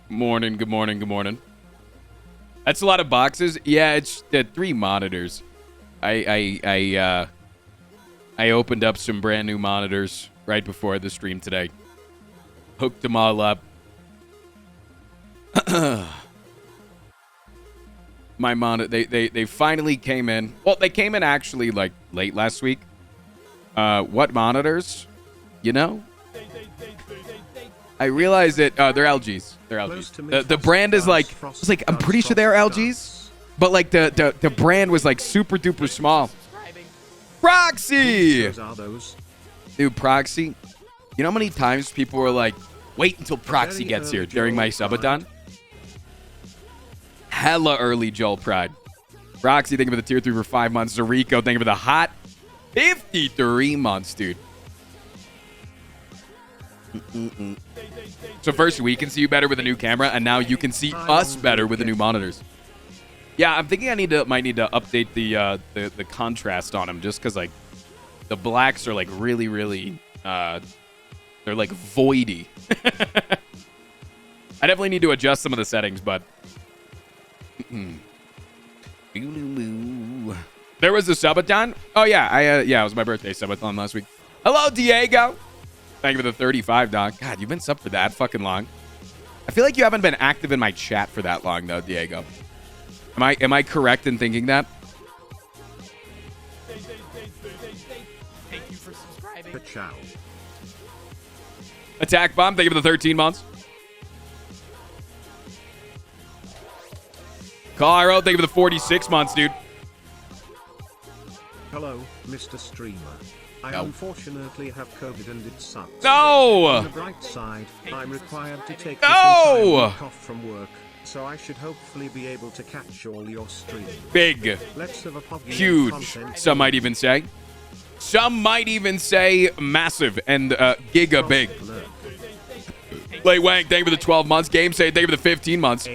Morning, good morning, good morning. That's a lot of boxes. Yeah, it's the 3 monitors. I opened up some brand new monitors right before the stream today. Hooked them all up. My monitor, they finally came in. Well, they came in actually like late last week. What monitors? You know? I realize that they're LGs. They're LGs. The brand is like, it's like I'm pretty sure they're LGs, but like the brand was like super duper small. Proxy. Dude, Proxy. You know how many times people were like, wait until Proxy gets here during my subathon? Hella early, Joel Pride. Proxy, thank you for the tier 3 for 5 months. Zarico, thank you for the hot 53 months, dude. So first we can see you better with a new camera, and now you can see us better with the new monitors. Yeah, I'm thinking might need to update the contrast on them, just because like the blacks are like really they're like voidy. I definitely need to adjust some of the settings, but there was a subathon. Oh yeah, it was my birthday subathon last week. Hello, Diego. Thank you for the 35, Doc. God, you've been sub for that fucking long. I feel like you haven't been active in my chat for that long, though, Diego. Am I correct in thinking that? Thank you for subscribing. Ciao. Attack Bomb, thank you for the 13 months. Cairo, thank you for the 46 months, dude. Hello, Mr. Streamer. I unfortunately have COVID and it sucks. No! On the bright side, I'm required to take this entire week off from work, so I should hopefully be able to catch all your streams. Big. Let's have a huge. Some might even say. Some might even say massive and giga big. Lay Wang, thank you for the 12 months. Game Say, thank you for the 15 months.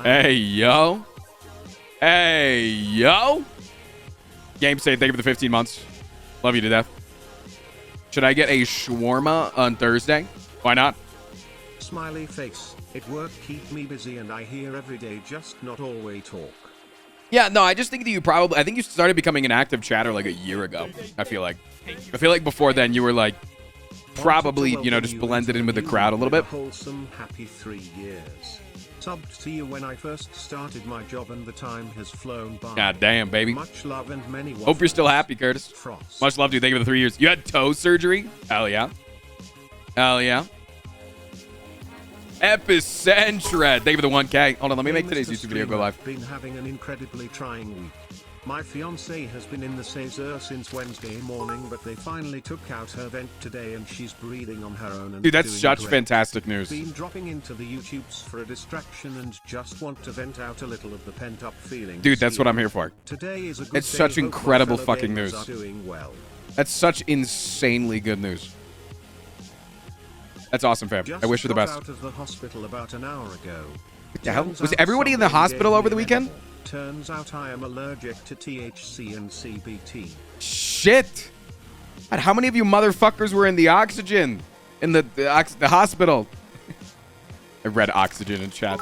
Hey, yo. Hey, yo. Game Say, thank you for the 15 months. Love you to death. Should I get a shawarma on Thursday? Why not? Smiley face. It work keep me busy and I hear every day, just not always talk. Yeah, no, I just think that I think you started becoming an active chatter like a year ago. I feel like before then you were like probably, just blended in with the crowd a little bit. Wholesome, happy 3 years. Subbed to you when I first started my job and the time has flown by. God damn, baby. Much love and many waffles. Hope you're still happy, Curtis. Frost. Much love to you. Thank you for the 3 years. You had toe surgery? Hell yeah. Hell yeah. Epicentred. Thank you for the 1K. Hold on, let me make today's YouTube video go live. Been having an incredibly trying week. My fiancée has been in the Caesar since Wednesday morning, but they finally took out her vent today and she's breathing on her own. And dude, that's such fantastic news. Been dropping into the YouTubes for a distraction and just want to vent out a little of the pent-up feeling. Dude, that's what I'm here for. Today is a good it's such incredible fucking news. Doing well. That's such insanely good news. That's awesome, fam. I wish you the best. Out of the hospital about an hour ago. What the hell? Was everybody in the hospital over the weekend? Turns out I am allergic to THC and CBT. Shit! And how many of you motherfuckers were in the oxygen? In the hospital? I read oxygen in chat.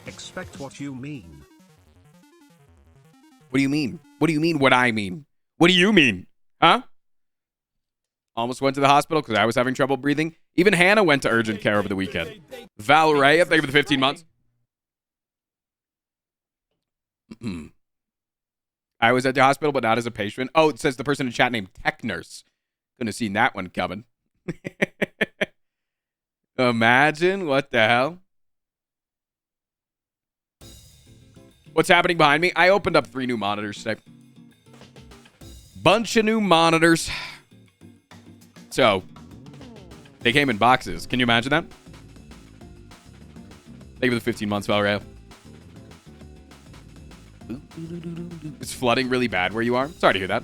Expect what you mean. What do you mean? What do you mean what I mean? What do you mean? Huh? Almost went to the hospital because I was having trouble breathing. Even Hannah went to urgent care over the weekend. Val Ray, thank you for the 15 months. I was at the hospital, but not as a patient. Oh, it says the person in chat named Tech Nurse. Couldn't have seen that one coming. Imagine. What the hell? What's happening behind me? I opened up 3 new monitors today. Bunch of new monitors. So, they came in boxes. Can you imagine that? Thank you for the 15 months, Valrail. It's flooding really bad where you are. Sorry to hear that.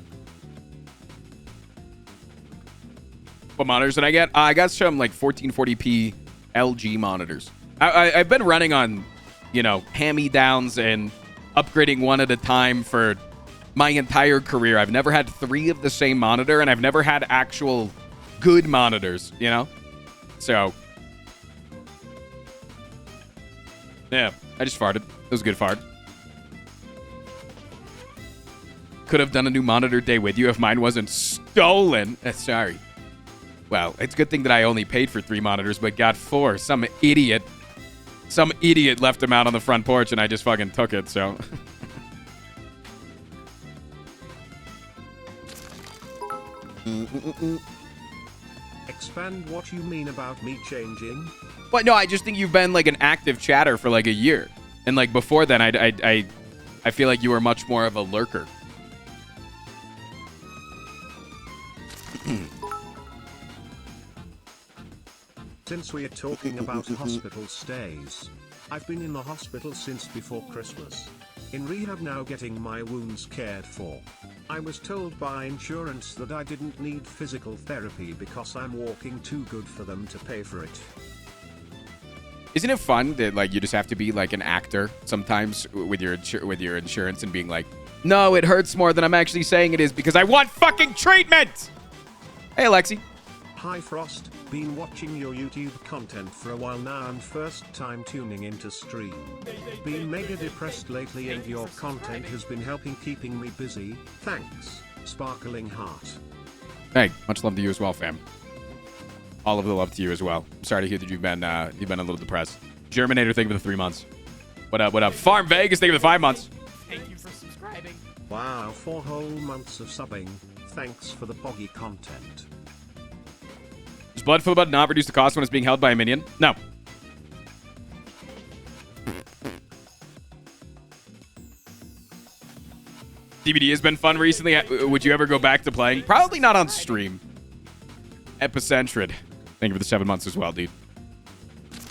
What monitors did I get? I got some like 1440p LG monitors. I've been running on, you know, hand-me-downs and upgrading one at a time for my entire career. I've never had 3 of the same monitor, and I've never had actual good monitors, you know? So, yeah, I just farted. It was a good fart. Could have done a new monitor day with you if mine wasn't stolen. Sorry. Well, it's a good thing that I only paid for 3 monitors, but got 4. Some idiot left them out on the front porch, and I just fucking took it, so. Expand what you mean about me changing. But no, I just think you've been like an active chatter for like a year. And like before then, I feel like you were much more of a lurker. Since we are talking about hospital stays, I've been in the hospital since before Christmas. In rehab now getting my wounds cared for. I was told by insurance that I didn't need physical therapy because I'm walking too good for them to pay for it. Isn't it fun that like you just have to be like an actor sometimes with your insurance and being like, no, it hurts more than I'm actually saying it is because I want fucking treatment. Hey, Alexi. Hi Frost, been watching your YouTube content for a while now and first time tuning into stream. Been mega depressed lately and your content has been helping keeping me busy. Thanks, Sparkling Heart. Hey, much love to you as well, fam. All of the love to you as well. I'm sorry to hear that you've been a little depressed. Germinator, thank you for the 3 months. What up, what up? Farm Vegas, thank you for the 5 months. Thank you for subscribing. Wow, 4 whole months of subbing. Thanks for the poggy content. Does Blood for the Blood not reduce the cost when it's being held by a minion? No. DVD has been fun recently. Would you ever go back to playing? Probably not on stream. Epicentrid. Thank you for the 7 months as well, dude.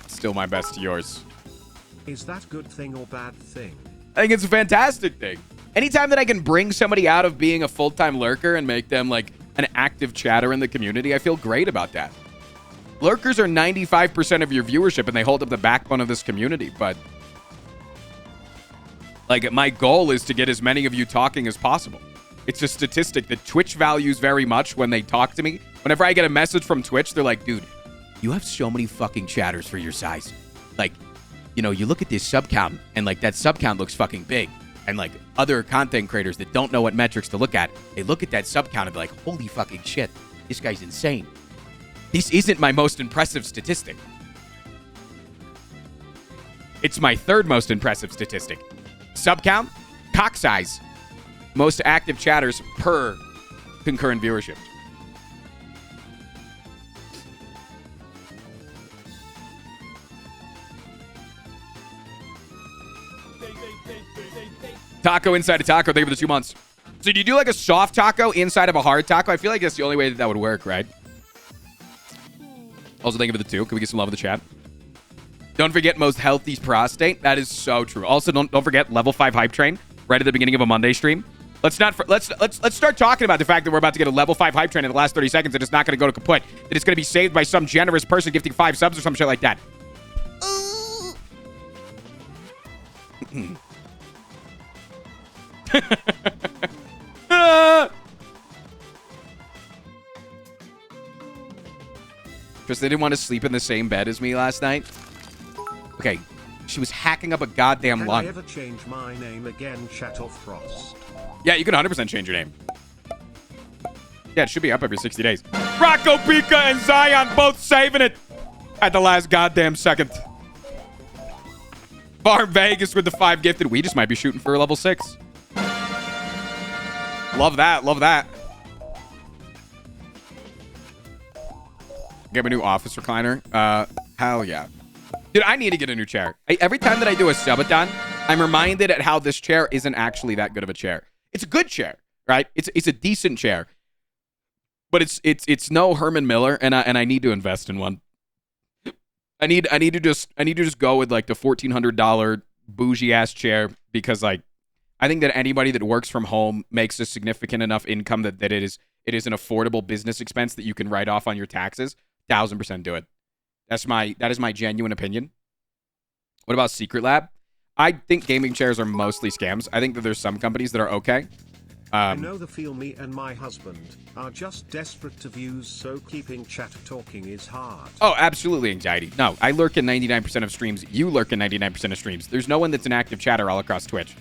Still my best to yours. Is that good thing or bad thing? I think it's a fantastic thing. Anytime that I can bring somebody out of being a full-time lurker and make them like an active chatter in the community, I feel great about that. Lurkers are 95% of your viewership and they hold up the backbone of this community, but like my goal is to get as many of you talking as possible. It's a statistic that Twitch values very much when they talk to me. Whenever I get a message from Twitch, they're like, dude, you have so many fucking chatters for your size. Like, you know, you look at this sub count and like that sub count looks fucking big. And like other content creators that don't know what metrics to look at, they look at that sub count and be like, holy fucking shit, this guy's insane. This isn't my most impressive statistic. It's my 3rd most impressive statistic. Sub count, cock size, most active chatters per concurrent viewership. Taco inside a taco. Thank you for the 2 months. So do you do like a soft taco inside of a hard taco? I feel like that's the only way that would work, right? Also, thank you for the 2. Can we get some love in the chat? Don't forget most healthy prostate. That is so true. Also, don't forget level 5 hype train right at the beginning of a Monday stream. Let's start talking about the fact that we're about to get a level 5 hype train in the last 30 seconds and it's not going to go to kaput. That it's going to be saved by some generous person gifting 5 subs or some shit like that. Because they didn't want to sleep in the same bed as me last night. Okay, she was hacking up a goddamn lung. Can I ever change my name again, Chat of Frost? Yeah, you can 100% change your name. Yeah, it should be up every 60 days. Rocco Pika and Zion both saving it at the last goddamn second. Farm Vegas with the 5 gifted. We just might be shooting for level 6. Love that. Love that. Get my new office recliner. Hell yeah. Dude, I need to get a new chair. Every time that I do a subathon, I'm reminded at how this chair isn't actually that good of a chair. It's a good chair, right? It's a decent chair. But it's no Herman Miller, and I need to invest in one. I need to just go with like the $1,400 bougie ass chair because like I think that anybody that works from home makes a significant enough income that it is an affordable business expense that you can write off on your taxes. 1,000% do it. That is my genuine opinion. What about Secret Lab? I think gaming chairs are mostly scams. I think that there's some companies that are okay. I know the feel. Me and my husband are just desperate to views, so keeping chat talking is hard. Oh, absolutely anxiety. No, I lurk in 99% of streams. You lurk in 99% of streams. There's no one that's an active chatter all across Twitch.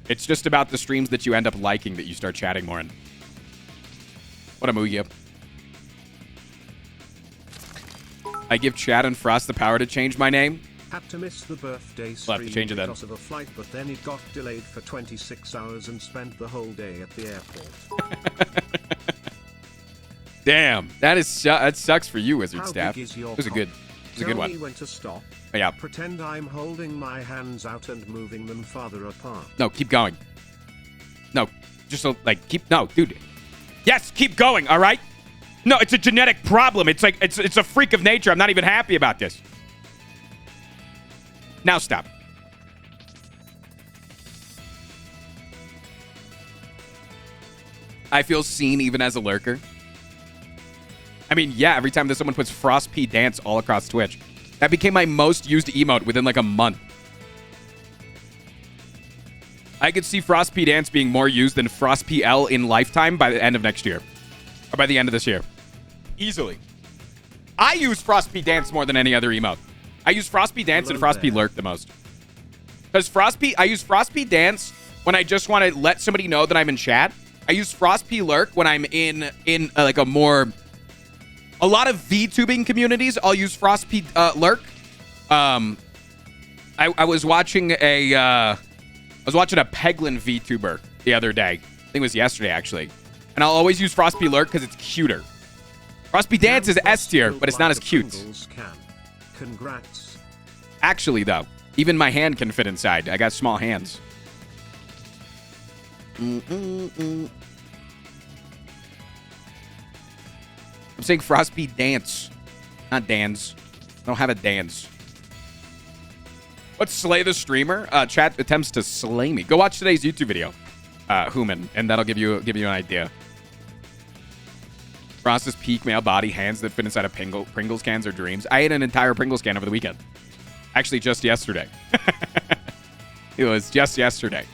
It's just about the streams that you end up liking that you start chatting more in. What a Mugia. I give Chad and Frost the power to change my name. Had to miss the birthday We'll stream have to change it then. because of a flight, but then it got delayed for 26 hours and spent the whole day at the airport. Damn, that sucks for you, Wizard How Staff. big is your It was a cock? good Tell one. me when to stop. Oh, yeah. Pretend I'm holding my hands out and moving them farther apart. No, keep going. No, just so, like, no, dude. Yes, keep going, all right? No, it's a genetic problem. It's like, it's a freak of nature. I'm not even happy about this. Now stop. I feel seen even as a lurker. I mean, yeah, every time that someone puts Frost P Dance all across Twitch. That became my most used emote within like a month. I could see Frost P Dance being more used than Frost PL in lifetime by the end of next year. Or by the end of this year. Easily. I use Frost P Dance more than any other emote. I use Frost P Dance and Frost P Lurk the most. Because I use Frost P Dance when I just want to let somebody know that I'm in chat. I use Frost P Lurk when I'm in like a lot of VTubing communities. I'll use Frost P Lurk. I was watching a Peglin VTuber the other day. I think it was yesterday actually. And I'll always use Frost P Lurk because it's cuter. Frost P Dance is S tier, but it's not as cute. Congrats. Actually, though, even my hand can fit inside. I got small hands. I'm saying Frost P Dance, not dance. I don't have a dance. What's Slay the Streamer? Chat attempts to slay me. Go watch today's YouTube video, Human, and that'll give you an idea. Frost's peak male body, hands that fit inside of Pringles cans or dreams. I ate an entire Pringles can over the weekend. Actually, just yesterday. It was just yesterday.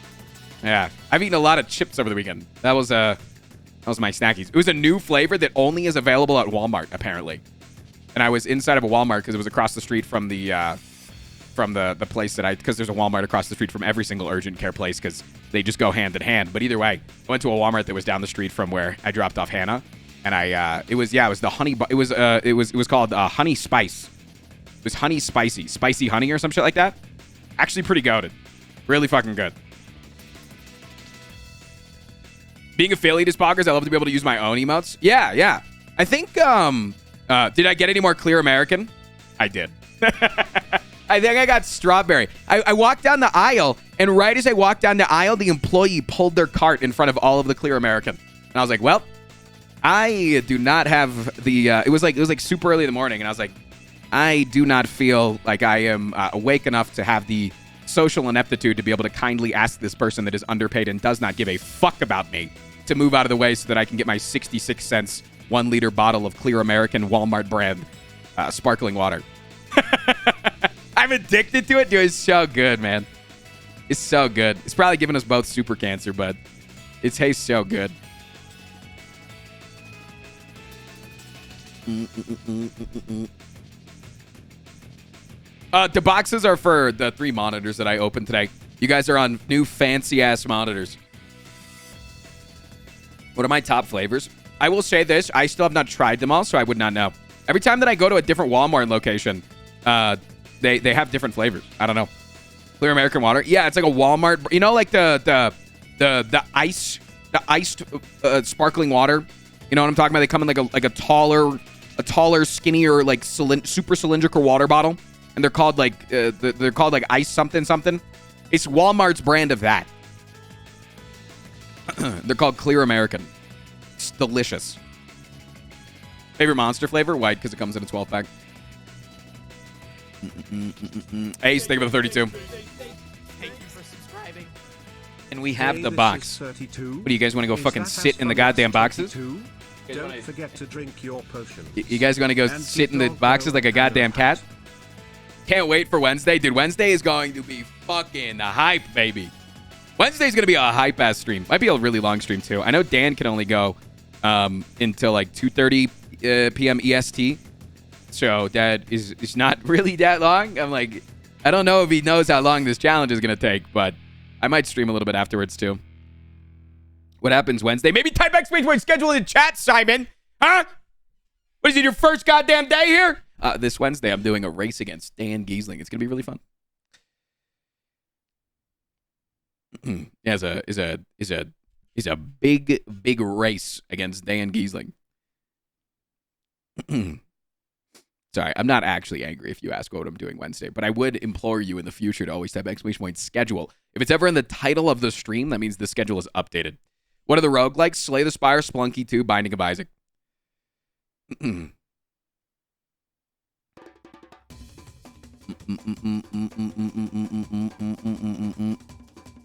Yeah, I've eaten a lot of chips over the weekend. That was my snackies. It was a new flavor that only is available at Walmart, apparently. And I was inside of a Walmart because it was across the street from the place because there's a Walmart across the street from every single urgent care place because they just go hand in hand. But either way, I went to a Walmart that was down the street from where I dropped off Hannah. And it was the honey. It was called honey spice. It was honey spicy honey or some shit like that. Actually, pretty goated. Really fucking good. Being affiliated spoggers, I love to be able to use my own emotes. Yeah. I think. Did I get any more Clear American? I did. I think I got strawberry. I walked down the aisle, and right as I walked down the aisle, the employee pulled their cart in front of all of the Clear American, and I was like, well. I do not have the, it was like super early in the morning, and I was like, I do not feel like I am awake enough to have the social ineptitude to be able to kindly ask this person that is underpaid and does not give a fuck about me to move out of the way so that I can get my 66 cents 1 liter bottle of Clear American Walmart brand sparkling water. I'm addicted to it, dude. It's so good, man. It's so good. It's probably giving us both super cancer, but it tastes so good. The boxes are for the 3 monitors that I opened today. You guys are on new fancy ass monitors. What are my top flavors? I will say this. I still have not tried them all, so I would not know. Every time that I go to a different Walmart location, they have different flavors. I don't know. Clear American water. Yeah, it's like a Walmart. You know, like the iced sparkling water. You know what I'm talking about? They come in like a taller, skinnier, like super cylindrical water bottle, and they're called like ice something. It's Walmart's brand of that. They're called Clear American. It's delicious. Favorite Monster flavor? White, because it comes in a 12-pack. Ace, thank you for the 32. Thank you for subscribing. And we have the box. What do you guys want to go fucking sit in the goddamn boxes? Don't forget to drink your potion. You guys want to go sit in the boxes like a goddamn cat? Can't wait for Wednesday. Dude, Wednesday is going to be fucking hype, baby. Wednesday's going to be a hype-ass stream. Might be a really long stream, too. I know Dan can only go until like 2:30 p.m. EST. So that is not really that long. I'm like, I don't know if he knows how long this challenge is going to take, but I might stream a little bit afterwards, too. What happens Wednesday? Maybe type exclamation schedule in chat, Simon. Huh? What is it, your first goddamn day here? This Wednesday, I'm doing a race against Dan Giesling. It's going to be really fun. Yeah, is a big race against Dan Giesling. Sorry, I'm not actually angry if you ask what I'm doing Wednesday, but I would implore you in the future to always type exclamation point schedule. If it's ever in the title of the stream, that means the schedule is updated. What are the roguelikes? Slay the Spire, Splunky 2, Binding of Isaac.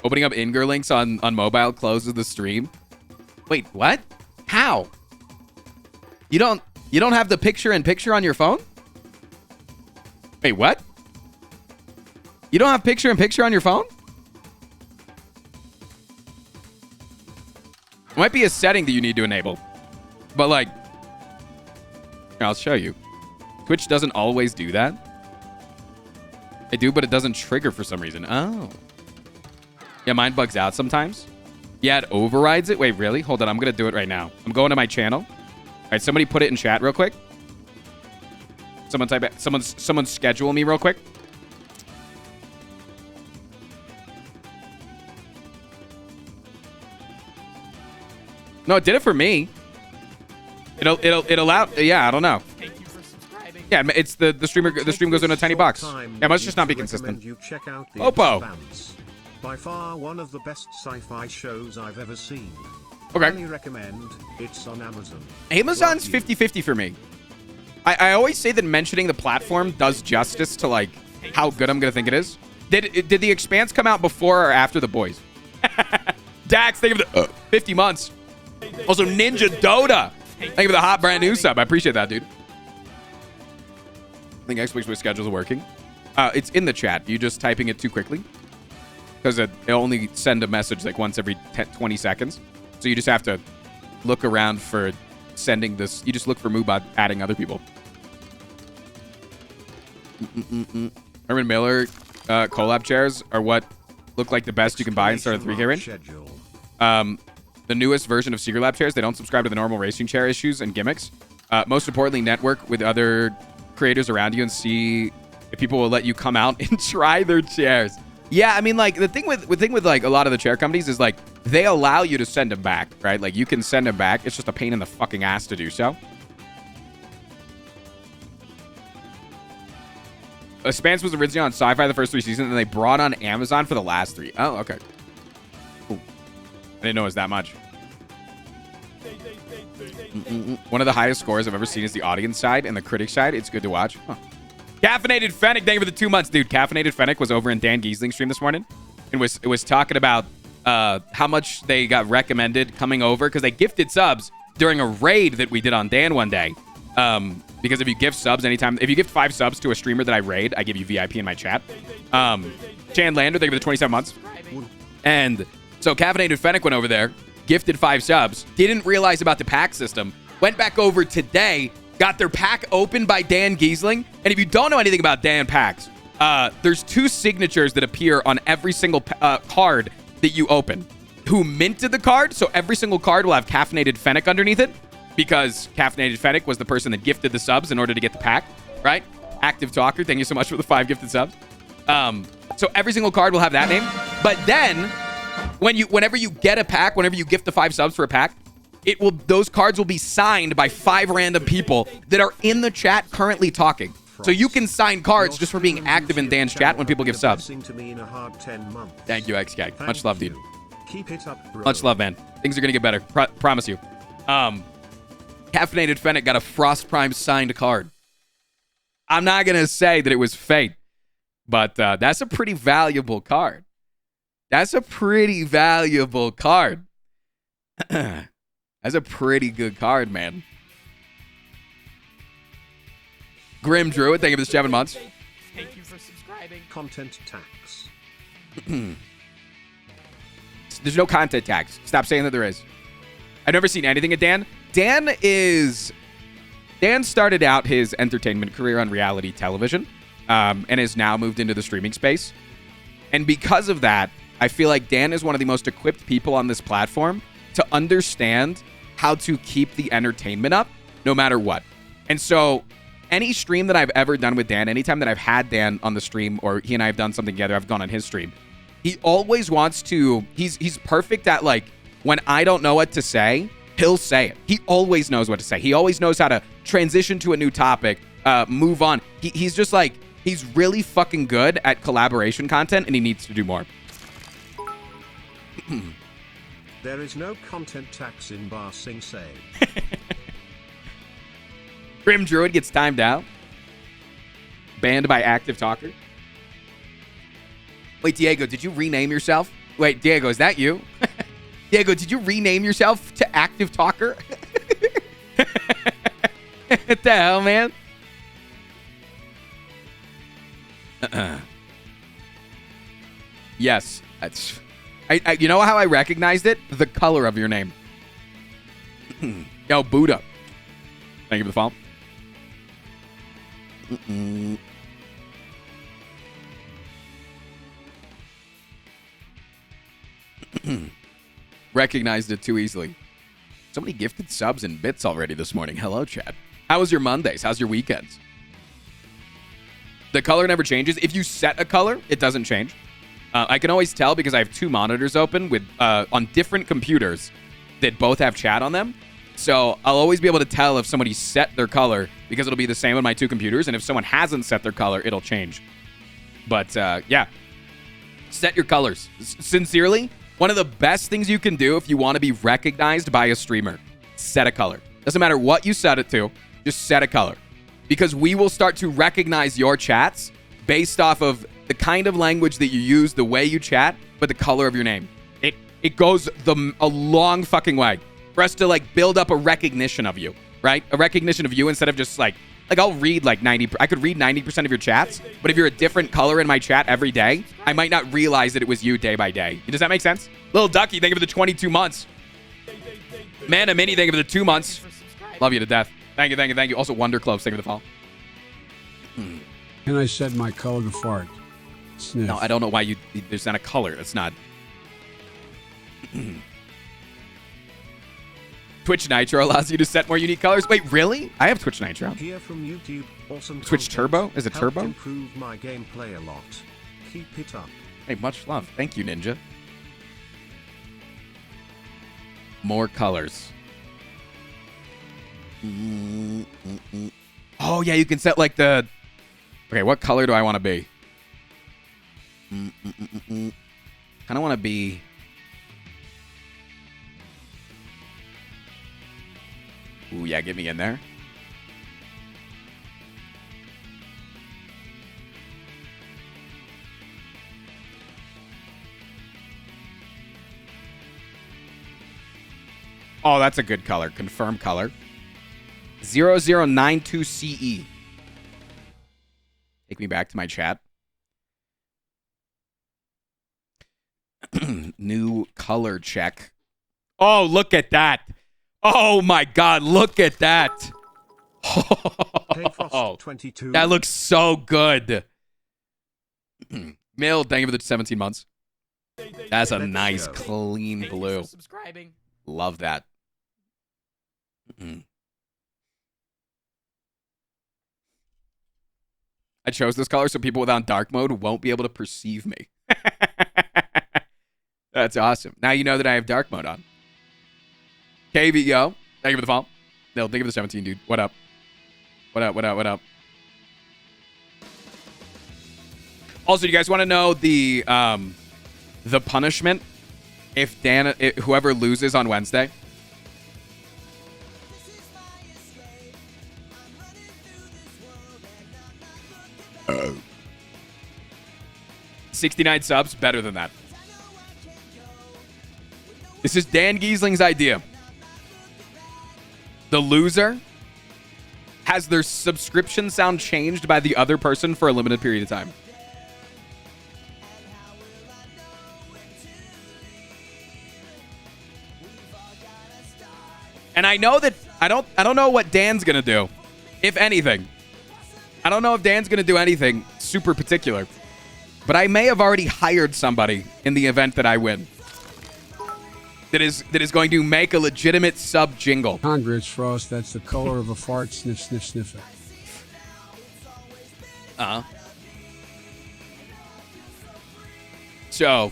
Opening up Inger links on mobile closes the stream. Wait, what? How? You don't have the picture-in-picture on your phone? Wait, what? You don't have picture-in-picture on your phone? It might be a setting that you need to enable. But like, I'll show you. Twitch doesn't always do that. I do, but it doesn't trigger for some reason. Oh. Yeah, mine bugs out sometimes. Yeah, it overrides it. Wait, really? Hold on, I'm going to do it right now. I'm going to my channel. All right, somebody put it in chat real quick. Someone type it. Someone schedule me real quick. No, it did it for me. It'll allow. Yeah, I don't know. Thank you for subscribing. Yeah, it's the stream goes in a tiny box. Yeah, it must just not be consistent. You check out the Oppo. Expanse. By far one of the best sci-fi shows I've ever seen. Okay. Highly recommend. It's on Amazon. Amazon's 50-50 for me. I always say that mentioning the platform does justice to like how good I'm gonna think it is. Did the Expanse come out before or after The Boys? Dax, thank you for the 50 months. Also, Ninja Dota, thank you for the hot brand new sub. I appreciate that, dude. I think Xbox schedule is working. It's in the chat. You just typing it too quickly because it'll only send a message like once every 20 seconds. So you just have to look around for sending this. You just look for Moobot adding other people. Herman Miller collab chairs are what look like the best you can buy instead of the 3K range. The newest version of Secret Lab chairs, they don't subscribe to the normal racing chair issues and gimmicks. Most importantly, network with other creators around you and see if people will let you come out and try their chairs. Yeah, I mean, like, the thing with like a lot of the chair companies is like they allow you to send them back, right? Like you can send them back. It's just a pain in the fucking ass to do so. Expanse was originally on Sci-Fi the first 3 seasons, and they brought on Amazon for the last 3. Oh, okay. Cool. I didn't know it was that much. One of the highest scores I've ever seen is the audience side and the critic side. It's good to watch. Huh. Caffeinated Fennec, thank you for the 2 months, dude. Caffeinated Fennec was over in Dan Giesling's stream this morning. It was talking about how much they got recommended coming over because they gifted subs during a raid that we did on Dan one day. Because if you gift subs anytime, if you gift 5 subs to a streamer that I raid, I give you VIP in my chat. Chan Lander, thank you for the 27 months. And so Caffeinated Fennec went over there, gifted 5 subs, didn't realize about the pack system, went back over today, got their pack opened by Dan Giesling. And if you don't know anything about Dan packs, there's 2 signatures that appear on every single card that you open. Who minted the card, so every single card will have Caffeinated Fennec underneath it, because Caffeinated Fennec was the person that gifted the subs in order to get the pack, right? Active Talker, thank you so much for the 5 gifted subs. So every single card will have that name. But then, whenever you get a pack, whenever you gift the 5 subs for a pack, those cards will be signed by 5 random people that are in the chat currently talking. So you can sign cards just for being active in Dan's chat when people give subs. Thank you, XK. Much love, dude. Keep it up, bro. Much love, man. Things are gonna get better. Promise you. Caffeinated Fennec got a Frost Prime signed card. I'm not gonna say that it was fate, but that's a pretty valuable card. That's a pretty valuable card. That's a pretty good card, man. Grim Druid, thank you for the 7 months. Thank you for subscribing. Content tax. There's no content tax. Stop saying that there is. I've never seen anything at Dan. Dan started out his entertainment career on reality television, and has now moved into the streaming space. And because of that, I feel like Dan is one of the most equipped people on this platform to understand how to keep the entertainment up no matter what. And so any stream that I've ever done with Dan, anytime that I've had Dan on the stream or he and I have done something together, I've gone on his stream. He always wants to, he's perfect at, like, when I don't know what to say, he'll say it. He always knows what to say. He always knows how to transition to a new topic, move on. He's just like, he's really fucking good at collaboration content, and he needs to do more. There is no content tax in Bar Sing Say. Grim Druid gets timed out. Banned by Active Talker. Wait, Diego, did you rename yourself? Wait, Diego, is that you? Diego, did you rename yourself to Active Talker? What the hell, man? Yes, that's... you know how I recognized it? The color of your name. Yo, Buddha. Thank you for the follow. Recognized it too easily. So many gifted subs and bits already this morning. Hello, chat. How was your Mondays? How's your weekends? The color never changes. If you set a color, it doesn't change. I can always tell because I have two monitors open with on different computers that both have chat on them. So I'll always be able to tell if somebody set their color because it'll be the same on my two computers. And if someone hasn't set their color, it'll change. But yeah, set your colors. Sincerely, one of the best things you can do if you want to be recognized by a streamer, set a color. Doesn't matter what you set it to, just set a color. Because we will start to recognize your chats based off of the kind of language that you use, the way you chat, but the color of your name. It goes a long fucking way for us to, like, build up a recognition of you, right? A recognition of you instead of just like I'll read like 90, I could read 90% of your chats, but if you're a different color in my chat every day, I might not realize that it was you day by day. Does that make sense? Little Ducky, thank you for the 22 months. Man, a mini, thank you for the 2 months. Love you to death. Thank you, thank you, thank you. Also, Wonder Cloves, thank you for the follow. And I set my color to fart. Sniff. No, I don't know why you... There's not a color. It's not... Twitch Nitro allows you to set more unique colors. Wait, really? I have Twitch Nitro. Here from YouTube, awesome Twitch Turbo? Is it helped Turbo? improve my gameplay a lot. Keep it up. Hey, much love. Thank you, Ninja. More colors. Oh, yeah, you can set, like, the... Okay, what color do I want to be? Kind of want to be... Ooh, yeah, get me in there. Oh, that's a good color. Confirm color. 0092CE. Take me back to my chat. New color check. Oh, look at that. Oh my God, look at that. Oh, 22. That looks so good. Mill, thank you for the 17 months. That's a nice, clean blue. Love that. I chose this color so people without dark mode won't be able to perceive me. That's awesome. Now you know that I have dark mode on. KVO, thank you for the follow. No, thank you for the 17, dude. What up? What up, what up, what up? Also, do you guys want to know the punishment if whoever loses on Wednesday? Oh. 69 subs, better than that. This is Dan Giesling's idea. The loser has their subscription sound changed by the other person for a limited period of time. And I know that I don't know what Dan's gonna do, if anything. I don't know if Dan's gonna do anything super particular, but I may have already hired somebody in the event that I win. That is going to make a legitimate sub jingle. Congress, Frost, that's the color of a fart. Sniff, sniff, sniff it. So,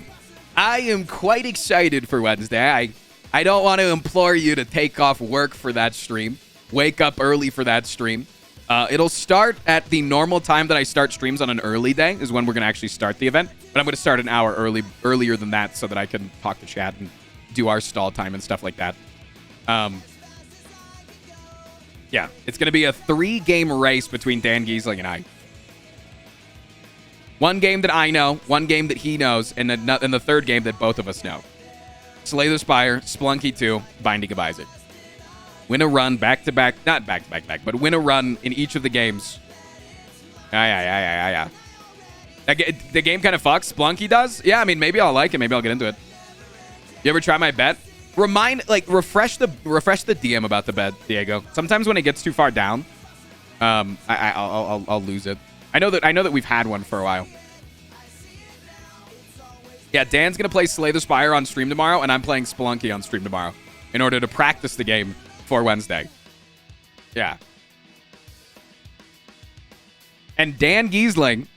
I am quite excited for Wednesday. I don't want to implore you to take off work for that stream. Wake up early for that stream. It'll start at the normal time that I start streams on an early day is when we're going to actually start the event. But I'm going to start an hour earlier than that so that I can talk to chat and do our stall time and stuff like that. Yeah, it's going to be a 3-game race between Dan Giesling and I. 1 game that I know, 1 game that he knows, and the 3rd game that both of us know. Slay the Spire, Splunky 2, Binding of Isaac. Win a run back-to-back, not back-to-back, but win a run in each of the games. Yeah. The game kind of fucks. Splunky does? Yeah, I mean, maybe I'll like it. Maybe I'll get into it. You ever try my bet? Refresh the DM about the bet, Diego. Sometimes when it gets too far down, I'll lose it. I know that we've had one for a while. Yeah, Dan's gonna play Slay the Spire on stream tomorrow, and I'm playing Spelunky on stream tomorrow in order to practice the game for Wednesday. Yeah. And Dan Giesling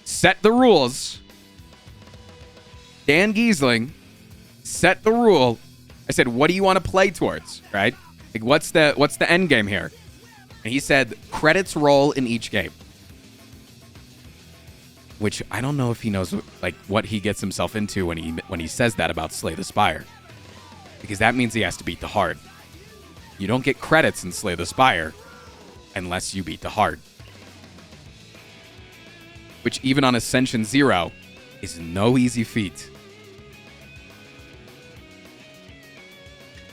set the rules. Dan Giesling set the rule. I said, what do you want to play towards, right? Like, what's the end game here? And he said, credits roll in each game. Which I don't know if he knows what he gets himself into when he says that about Slay the Spire. Because that means he has to beat the hard. You don't get credits in Slay the Spire unless you beat the hard. Which even on Ascension 0 is no easy feat.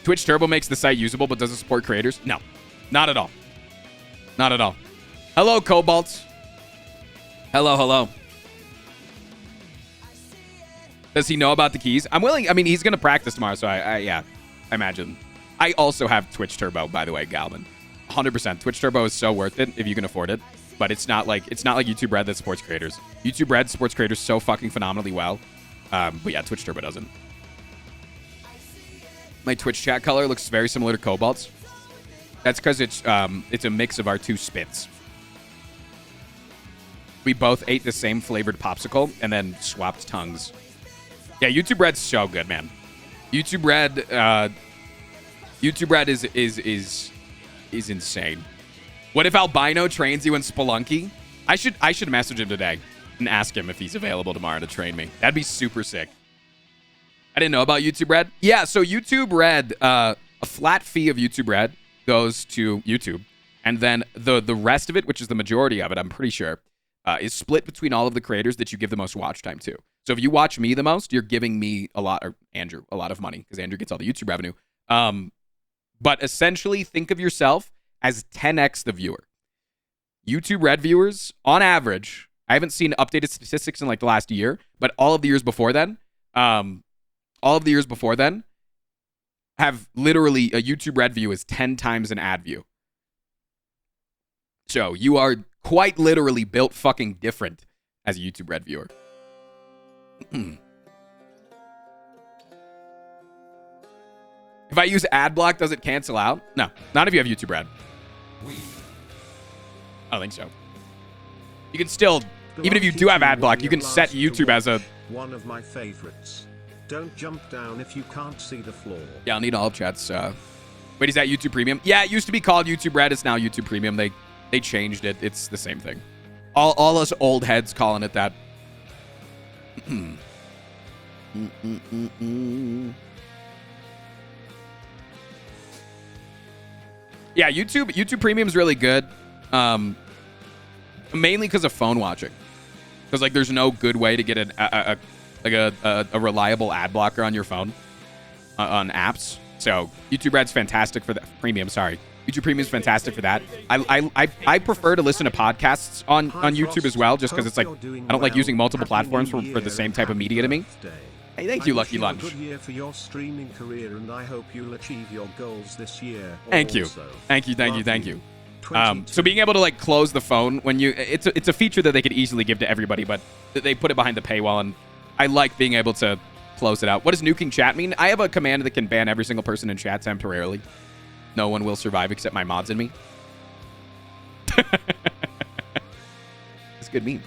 Twitch Turbo makes the site usable but doesn't support creators? No, not at all. Not at all. Hello, Cobalt. Hello. Does he know about the keys? I'm willing. I mean, he's going to practice tomorrow, so I imagine. I also have Twitch Turbo, by the way, Galvin. 100%. Twitch Turbo is so worth it if you can afford it. But it's not like YouTube Red that supports creators. YouTube Red supports creators so fucking phenomenally well. But yeah, Twitch Turbo doesn't. My Twitch chat color looks very similar to Cobalt's. That's because it's a mix of our 2 spits. We both ate the same flavored popsicle and then swapped tongues. Yeah, YouTube Red's so good, man. YouTube Red is insane. What if Albino trains you in Spelunky? I should message him today and ask him if he's available tomorrow to train me. That'd be super sick. I didn't know about YouTube Red. Yeah, so YouTube Red, a flat fee of YouTube Red goes to YouTube, and then the rest of it, which is the majority of it, I'm pretty sure, is split between all of the creators that you give the most watch time to. So if you watch me the most, you're giving me a lot, or Andrew, a lot of money, because Andrew gets all the YouTube revenue. But essentially, think of yourself as 10x the viewer. YouTube Red viewers, on average, I haven't seen updated statistics in like the last year, but all of the years before then, have literally a YouTube Red view is 10 times an ad view. So you are quite literally built fucking different as a YouTube Red viewer. If I use ad block, does it cancel out? No, not if you have YouTube Red. I don't think so. You can still, even if you do have ad block, you can set YouTube as a... One of my favorites. Don't jump down if you can't see the floor. Yeah, I'll need all chats. Wait, is that YouTube Premium? Yeah, it used to be called YouTube Red. It's now YouTube Premium. They changed it. It's the same thing. All us old heads calling it that. Yeah, YouTube Premium is really good. Mainly because of phone watching. Because like, there's no good way to get a reliable ad blocker on your phone on apps. So YouTube Red's fantastic for the premium. Sorry, YouTube Premium is fantastic for that. I prefer to listen to podcasts on YouTube as well, just because it's like I don't like using multiple platforms for the same type of media to me. Hey, thank you, Lucky Lunch. Good year for your streaming career, and I hope you'll achieve your goals this year. Thank you. Thank you. So being able to like close the phone when it's a feature that they could easily give to everybody, but they put it behind the paywall, and I like being able to close it out. What does nuking chat mean? I have a command that can ban every single person in chat temporarily. No one will survive except my mods and me. That's a good meme.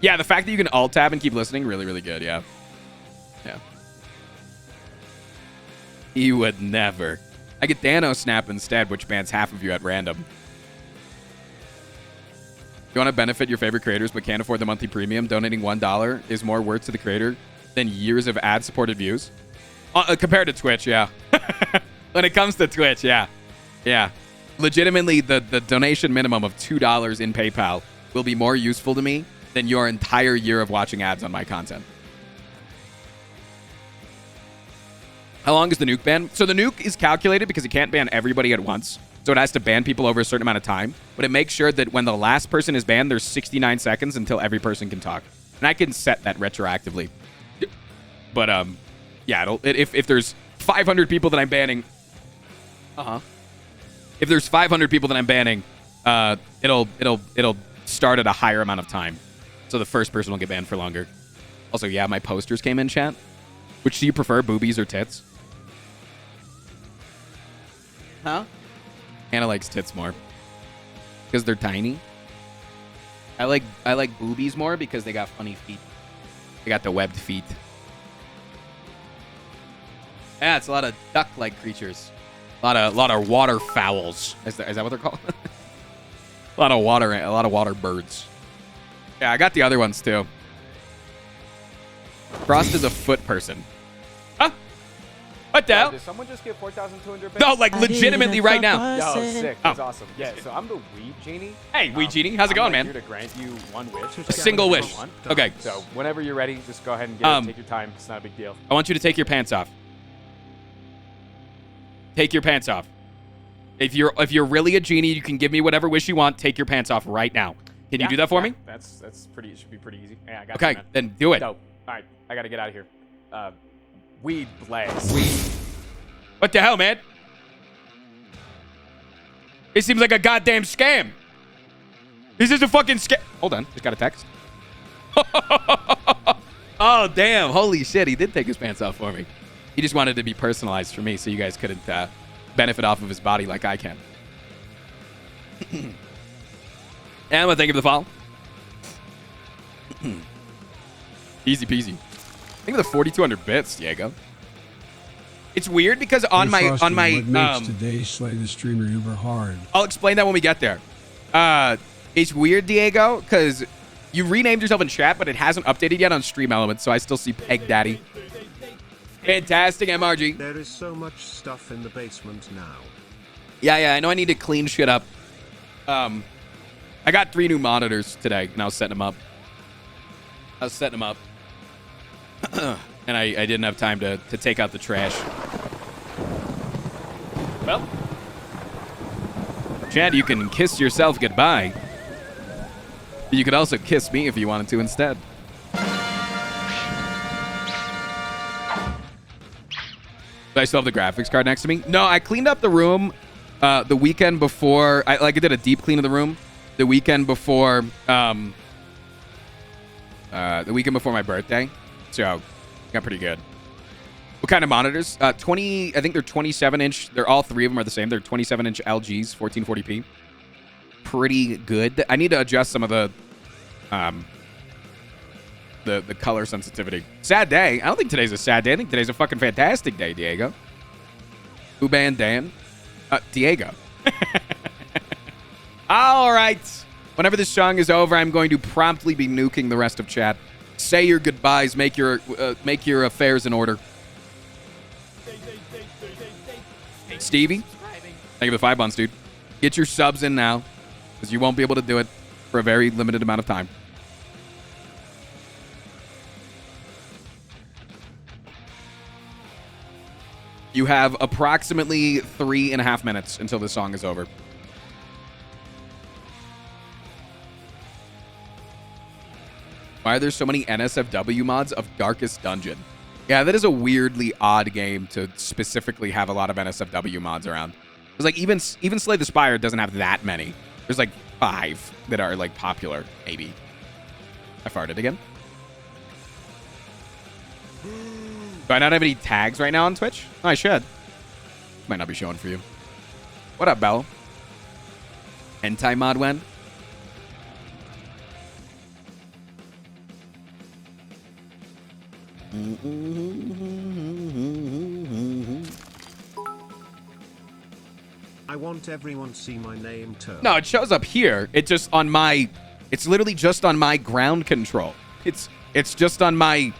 Yeah, the fact that you can alt tab and keep listening, really, really good. Yeah. He would never. I get Dano Snap instead, which bans half of you at random. You want to benefit your favorite creators but can't afford the monthly premium? Donating $1 is more worth to the creator than years of ad-supported views? Compared to Twitch, yeah. When it comes to Twitch, yeah. Yeah. Legitimately, the donation minimum of $2 in PayPal will be more useful to me than your entire year of watching ads on my content. How long is the nuke ban? So the nuke is calculated because it can't ban everybody at once. So it has to ban people over a certain amount of time. But it makes sure that when the last person is banned, there's 69 seconds until every person can talk. And I can set that retroactively. But, yeah, if there's 500 people that I'm banning... If there's 500 people that I'm banning, it'll start at a higher amount of time. So the first person will get banned for longer. Also, yeah, my posters came in, chat. Which do you prefer, boobies or tits? Huh? Hannah likes tits more. Because they're tiny. I like boobies more because they got funny feet. They got the webbed feet. Yeah, it's a lot of duck-like creatures. A lot of waterfowls. Is that what they're called? a lot of water birds. Yeah, I got the other ones too. Frost is a foot person. Huh? What the hell? Did someone just get 4,200 bits? No, like legitimately right now. Yo, sick. That's awesome. Yeah, so I'm the Weed Genie. Hey, Weed Genie. How's it going, man? I'm here to grant you one wish. A single wish. Okay. So whenever you're ready, just go ahead and get it. Take your time. It's not a big deal. I want you to take your pants off. Take your pants off. If you're really a genie, you can give me whatever wish you want. Take your pants off right now. Can you do that for me? That's pretty. It should be pretty easy. Yeah, I got okay, you, man. then do it. Dope. All right, I gotta get out of here. Weed blast. What the hell, man? It seems like a goddamn scam. This is a fucking scam. Hold on, just got a text. Oh damn! Holy shit! He did take his pants off for me. He just wanted to be personalized for me, so you guys couldn't benefit off of his body like I can. And I want to thank you for the follow. Easy peasy. Think of the 4,200 bits, Diego. It's weird because on my what makes today slay the streamer uber hard. I'll explain that when we get there. It's weird, Diego, because you renamed yourself in chat, but it hasn't updated yet on Stream Elements, so I still see Peg Daddy. Fantastic, MRG. There is so much stuff in the basement now. Yeah, I know I need to clean shit up. I got 3 new monitors today, and I was setting them up. And I didn't have time to take out the trash. Well, Chad, you can kiss yourself goodbye. You could also kiss me if you wanted to instead. Do I still have the graphics card next to me? No, I cleaned up the room the weekend before. I did a deep clean of the room the weekend before my birthday. So, got pretty good. What kind of monitors? 20. I think they're 27-inch. They're all 3 of them are the same. They're 27-inch LGs, 1440p. Pretty good. I need to adjust some of the color sensitivity. Sad day. I don't think today's a sad day. I think today's a fucking fantastic day, Diego. Uban Dan. Diego. All right. Whenever this song is over, I'm going to promptly be nuking the rest of chat. Say your goodbyes. Make your affairs in order. Stevie, thank you for the 5 months, dude. Get your subs in now, because you won't be able to do it for a very limited amount of time. You have approximately 3.5 minutes until the song is over. Why are there so many NSFW mods of Darkest Dungeon? Yeah, that is a weirdly odd game to specifically have a lot of NSFW mods around. It's like even Slay the Spire doesn't have that many. There's like 5 that are like popular, maybe. I farted again. Do I not have any tags right now on Twitch? Oh, I should. Might not be showing for you. What up, Bell? Hentai mod when? I want everyone to see my name too. No, it shows up here. It just on my. It's literally just on my ground control. It's just on my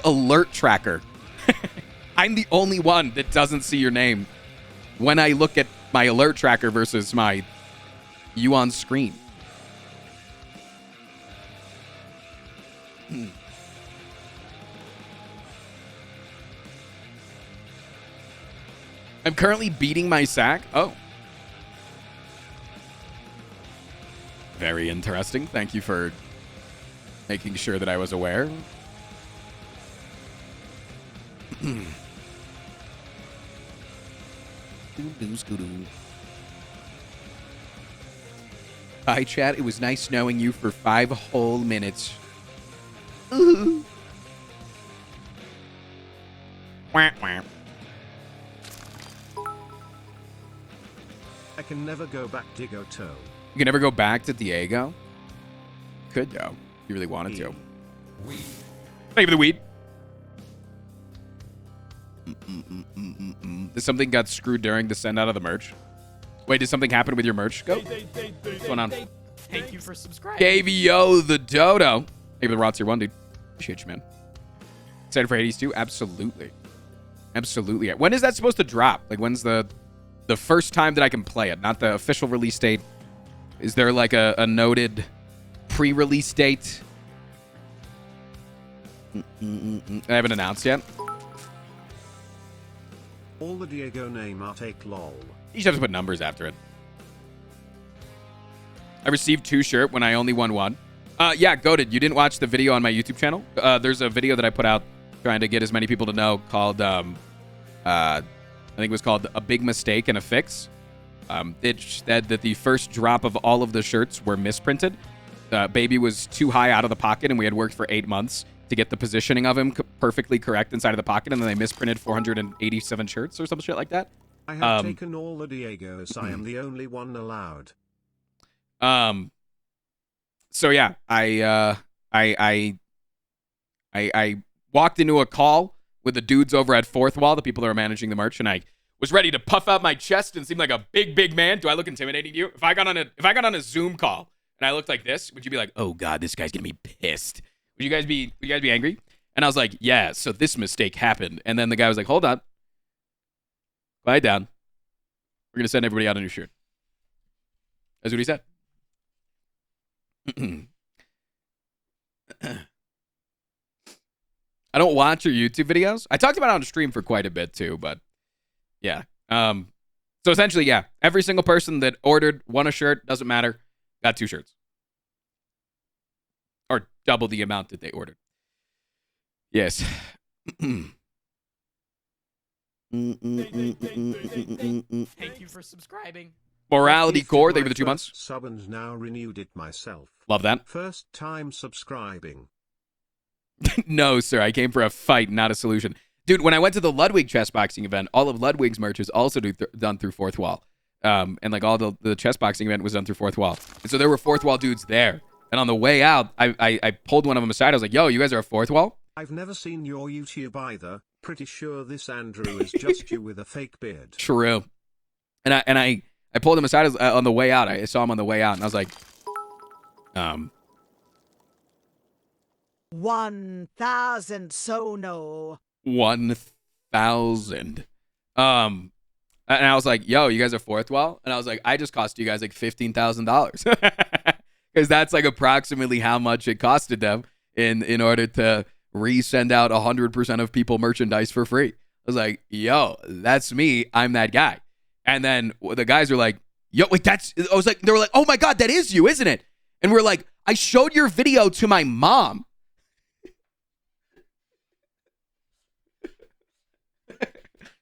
alert tracker. I'm the only one that doesn't see your name when I look at my alert tracker versus my you on screen. I'm currently beating my sack. Oh. Very interesting. Thank you for making sure that I was aware. Hi, chat. It was nice knowing you for 5 whole minutes. Wah, wah. I can never go back Digo Toe. You can never go back to Diego? Could, though. If you really wanted to. Thank you for the weed. Did something got screwed during the send out of the merch? Wait, did something happen with your merch? Go. What's going on? Thank you for subscribing. KVO the Dodo. Hey, the Rot's your one, dude. Appreciate you, man. Excited for Hades 2? Absolutely. Absolutely. When is that supposed to drop? Like, when's the first time that I can play it? Not the official release date. Is there like a noted pre-release date? I haven't announced yet. All the Diego name are take lol. You should have to put numbers after it. I received 2 shirt when I only won 1. Yeah, goated. You didn't watch the video on my YouTube channel? There's a video that I put out trying to get as many people to know called, I think it was called A Big Mistake and a Fix. It said that the first drop of all of the shirts were misprinted. Baby was too high out of the pocket, and we had worked for 8 months to get the positioning of him perfectly correct inside of the pocket, and then they misprinted 487 shirts or some shit like that. I have taken all the Diegos. I am the only one allowed. So yeah, I walked into a call with the dudes over at Fourth Wall, the people that are managing the merch, and I was ready to puff out my chest and seem like a big man. Do I look intimidating to you? If I got on a Zoom call and I looked like this, would you be like, "Oh God, this guy's gonna be pissed"? Would you guys be angry? And I was like, "Yeah, so this mistake happened." And then the guy was like, "Hold on, quiet down. We're gonna send everybody out a new shirt." That's what he said. I don't watch your YouTube videos. I talked about it on stream for quite a bit too, but yeah. So essentially, yeah, every single person that won a shirt, doesn't matter, got 2 shirts. Or double the amount that they ordered. Yes. Thank you for subscribing. Morality Core, thank you for the 2 months. Sub and now renewed it myself. Love that. First time subscribing. No, sir, I came for a fight, not a solution. Dude, when I went to the Ludwig chess boxing event, all of Ludwig's merch is also done through Fourth Wall. And like all the chess boxing event was done through Fourth Wall. And so there were Fourth Wall dudes there. And on the way out, I pulled one of them aside. I was like, "Yo, you guys are a Fourth Wall?" I've never seen your YouTube either. Pretty sure this Andrew is just you with a fake beard. True. And I pulled him aside on the way out. I saw him on the way out, and I was like, 1,000 Sono. 1,000. And I was like, "Yo, you guys are Fourth Wall?" And I was like, "I just cost you guys like $15,000." Because that's like approximately how much it costed them in order to resend out 100% of people merchandise for free. was like, yo, that's me. I'm that guy. And then the guys were like, yo, wait, I was like, they were like, oh my God, that is you, isn't it? And we're like, I showed your video to my mom.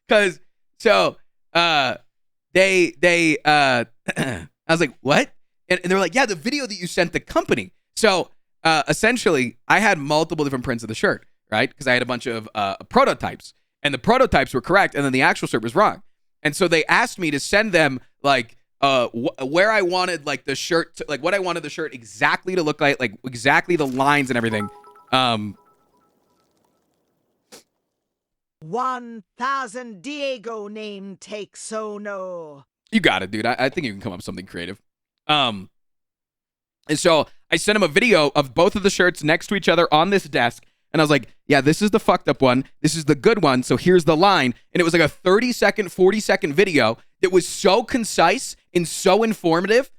Cause so they I was like, what? And they're like, yeah, the video that you sent the company. So essentially, I had multiple different prints of the shirt, right? Because I had a bunch of prototypes, and the prototypes were correct, and then the actual shirt was wrong. And so they asked me to send them like where I wanted like the shirt, to, like what I wanted the shirt exactly to look like exactly the lines and everything. 1,000 Diego name take so no. You got it, dude. I think you can come up with something creative. And so I sent him a video of both of the shirts next to each other on this desk. And I was like, yeah, this is the fucked up one. This is the good one. So here's the line. And it was like a 30-second, 40-second video that was so concise and so informative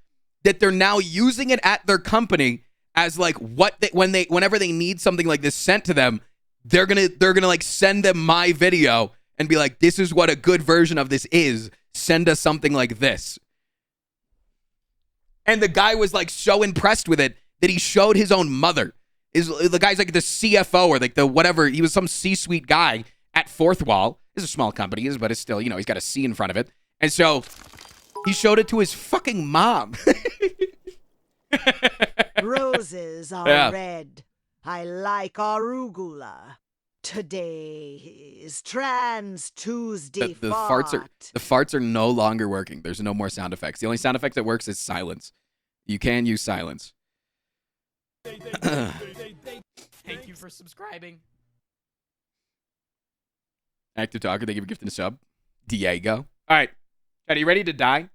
that they're now using it at their company as like whenever they need something like this sent to them, they're gonna like send them my video and be like, this is what a good version of this is. Send us something like this. And the guy was like so impressed with it that he showed his own mother. The guy's like the CFO or like the whatever. He was some C-suite guy at Fourth Wall. It's a small company, but it's still, he's got a C in front of it. And so he showed it to his fucking mom. Roses are red. I like arugula. Today is Trans Tuesday. The farts are no longer working. There's no more sound effects. The only sound effect that works is silence. You can use silence. Thank you for subscribing. Active talker, thank you for gifting a sub. Diego. All right. Are you ready to die?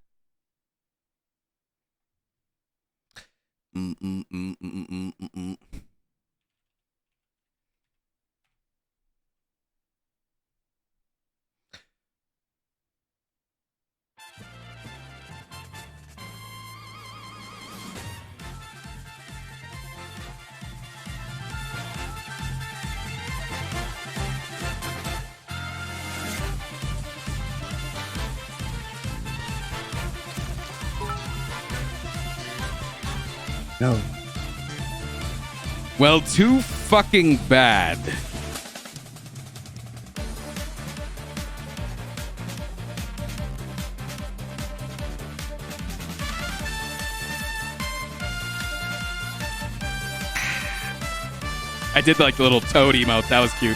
No. Well, too fucking bad. I did like the little toad emote. That was cute.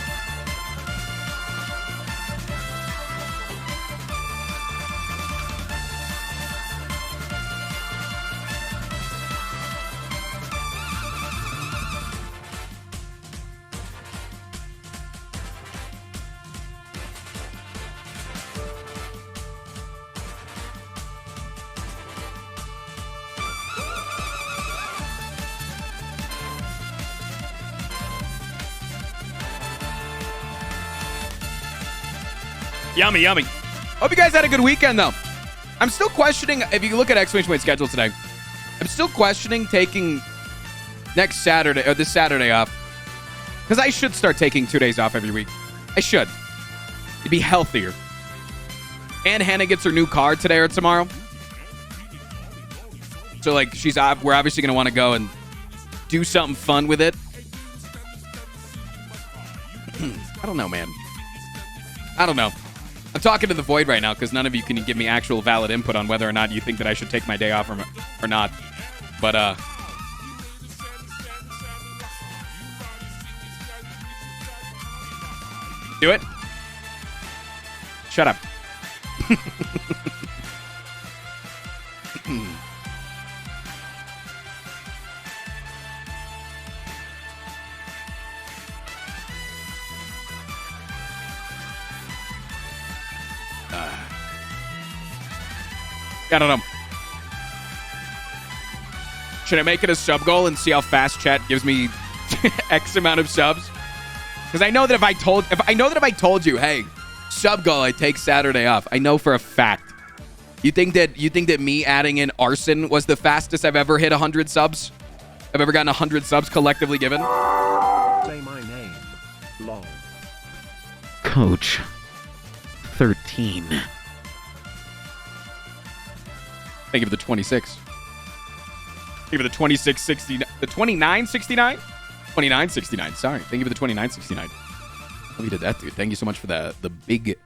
Yummy, yummy. Hope you guys had a good weekend, though. I'm still questioning, if you look at exclamation point schedule today, I'm still questioning taking next Saturday, or this Saturday off. Because I should start taking 2 days off every week. I should. It'd be healthier. And Hannah gets her new car today or tomorrow. So, like, we're obviously going to want to go and do something fun with it. I don't know, man. I don't know. I'm talking to the void right now because none of you can give me actual valid input on whether or not you think that I should take my day off or not. But, do it. Shut up. I don't know. Should I make it a sub goal and see how fast chat gives me X amount of subs? Because I know that if I told you, hey, sub goal, I take Saturday off. I know for a fact. You think that me adding in arson was the fastest I've ever hit 100 subs? I've ever gotten 100 subs collectively given? Say my name. Long. Coach. 13. Thank you for the 26. Thank you for the 2669. The 2969? 2969. Sorry. Thank you for the 2969. Hope you did that, dude. Thank you so much for the big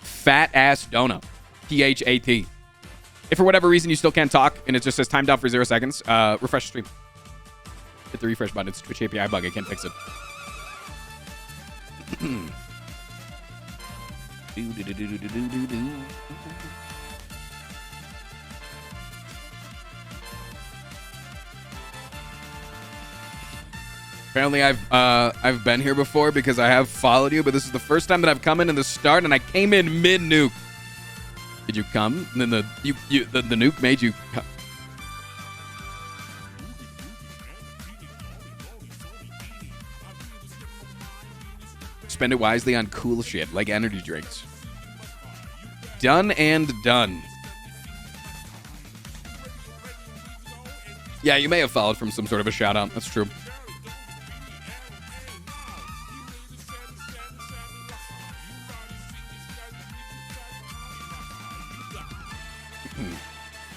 fat ass donut. THAT. If for whatever reason you still can't talk and it just says timed out for 0 seconds, refresh the stream. Hit the refresh button. It's a Twitch API bug. I can't fix it. Apparently, I've been here before because I have followed you, but this is the first time that I've come in the start, and I came in mid nuke. Did you come? And then the nuke made you come. Spend it wisely on cool shit like energy drinks. Done and done. Yeah, you may have followed from some sort of a shout out. That's true.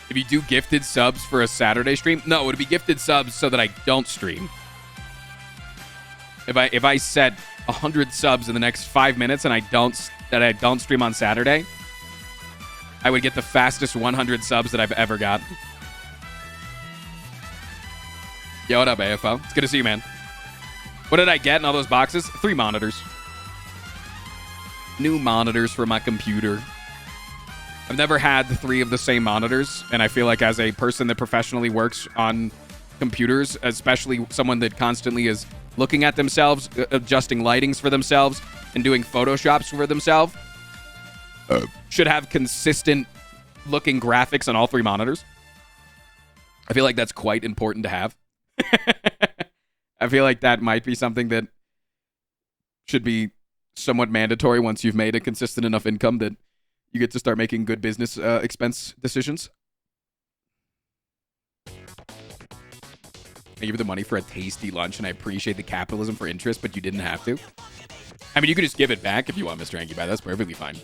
If you do gifted subs for a Saturday stream, no, it would be gifted subs so that I don't stream. If I set 100 subs in the next 5 minutes and I don't stream on Saturday, I would get the fastest 100 subs that I've ever got. Yo, what up, AFO? It's good to see you, man. What did I get in all those boxes? 3 monitors. New monitors for my computer. I've never had 3 of the same monitors, and I feel like as a person that professionally works on computers, especially someone that constantly is looking at themselves, adjusting lightings for themselves, and doing Photoshops for themselves, should have consistent looking graphics on all 3 monitors. I feel like that's quite important to have. I feel like that might be something that should be somewhat mandatory once you've made a consistent enough income that you get to start making good business expense decisions. I give you the money for a tasty lunch, and I appreciate the capitalism for interest, but you didn't have to. I mean, you could just give it back if you want, Mr. Anky Pie. That's perfectly fine.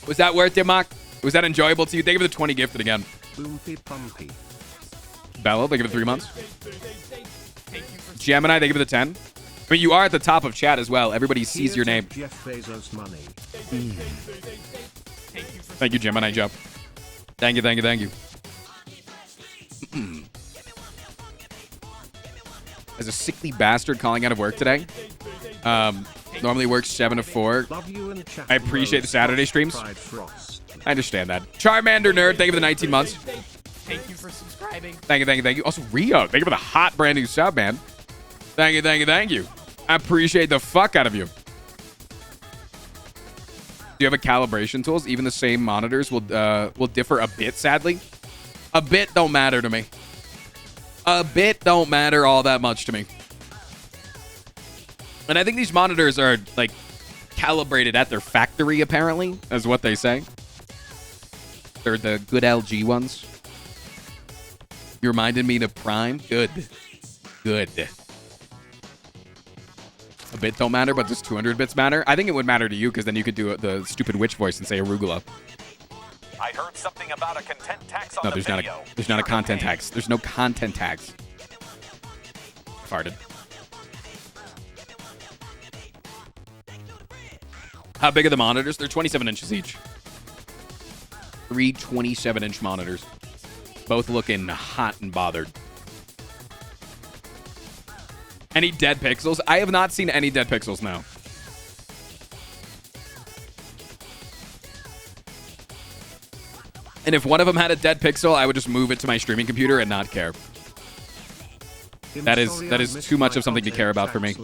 Was that worth it, Mock? Was that enjoyable to you? Thank you for the 20 gifted again. Boompy pumpy. Bella, thank you for the 3 months. Gemini, thank you for the 10. I mean, you are at the top of chat as well. Everybody sees your name. Jeff Bezos money. Thank you, Gemini Joe. Thank you, thank you, thank you. As a sickly bastard calling out of work today. Normally works 7 to 4. I appreciate the Saturday streams. I understand that. Charmander Nerd, thank you for the 19 months. Thank you for subscribing. Thank you, thank you, thank you. Also, Rio, thank you for the hot brand new sub, man. Thank you, thank you, thank you. I appreciate the fuck out of you. Do you have a calibration tools? Even the same monitors will differ a bit, sadly. A bit don't matter to me. A bit don't matter all that much to me. And I think these monitors are, like, calibrated at their factory, apparently, is what they say. They're the good LG ones. You reminded me to Prime. Good. Good. A bit don't matter, but does 200 bits matter? I think it would matter to you, because then you could do the stupid witch voice and say arugula. I heard something about a content tax on No, the there's video. not. There's not a content tax. There's no content tax. Farted. How big are the monitors? They're 27 inches each. 3 27-inch monitors. Both looking hot and bothered. Any dead pixels? I have not seen any dead pixels now. And if one of them had a dead pixel, I would just move it to my streaming computer and not care. That is too much of something to care about for me.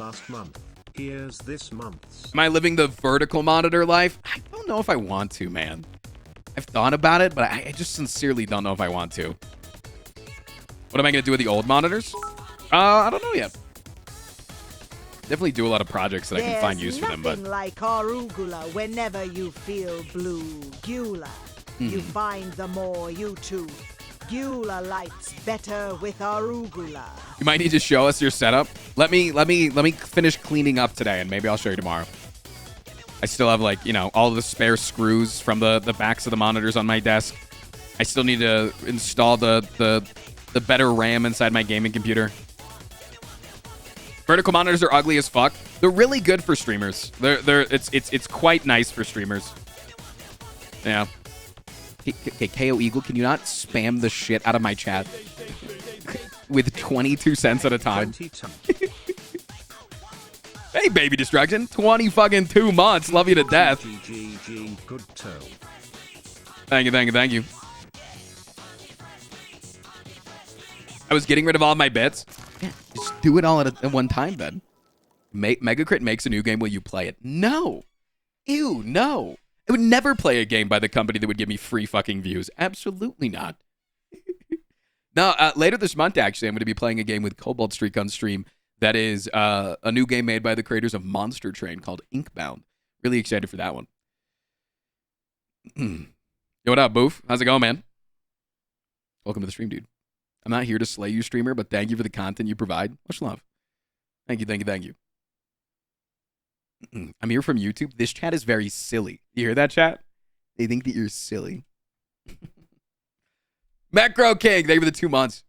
Here's this month's. Am I living the vertical monitor life? I don't know if I want to, man. I've thought about it, but I just sincerely don't know if I want to. What am I going to do with the old monitors? I don't know yet. Definitely do a lot of projects that I can find use for them, but nothing like arugula whenever you feel blue gula. You find the more YouTube Gula lights better with arugula. You might need to show us your setup. Let me finish cleaning up today, and maybe I'll show you tomorrow. I still have, like, you know, all the spare screws from the backs of the monitors on my desk. I still need to install the better RAM inside my gaming computer. Vertical monitors are ugly as fuck. They're really good for streamers. It's quite nice for streamers. Yeah. Okay, KO Eagle, can you not spam the shit out of my chat with 22 cents at a time? Hey, baby destruction, 20 fucking 2 months. Love you to death. Good toe. Thank you. I was getting rid of all my bits. Yeah, just do it all at one time, then. Megacrit makes a new game. Will you play it? No. Ew, no. I would never play a game by the company that would give me free fucking views. Absolutely not. No, later this month, actually, I'm going to be playing a game with Cobalt Streak on stream that is a new game made by the creators of Monster Train called Inkbound. Really excited for that one. Yo, what up, Boof? How's it going, man? Welcome to the stream, dude. I'm not here to slay you, streamer, but thank you for the content you provide. Much love. Thank you. I'm here from YouTube. This chat is very silly. You hear that, chat? They think that you're silly. Macro King, thank you for the 2 months.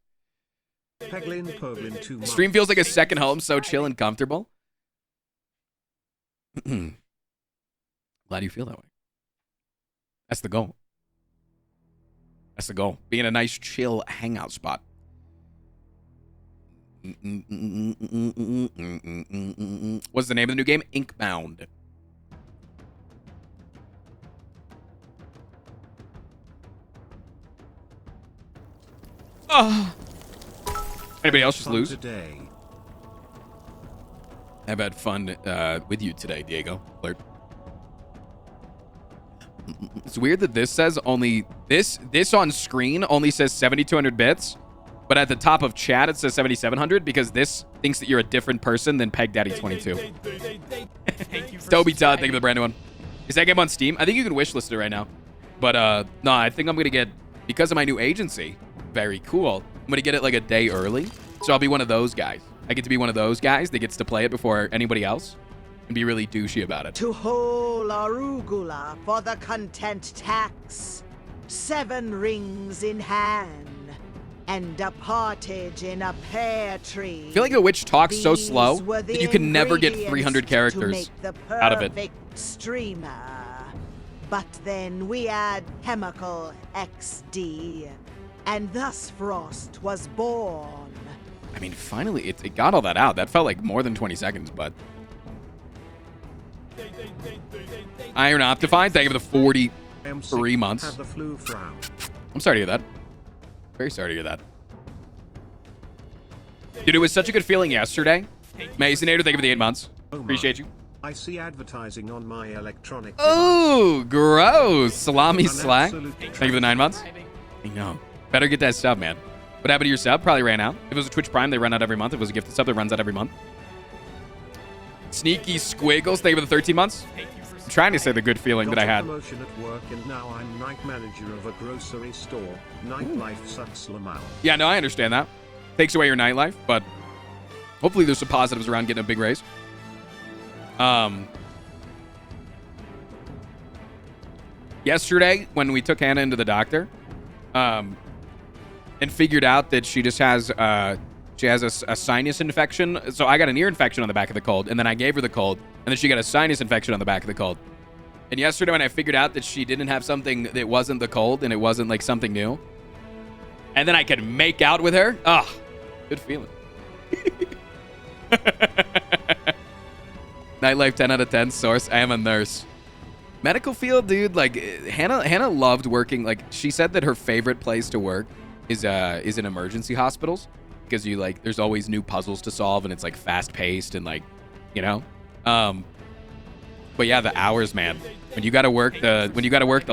Peglin 2 months. Stream feels like a second home, so chill and comfortable. Glad you feel that way. That's the goal. Being a nice, chill hangout spot. What's the name of the new game? Inkbound. Oh. Anybody else just lose? Today. I've had fun with you today, Diego. Alert. It's weird that this says only this on screen only says 7,200 bits, but at the top of chat it says 7,700 because this thinks that you're a different person than Peg Daddy 22. Toby Todd, thank you for the brand new one. Is that game on Steam? I think you can wishlist it right now. But no, I think I'm gonna get, because of my new agency, very cool. I'm gonna get it like a day early, so I'll be one of those guys. I get to be one of those guys that gets to play it before anybody else and be really douchey about it. To whole arugula for the content tax. 7 rings in hand. And a partridge in a pear tree. I feel like the witch talks so These slow were the that you can never get ingredients 300 to characters make the out of it. perfect streamer. But then we add chemical XD, and thus Frost was born. I mean, finally, it got all that out. That felt like more than 20 seconds, but... Iron Optifine, thank you for the 43 months. Have the flu frown. I'm sorry to hear that. Very sorry to hear that. Dude, it was such a good feeling yesterday. Masonator, thank you for the 8 months. Appreciate you. I see advertising on my electronic Oh, gross. Salami An slack. absolute Thank you for the 9 months. I know. Better get that sub, man. What happened to your sub? Probably ran out. If it was a Twitch Prime, they run out every month. If it was a gifted sub, that runs out every month. Sneaky Squiggles, thank you for the 13 months. I'm trying to say the good feeling that I had. promotion at work and now I'm night manager of a grocery store. Nightlife sucks Lamau. Yeah, no, I understand that. Takes away your nightlife, but hopefully there's some positives around getting a big raise. Yesterday, when we took Hannah into the doctor, and figured out that she just has a sinus infection. So I got an ear infection on the back of the cold, and then I gave her the cold, and then she got a sinus infection on the back of the cold. And yesterday, when I figured out that she didn't have something that wasn't the cold, and it wasn't like something new, and then I could make out with her, good feeling. Nightlife 10 out of 10 source. I am a nurse. Medical field, dude. Like Hannah loved working. Like she said that her favorite place to work is in emergency hospitals because you like there's always new puzzles to solve and it's like fast paced and like you know. But yeah, the hours, man. When you gotta work the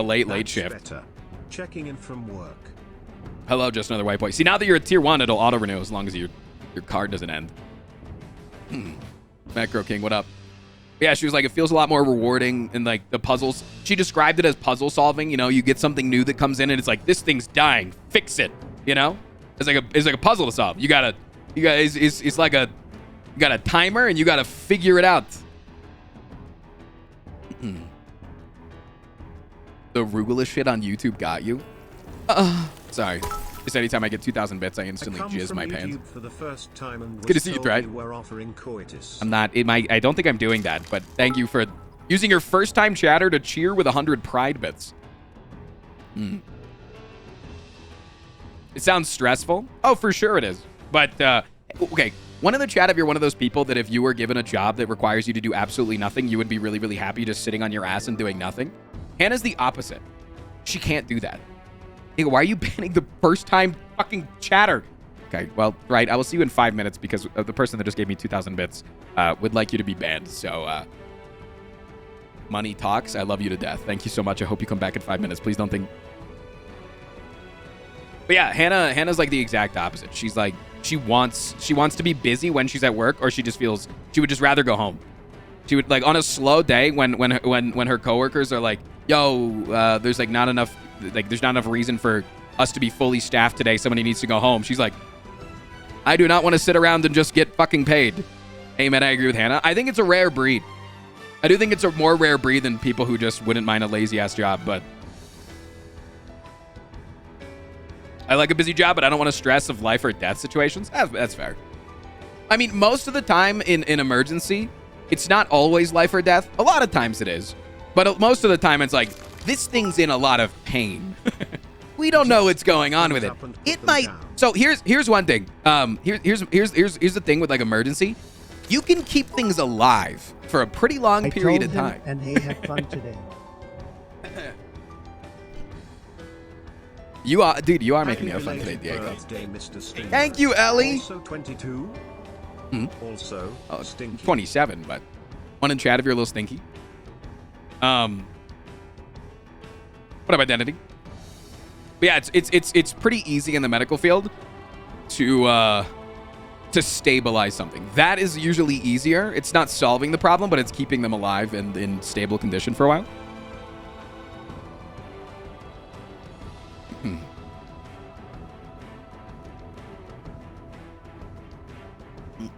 late shift. Better. Checking in from work. Hello, just another white boy. See, now that you're a tier 1, it'll auto renew as long as your card doesn't end. Macro King, what up? Yeah, she was like, it feels a lot more rewarding and like the puzzles. She described it as puzzle solving. You know, you get something new that comes in and it's like, this thing's dying. Fix it. You know, it's like a puzzle to solve. You got it's like you got a timer and you got to figure it out. The arugula shit on YouTube got you. Sorry. Just anytime I get 2,000 bits, I instantly jizz my pants. For the first time and it's good to see you, right? Were offering coitus. I'm not. I don't think I'm doing that. But thank you for using your first-time chatter to cheer with 100 pride bits. It sounds stressful. Oh, for sure it is. But okay. One in the chat, if you're one of those people that if you were given a job that requires you to do absolutely nothing, you would be really, really happy just sitting on your ass and doing nothing. Hannah's the opposite. She can't do that. Hey, why are you banning the first time fucking chatter? Okay, well, right. I will see you in 5 minutes because the person that just gave me 2,000 bits would like you to be banned. So, money talks. I love you to death. Thank you so much. I hope you come back in 5 minutes. Please don't think. But yeah, Hannah's like the exact opposite. She's like, she wants to be busy when she's at work, or she just feels she would just rather go home. She would like on a slow day when her coworkers are like, yo, there's like not enough. Like, there's not enough reason for us to be fully staffed today. Somebody needs to go home. She's like, I do not want to sit around and just get fucking paid. Amen. I agree with Hannah. I think it's a rare breed. I do think it's a more rare breed than people who just wouldn't mind a lazy-ass job, but I like a busy job, but I don't want to stress of life or death situations. That's fair. I mean, most of the time in emergency, it's not always life or death. A lot of times it is. But most of the time it's like, this thing's in a lot of pain. We don't know what's going on with it. It might. So here's one thing. Here's the thing with like emergency. You can keep things alive for a pretty long period of time. And he had fun today. You are, dude. You are making me have fun today, Diego. Thank you, Ellie. Also 22. Also stinky. 27, but one in chat if you're a little stinky. What up, identity? But yeah, it's pretty easy in the medical field to stabilize something. That is usually easier. It's not solving the problem, but it's keeping them alive and in stable condition for a while.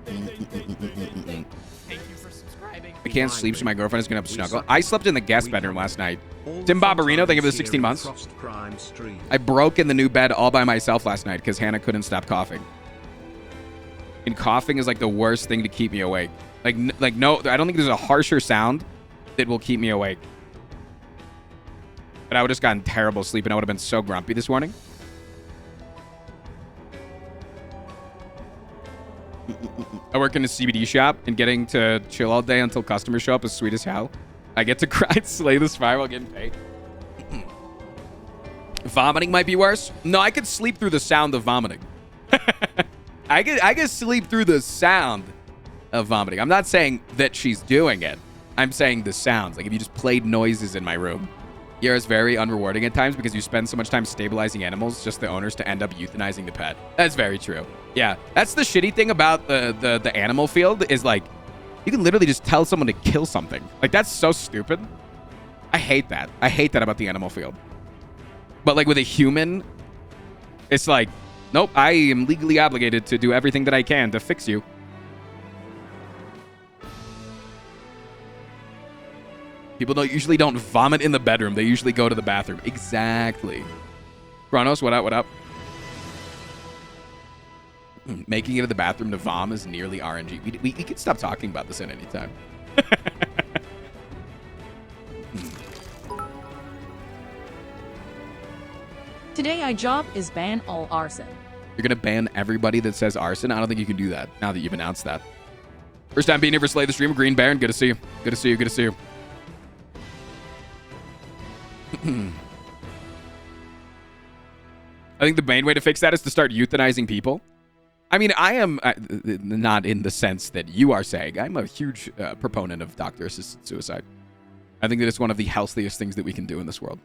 Thank you for subscribing. I can't sleep, so my girlfriend is going to snuggle. I slept in the guest bedroom last night. Tim Barbarino, thank you for the 16 months. I broke in the new bed all by myself last night because Hannah couldn't stop coughing. And coughing is like the worst thing to keep me awake. Like no, I don't think there's a harsher sound that will keep me awake. But I would have just gotten terrible sleep and I would have been so grumpy this morning. I work in a CBD shop and getting to chill all day until customers show up is sweet as hell. I get to cry and slay the spire while getting paid. Vomiting might be worse. No, I could sleep through the sound of vomiting. I could sleep through the sound of vomiting. I'm not saying that she's doing it. I'm saying the sounds. Like if you just played noises in my room. Yeah, it's very unrewarding at times because you spend so much time stabilizing animals, just the owners to end up euthanizing the pet. That's very true. Yeah, that's the shitty thing about the animal field is like, you can literally just tell someone to kill something. Like that's so stupid. I hate that. I hate that about the animal field. But like with a human, it's like, nope, I am legally obligated to do everything that I can to fix you. People usually don't vomit in the bedroom. They usually go to the bathroom. Exactly. Kronos, what up, what up? Making it to the bathroom to vom is nearly RNG. We could stop talking about this at any time. Today, our job is ban all arson. You're going to ban everybody that says arson? I don't think you can do that now that you've announced that. First time being here for Slay the Stream. Green Baron, good to see you. Good to see you. Good to see you. I think the main way to fix that is to start euthanizing people. I mean, I am not in the sense that you are saying. I'm a huge proponent of doctor-assisted suicide. I think that it's one of the healthiest things that we can do in this world.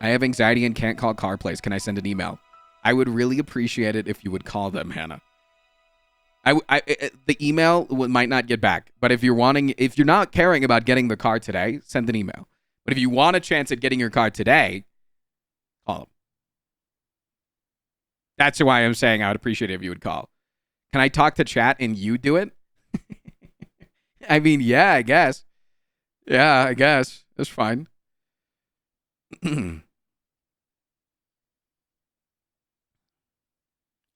I have anxiety and can't call CarPlace. Can I send an email? I would really appreciate it if you would call them, Hannah. The email might not get back, but if you're not caring about getting the car today, send an email. But if you want a chance at getting your car today, call them. That's why I'm saying I would appreciate it if you would call. Can I talk to chat and you do it? I mean, yeah, I guess. Yeah, I guess. That's fine.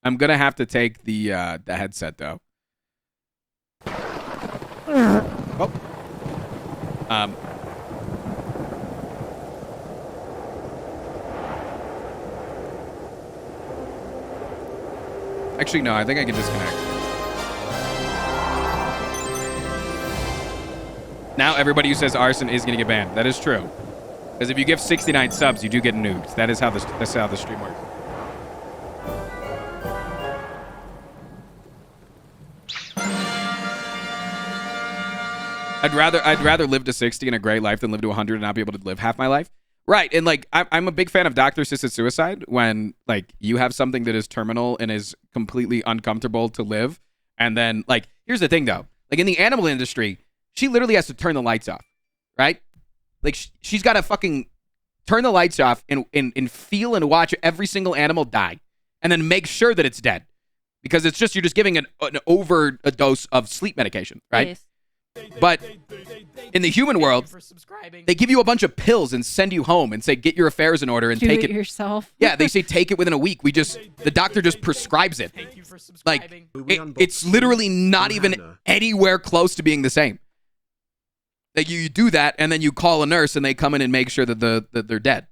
I'm gonna have to take the headset though. Oh. Actually, no, I think I can disconnect. Now everybody who says arson is gonna get banned. That is true. Because if you give 69 subs, you do get nuked. That's how the stream works. I'd rather live to 60 in a great life than live to 100 and not be able to live half my life. Right, and like I'm a big fan of doctor-assisted suicide when like you have something that is terminal and is completely uncomfortable to live, and then like here's the thing though, like in the animal industry, she literally has to turn the lights off, right? Like she's got to fucking turn the lights off and feel and watch every single animal die, and then make sure that it's dead, because it's just you're just giving an overdose of sleep medication, right? Yes. But in the human world, they give you a bunch of pills and send you home and say, get your affairs in order and Do take it it yourself. Yeah, they say take it within a week. The doctor just prescribes it. Like, it's literally not even anywhere close to being the same. Like, you do that and then you call a nurse and they come in and make sure that that they're dead.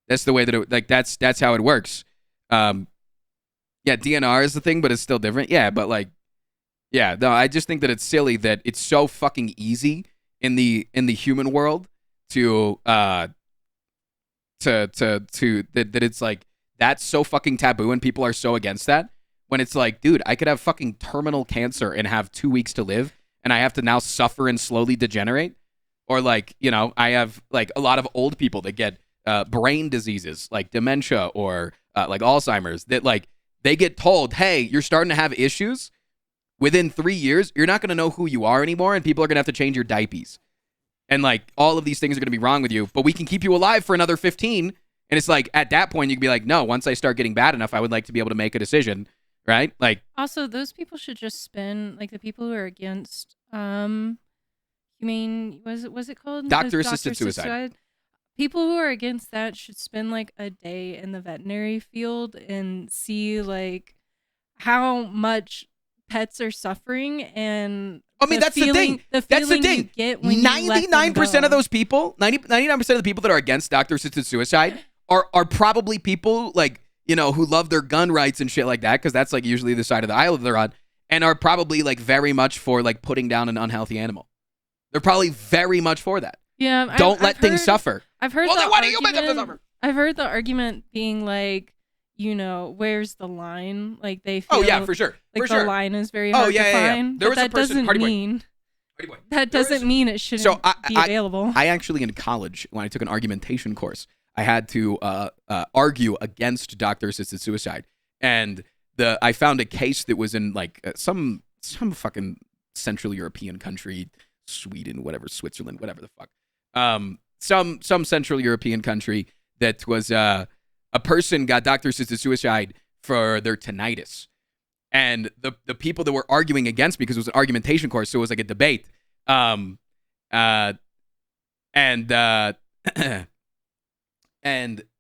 That's the way that that's how it works. Yeah, DNR is the thing, but it's still different. Yeah, but like, yeah, no, I just think that it's silly that it's so fucking easy in the human world to that it's like that's so fucking taboo and people are so against that, when it's like, dude, I could have fucking terminal cancer and have 2 weeks to live and I have to now suffer and slowly degenerate. Or like, you know, I have like a lot of old people that get brain diseases like dementia or like Alzheimer's, that like they get told, hey, you're starting to have issues. Within 3 years, you're not going to know who you are anymore, and people are going to have to change your diapers. And, like, all of these things are going to be wrong with you, but we can keep you alive for another 15. And it's like, at that point, you can be like, no, once I start getting bad enough, I would like to be able to make a decision, right? Like, Also, those people should just spend, like, the people who are against, you mean, was it called? Doctor-assisted suicide. People who are against that should spend, like, a day in the veterinary field and see, like, how much pets are suffering, and I mean, that's the thing. That's the thing. 99% of those people, 99% of the people that are against doctor-assisted suicide are probably people like, you know, who love their gun rights and shit like that, because that's like usually the side of the aisle that they're on, and are probably like very much for like putting down an unhealthy animal. They're probably very much for that. Yeah. Don't let things suffer. I've heard. Well, then why do you make them suffer? I've heard the argument being like, you know, where's the line? Like they feel, oh yeah, for sure. Like for the sure. line is very hard to find. There was but a person, that doesn't mean it shouldn't be available. I actually, in college, when I took an argumentation course, I had to argue against doctor-assisted suicide, and I found a case that was in like some fucking Central European country, Sweden, whatever, Switzerland, whatever the fuck, some Central European country that was a person got doctor-assisted suicide for their tinnitus. And the people that were arguing against me, because it was an argumentation course, so it was like a debate, and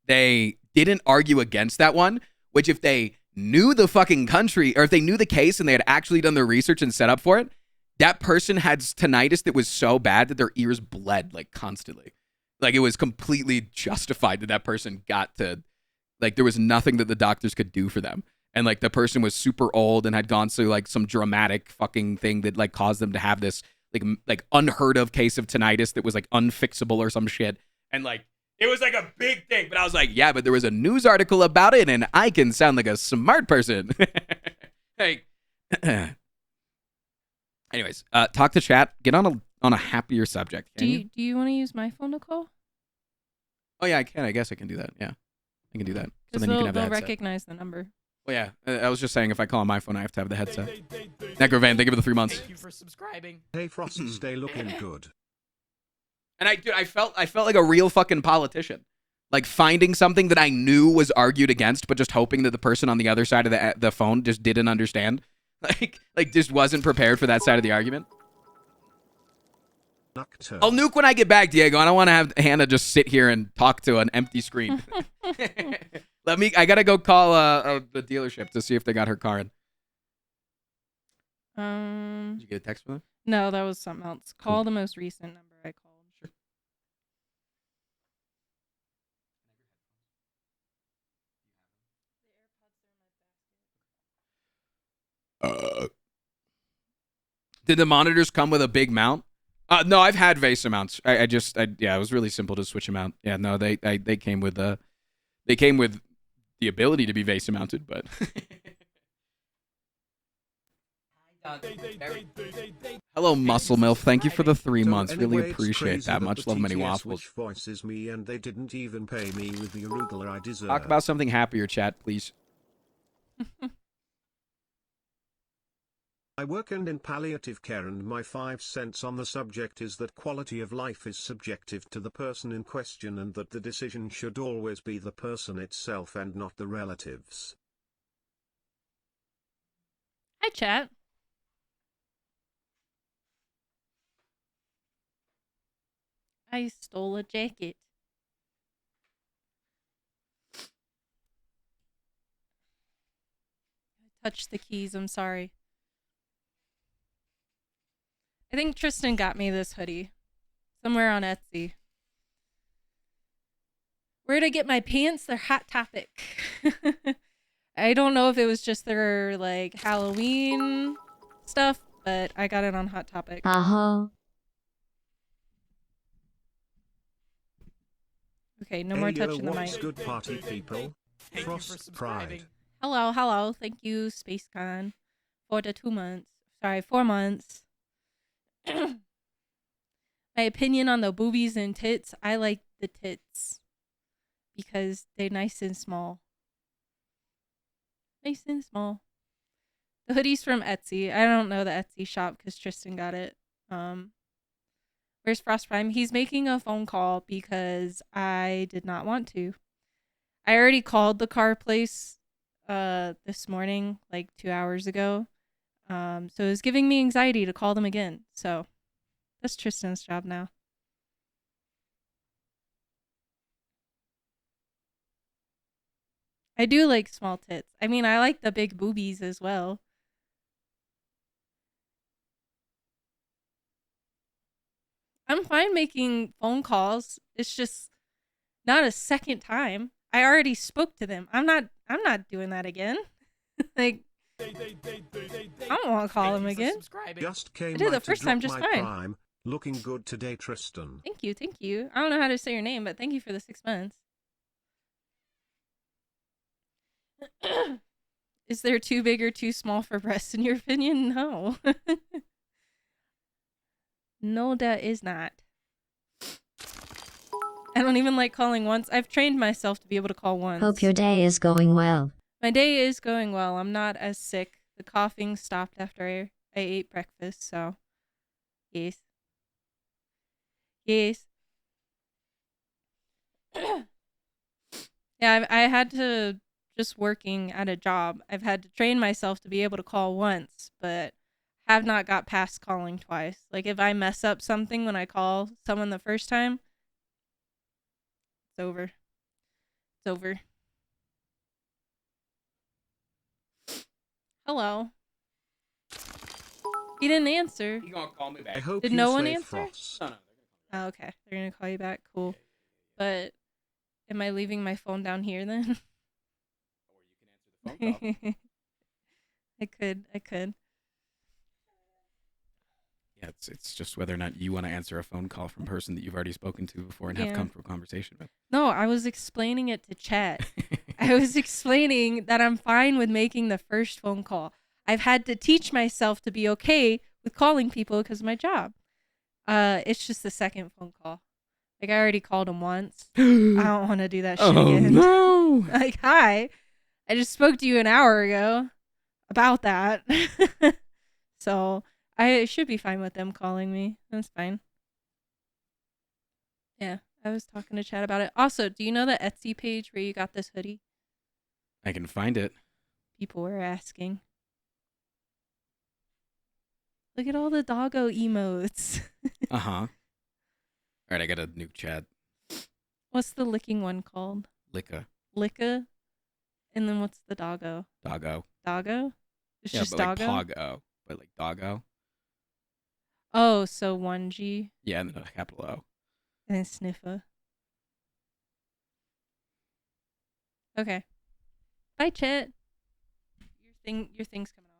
they didn't argue against that one, which if they knew the fucking country, or if they knew the case and they had actually done their research and set up for it, that person had tinnitus that was so bad that their ears bled like constantly. Like it was completely justified that person got to, like there was nothing that the doctors could do for them. And like the person was super old and had gone through like some dramatic fucking thing that like caused them to have this like unheard of case of tinnitus that was like unfixable or some shit. And like it was like a big thing. But I was like, yeah, but there was a news article about it and I can sound like a smart person. Hey. Anyways, talk to chat. Get on a happier subject. Do you want to use my phone to call? Oh yeah, I can. I guess I can do that. Yeah, I can do that. So Because then you can have they'll that. recognize the number. Well, yeah, I was just saying if I call on my phone, I have to have the headset. Necrovan, thank you for the 3 months. Thank you for subscribing. Hey Frost, stay looking good. And I felt like a real fucking politician. Like finding something that I knew was argued against, but just hoping that the person on the other side of the phone just didn't understand. Like just wasn't prepared for that side of the argument. I'll nuke when I get back, Diego. I don't want to have Hannah just sit here and talk to an empty screen. I gotta go call the dealership to see if they got her car in. Did you get a text from them? No, that was something else. Call the most recent number I called. Sure. Did the monitors come with a big mount? No, I've had VESA mounts. Yeah, it was really simple to switch them out. Yeah, no, they came with the ability to be VESA mounted, but. Hello, Muscle Milf. Thank you for the 3 months. So Really anyway, it's appreciate crazy that. Much the love, many TTS waffles. which voices me and they didn't even pay me with the arugula I deserve. Talk about something happier, chat, please. I work in palliative care and my 5 cents on the subject is that quality of life is subjective to the person in question and that the decision should always be the person itself and not the relatives. Hi, chat. I stole a jacket. I touched the keys. I'm sorry. I think Tristan got me this hoodie. Somewhere on Etsy. Where'd I get my pants? They're Hot Topic. I don't know if it was just their, like, Halloween stuff, but I got it on Hot Topic. Uh-huh. Okay, no more Hey, yo, touching the what's mic. good party people? Thank you for Frost subscribing. Pride. Hello, hello. Thank you, SpaceCon, for the 2 months. Sorry, 4 months. My opinion on the boobies and tits, I like the tits because they're nice and small. Nice and small. The hoodie's from Etsy. I don't know the Etsy shop because Tristan got it. Where's Frost Prime? He's making a phone call because I did not want to. I already called the car place this morning, like 2 hours ago. So it was giving me anxiety to call them again. So that's Tristan's job now. I do like small tits. I mean, I like the big boobies as well. I'm fine making phone calls. It's just not a second time. I already spoke to them. I'm not doing that again. Like, I don't want to call them again. Just came I did the by to first time drop just my fine. prime. Looking good today, Tristan. Thank you, thank you. I don't know how to say your name, but thank you for the 6 months. Is there too big or too small for breasts in your opinion? No. No, that is not. I don't even like calling once. I've trained myself to be able to call once. Hope your day is going well. My day is going well. I'm not as sick. The coughing stopped after I ate breakfast, so yes. Yes. Yeah, I had to, just working at a job, I've had to train myself to be able to call once, but have not got past calling twice. Like, if I mess up something when I call someone the first time, it's over. It's over. Hello. He didn't answer. You gonna call me back? I hope Did you no one slay answer? Frost. No. Oh, okay. They're gonna call you back. Cool. But am I leaving my phone down here then? Or you can answer the phone call. I could. Yeah, it's just whether or not you want to answer a phone call from a person that you've already spoken to before and have Yeah. comfortable conversation with. No, I was explaining it to chat. I was explaining that I'm fine with making the first phone call. I've had to teach myself to be okay with calling people because of my job. It's just the second phone call. Like, I already called him once. I don't want to do that shit again. No. Like, hi, I just spoke to you an hour ago about that. So I should be fine with them calling me. That's fine. Yeah, I was talking to Chad about it. Also, do you know the Etsy page where you got this hoodie? I can find it. People were asking. Look at all the doggo emotes. Uh-huh. All right, I got a nuke Chad. What's the licking one called? Licka. Licka? And then what's the doggo? Doggo. Doggo? It's Yeah, just but like doggo? Poggo. But like doggo. Oh, so 1G Yeah, and then a capital O. and then sniffa. Okay. Bye, Chet. Your thing's coming off.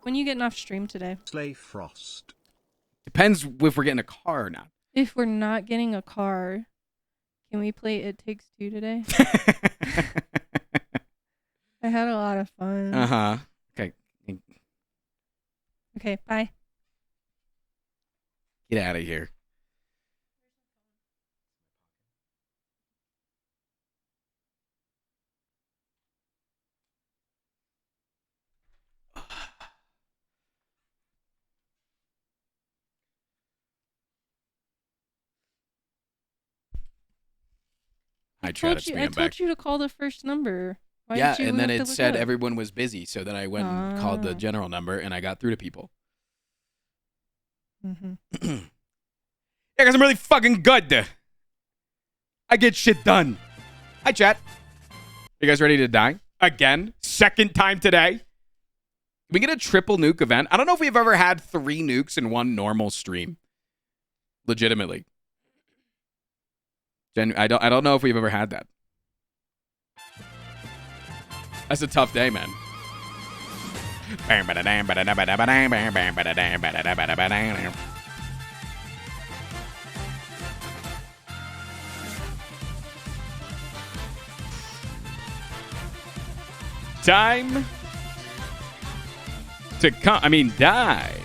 When you getting off stream today? Slay Frost. Depends if we're getting a car or not. If we're not getting a car, can we play It Takes Two today? I had a lot of fun. Uh-huh. Okay. Okay, bye. Get out of here. I tried to I told you to call the first number. Why yeah, did you and then have to it look said up? everyone was busy, so then I went and called the Ah. general number, and I got through to people. Mhm. Yeah, because I'm really fucking good. I get shit done. Hi, chat. You guys ready to die? Again? Second time today? Can we get a triple nuke event? I don't know if we've ever had 3 nukes in one normal stream. Legitimately. I don't know if we've ever had that. That's a tough day, man. Time to die.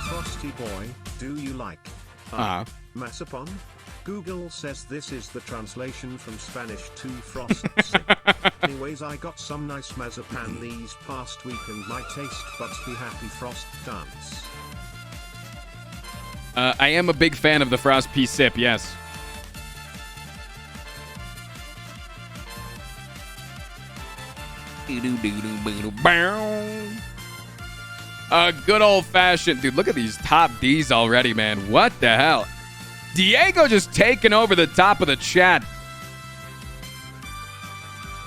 Frosty boy, do you like Mazapon? Google says this is the translation from Spanish to Frost. Anyways, I got some nice Mazapan these past week and my taste buds be happy. Frost dance. I am a big fan of the Frost Pea Sip, yes. Good old-fashioned... Dude, look at these top Ds already, man. What the hell? Diego just taking over the top of the chat.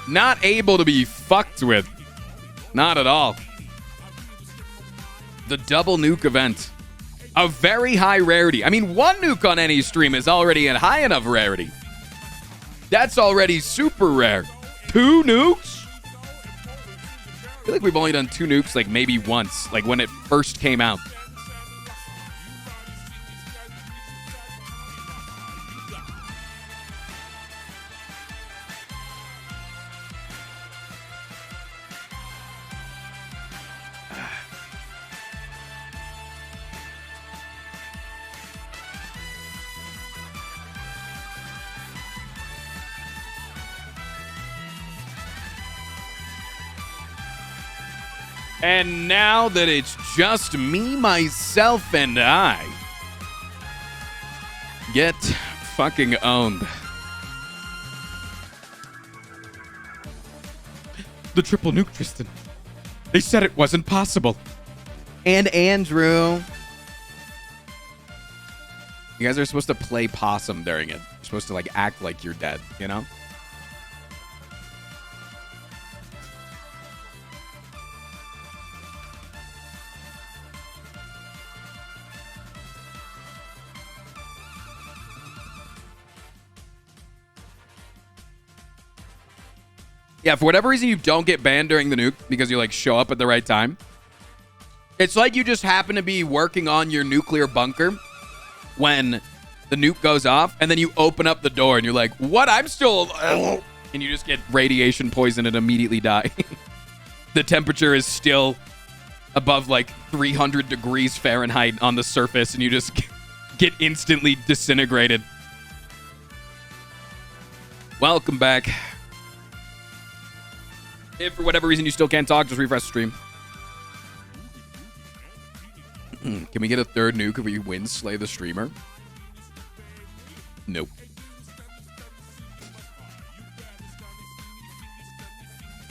Not able to be fucked with. Not at all. The double nuke event. A very high rarity. I mean, 1 nuke on any stream is already a high enough rarity. That's already super rare. 2 nukes? I feel like we've only done 2 nukes like maybe once, like when it first came out. And now that it's just me, myself, and I, get fucking owned. The triple nuke, Tristan. They said it wasn't possible. And Andrew. You guys are supposed to play possum during it. You're supposed to like act like you're dead, you know? Yeah, for whatever reason, you don't get banned during the nuke because you, like, show up at the right time. It's like you just happen to be working on your nuclear bunker when the nuke goes off, and then you open up the door, and you're like, what? I'm still... And you just get radiation poison and immediately die. The temperature is still above, like, 300 degrees Fahrenheit on the surface, and you just get instantly disintegrated. Welcome back. If for whatever reason you still can't talk, just refresh the stream. Can we get a third nuke if we win Slay the Streamer? Nope.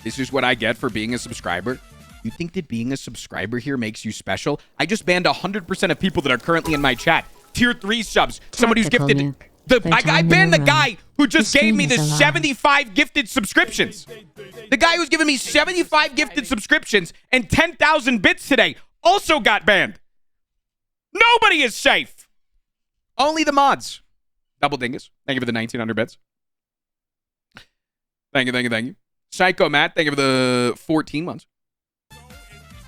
This is what I get for being a subscriber. You think that being a subscriber here makes you special? I just banned 100% of people that are currently in my chat. Tier 3 subs. Somebody who's gifted... I banned the guy who just gave me the 75 gifted subscriptions. The guy who's given me 75 gifted subscriptions and 10,000 bits today also got banned. Nobody is safe. Only the mods. Double dingus. Thank you for the 1,900 bits. Thank you. Psycho Matt, thank you for the 14 months.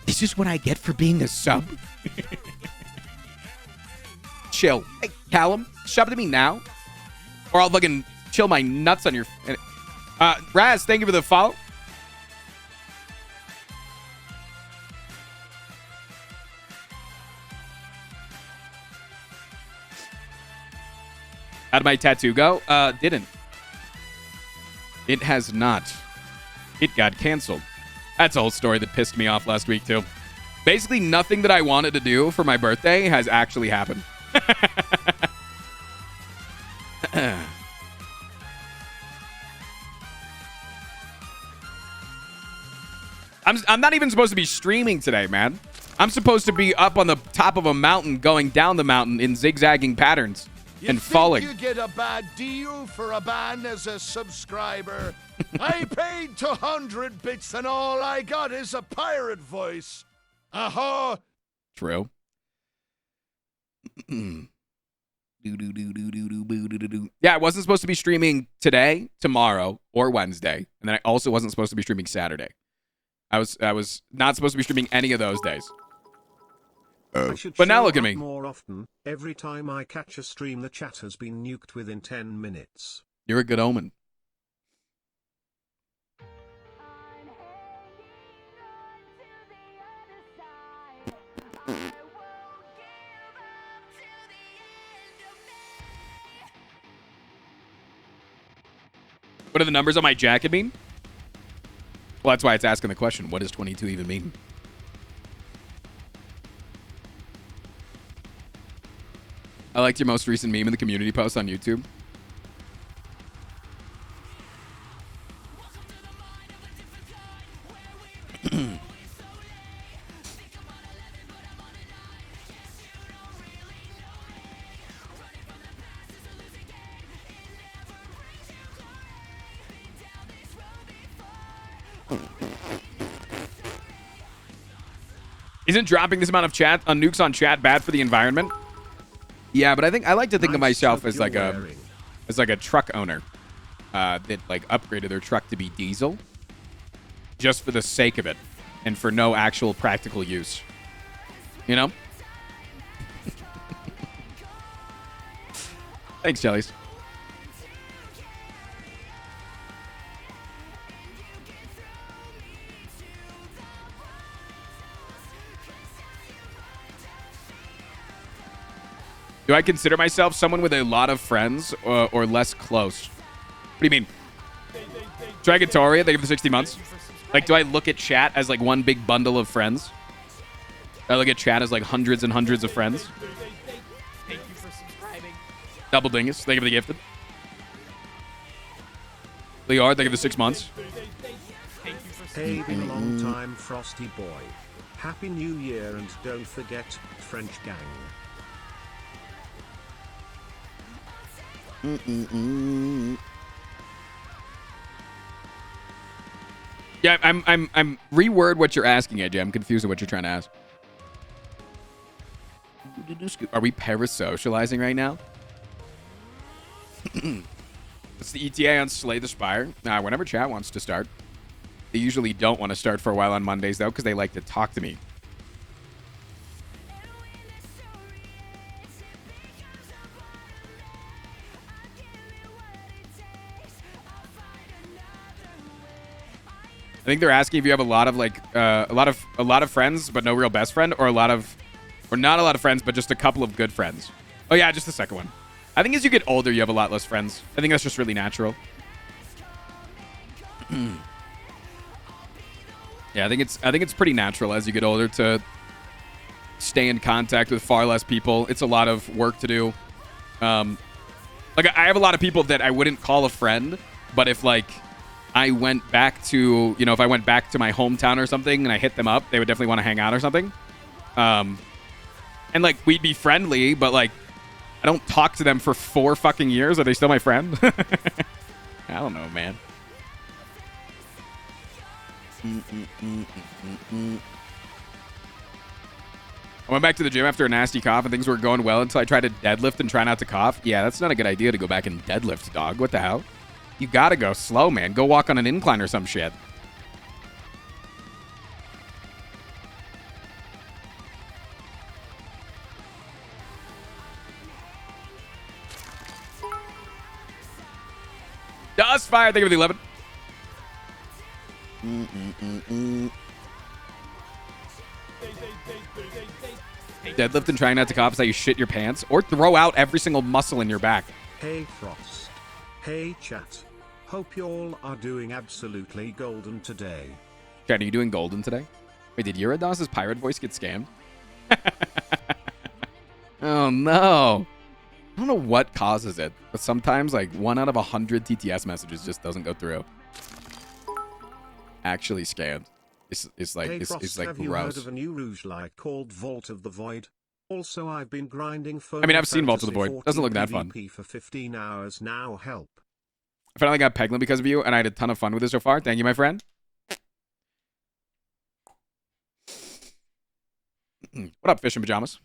This is what I get for being a sub. Chill. Hey, Callum, sub to me now, or I'll fucking chill my nuts on your... Raz, thank you for the follow. How did my tattoo go? Didn't. It has not. It got canceled. That's a whole story that pissed me off last week, too. Basically, nothing that I wanted to do for my birthday has actually happened. I'm not even supposed to be streaming today, man. I'm supposed to be up on the top of a mountain going down the mountain in zigzagging patterns and falling. You get a bad deal for a ban as a subscriber. I paid 200 bits and all I got is a pirate voice. Aha! True. Yeah, I wasn't supposed to be streaming today, tomorrow, or Wednesday. And then I also wasn't supposed to be streaming Saturday. I was not supposed to be streaming any of those days. But now look at me. More often, every time I catch a stream, the chat has been nuked within 10 minutes. You're a good omen. What do the numbers on my jacket mean? Well, that's why it's asking the question. What does 22 even mean? I liked your most recent meme in the community post on YouTube. Isn't dropping this amount of chat on nukes on chat bad for the environment? Yeah, but I like to think of myself as like a truck owner that like upgraded their truck to be diesel just for the sake of it and for no actual practical use. You know? Thanks, Jellies. Do I consider myself someone with a lot of friends or less close? What do you mean? Dragatoria, thank you for the 60 months. Like, do I look at chat as like one big bundle of friends? Do I look at chat as like hundreds and hundreds of friends? Thank you for subscribing. Double dingus, thank you for the gifted. Leard, thank you for the 6 months. Hey, been a long time, Frosty boy. Happy New Year and don't forget, French gang. Yeah, I'm reword what you're asking, AJ. I'm confused at what you're trying to ask. Are we parasocializing right now? It's the ETA on Slay the Spire. Nah, whenever chat wants to start. They usually don't want to start for a while on Mondays, though, because they like to talk to me. I think they're asking if you have a lot of like a lot of friends but no real best friend, or not a lot of friends but just a couple of good friends. Oh yeah, just the second one. I think as you get older you have a lot less friends. I think that's just really natural. Yeah, I think it's pretty natural as you get older to stay in contact with far less people. It's a lot of work to do. Like I have a lot of people that I wouldn't call a friend, but if like I went back to, if I went back to my hometown or something and I hit them up, they would definitely want to hang out or something. And like we'd be friendly, but like I don't talk to them for 4 fucking years. Are they still my friend? I don't know, man. I went back to the gym after a nasty cough and things were going well until I tried to deadlift and try not to cough. Yeah, that's not a good idea to go back and deadlift, dog. What the hell? You gotta go slow, man. Go walk on an incline or some shit. Dustfire, thank you for the 11. Deadlift and trying not to cough is how you shit your pants or throw out every single muscle in your back. Hey Frost. Hey chat. Hope you all are doing absolutely golden today. Chat, are you doing golden today? Wait, did Urados's pirate voice get scammed? Oh no. I don't know what causes it, but sometimes like 1 out of 100 TTS messages just doesn't go through. Actually scammed. It's like, hey it's Frost, like have you gross. heard of a new roguelike called Vault of the Void? Also, I've been grinding for I mean, I've seen Vault of the Void. Doesn't look that fun. PvP for 15 hours now. Help. I finally got Peglin because of you, and I had a ton of fun with it so far. Thank you, my friend. What up, Fish in Pajamas?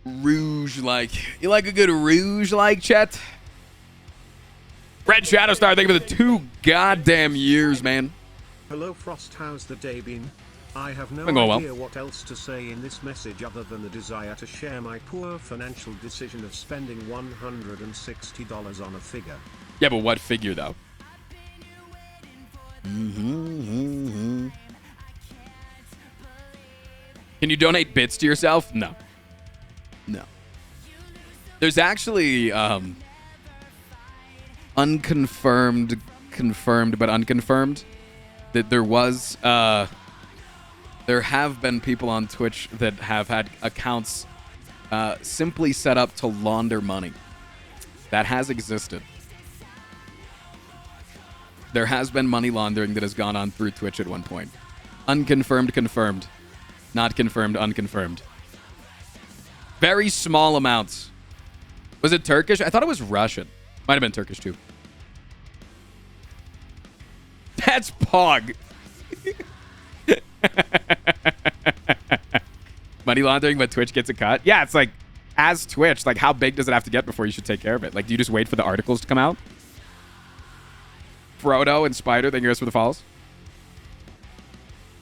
Rouge-like. You like a good rouge-like, Chet? Red Shadow Star, thank you for the 2 goddamn years, man. Hello Frost, how's the day been? I have no Been going idea well. what else to say in this message other than the desire to share my poor financial decision of spending $160 on a figure. Yeah, but what figure, though? Can you donate bits to yourself? No. No. There's actually unconfirmed, confirmed, but unconfirmed that there have been people on Twitch that have had accounts simply set up to launder money. That has existed. There has been money laundering that has gone on through Twitch at one point. Unconfirmed, confirmed. Not confirmed, unconfirmed. Very small amounts. Was it Turkish? I thought it was Russian. Might have been Turkish too. That's Pog. Money laundering, but Twitch gets a cut. Yeah, it's like, as Twitch, like how big does it have to get before you should take care of it? Like, do you just wait for the articles to come out? Frodo and Spider, thank you guys for the follows.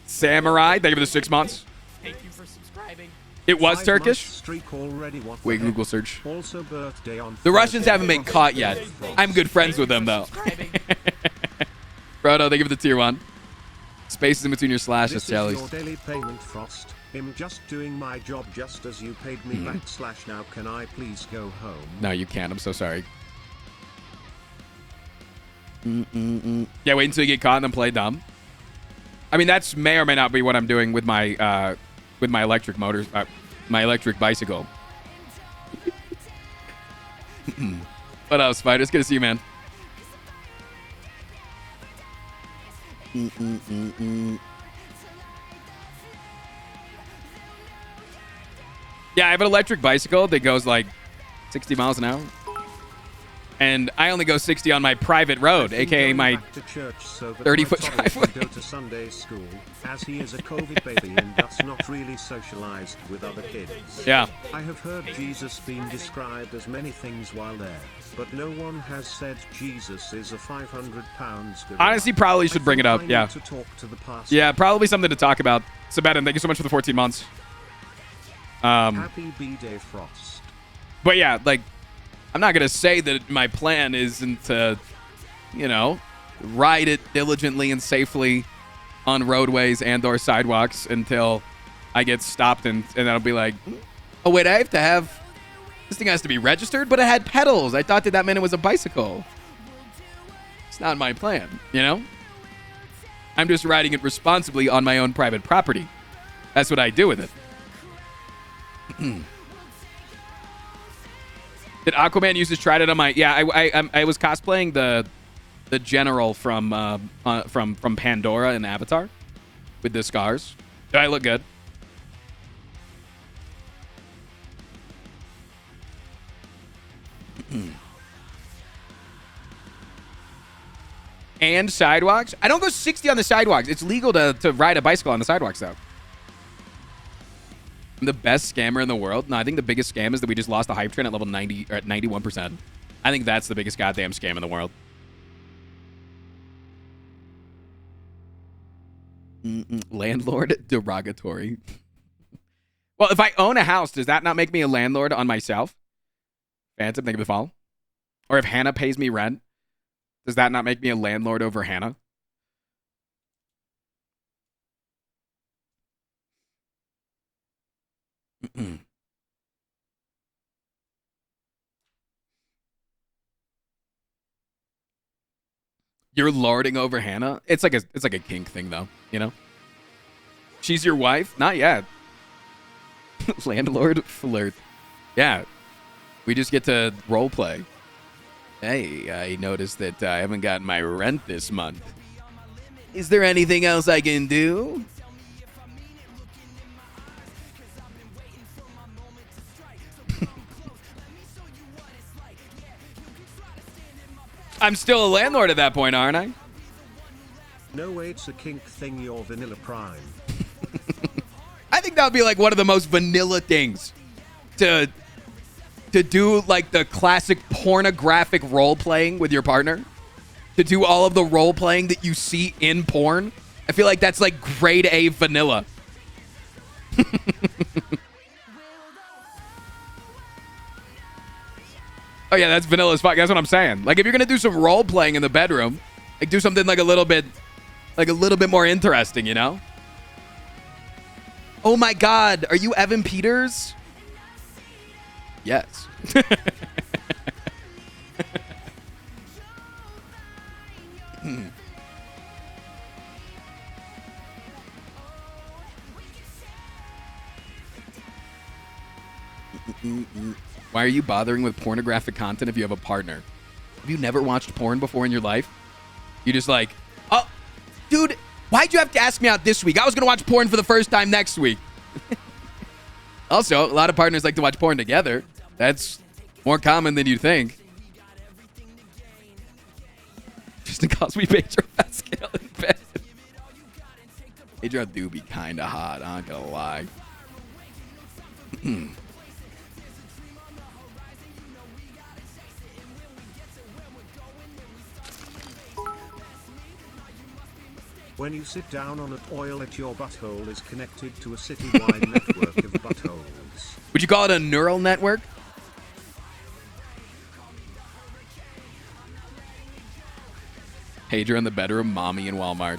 Samurai, thank you for the 6 months. Thank you for subscribing. It was 5 Turkish? months streak already, what Wait, the heck? Google search. Also birthday on The Russians Thursday. haven't been caught yet. I'm good friends with them, though. Frodo, thank you for the tier 1. Spaces in between your slashes, This is Jellies. your daily payment, Frost. I'm just doing my job just as you paid me back / now can I please go home? No, you can't. I'm so sorry. Yeah, wait until you get caught and then play dumb. I mean, that's may or may not be what I'm doing with my electric motors, my electric bicycle. What else, Spider? It's good to see you, man. Yeah, I have an electric bicycle that goes like 60 miles an hour. And I only go 60 on my private road, aka my Back to church so that 30-foot my toddler can driveway. go to Sunday school, as he is a COVID baby and thus not really socialized with other kids. Yeah. I have heard Jesus being described as many things while there, but no one has said Jesus is a 500 pounds gorilla. Honestly, probably should bring it up. I need Yeah. to talk to the pastor. Yeah, probably something to talk about. Sabetan, thank you so much for the 14 months. Happy B-Day Frost. But yeah, like, I'm not going to say that my plan isn't to, you know, ride it diligently and safely on roadways and or sidewalks until I get stopped and I'll be like, oh, wait, I have to have, this thing has to be registered, but it had pedals. I thought that meant it was a bicycle. It's not my plan, you know? I'm just riding it responsibly on my own private property. That's what I do with it. Did Aquaman use his trident on my? Yeah, I was cosplaying the general from Pandora in Avatar with the scars. Do I look good? And sidewalks? I don't go 60 on the sidewalks. It's legal to ride a bicycle on the sidewalks, though. I'm the best scammer in the world. No, I think the biggest scam is that we just lost the hype train at level 90 or at 91%. I think that's the biggest goddamn scam in the world. Landlord derogatory. Well, if I own a house, does that not make me a landlord on myself? Phantom, thank you for the follow. Or if Hannah pays me rent, does that not make me a landlord over Hannah? You're lording over Hannah? It's like a kink thing though, you know? She's your wife? Not yet. Landlord flirt. Yeah. We just get to role play. Hey, I noticed that I haven't gotten my rent this month. Is there anything else I can do? I'm still a landlord at that point, aren't I? No way, it's a kink thing, you're vanilla prime. I think that would be like one of the most vanilla things to do, like the classic pornographic role playing with your partner. To do all of the role playing that you see in porn. I feel like that's like grade A vanilla. Oh yeah, that's vanilla as fuck. That's what I'm saying. Like if you're gonna do some role playing in the bedroom, like do something like a little bit more interesting, you know? Oh my God, are you Evan Peters? Yes. Why are you bothering with pornographic content if you have a partner? Have you never watched porn before in your life? You just like, oh, dude, why'd you have to ask me out this week? I was going to watch porn for the first time next week. Also, a lot of partners like to watch porn together. That's more common than you think. Just because we Pedro Pascal in bed. Pedro do be kind of hot, I'm not going to lie. When you sit down on it, oil at your butthole is connected to a citywide network of buttholes. Would you call it a neural network? Pedro in the bedroom, mommy in Walmart.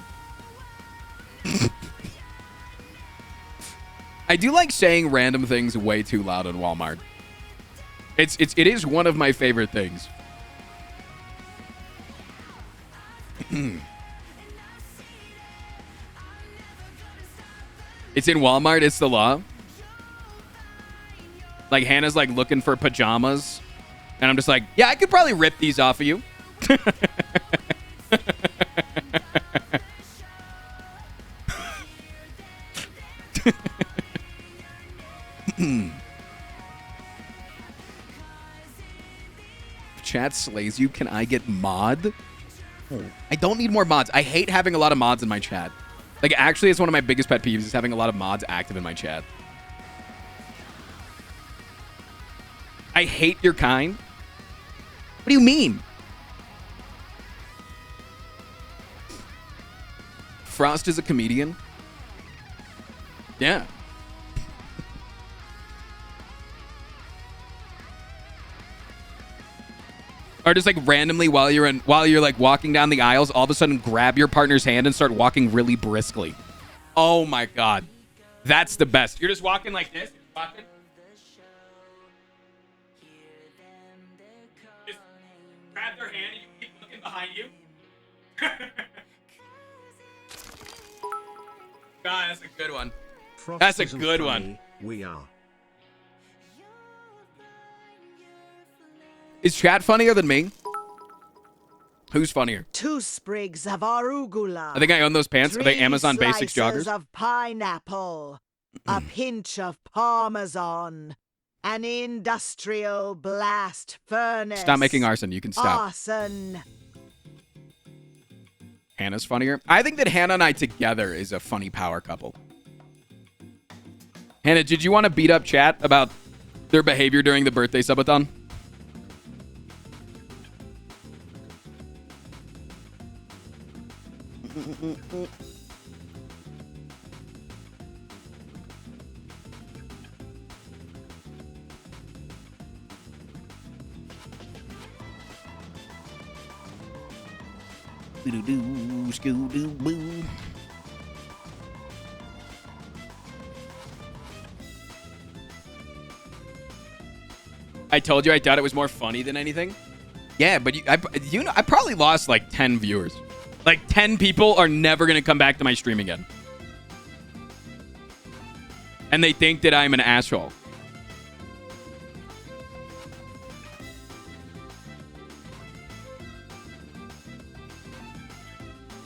I do like saying random things way too loud in Walmart. It is one of my favorite things. It's in Walmart, it's the law. Like Hannah's like looking for pajamas. And I'm just like, yeah, I could probably rip these off of you. chat slays you. Can I get mod? I don't need more mods. I hate having a lot of mods in my chat. Like, actually, it's one of my biggest pet peeves is having a lot of mods active in my chat. I hate your kind. What do you mean? Frost is a comedian? Yeah. Or just like randomly while you're like walking down the aisles, all of a sudden grab your partner's hand and start walking really briskly. Oh my god. That's the best. You're just walking like this. You're walking. Just grab their hand and you keep looking behind you. God, that's a good one. Frost That's a isn't good funny, one. We are. Is chat funnier than me? Who's funnier? 2 sprigs of arugula. I think I own those pants. Are they 3 Amazon Basics slices joggers? of pineapple. A pinch of parmesan. An industrial blast furnace. Stop making arson. You can stop. Arson. Hannah's funnier. I think that Hannah and I together is a funny power couple. Hannah, did you want to beat up chat about their behavior during the birthday subathon? I told you I thought it was more funny than anything. Yeah, but I probably lost like 10 viewers. Like 10 people are never going to come back to my stream again. And they think that I'm an asshole.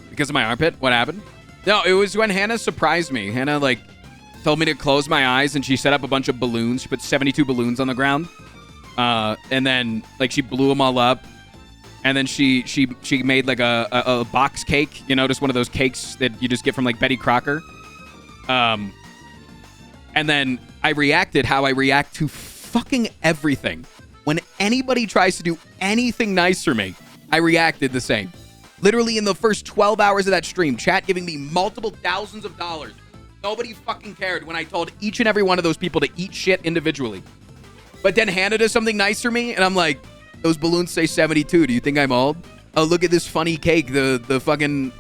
Because of my armpit? What happened? No, it was when Hannah surprised me. Hannah, like, told me to close my eyes, and she set up a bunch of balloons. She put 72 balloons on the ground. And then, like, she blew them all up. And then she made, like, a box cake. You know, just one of those cakes that you just get from, like, Betty Crocker. And then I reacted how I react to fucking everything. When anybody tries to do anything nice for me, I reacted the same. Literally in the first 12 hours of that stream, chat giving me multiple thousands of dollars. Nobody fucking cared when I told each and every one of those people to eat shit individually. But then Hannah does something nice for me, and I'm like, those balloons say 72. Do you think I'm old? Oh, look at this funny cake. The fucking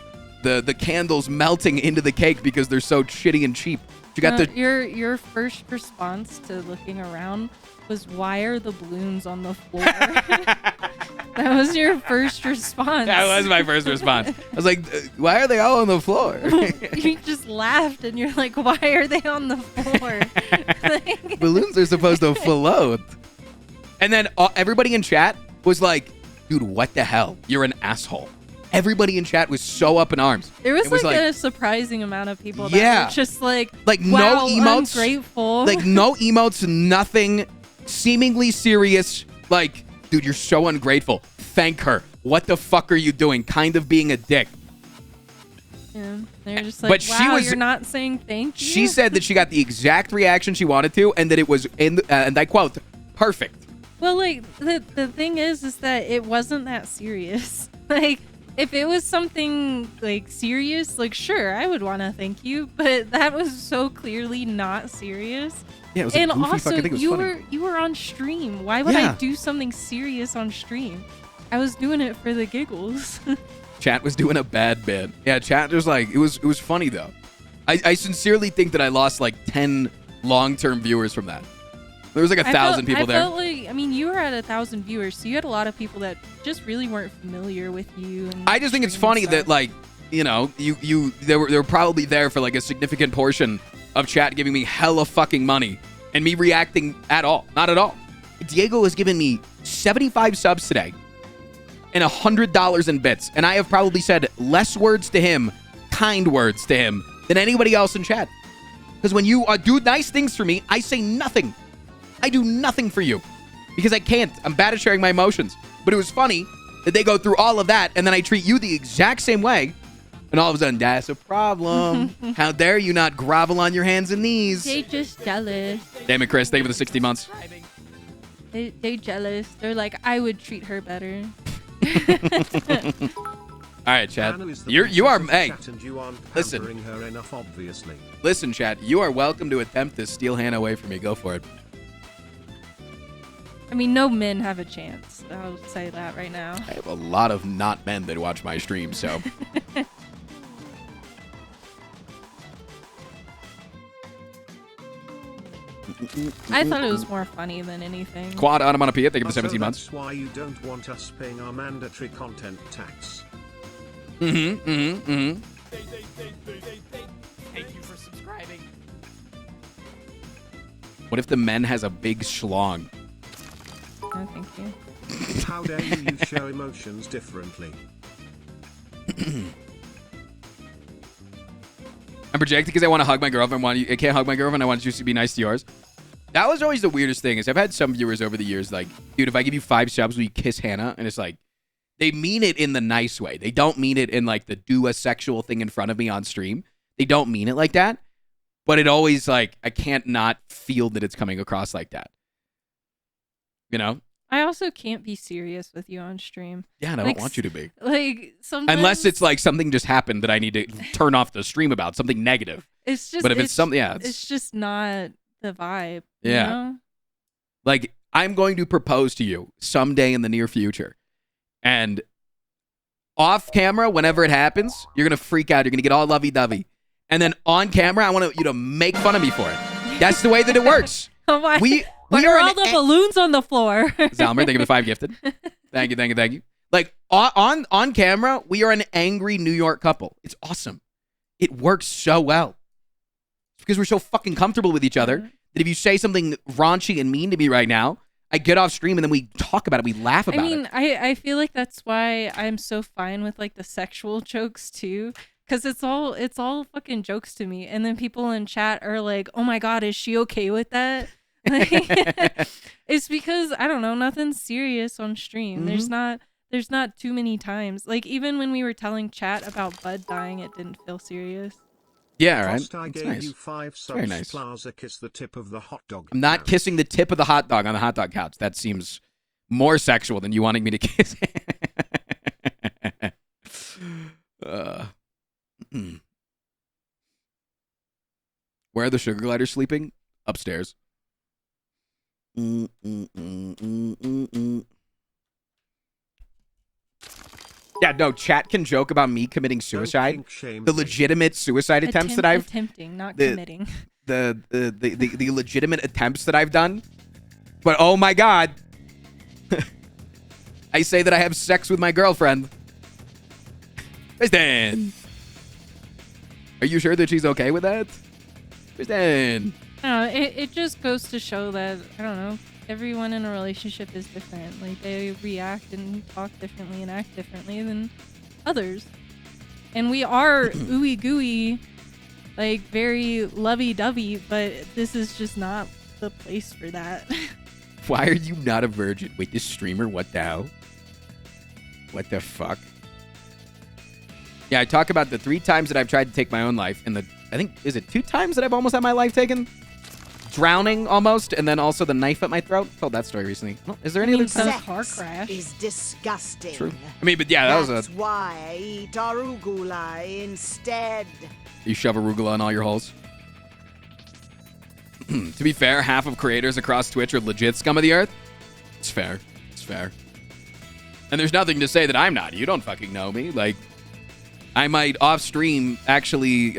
candles melting into the cake because they're so shitty and cheap. You got your first response to looking around was, why are the balloons on the floor? That was your first response. That was my first response. I was like, why are they all on the floor? You just laughed and you're like, why are they on the floor? Like, balloons are supposed to float. And then everybody in chat was like, dude, what the hell? You're an asshole. Everybody in chat was so up in arms. there was like a surprising amount of people that Yeah. were just like no wow, emotes, ungrateful. like no emotes, nothing, seemingly serious. Like, dude, you're so ungrateful. Thank her. What the fuck are you doing? Kind of being a dick. Yeah, they're just like, But wow, she was- you're not saying thank you. She said that she got the exact reaction she wanted to, and that it was and I quote, perfect. Well, like the thing is that it wasn't that serious. Like, if it was something like serious, like sure, I would want to thank you, but that was so clearly not serious. Yeah, it was a And goofy also, fucking thing. It was you funny. were on stream. Why would I Yeah. do something serious on stream? I was doing it for the giggles. Chat was doing a bad bit. Yeah, chat was like, it was funny though. I sincerely think that I lost like 10 long-term viewers from that. There was like 1,000 people there. I felt like, I mean, you were at 1,000 viewers, so you had a lot of people that just really weren't familiar with you. And I just think it's stream and funny that stuff. like, you know, they were probably there for like a significant portion of chat giving me hella fucking money and me reacting at all. Not at all. Diego has given me 75 subs today and $100 in bits, and I have probably said less words to him, kind words to him, than anybody else in chat. Because when you do nice things for me, I say nothing. I do nothing for you because I can't. I'm bad at sharing my emotions. But it was funny that they go through all of that, and then I treat you the exact same way, and all of a sudden, that's a problem. How dare you not grovel on your hands and knees? They just jealous. Damn it, Chris. Thank you for the 60 months. They jealous. They're like, I would treat her better. All right, Chad. Anna is the You are, princess hey, of chat and you aren't listen. pampering her enough, obviously. Listen, Chad. You are welcome to attempt to steal Hannah away from me. Go for it. I mean, no men have a chance. I'll say that right now. I have a lot of not men that watch my stream, so. I thought it was more funny than anything. Quad onomatopoeia, thank you for the So 17 months. that's why you don't want us paying our mandatory content tax. Thank you for subscribing. What if the men has a big schlong? No, thank you. How dare you show emotions differently? I'm projecting because I want to hug my girlfriend. I can't hug my girlfriend. I want you to be nice to yours. That was always the weirdest thing. Is I've had some viewers over the years like, dude, if I give you 5 subs, will you kiss Hannah? And it's like, they mean it in the nice way. They don't mean it in like the do a sexual thing in front of me on stream. They don't mean it like that. But it always like, I can't not feel that it's coming across like that. You know? I also can't be serious with you on stream. Yeah, and I Like, don't want you to be. Like, sometimes... Unless it's like something just happened that I need to turn off the stream about, something negative. It's just... But if it's something, yeah. It's just not the vibe. Yeah. You know? Like, I'm going to propose to you someday in the near future. And off camera, whenever it happens, you're going to freak out. You're going to get all lovey-dovey. And then on camera, I want you to make fun of me for it. That's the way that it works. Oh my... We are all the balloons on the floor? Zalmer, thank you for the 5 gifted. Thank you. Like, on camera, we are an angry New York couple. It's awesome. It works so well. It's because we're so fucking comfortable with each other that if you say something raunchy and mean to me right now, I get off stream and then we talk about it. We laugh about it. I feel like that's why I'm so fine with like the sexual jokes too. Because it's all fucking jokes to me. And then people in chat are like, oh my God, is she okay with that? It's because, I don't know, nothing's serious on stream. There's not too many times. Like, even when we were telling chat about Bud dying, it didn't feel serious. Yeah, right. First I gave you 5 subs. Very nice. Plaza kiss the tip of the hot dog. I'm not couch. kissing the tip of the hot dog on the hot dog couch. That seems more sexual than you wanting me to kiss. Where are the sugar gliders sleeping? Upstairs. Yeah, no, chat can joke about me committing suicide. The legitimate suicide attempts that I've attempting, not committing. The legitimate attempts that I've done. But oh my God. I say that I have sex with my girlfriend. Kristen. Are you sure that she's okay with that? Kristen. I don't know, it just goes to show that, I don't know, everyone in a relationship is different. Like, they react and talk differently and act differently than others. And we are ooey gooey, like very lovey-dovey, but this is just not the place for that. Why are you not a virgin? Wait, this streamer, what the hell? What the fuck? Yeah, I talk about the 3 times that I've tried to take my own life, and I think, is it 2 times that I've almost had my life taken? Drowning almost, and then also the knife at my throat. Told that story recently. Oh, is there any other Some time? car crash is disgusting. True. I mean, but yeah, that was That's why I eat arugula instead. You shove arugula in all your holes. To be fair, half of creators across Twitch are legit scum of the earth. It's fair. It's fair. And there's nothing to say that I'm not. You don't fucking know me. Like, I might off stream actually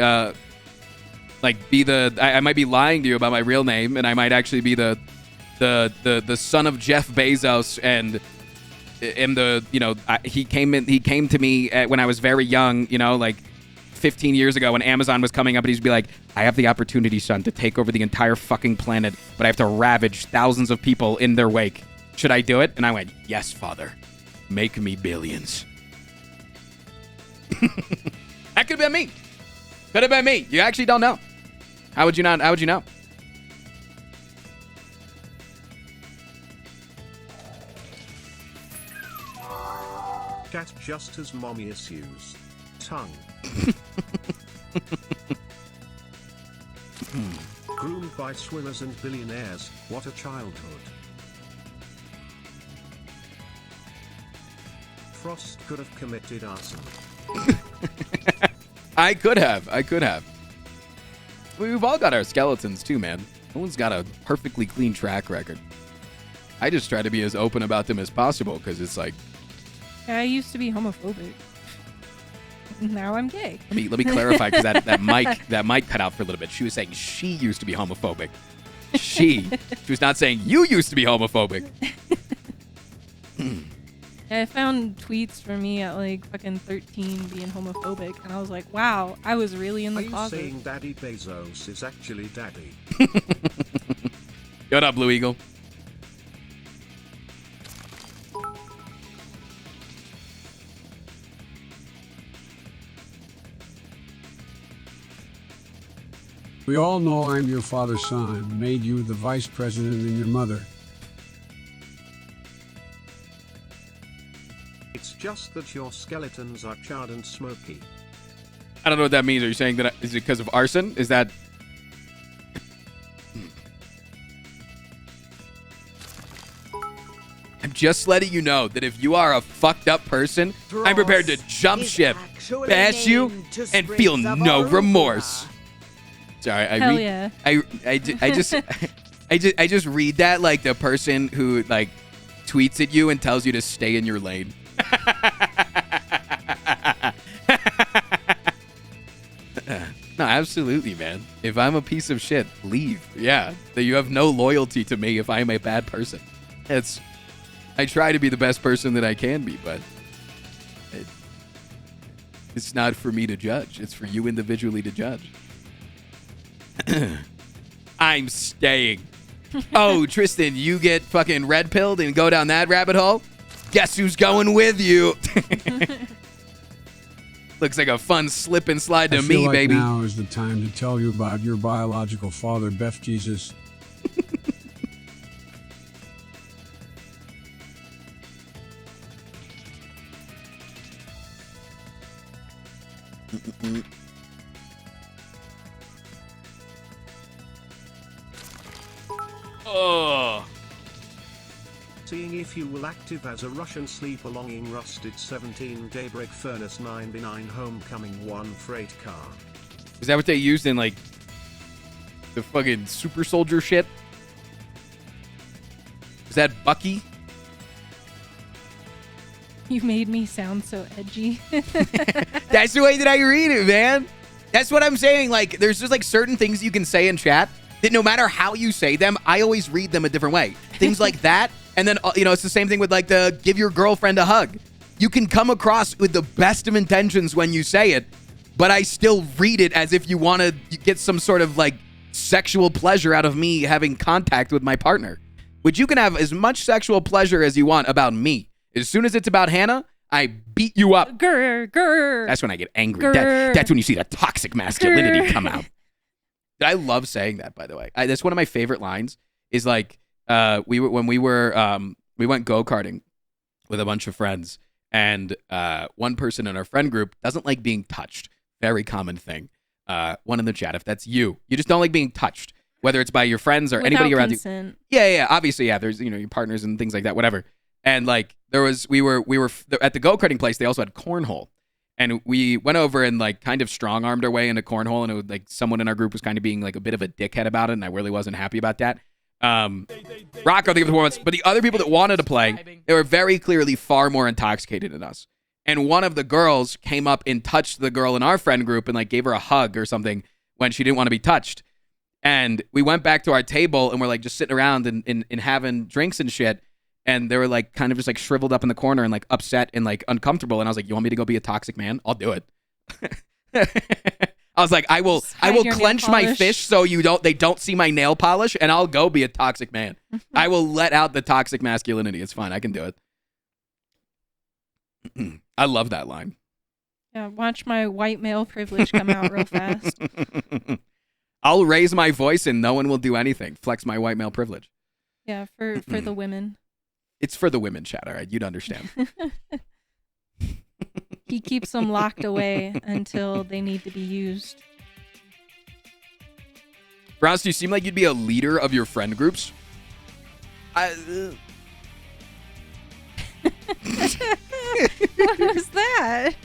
like be I might be lying to you about my real name, and I might actually be the son of Jeff Bezos, and he came to me when I was very young, like 15 years ago when Amazon was coming up, and he'd be like, I have the opportunity, son, to take over the entire fucking planet, but I have to ravage thousands of people in their wake. Should I do it? And I went, yes, father. Make me billions. That could have been me. Could have been me. You actually don't know. How would you not? How would you know? Cat just as mommy issues. Tongue. Groomed by swimmers and billionaires, what a childhood. Frost could have committed arson. I could have. We've all got our skeletons too, man. No one's got a perfectly clean track record. I just try to be as open about them as possible because it's like, I used to be homophobic. Now I'm gay. let me clarify because that mic cut out for a little bit. She was saying she used to be homophobic. She was not saying you used to be homophobic. I found tweets for me at like fucking 13 being homophobic, and I was like, wow, I was really in the Are closet. you saying Daddy Bezos is actually Daddy? What up, Blue Eagle? We all know I'm your father's son, made you the vice president and your mother. It's just that your skeletons are charred and smoky. I don't know what that means. Are you saying that is it because of arson? Is that? I'm just letting you know that if you are a fucked up person, I'm prepared to jump ship, bash you, and feel no remorse. Sorry, Hell yeah. I just read that like the person who like tweets at you and tells you to stay in your lane. No, absolutely, man. If I'm a piece of shit, leave. Yeah, that you have no loyalty to me if I'm a bad person. I try to be the best person that I can be, but it's not for me to judge. It's for you individually to judge. I'm staying. Oh, Tristan, you get fucking red pilled and go down that rabbit hole? Guess who's going with you? Looks like a fun slip and slide to I me, feel like baby. now is the time to tell you about your biological father, Beth Jesus. Oh. Seeing if you will active as a Russian sleeper longing rusted 17 Daybreak Furnace 9B9 Homecoming 1 freight car. Is that what they used in like the fucking super soldier shit? Is that Bucky? You made me sound so edgy. That's the way that I read it, man. That's what I'm saying. Like, there's just like certain things you can say in chat that no matter how you say them, I always read them a different way. Things like that. And then, you know, it's the same thing with like the give your girlfriend a hug. You can come across with the best of intentions when you say it, but I still read it as if you want to get some sort of like sexual pleasure out of me having contact with my partner, which you can have as much sexual pleasure as you want about me. As soon as it's about Hannah, I beat you up. Grr, grr. That's when I get angry. Grr. That's when you see the toxic masculinity Grr. come out. I love saying that, by the way. That's one of my favorite lines is like, we went go-karting with a bunch of friends, and one person in our friend group doesn't like being touched. Very common thing. One in the chat, if that's you just don't like being touched, whether it's by your friends or Without anybody around consent. you. Yeah, obviously, yeah. There's your partners and things like that, whatever. And like we were at the go-karting place. They also had cornhole, and we went over and like kind of strong-armed our way into cornhole, and it was like someone in our group was kind of being like a bit of a dickhead about it, and I really wasn't happy about that. Rocco, the performance, but the other people that wanted to play, they were very clearly far more intoxicated than us. And one of the girls came up and touched the girl in our friend group and like gave her a hug or something when she didn't want to be touched. And we went back to our table and we're like just sitting around and having drinks and shit. And they were like kind of just like shriveled up in the corner and like upset and like uncomfortable. And I was like, you want me to go be a toxic man? I'll do it. I was like, I will your clench nail my polish. fist so they don't see my nail polish, and I'll go be a toxic man. I will let out the toxic masculinity. It's fine. I can do it. I love that line. Yeah, watch my white male privilege come out real fast. I'll raise my voice and no one will do anything. Flex my white male privilege. Yeah, for the women. It's for the women, chat, all right? You'd understand. keeps them locked away until they need to be used. Rouse, you seem like you'd be a leader of your friend groups. What was that?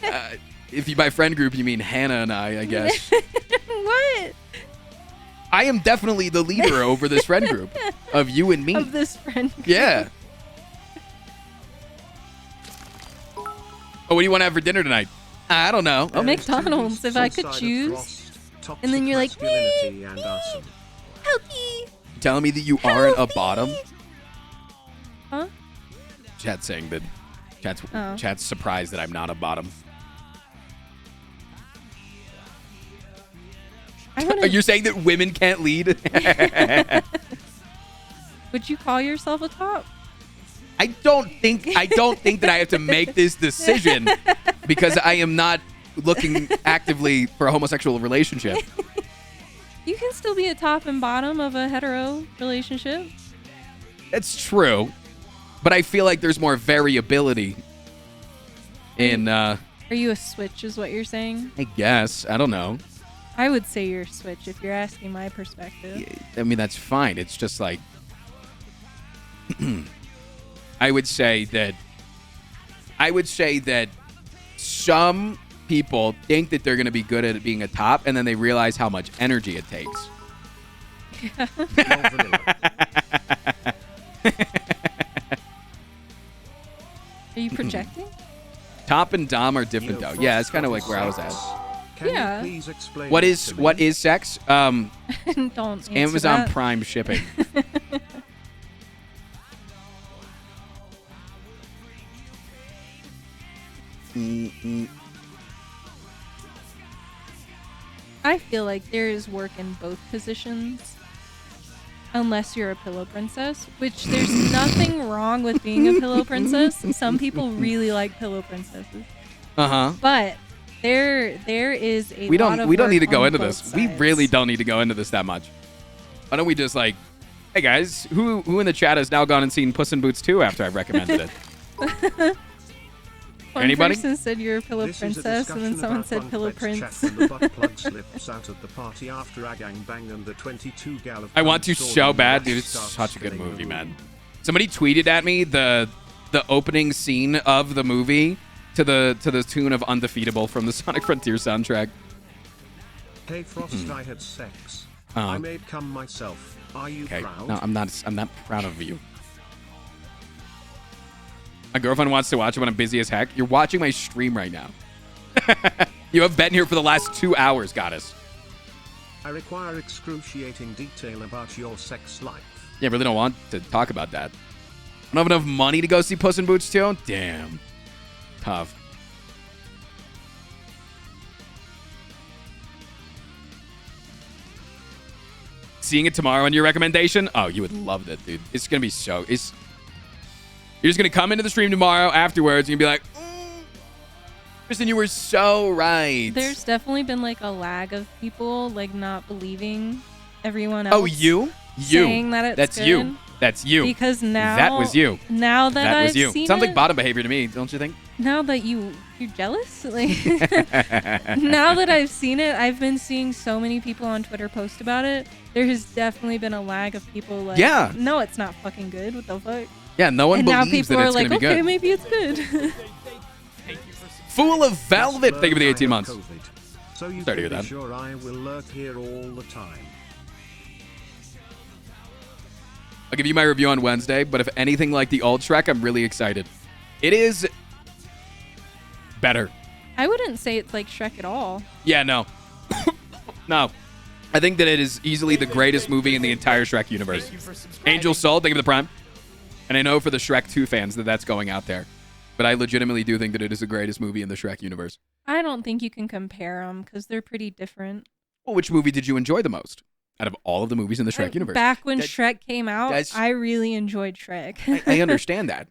If you by friend group, you mean Hannah and I guess. What? I am definitely the leader over this friend group of you and me. Of this friend group. Yeah. Oh, what do you want to have for dinner tonight? I don't know. Oh, McDonald's, if I could choose. And then you're like, masculinity and awesome. healthy. Telling me that you aren't a bottom? Huh? Chat's saying that. Oh. Chat's surprised that I'm not a bottom. Are you saying that women can't lead? Would you call yourself a top? I don't think that I have to make this decision because I am not looking actively for a homosexual relationship. You can still be a top and bottom of a hetero relationship. That's true. But I feel like there's more variability in Are you a switch is what you're saying? I guess. I don't know. I would say you're a switch if you're asking my perspective. I mean, that's fine. It's just like I would say that some people think that they're going to be good at being a top, and then they realize how much energy it takes. Are you projecting? Top and dom are different, though. Yeah, it's kind of like where I was at. Yeah. What is sex? Don't answer Amazon that. Prime shipping. I feel like there is work in both positions. Unless you're a pillow princess, which there's nothing wrong with being a pillow princess. Some people really like pillow princesses. Uh-huh. But there is a We lot of don't need to work go on into both this. We sides. really don't need to go into this that much. Why don't we just like, hey guys, who in the chat has now gone and seen Puss in Boots 2 after I've recommended it? One Anybody? person said you're a pillow princess, and then someone said pillow prince. When the butt plug slips out at the party after a gangbang and the 22 gal of I want to sword so in bad, the dude. It's starts such a good spinning movie, the man. Somebody tweeted at me the opening scene of the movie to the tune of Undefeatable from the Sonic Frontier soundtrack. Hey Frost, I had sex. Oh. I made cum myself. Are you Okay. proud? No, I'm not proud of you. My girlfriend wants to watch it when I'm busy as heck. You're watching my stream right now. You have been here for the last 2 hours, goddess. I require excruciating detail about your sex life. Yeah, I really don't want to talk about that. I don't have enough money to go see Puss in Boots 2? Damn. Tough. Seeing it tomorrow on your recommendation? Oh, you would love that, dude. It's going to be so... You're just going to come into the stream tomorrow afterwards and you'll be like, Kristen, you were so right. There's definitely been like a lag of people like not believing everyone else. Oh, you? Saying that it's That's good. you. That's you. Because now that was you. Now that that was I've you. seen Sounds it, like bottom behavior to me, don't you think? now that you're jealous, like now that I've seen it, I've been seeing so many people on Twitter post about it. There has definitely been a lag of people like, Yeah. no, it's not fucking good. What the fuck? Yeah, no one And now believes people that are it's like, going to be okay, good. maybe it's good. Fool of Velvet, thank you for the I 18 have months. COVID, so you Sorry to can hear be that. sure I will lurk here all the time. I'll give you my review on Wednesday, but if anything like the old Shrek, I'm really excited. It is better. I wouldn't say it's like Shrek at all. Yeah, no. No. I think that it is easily the greatest movie in the entire Shrek universe. Angel Soul, thank you for the Prime. And I know for the Shrek 2 fans that that's going out there. But I legitimately do think that it is the greatest movie in the Shrek universe. I don't think you can compare them because they're pretty different. Well, which movie did you enjoy the most out of all of the movies in the Shrek universe? Back when That- Shrek came out, that's- I really enjoyed Shrek. I understand that.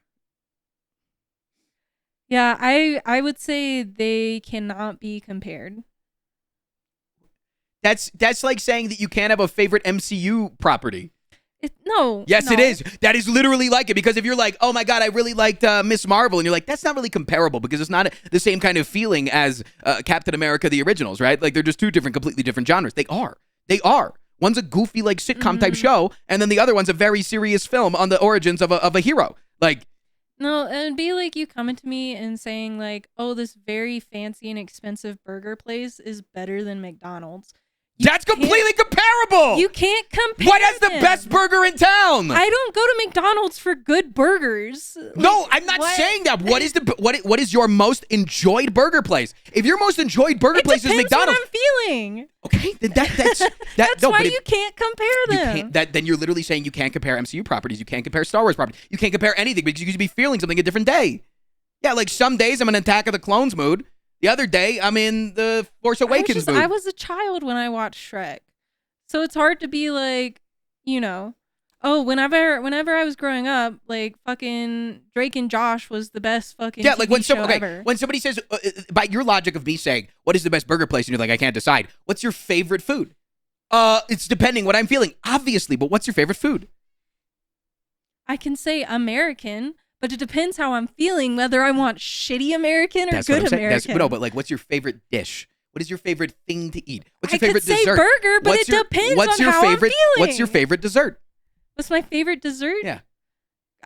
Yeah, I would say they cannot be compared. That's like saying that you can't have a favorite MCU property. No. Yes, no. it is. That is literally like it, because if you're like, oh my God, I really liked Miss Marvel, and you're like, that's not really comparable because it's not the same kind of feeling as Captain America, the originals, right? Like they're just two completely different genres. They are. One's a goofy like sitcom type show, and then the other one's a very serious film on the origins of a hero. Like, no, it'd be like you coming to me and saying like, oh, this very fancy and expensive burger place is better than McDonald's. That's completely comparable. You can't compare. What has the best burger in town? I don't go to McDonald's for good burgers. No, I'm not saying that. What is your most enjoyed burger place? If your most enjoyed burger place is McDonald's, what I'm feeling. Okay, that's that's why you can't compare them. Then you're literally saying you can't compare MCU properties. You can't compare Star Wars properties. You can't compare anything because you could be feeling something a different day. Yeah, like some days I'm in Attack of the Clones mood. The other day, I'm in the Force Awakens mood. I was a child when I watched Shrek. So it's hard to be like, oh, whenever I was growing up, like fucking Drake and Josh was the best fucking TV show ever. When somebody says, by your logic of me saying, what is the best burger place? And you're like, I can't decide. What's your favorite food? It's depending what I'm feeling, obviously, but what's your favorite food? I can say American. But it depends how I'm feeling, whether I want shitty American or good American. No, but like, what's your favorite dish? What is your favorite thing to eat? What's your I favorite could say dessert? burger, but it depends on how I'm feeling. What's your favorite dessert? What's my favorite dessert? Yeah.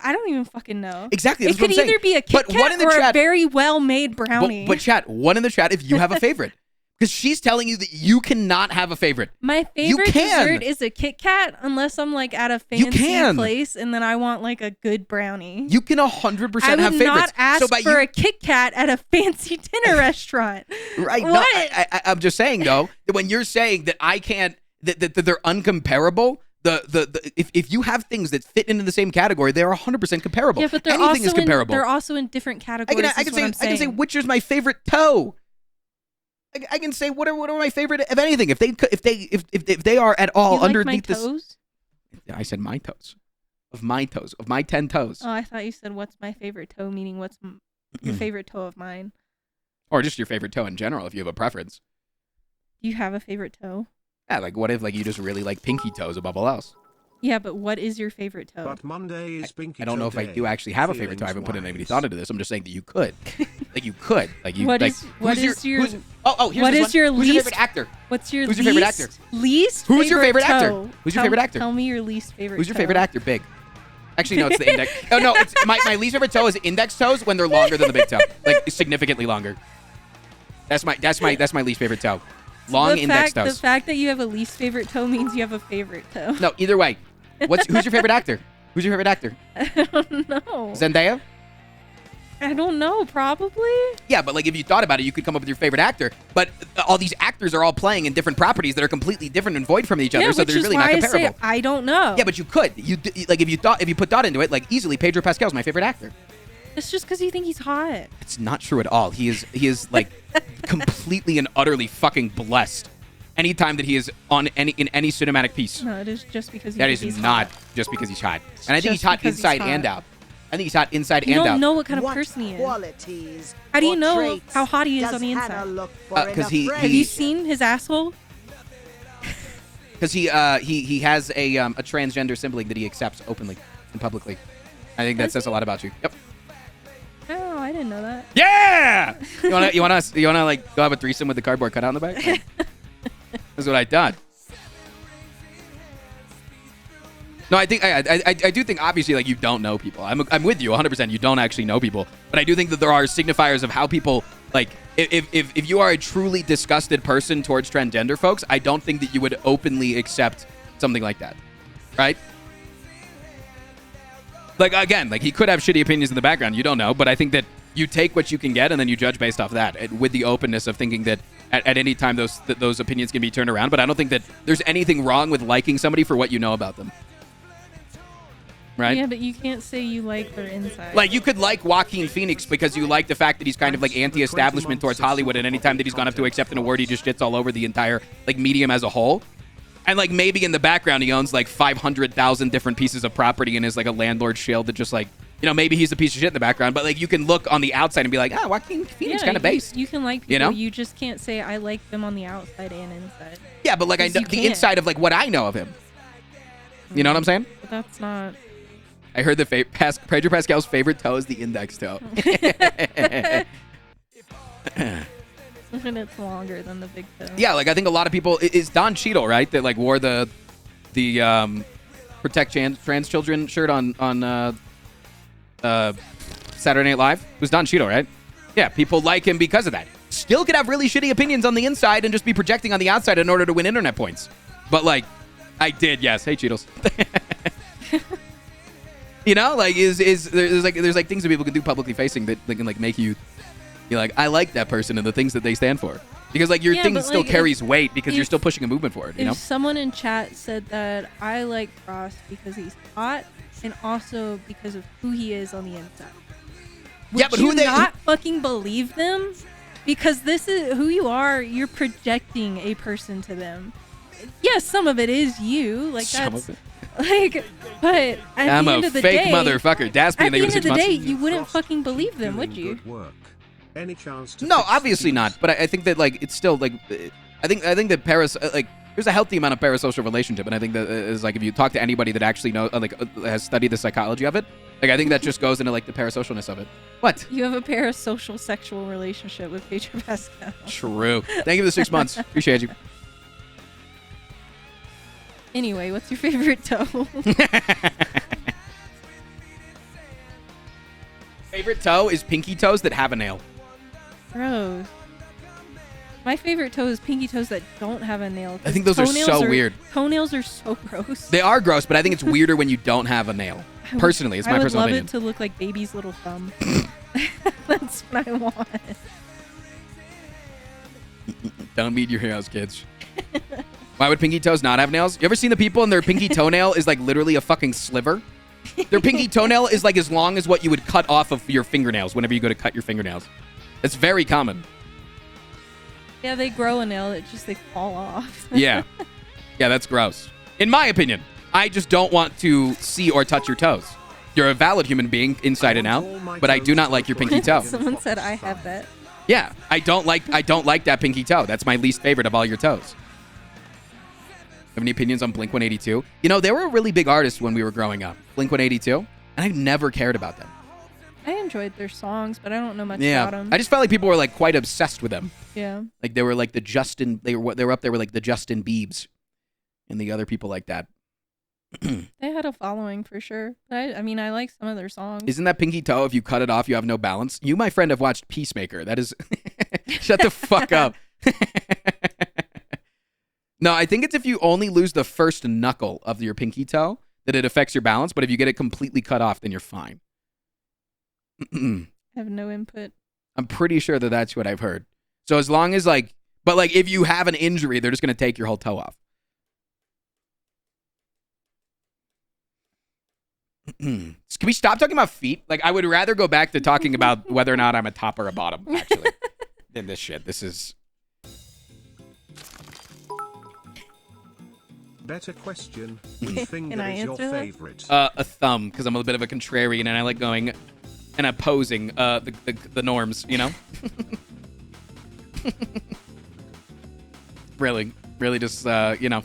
I don't even fucking know. Exactly. That's it could what I'm either saying. be a Kit Kat or a very well-made brownie. But chat, one in the chat if you have a favorite. Because she's telling you that you cannot have a favorite. My favorite dessert is a Kit Kat unless I'm like at a fancy place and then I want like a good brownie. You can 100% have favorites. I would not ask for a Kit Kat at a fancy dinner restaurant. Right. What? No, I'm just saying though, that when you're saying that I can't, that they're uncomparable, if you have things that fit into the same category, they're 100% comparable. Yeah, but they're anything is comparable. They're also in different categories. I can say which is my favorite toe. I can say what are my favorite of anything if they are at all underneath my toes? I said my toes, of my 10 toes. Oh, I thought you said what's my favorite toe, meaning what's your favorite toe of mine, or just your favorite toe in general if you have a preference. Do you have a favorite toe? Yeah, like what if like you just really like pinky toes above all else? Yeah, but what is your favorite toe? But Monday is pinky toe. I don't know if I do actually have a favorite toe. I haven't put any thought into this. I'm just saying that you could. Like you could. Like you. What like, is your Who's Who's your favorite actor? Who's your favorite actor? Least Who's your favorite actor? toe? Who's your favorite actor? Tell me your least favorite. Who's your favorite actor? Big. Actually, no, it's the index. Oh no, it's my least favorite toe is index toes when they're longer than the big toe, like significantly longer. That's my least favorite toe. Long index toes. The fact that you have a least favorite toe means you have a favorite toe. No, either way. Who's your favorite actor? Who's your favorite actor? I don't know. Zendaya? I don't know, probably. Yeah, but like if you thought about it, you could come up with your favorite actor. But all these actors are all playing in different properties that are completely different and void from each other, so they're really not comparable. I don't know. Yeah, but you could. Like if you put thought into it, like easily Pedro Pascal's my favorite actor. It's just because you think he's hot. It's not true at all. He is like completely and utterly fucking blessed. Anytime that he is in any cinematic piece. No, it is just because he's not hot. just because he's hot. And I think he's hot inside and out. I think he's hot inside and out. You don't know what kind of person he is. Qualities how do you know how hot he is on the inside? Because have you seen his asshole? Because he has a transgender sibling that he accepts openly and publicly. I think that says a lot about you. Yep. Oh, I didn't know that. Yeah. You wanna like go have a threesome with the cardboard cutout in the back? That's what I thought. No, I think I do think obviously like you don't know people. I'm with you 100%. You don't actually know people, but I do think that there are signifiers of how people like. If you are a truly disgusted person towards transgender folks, I don't think that you would openly accept something like that, right? Like again, like he could have shitty opinions in the background. You don't know, but I think that you take what you can get and then you judge based off that, with the openness of thinking that at any time those opinions can be turned around. But I don't think that there's anything wrong with liking somebody for what you know about them. Right? Yeah, but you can't say you like their inside. Like, you could like Joaquin Phoenix because you like the fact that he's kind of like anti-establishment towards Hollywood, and anytime that he's gone up to accept an award, he just shits all over the entire like medium as a whole. And like maybe in the background he owns like 500,000 different pieces of property and is like a landlord shield that just like, you know, maybe he's a piece of shit in the background, but like you can look on the outside and be like, Joaquin Phoenix kind of based. You can like people, you know? You just can't say I like them on the outside and inside. Yeah, but like I know the inside of like what I know of him. You know what I'm saying? but that's not. I heard the Pedro Pascal's favorite toe is the index toe. And it's longer than the big toe. Yeah, like I think a lot of people is Don Cheadle, right? That like wore the protect trans children shirt on Saturday Night Live. It was Don Cheadle, right? Yeah, people like him because of that. Still could have really shitty opinions on the inside and just be projecting on the outside in order to win internet points. But like, I did, yes. Hey, Cheetos. You know, like there's like things that people can do publicly facing that can like make you. You're like, I like that person and the things that they stand for. Because, like, your thing still carries weight because you're still pushing a movement for it, you know? If someone in chat said that I like Frost because he's hot and also because of who he is on the inside. Would but you who they not fucking believe them? Because this is who you are. You're projecting a person to them. Yes, some of it is you. Like, some that's... of it. Like, but at I'm the end a of the fake day... motherfucker. That's at the end of the day, months. you wouldn't fucking believe them, would you? Any chance to No, obviously not. But I think that like it's still like I think that like there's a healthy amount of parasocial relationship, and I think that is like if you talk to anybody that actually has studied the psychology of it, like I think that just goes into like the parasocialness of it. What? You have a parasocial sexual relationship with Pedro Pascal. True. Thank you for the 6 months. Appreciate you. Anyway, what's your favorite toe? Favorite toe is pinky toes that have a nail. Gross. My favorite toe is pinky toes that don't have a nail. I think those are so weird. Toenails are so gross. They are gross, but I think it's weirder when you don't have a nail. Personally, it's my personal opinion. I would love it to look like baby's little thumb. That's what I want. Don't meet your heroes, kids. Why would pinky toes not have nails? You ever seen the people and their pinky toenail is like literally a fucking sliver? Their pinky toenail is like as long as what you would cut off of your fingernails whenever you go to cut your fingernails. It's very common. Yeah, they grow a nail. It's just they fall off. Yeah. Yeah, that's gross. In my opinion, I just don't want to see or touch your toes. You're a valid human being inside and out, but I do not like your pinky toe. Someone said I have that. Yeah, I don't like that pinky toe. That's my least favorite of all your toes. Have any opinions on Blink-182? You know, they were a really big artist when we were growing up. Blink-182, and I never cared about them. I enjoyed their songs, but I don't know much about them. I just felt like people were like quite obsessed with them. Yeah. Like they were like the Justin. They were up there with like the Justin Biebs, and the other people like that. They had a following for sure. I mean, I like some of their songs. Isn't that pinky toe? If you cut it off, you have no balance. You, my friend, have watched Peacemaker. That is, shut the fuck up. No, I think it's if you only lose the first knuckle of your pinky toe that it affects your balance. But if you get it completely cut off, then you're fine. I have no input. I'm pretty sure that that's what I've heard. So as long as like, but like if you have an injury, they're just going to take your whole toe off. Can we stop talking about feet? Like I would rather go back to talking about whether or not I'm a top or a bottom, actually, than this shit. This is... Better question. Which finger is your favorite? A thumb, because I'm a bit of a contrarian and I like going and opposing the norms, you know? Really just, you know,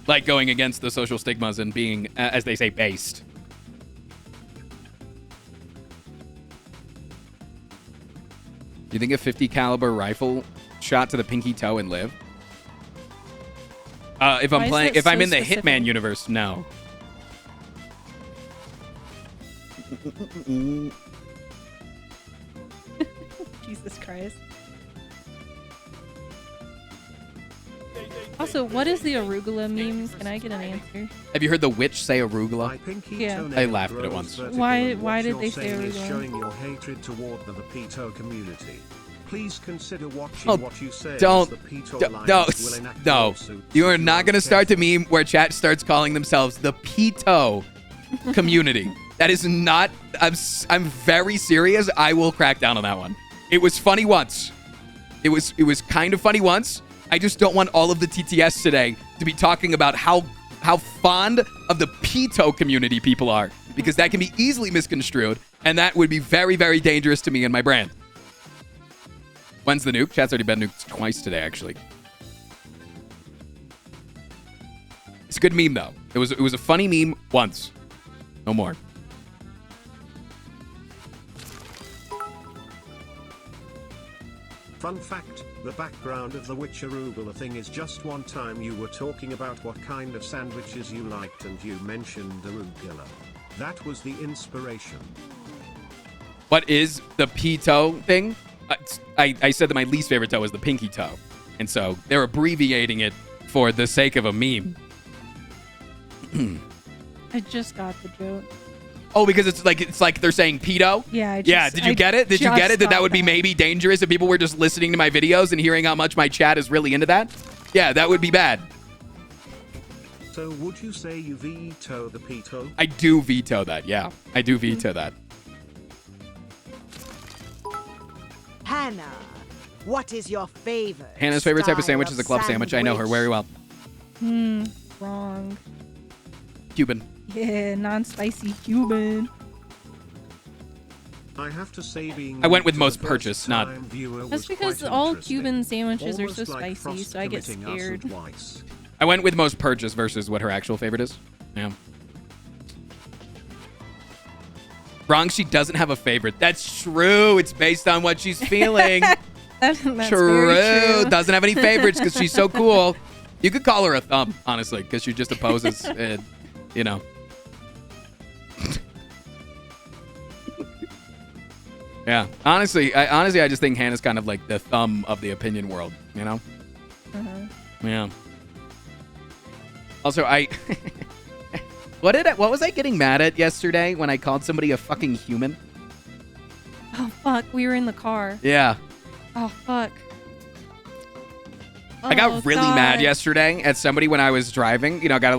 like going against the social stigmas and being, as they say, based. Do you think a 50 caliber rifle shot to the pinky toe and live? If I'm in the Hitman universe, no. Jesus Christ. Also, what is the arugula memes? Can I get an answer? Have you heard the witch say arugula? Yeah. I laughed at it once. Why did they say arugula? Showing your hatred toward the Peto community. Please consider watching what you say. No. You are not going to start the meme where chat starts calling themselves the Peto community. That is not. I'm very serious. I will crack down on that one. It was funny once. It was kind of funny once. I just don't want all of the TTS today to be talking about how fond of the Peto community people are, because that can be easily misconstrued, and that would be very, very dangerous to me and my brand. When's the nuke? Chat's already been nuked twice today, actually. It's a good meme though. It was a funny meme once. No more. Fun fact, the background of the witch arugula thing is just one time you were talking about what kind of sandwiches you liked and you mentioned arugula. That was the inspiration. What is the P-toe thing? I said that my least favorite toe is the pinky toe. And so they're abbreviating it for the sake of a meme. I just got the joke. Oh, because it's like they're saying pedo? Yeah, Did you get it? Did you get it? That would be maybe dangerous if people were just listening to my videos and hearing how much my chat is really into that? Yeah, that would be bad. So would you say you veto the peto? I do veto that, yeah. I do veto that. Hannah, what is your favorite? Hannah's favorite type of sandwich is a club sandwich? sandwich. I know her very well. Wrong. Cuban. Yeah, non-spicy Cuban. I have to say being I went with the most first purchase, not... time viewer That's was because quite all interesting. Cuban sandwiches are so Almost like spicy, Frost so I get committing us scared. twice. I went with most purchase versus what her actual favorite is. Yeah. Wrong, she doesn't have a favorite. That's true. It's based on what she's feeling. That's true. very true. Doesn't have any favorites because she's so cool. You could call her a thumb, honestly, because she just opposes, you know. Yeah. Honestly, I just think Hannah's kind of like the thumb of the opinion world, you know? Yeah. Also, what was I getting mad at yesterday when I called somebody a fucking human? Oh, fuck. We were in the car. Yeah. Oh, fuck. I got really mad yesterday at somebody when I was driving. You know, got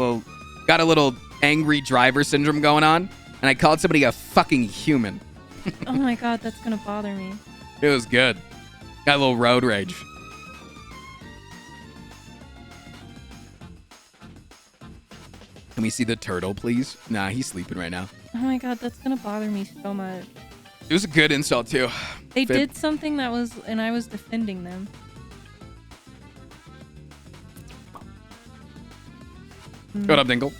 a little angry driver syndrome going on, and I called somebody a fucking human. Oh my god, that's gonna bother me. It was good. Got a little road rage. Can we see the turtle, please? Nah, he's sleeping right now. Oh my god, that's gonna bother me so much. It was a good insult, too. They did something that was, and I was defending them. What up, Dingle?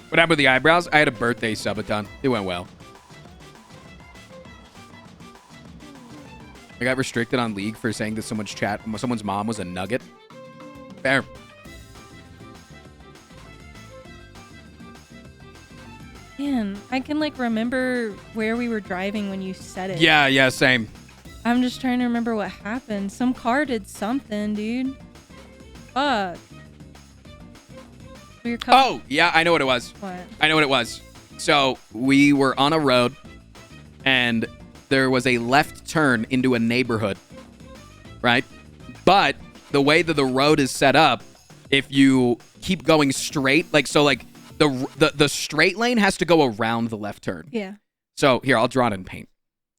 What happened with the eyebrows? I had a birthday subathon. It went well. I got restricted on League for saying that someone's mom was a nugget. Fair. Man, I can like remember where we were driving when you said it. Yeah, same. I'm just trying to remember what happened. Some car did something, dude. Fuck. Oh, yeah, I know what it was. What? I know what it was. So we were on a road, and there was a left turn into a neighborhood, right? But the way that the road is set up, if you keep going straight, the straight lane has to go around the left turn. Yeah. So here, I'll draw it in paint.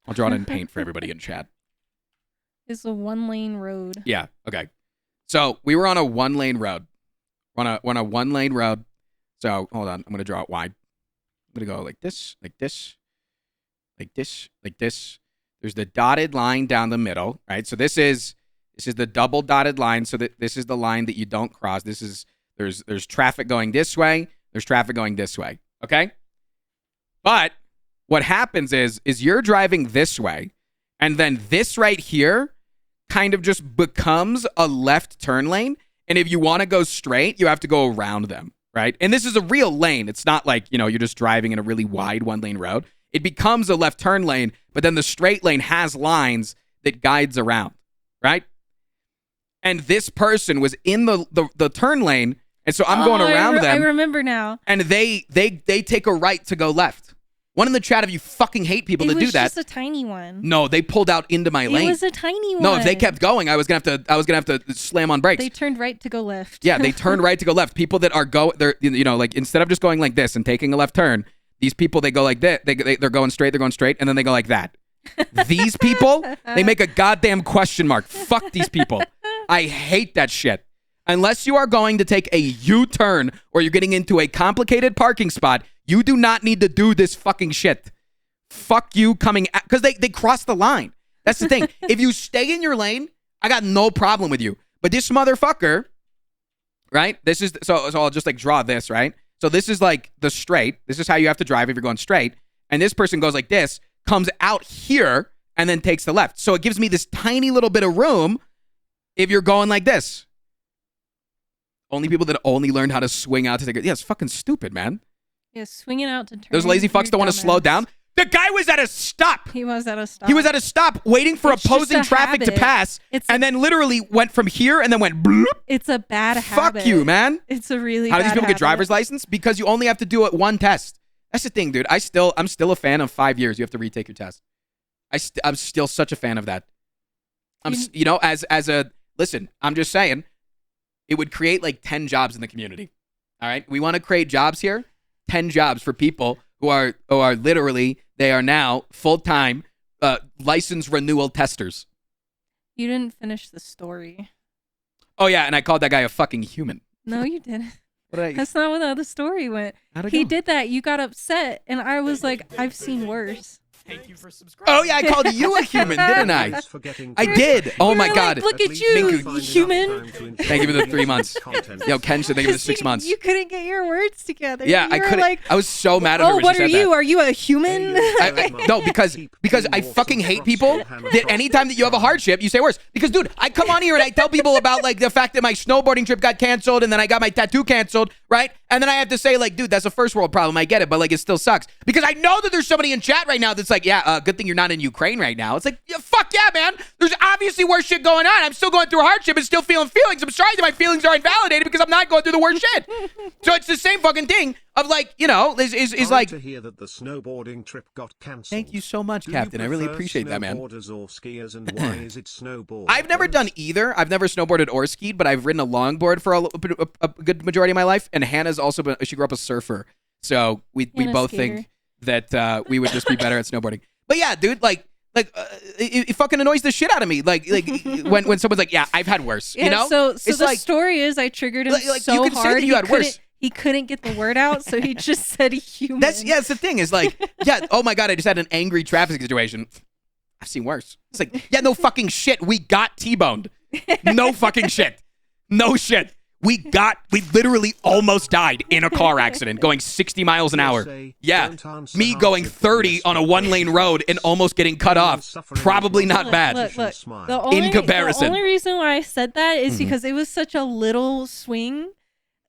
I'll draw it in paint for everybody in chat. It's a one-lane road. Yeah. Okay. So we were on a one-lane road. We're on a one-lane road. So hold on. I'm gonna draw it wide. I'm gonna go like this, like this, like this, like this. There's the dotted line down the middle, right? So this is the double dotted line. So that this is the line that you don't cross. There's traffic going this way. There's traffic going this way. Okay. But what happens is you're driving this way, and then this right here kind of just becomes a left turn lane. And if you want to go straight, you have to go around them, right? And this is a real lane. It's not like, you're just driving in a really wide one-lane road. It becomes a left turn lane, but then the straight lane has lines that guides around, right? And this person was in the turn lane, and so I'm going around them. I remember now. And they take a right to go left. One in the chat if you fucking hate people to do that. It was just a tiny one. No, they pulled out into my lane. It was a tiny one. No, if they kept going, I was gonna have to slam on brakes. They turned right to go left. Yeah, they turned right to go left. People that are they're like instead of just going like this and taking a left turn, these people they go like that. They're going straight, and then they go like that. These people, they make a goddamn question mark. Fuck these people. I hate that shit. Unless you are going to take a U-turn or you're getting into a complicated parking spot, you do not need to do this fucking shit. Fuck you coming because they crossed the line. That's the thing. If you stay in your lane, I got no problem with you. But this motherfucker, right? This is so I'll just like draw this, right? So this is like the straight. This is how you have to drive if you're going straight. And this person goes like this, comes out here, and then takes the left. So it gives me this tiny little bit of room if you're going like this. Only people that only learned how to swing out to take it. Yeah, it's fucking stupid, man. Yeah, swinging out to turn. Those lazy fucks don't want to slow down. The guy was at a stop. He was at a stop. He was at a stop waiting for It's opposing just a traffic to habit. pass, and then literally went from here and then went bloop. It's a bad habit. Fuck you, man. It's a really How do bad these people get habit. driver's license? Because you only have to do it one test. That's the thing, dude. I'm still a fan of 5 years. You have to retake your test. I'm still such a fan of that. Listen, I'm just saying, it would create like 10 jobs in the community. All right, we want to create jobs here. 10 jobs for people who are literally, they are now full-time license renewal testers. You didn't finish the story. Oh yeah, and I called that guy a fucking human. No, you didn't. What did I? That's not how the story went. How'd it He go? did that. You got upset, and I was like, I've seen worse. Thank you for subscribing. Oh yeah, I called you a human, didn't I? Thanks for getting I did. Oh my You're god. like, look at you, Minku. you human. Thank you for the 3 months. Yo, Ken said thank you for the 6 months. You couldn't get your words together. Yeah, You I were couldn't. Like, I was so mad at her oh, when what she are said you? that. Are you a human? No, because I fucking hate people that anytime that you have a hardship, you say worse. Because, dude, I come on here and I tell people about, like, the fact that my snowboarding trip got canceled and then I got my tattoo canceled, right? And then I have to say, like, dude, that's a first world problem. I get it, but, like, it still sucks. Because I know that there's somebody in chat right now that's like, yeah, good thing you're not in Ukraine right now. It's like, yeah, fuck yeah, man. There's obviously worse shit going on. I'm still going through hardship and still feeling feelings. I'm sorry that my feelings are invalidated because I'm not going through the worst shit. So it's the same fucking thing of, like, you know, is like. To hear that the snowboarding trip got cancelled. Thank you so much, Captain. I really appreciate that, man. Snowboarders or skiers, and why is it snowboard? I've never done either. I've never snowboarded or skied, but I've ridden a longboard for a good majority of my life. And Hannah's also been, she grew up a surfer. So we both think that we would just be better at snowboarding. But yeah, dude, it fucking annoys the shit out of me. Like when someone's like, yeah, I've had worse. Yeah, you know? So it's the like, story is I triggered him like, so you can hard say that you had worse. he couldn't get the word out, so he just said human. That's the thing is like, yeah, oh my God, I just had an angry traffic situation. I've seen worse. It's like, yeah, no fucking shit. We got T-boned. No fucking shit. No shit. We literally almost died in a car accident going 60 miles an hour. Yeah. Me going 30 on a one-lane road and almost getting cut off. Probably not bad. Look. In comparison. The only reason why I said that is because it was such a little swing.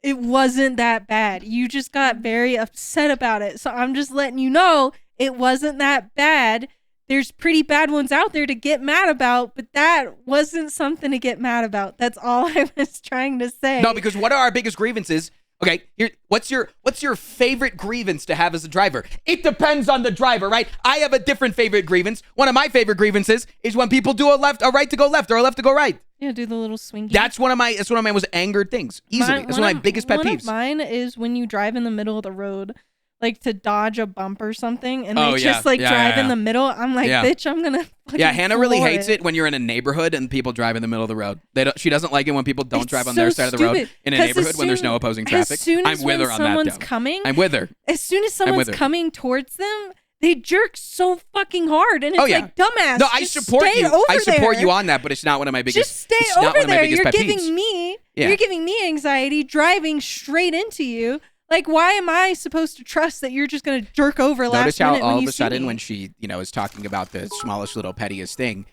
It wasn't that bad. You just got very upset about it. So I'm just letting you know it wasn't that bad. There's pretty bad ones out there to get mad about, but that wasn't something to get mad about. That's all I was trying to say. No, because what are our biggest grievances? Okay, here, what's your favorite grievance to have as a driver? It depends on the driver, right? I have a different favorite grievance. One of my favorite grievances is when people do a right to go left or a left to go right. Yeah, do the little swingy. That's one of my most angered things. Easily. That's one of my biggest pet peeves. One of mine is when you drive in the middle of the road, like to dodge a bump or something, and Oh, they yeah. just like Yeah, drive yeah, in the middle. I'm like, Yeah. bitch, I'm gonna fucking Yeah, Hannah really floor hates it when you're in a neighborhood and people drive in the middle of the road. She doesn't like it when people don't It's drive on so their side of the road stupid, in a 'cause neighborhood when there's no opposing traffic. As soon I'm as with when her on that. someone's though. coming, I'm with her. as soon as with someone's her. coming towards them, they jerk so fucking hard, and it's Oh, yeah. like, dumbass. No, I just support stay you. over I support there. you on that, but it's not one of my biggest. Just stay it's not over one of my there. biggest You're pet giving peeves. me, Yeah. you're giving me anxiety driving straight into you. Like, why am I supposed to trust that you're just gonna jerk over Notice last how minute when all you of a see sudden me? when she, is talking about the smallest little pettiest thing,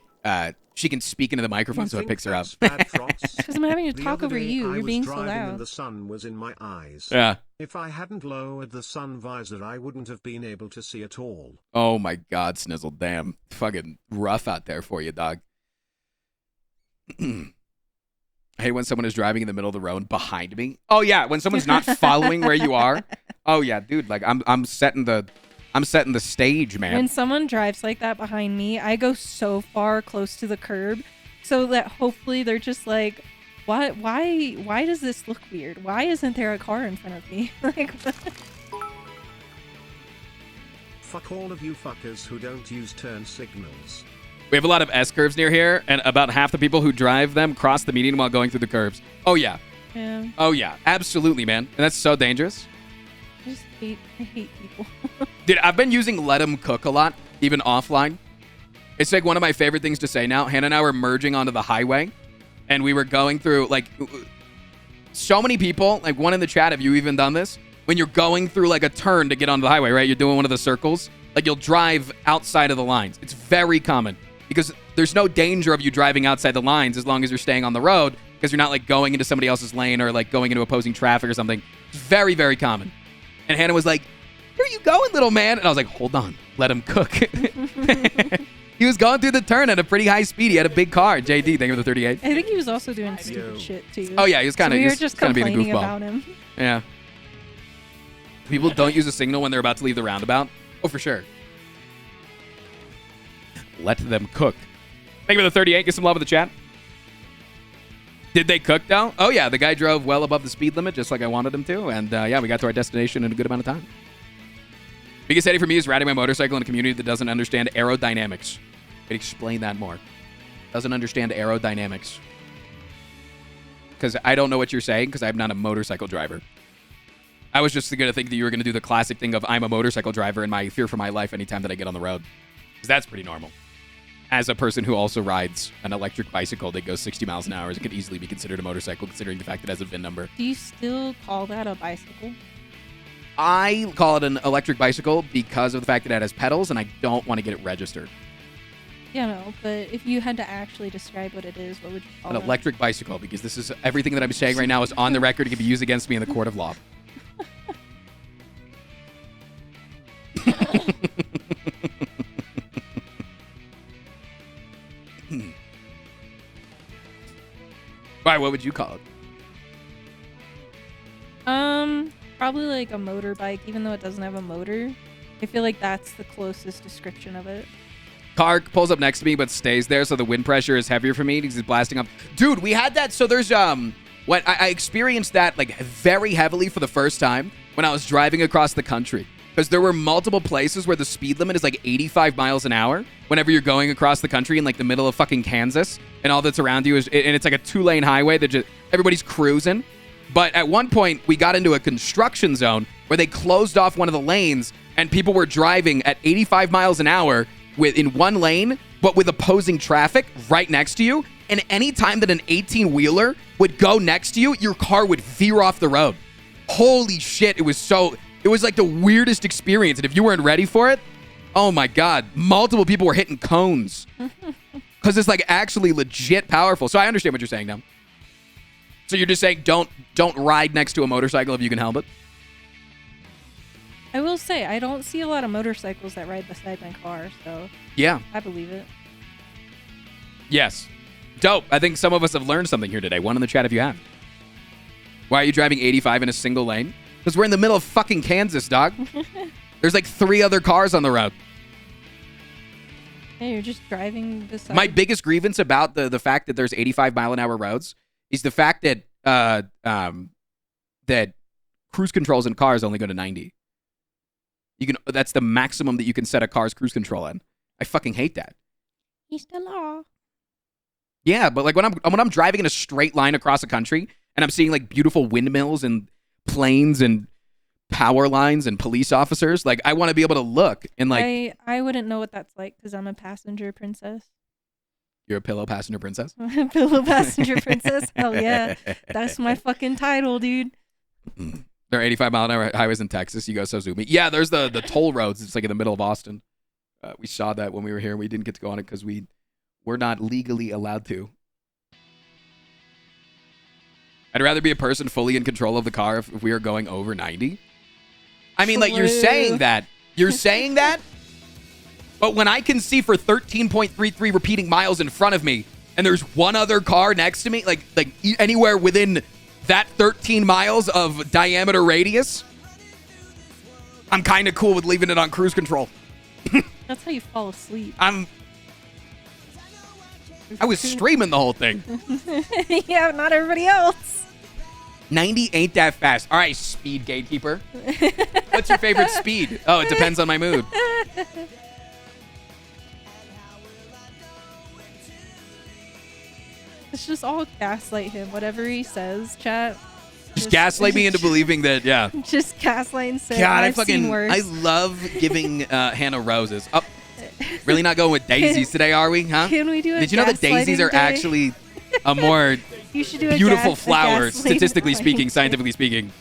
she can speak into the microphone so it picks her up. Because I'm having to The talk other over day you. I You're was being so driving and loud. the sun was in my eyes. Yeah. If I hadn't lowered the sun visor, I wouldn't have been able to see at all. Oh my God, Snizzle, damn, fucking rough out there for you, dog. I hate when someone is driving in the middle of the road behind me. Oh yeah, when someone's not following where you are. Oh yeah, dude, like I'm setting the stage, man. When someone drives like that behind me, I go so far close to the curb so that hopefully they're just like, why does this look weird? Why isn't there a car in front of me? Like, Fuck all of you fuckers who don't use turn signals. We have a lot of S-curves near here, and about half the people who drive them cross the median while going through the curves. Oh yeah. yeah, Oh yeah, absolutely, man. And that's so dangerous. I hate people. Dude, I've been using Let 'Em Cook a lot, even offline. It's like one of my favorite things to say now. Hannah and I were merging onto the highway, and we were going through, like, so many people, like one in the chat, have you even done this? When you're going through, like, a turn to get onto the highway, right? You're doing one of the circles. Like, you'll drive outside of the lines. It's very common because there's no danger of you driving outside the lines as long as you're staying on the road because you're not, like, going into somebody else's lane or, like, going into opposing traffic or something. It's very, very common. And Hannah was like, where are you going, little man? And I was like, hold on. Let him cook. He was going through the turn at a pretty high speed. He had a big car. JD, thank you for the 38. I think he was also doing stupid shit too. Oh, yeah. He was kind of we were just being a complaining goofball. about him. Yeah. People don't use a signal when they're about to leave the roundabout. Oh, for sure. Let them cook. Thank you for the 38. Get some love in the chat. Did they cook, though? Oh, yeah. The guy drove well above the speed limit, just like I wanted him to. And, yeah, we got to our destination in a good amount of time. Biggest headache for me is riding my motorcycle in a community that doesn't understand aerodynamics. Could explain that more. Doesn't understand aerodynamics. Because I don't know what you're saying, because I'm not a motorcycle driver. I was just going to think that you were going to do the classic thing of I'm a motorcycle driver and my fear for my life anytime that I get on the road. Because that's pretty normal. As a person who also rides an electric bicycle that goes 60 miles an hour, it could easily be considered a motorcycle, considering the fact that it has a VIN number. Do you still call that a bicycle? I call it an electric bicycle because of the fact that it has pedals, and I don't want to get it registered. Yeah, no, but if you had to actually describe what it is, what would you call it? An electric bicycle, because this is everything that I'm saying right now is on the record. It can be used against me in the court of law. Why? What would you call it? Probably like a motorbike, even though it doesn't have a motor. I feel like that's the closest description of it. Car pulls up next to me but stays there, so the wind pressure is heavier for me because he's blasting up. Dude, we had that. So there's what I experienced that like very heavily for the first time when I was driving across the country, because there were multiple places where the speed limit is like 85 miles an hour whenever you're going across the country in like the middle of fucking Kansas, and all that's around you is, and it's like a 2-lane highway that just everybody's cruising. But at one point, we got into a construction zone where they closed off one of the lanes, and people were driving at 85 miles an hour in one lane, but with opposing traffic right next to you. And any time that an 18-wheeler would go next to you, your car would veer off the road. Holy shit, it was like the weirdest experience. And if you weren't ready for it, oh my God, multiple people were hitting cones. Because it's like actually legit powerful. So I understand what you're saying now. So you're just saying don't ride next to a motorcycle if you can help it? I will say, I don't see a lot of motorcycles that ride beside my car, so yeah, I believe it. Yes. Dope. I think some of us have learned something here today. One in the chat if you have. Why are you driving 85 in a single lane? Because we're in the middle of fucking Kansas, dog. There's like 3 other cars on the road. Yeah, you're just driving beside. My biggest grievance about the fact that there's 85 mile an hour roads is the fact that that cruise controls in cars only go to 90. That's the maximum that you can set a car's cruise control in. I fucking hate that. He's the law. Yeah, but like when I'm driving in a straight line across a country and I'm seeing like beautiful windmills and planes and power lines and police officers, like I want to be able to look and like I wouldn't know what that's like because I'm a passenger princess. You're a pillow passenger princess? Pillow passenger princess? Hell yeah. That's my fucking title, dude. There are 85 mile an hour highways in Texas. You go so zoomy. Yeah, there's the toll roads. It's like in the middle of Austin. We saw that when we were here. We didn't get to go on it because we're not legally allowed to. I'd rather be a person fully in control of the car if we are going over 90. I mean, like, you're saying that. You're saying that? But when I can see for 13.33 repeating miles in front of me, and there's one other car next to me, like anywhere within that 13 miles of diameter radius, I'm kind of cool with leaving it on cruise control. That's how you fall asleep. I was streaming the whole thing. Yeah, not everybody else. 90 ain't that fast. All right, speed gatekeeper. What's your favorite speed? Oh, it depends on my mood. Let's just all gaslight him. Whatever he says, chat. Just gaslight me into believing that, yeah. Just gaslight and say, God, I've seen worse. I love giving Hannah roses. Oh, Really not going with daisies today, are we? Huh? Can we do a Did you know that daisies gaslighting are day? actually a more You should do a beautiful gas- a flower, gaslighting statistically day. speaking, scientifically speaking?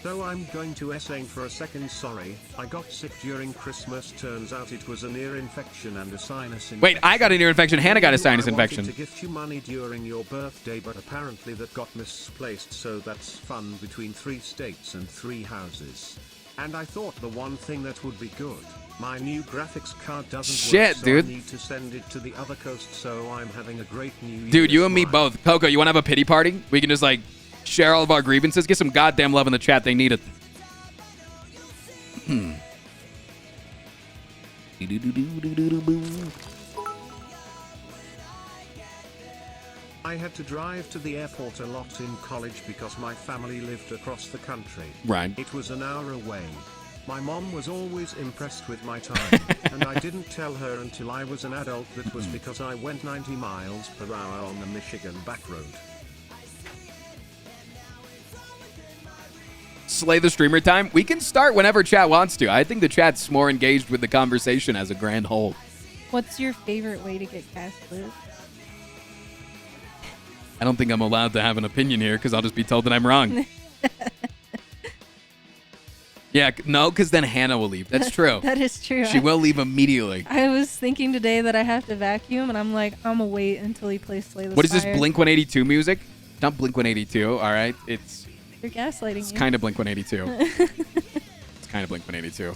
Though I'm going to essay for a second, sorry. I got sick during Christmas. Turns out it was an ear infection and a sinus infection. Wait, I got an ear infection. Hannah got a sinus I wanted infection. to gift you money during your birthday, but apparently that got misplaced, so that's fun between 3 states and 3 houses. And I thought the one thing that would be good. My new graphics card doesn't Shit, work, so dude. I need to send it to the other coast, so I'm having a great New Year. Dude, you and me smile. both. Coco, you want to have a pity party? We can just, like, share all of our grievances. Get some goddamn love in the chat. They need it. I had to drive to the airport a lot in college because my family lived across the country. Right. It was an hour away. My mom was always impressed with my time, and I didn't tell her until I was an adult that was because I went 90 miles per hour on the Michigan back road. Slay the streamer time. We can start whenever chat wants to. I think the chat's more engaged with the conversation as a grand whole. What's your favorite way to get gaslit? I don't think I'm allowed to have an opinion here because I'll just be told that I'm wrong. Yeah, no, because then Hannah will leave. That's true. That is true. She will leave immediately. I was thinking today that I have to vacuum, and I'm like, I'm gonna wait until he plays Slay the What is this, Spire. Blink 182 music? Not Blink 182, all right? It's You're gaslighting It's me. kind of Blink 182. It's kind of Blink 182.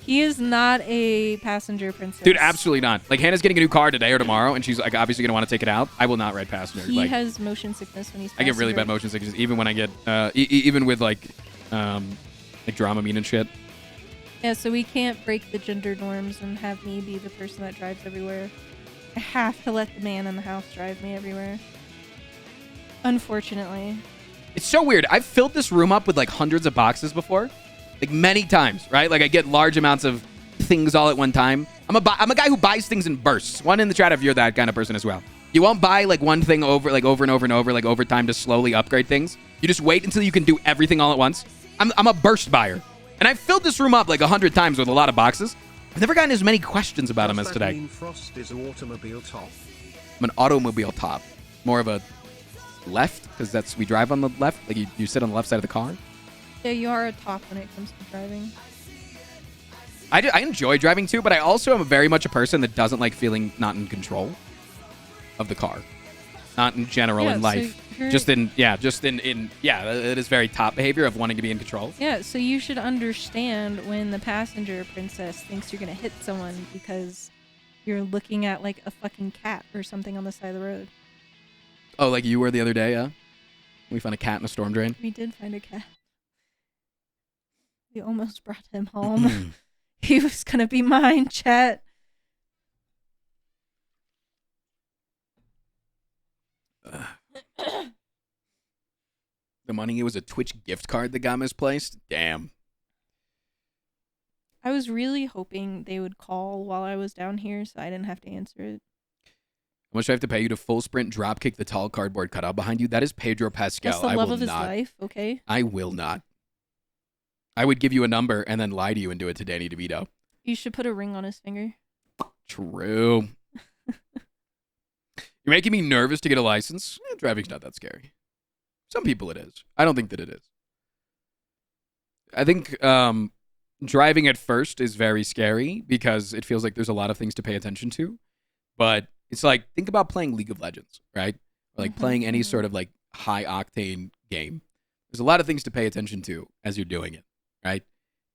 He is not a passenger princess. Dude, absolutely not. Like, Hannah's getting a new car today or tomorrow, and she's like obviously going to want to take it out. I will not ride passenger. He Like, has motion sickness when he's I get really bad motion sickness, even when I get, even with like Dramamine and shit. Yeah, so we can't break the gender norms and have me be the person that drives everywhere. I have to let the man in the house drive me everywhere. Unfortunately. It's so weird. I've filled this room up with like hundreds of boxes before, like many times, right? Like I get large amounts of things all at one time. I'm a guy who buys things in bursts. One in the chat if you're that kind of person as well. You won't buy like one thing over and over and over, like over time to slowly upgrade things. You just wait until you can do everything all at once. I'm a burst buyer. And I've filled this room up like 100 times with a lot of boxes. I've never gotten as many questions about them as Does that today. mean Frost is an automobile top? I'm an automobile top. More of a left, because we drive on the left. Like you sit on the left side of the car. Yeah, you are a top when it comes to driving. I enjoy driving too, but I also am very much a person that doesn't like feeling not in control of the car. Not in general in so life. you're- It is very top behavior of wanting to be in control. Yeah, so you should understand when the passenger princess thinks you're going to hit someone because you're looking at like a fucking cat or something on the side of the road. Oh, like you were the other day, yeah? We found a cat in a storm drain. We did find a cat. We almost brought him home. He was going to be mine, chat. The money, it was a Twitch gift card that got misplaced. Damn. I was really hoping they would call while I was down here so I didn't have to answer it. How much do I have to pay you to full sprint drop kick the tall cardboard cutout behind you? That is Pedro Pascal. That's the I love will of his not. life, okay? I will not. I would give you a number and then lie to you and do it to Danny DeVito. You should put a ring on his finger. True. You're making me nervous to get a license. Driving's not that scary. Some people it is. I don't think that it is. I think driving at first is very scary because it feels like there's a lot of things to pay attention to. But it's like, think about playing League of Legends, right? Or like playing any sort of like high octane game. There's a lot of things to pay attention to as you're doing it, right?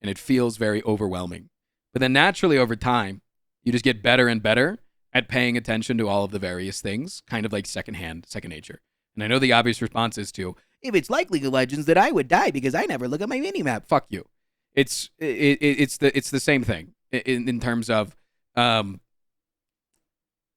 And it feels very overwhelming. But then naturally over time, you just get better and better at paying attention to all of the various things, kind of like second nature. And I know the obvious response is to, if it's like League of Legends, that I would die because I never look at my minimap. Fuck you. It's the same thing in terms of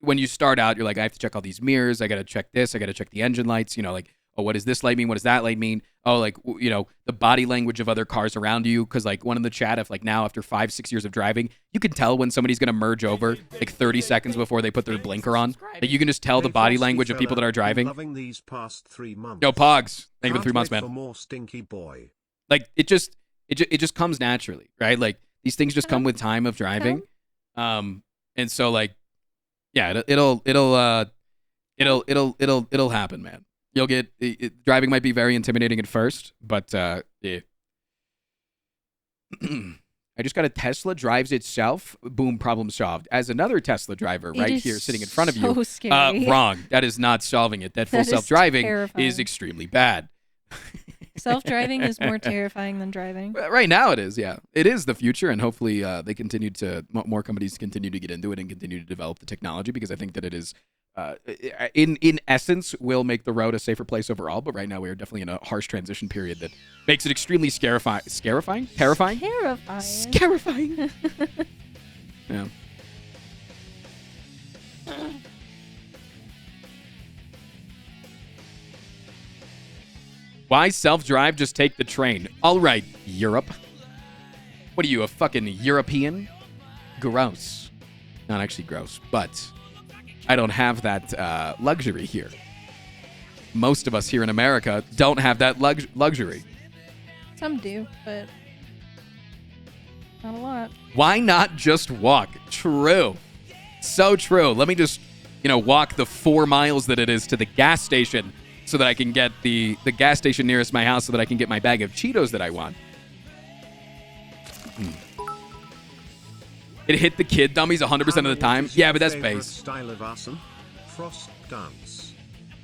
when you start out, you're like, I have to check all these mirrors. I got to check this. I got to check the engine lights. You know, like, oh, what does this light mean? What does that light mean? Oh, like, you know, the body language of other cars around you. Because like one in the chat, if like now after 5-6 years of driving, you can tell when somebody's going to merge over like 30 seconds before they put their blinker on. Like you can just tell the body language of people that are driving. Loving these past 3 months. Yo, Pogs. Thank you for Can't the 3 months, wait man. for more Stinky Boy. Like it just comes naturally, right? Like These things just come with time of driving. And so like, yeah, it'll happen, man. You'll get driving might be very intimidating at first, but yeah. I just got a Tesla drives itself. Boom, problem solved. As another Tesla driver right here sitting in front of you. So scary. Wrong. That is not solving it. That full self-driving is extremely bad. Self-driving is more terrifying than driving. Right now it is, yeah. It is the future, and hopefully they continue to, more companies continue to get into it and continue to develop the technology, because I think that it is, in essence, will make the road a safer place overall. But right now we are definitely in a harsh transition period that makes it extremely terrifying. Yeah. Why self-drive? Just take the train. All right, Europe. What are you, a fucking European? Gross. Not actually gross, but I don't have that luxury here. Most of us here in America don't have that luxury. Some do, but not a lot. Why not just walk? True. So true. Let me just, walk the 4 miles that it is to the gas station so that I can get the gas station nearest my house so that I can get my bag of Cheetos that I want. It hit the kid dummies 100% of the time. Yeah, but that's base. Style of arson? Frost dance.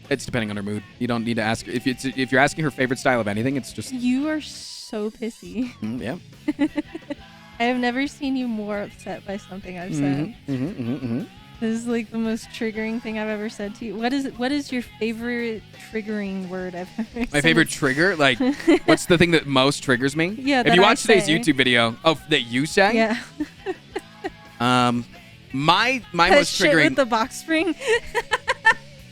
It's depending on her mood. You don't need to ask. If you're asking her favorite style of anything, it's just... You are so pissy. Yeah. I have never seen you more upset by something I've said. This is like the most triggering thing I've ever said to you. What is your favorite triggering word I've ever said? My favorite trigger? Like, what's the thing that most triggers me? Yeah, if you watch today's YouTube video, that you say? Yeah. My most shit triggering... with the box spring?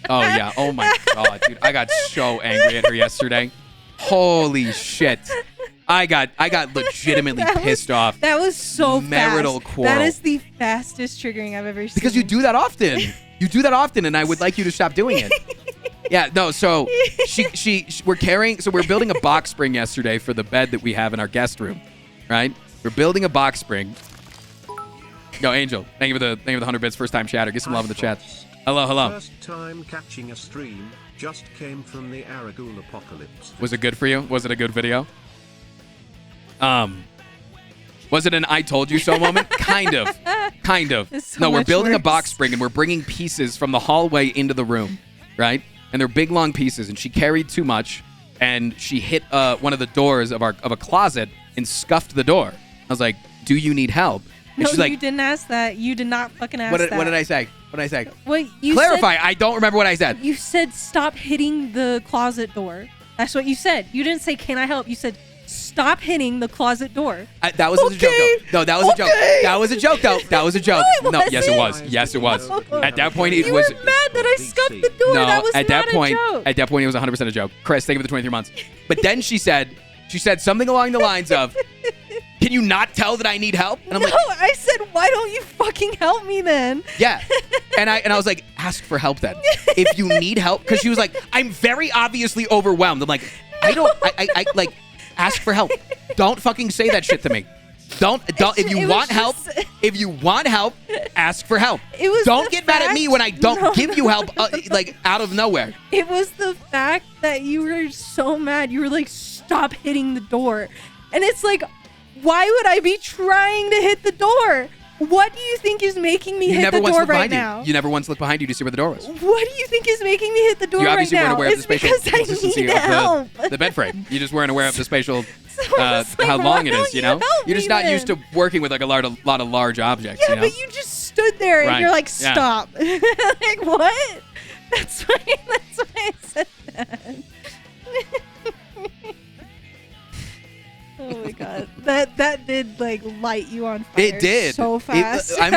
Oh, yeah. Oh, my God, dude. I got so angry at her yesterday. Holy shit. I got legitimately pissed off. That was so marital fast. quarrel. That is the fastest triggering I've ever seen. Because you do that often. You do that often, and I would like you to stop doing it. Yeah, no, so we're building a box spring yesterday for the bed that we have in our guest room, right? We're building a box spring. Yo, Angel, thank you for the 100 bits, first time chatter. Get some love in the chat. Hello. First time catching a stream, just came from the Aragool apocalypse. Was it good for you? Was it a good video? Was it an I told you so moment? Kind of. So No, we're building a worse. box spring and we're bringing pieces from the hallway into the room, right? And they're big, long pieces, and she carried too much, and she hit one of the doors of a closet and scuffed the door. I was like, "Do you need help?" And No, she's like, you didn't ask that. You did not fucking ask that. What did I say? What did I say? What you Clarify. said- I don't remember what I said. You said stop hitting the closet door. That's what you said. You didn't say, "Can I help?" You said, "Stop hitting the closet door." That was a joke, though. No, that was a joke. That was a joke, though. That was a joke. No, it Yes, it was. wasn't. Yes, it was. At that point, it You was. were mad that I scuffed the door. No, that was at not that point, a joke. at that point, it was 100% a joke. Chris, thank you for the 23 months. But then she said something along the lines of, "Can you not tell that I need help?" And I'm No, like, I said, "Why don't you fucking help me then?" yeah. And I was like, ask for help then. If you need help, because she was like, "I'm very obviously overwhelmed." I'm like, I like, ask for help. Don't fucking say that shit to me. Don't. If you want help, ask for help. Don't get mad at me when I don't give you help, like out of nowhere. It was the fact that you were so mad. You were like, "Stop hitting the door," and it's like, why would I be trying to hit the door? What do you think is making me hit the door right now? You never once looked behind you to see where the door was. What do you think is making me hit the door You right obviously now? weren't aware of the It's spatial because I consistency need of help. the bed frame. You just weren't aware of the spatial, it's like, how why long it don't is, you you know? help You're just me not then? used to working with like a lot of large objects, Yeah, you know? but you just stood there and Right. you're like, Yeah. "Stop." Like, what? That's why I said that. Oh my god, that did like light you on fire. It did so fast. I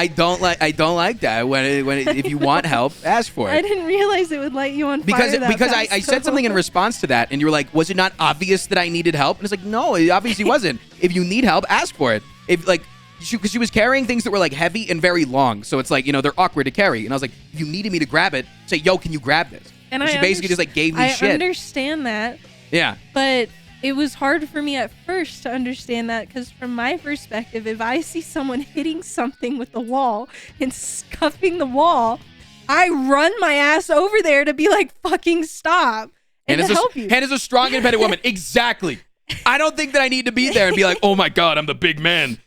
don't like that when if you want help, ask for I it. didn't realize it would light you on Because fire. I said something in response to that, and you were like, "Was it not obvious that I needed help?" And it's like, no, it obviously wasn't. If you need help, ask for it. If like, because she was carrying things that were like heavy and very long, so it's like, they're awkward to carry. And I was like, if you needed me to grab it, say, "Yo, can you grab this?" And she basically just like gave me I shit. understand that, Yeah. but it was hard for me at first to understand that, because from my perspective, if I see someone hitting something with the wall and scuffing the wall, I run my ass over there to be like, fucking stop, and to help you. Hannah's a strong, independent woman. Exactly. I don't think that I need to be there and be like, oh my God, I'm the big man.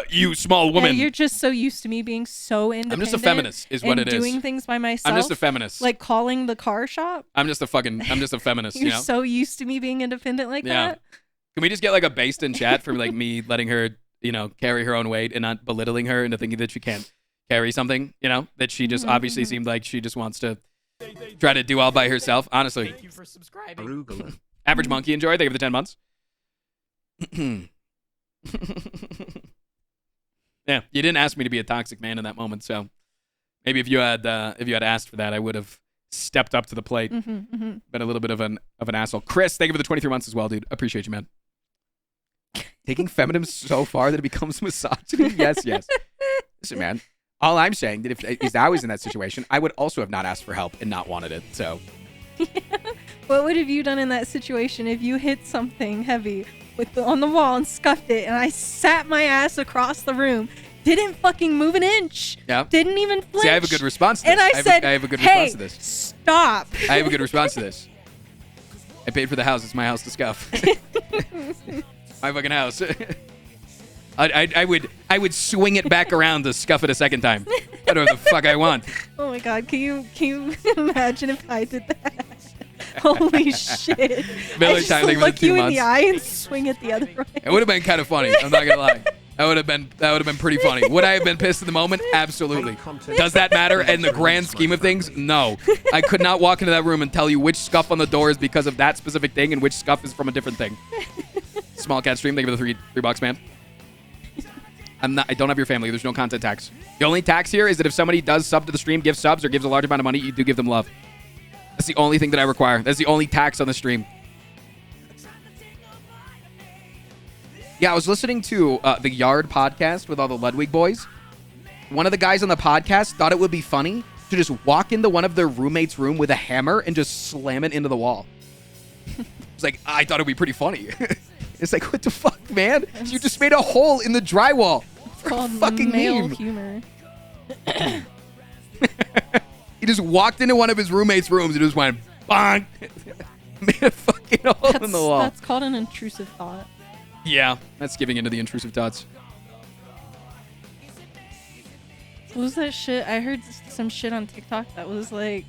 You small woman. Yeah, you're just so used to me being so independent. I'm just a feminist, is what it is. Doing things by myself. I'm just a feminist. Like calling the car shop. I'm just a feminist. You're you know? so used to me being independent like that. Can we just get like a based in chat for like me letting her, carry her own weight and not belittling her into thinking that she can't carry something, that she just obviously seemed like she just wants to try to do all by herself. Honestly. Thank you for subscribing. Average Monkey Enjoy. Thank you for the 10 months. Yeah, you didn't ask me to be a toxic man in that moment, so maybe if you had asked for that, I would have stepped up to the plate. Been a little bit of an asshole. Chris, thank you for the 23 months as well, dude. Appreciate you, man. Taking feminism so far that it becomes misogyny. Yes. Listen, man. All I'm saying that if I was in that situation, I would also have not asked for help and not wanted it. So, What would have you done in that situation if you hit something heavy on the wall and scuffed it, and I sat my ass across the room, didn't fucking move an inch, didn't even flinch? See, I have a good response to this. And I said, I have a good response to this. Stop. I have a good response to this. I paid for the house. It's my house to scuff. My fucking house. I would swing it back around to scuff it a second time. Whatever the fuck I want. Oh my God, can you imagine if I did that? Holy shit. Miller I just time, look you in the eye and swing it the other way. It would have been kind of funny. I'm not gonna lie. That would have been pretty funny. Would I have been pissed in the moment? Absolutely. Does that matter in the grand scheme of things? No. I could not walk into that room and tell you which scuff on the door is because of that specific thing and which scuff is from a different thing. Small cat stream. Thank you for the $3, man. I don't have your family. There's no content tax. The only tax here is that if somebody does sub to the stream, gives subs, or gives a large amount of money, you do give them love. That's the only thing that I require. That's the only tax on the stream. Yeah, I was listening to the Yard podcast with all the Ludwig boys. One of the guys on the podcast thought it would be funny to just walk into one of their roommates' room with a hammer and just slam it into the wall. It's like, I thought it would be pretty funny. It's like, what the fuck, man? You just made a hole in the drywall. It's called fucking male meme. humor. He just walked into one of his roommates' rooms and just went, bonk. Made a fucking hole in the wall. That's called an intrusive thought. Yeah, that's giving into the intrusive thoughts. What was that shit? I heard some shit on TikTok that was like,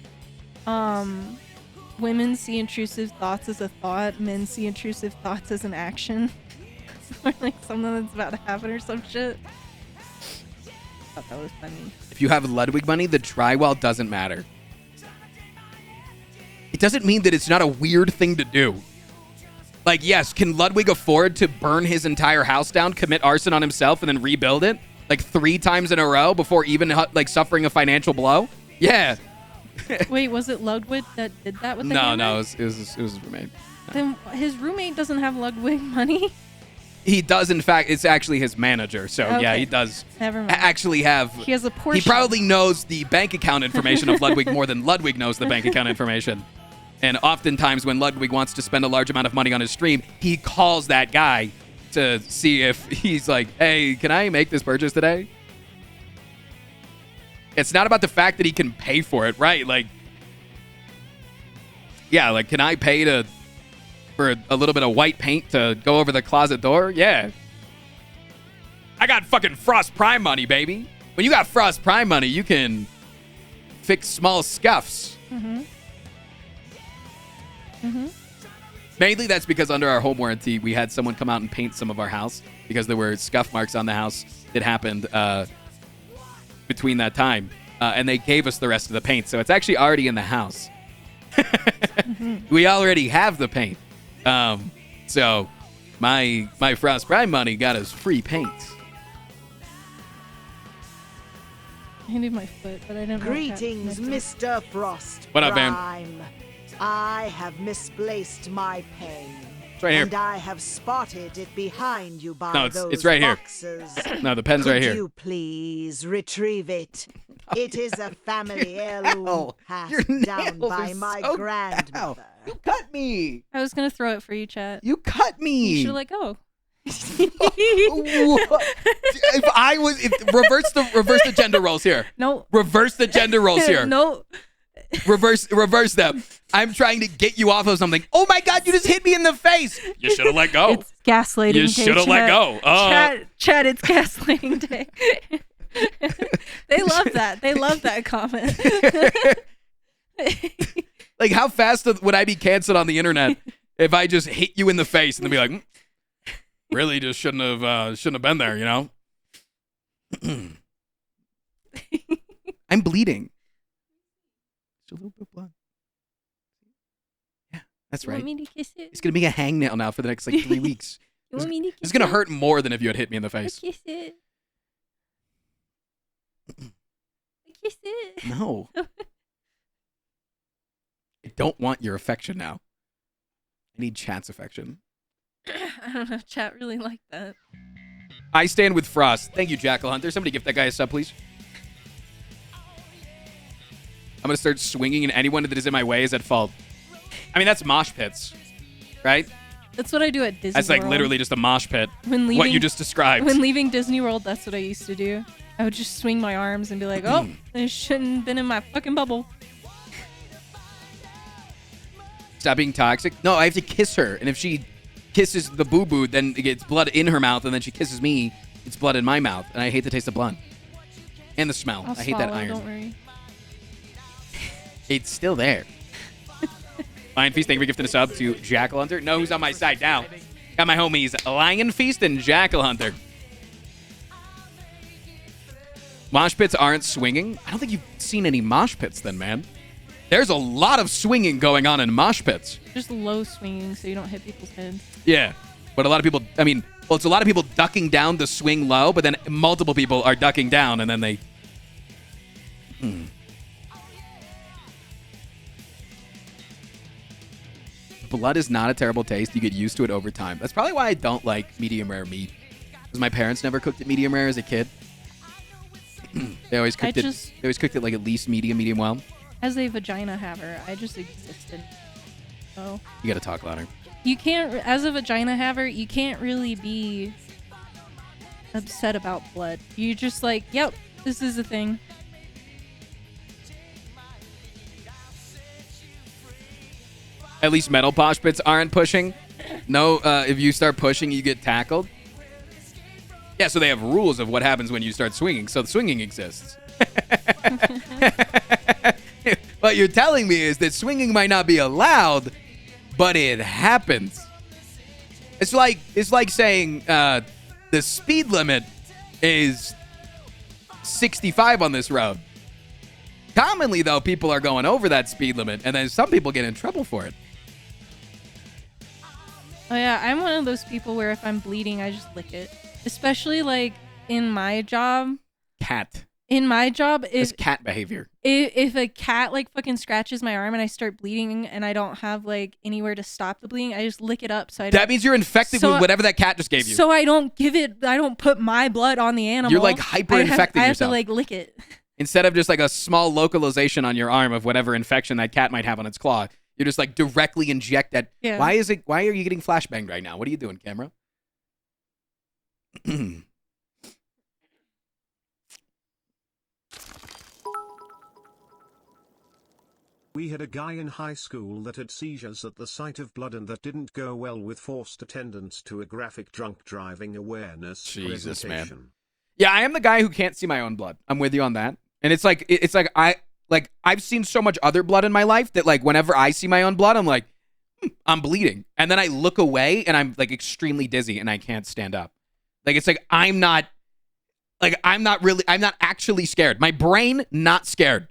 women see intrusive thoughts as a thought, men see intrusive thoughts as an action. Or like something that's about to happen or some shit. I thought that was funny. If you have Ludwig money, the drywall doesn't matter. It doesn't mean that it's not a weird thing to do. Like, yes, can Ludwig afford to burn his entire house down, commit arson on himself, and then rebuild it? Like 3 times in a row before even like suffering a financial blow? Yeah. Wait, was it Ludwig that did that with the hammer? No, it was his roommate. Then his roommate doesn't have Ludwig money? He does, in fact. It's actually his manager. So, okay. Yeah, he does Never mind. actually have... He has a portion. He probably knows the bank account information of Ludwig more than Ludwig knows the bank account information. And oftentimes when Ludwig wants to spend a large amount of money on his stream, he calls that guy to see if he's like, hey, can I make this purchase today? It's not about the fact that he can pay for it, right? Like, yeah, like, can I pay for a little bit of white paint to go over the closet door? Yeah. I got fucking Frost Prime money, baby. When you got Frost Prime money, you can fix small scuffs. Mainly that's because under our home warranty, we had someone come out and paint some of our house because there were scuff marks on the house that happened between that time. And they gave us the rest of the paint. So it's actually already in the house. We already have the paint. So my Frost Prime money got us free paint. I need my foot, but I didn't. Greetings, Mr. Frost. What up, man? Prime. I have misplaced my pen. It's right here. And I have spotted it behind you by No, those it's right boxes. Here. No, the pen's right here. Could you please retrieve it? It is a family heirloom passed down by my grandmother. You cut me. I was gonna throw it for you, chat. You cut me. You should have let go. If I was reverse the gender roles here. No. Reverse the gender roles here. No. Reverse them. I'm trying to get you off of something. Oh my god, you just hit me in the face. You should have let go. It's gaslighting day. You should have let go. Chat, it's gaslighting day. They love that. They love that comment. Like, how fast would I be canceled on the internet if I just hit you in the face and then be like, really just shouldn't have been there, you know? I'm bleeding. Just a little bit of blood. Yeah, that's right. You want me to kiss it? It's gonna be a hangnail now for the next like 3 weeks. You want me to kiss It's gonna it? hurt more than if you had hit me in the face. Kiss it. Kiss it. No. I don't want your affection now. I need chat's affection. I don't know if chat really like that. I stand with Frost. Thank you, Jackal Hunter. Somebody give that guy a sub, please. I'm going to start swinging, and anyone that is in my way is at fault. I mean, that's mosh pits, right? That's what I do at Disney That's like World. literally just a mosh pit. When leaving, what you just described. When leaving Disney World, that's what I used to do. I would just swing my arms and be like, oh, I shouldn't have been in my fucking bubble. Stop being toxic. No, I have to kiss her. And if she kisses the boo-boo, then it gets blood in her mouth. And then she kisses me, it's blood in my mouth. And I hate the taste of blood. And the smell. I hate that iron. Don't worry. It's still there. Lion Feast, thank you for gifting a sub to Jackal Hunter. Know who's on my side now. Got my homies Lion Feast and Jackal Hunter. Mosh pits aren't swinging. I don't think you've seen any mosh pits then, man. There's a lot of swinging going on in mosh pits. Just low swinging so you don't hit people's heads. Yeah. But a lot of people, I mean, well, it's a lot of people ducking down to swing low, but then multiple people are ducking down and then they... Blood is not a terrible taste. You get used to it over time. That's probably why I don't like medium rare meat. Because my parents never cooked it medium rare as a kid. They always cooked it like at least medium well. As a vagina haver, I just existed. So You gotta talk louder. you can't, as a vagina haver, you can't really be upset about blood. You're just like, yep, this is a thing. At least metal posh pits aren't pushing. No, if you start pushing, you get tackled. Yeah, so they have rules of what happens when you start swinging. So the swinging exists. What you're telling me is that swinging might not be allowed, but it happens. It's like saying the speed limit is 65 on this road. Commonly, though, people are going over that speed limit, and then some people get in trouble for it. Oh yeah, I'm one of those people where if I'm bleeding, I just lick it. Especially like in my job. Cat. In my job, It's cat behavior. If a cat like fucking scratches my arm and I start bleeding and I don't have like anywhere to stop the bleeding, I just lick it up. So That means you're infected with whatever that cat just gave you. So I don't put my blood on the animal. You're like hyper-infecting I have yourself. to like lick it. Instead of just like a small localization on your arm of whatever infection that cat might have on its claw, you just like directly inject that. Yeah. Why are you getting flashbanged right now? What are you doing, camera? We had a guy in high school that had seizures at the sight of blood, and that didn't go well with forced attendance to a graphic drunk driving awareness Jesus, presentation. man. Yeah, I am the guy who can't see my own blood. I'm with you on that. And it's like I've seen so much other blood in my life that like whenever I see my own blood, I'm like, I'm bleeding. And then I look away and I'm like extremely dizzy and I can't stand up. Like it's like I'm not actually scared. My brain not scared.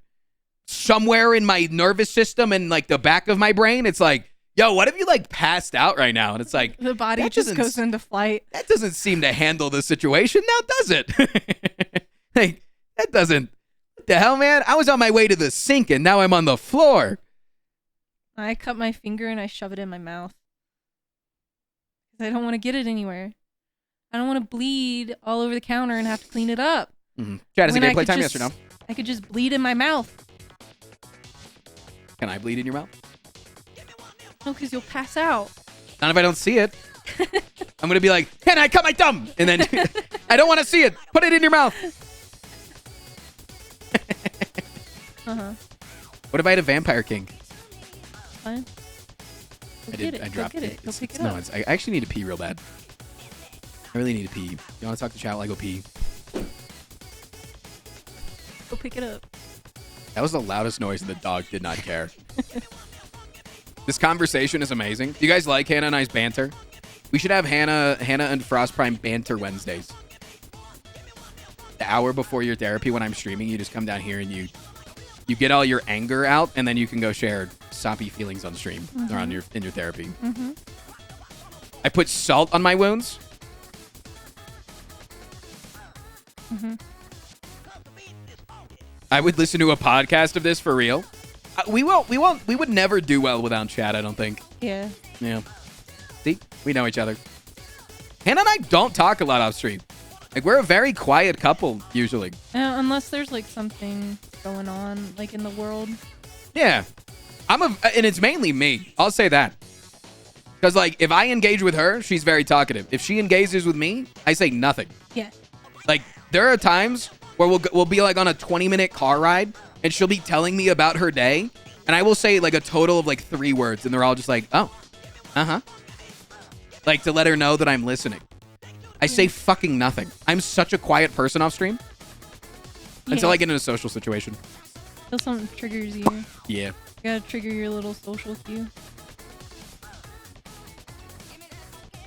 Somewhere in my nervous system and like the back of my brain, it's like, yo, what if you like passed out right now? And it's like The body just goes into flight. That doesn't seem to handle the situation now, does it? Like, that doesn't. What the hell, man? I was on my way to the sink and now I'm on the floor. I cut my finger and I shove it in my mouth. Because I don't want to get it anywhere. I don't want to bleed all over the counter and have to clean it up. Mm-hmm. Chad, is it When I gameplay could time? just- Yes or no? I could just bleed in my mouth. Can I bleed in your mouth? No, because you'll pass out. Not if I don't see it. I'm going to be like, can I cut my thumb? And then I don't want to see it. Put it in your mouth. What if I had a Vampire King? Fine. I did. I dropped Go get it. Go pick it no, up. I actually need to pee real bad. I really need to pee. You want to talk to chat while I go pee? Go pick it up. That was the loudest noise, and the dog did not care. This conversation is amazing. Do you guys like Hannah and I's banter? We should have Hannah and Frost Prime banter Wednesdays. The hour before your therapy when I'm streaming, you just come down here and you get all your anger out, and then you can go share soppy feelings on stream or in your therapy. I put salt on my wounds. I would listen to a podcast of this for real. We would never do well without chat, I don't think. Yeah. Yeah. See? We know each other. Hannah and I don't talk a lot off stream. Like, we're a very quiet couple, usually. Unless there's, like, something going on, like, in the world. Yeah. And it's mainly me. I'll say that. Because, like, if I engage with her, she's very talkative. If she engages with me, I say nothing. Yeah. Like, there are times where we'll be, like, on a 20-minute car ride, and she'll be telling me about her day, and I will say, like, a total of, like, 3 words, and they're all just like, oh, uh-huh. Like, to let her know that I'm listening. I say fucking nothing. I'm such a quiet person off stream. Until I get in a social situation. Until something triggers you. Yeah. You gotta trigger your little social cue.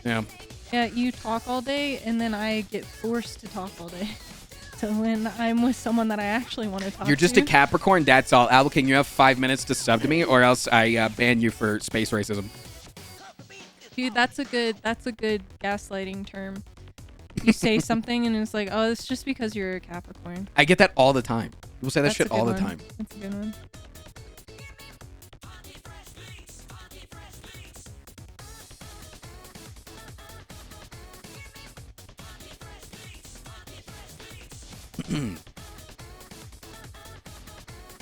Yeah. Yeah, you talk all day, and then I get forced to talk all day. So when I'm with someone that I actually want to talk to... You're just a Capricorn, that's all. Al, can you have 5 minutes to sub to me, or else I ban you for space racism? Dude, that's a good gaslighting term. You say something, and it's like, oh, it's just because you're a Capricorn. I get that all the time. People say that That's shit a good all the one. time. That's a good one.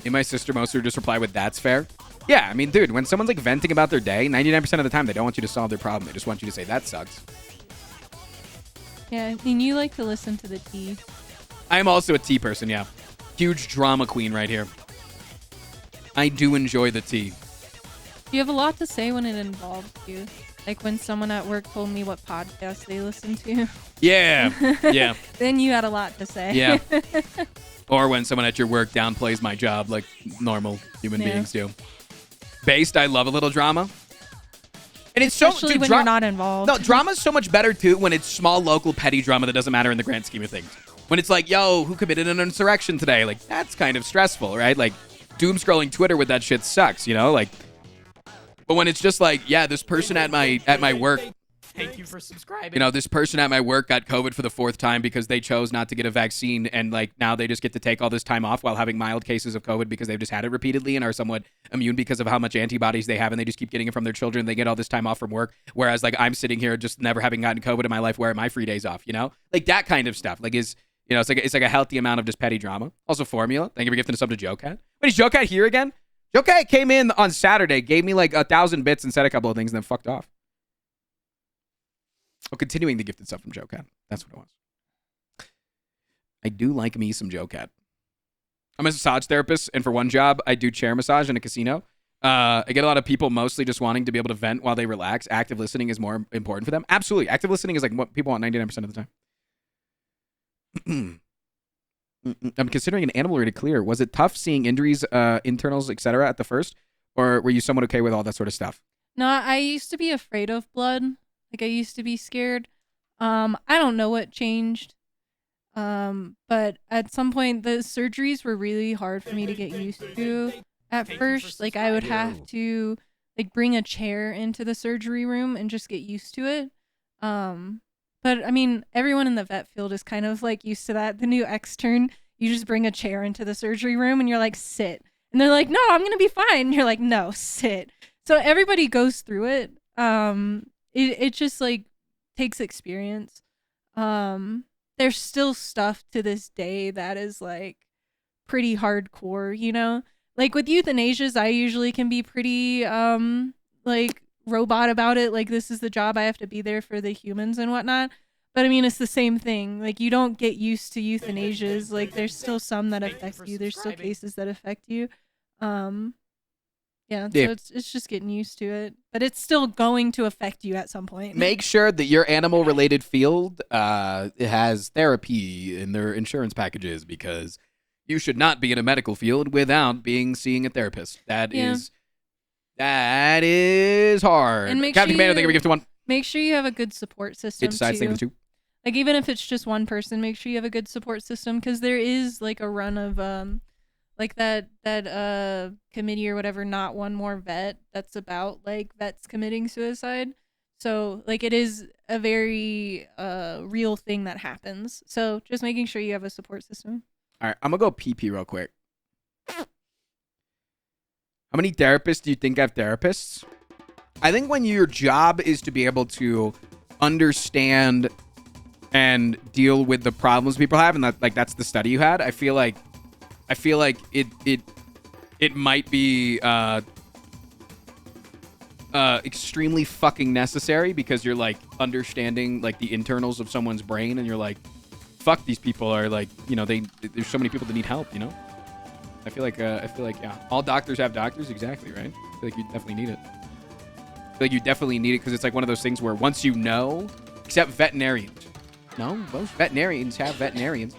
And my sister mostly just reply with, that's fair. Yeah, I mean, dude, when someone's like venting about their day, 99% of the time, they don't want you to solve their problem. They just want you to say, that sucks. Yeah, I mean, you like to listen to the tea. I'm also a tea person, yeah. Huge drama queen right here. I do enjoy the tea. You have a lot to say when it involves you. Like when someone at work told me what podcast they listen to. Yeah, yeah. Then you had a lot to say. Yeah. Or when someone at your work downplays my job like normal human beings do. Based, I love a little drama. And it's especially so, dude, when you're not involved. No, drama's so much better too when it's small, local, petty drama that doesn't matter in the grand scheme of things. When it's like, yo, who committed an insurrection today? Like, that's kind of stressful, right? Like, doom scrolling Twitter with that shit sucks, you know? Like, but when it's just like, yeah, this person at my work, Thank you for subscribing. you know, this person at my work got COVID for the 4th time because they chose not to get a vaccine, and like now they just get to take all this time off while having mild cases of COVID because they've just had it repeatedly and are somewhat immune because of how much antibodies they have, and they just keep getting it from their children. They get all this time off from work, whereas like I'm sitting here just never having gotten COVID in my life, where are my free days off, you know? Like that kind of stuff. Like it's like a healthy amount of just petty drama. Also, Formula. Thank you for gifting us up to Joe Cat. Wait, is Joe Cat here again? Joe Cat came in on Saturday, gave me like 1,000 bits and said a couple of things, and then fucked off. Oh, continuing the gifted stuff from Joe Cat. That's what it was. I do like me some Joe Cat. I'm a massage therapist, and for one job, I do chair massage in a casino. I get a lot of people mostly just wanting to be able to vent while they relax. Active listening is more important for them. Absolutely. Active listening is like what people want 99% of the time. I'm considering an animal rated clear. Was it tough seeing injuries, internals, etc. at the first? Or were you somewhat okay with all that sort of stuff? No, I used to be afraid of blood. Like I used to be scared. I don't know what changed. But at some point the surgeries were really hard for me to get used to. At first, like I would have to like bring a chair into the surgery room and just get used to it. But I mean, everyone in the vet field is kind of like used to that. The new extern, you just bring a chair into the surgery room and you're like, sit. And they're like, no, I'm going to be fine. And you're like, no, sit. So everybody goes through it. It just like takes experience. There's still stuff to this day that is like pretty hardcore, you know? Like with euthanasias, I usually can be pretty like robot about it. Like, this is the job. I have to be there for the humans and whatnot. But I mean, it's the same thing. Like, you don't get used to euthanasias. Like, there's still some that affect you. There's still cases that affect you. Yeah, so it's just getting used to it. But it's still going to affect you at some point. Make sure that your animal-related field has therapy in their insurance packages, because you should not be in a medical field without seeing a therapist. That is hard. And Captain Commando, thank you for gift to one. Make sure you have a good support system too. Like, even if it's just one person, make sure you have a good support system, because there is like a run of like that committee or whatever, Not One More Vet, that's about like vets committing suicide. So like, it is a very real thing that happens. So just making sure you have a support system. All right, I'm gonna go pee real quick. How many therapists do you think have therapists? I think when your job is to be able to understand and deal with the problems people have, and that's the study you had, I feel like it might be extremely fucking necessary, because you're like understanding like the internals of someone's brain, and you're like, fuck, these people are like, there's so many people that need help, I feel like yeah, all doctors have doctors, exactly, right? I feel like you definitely need it. Because it's like one of those things where once you know, except veterinarians. No, most veterinarians have veterinarians.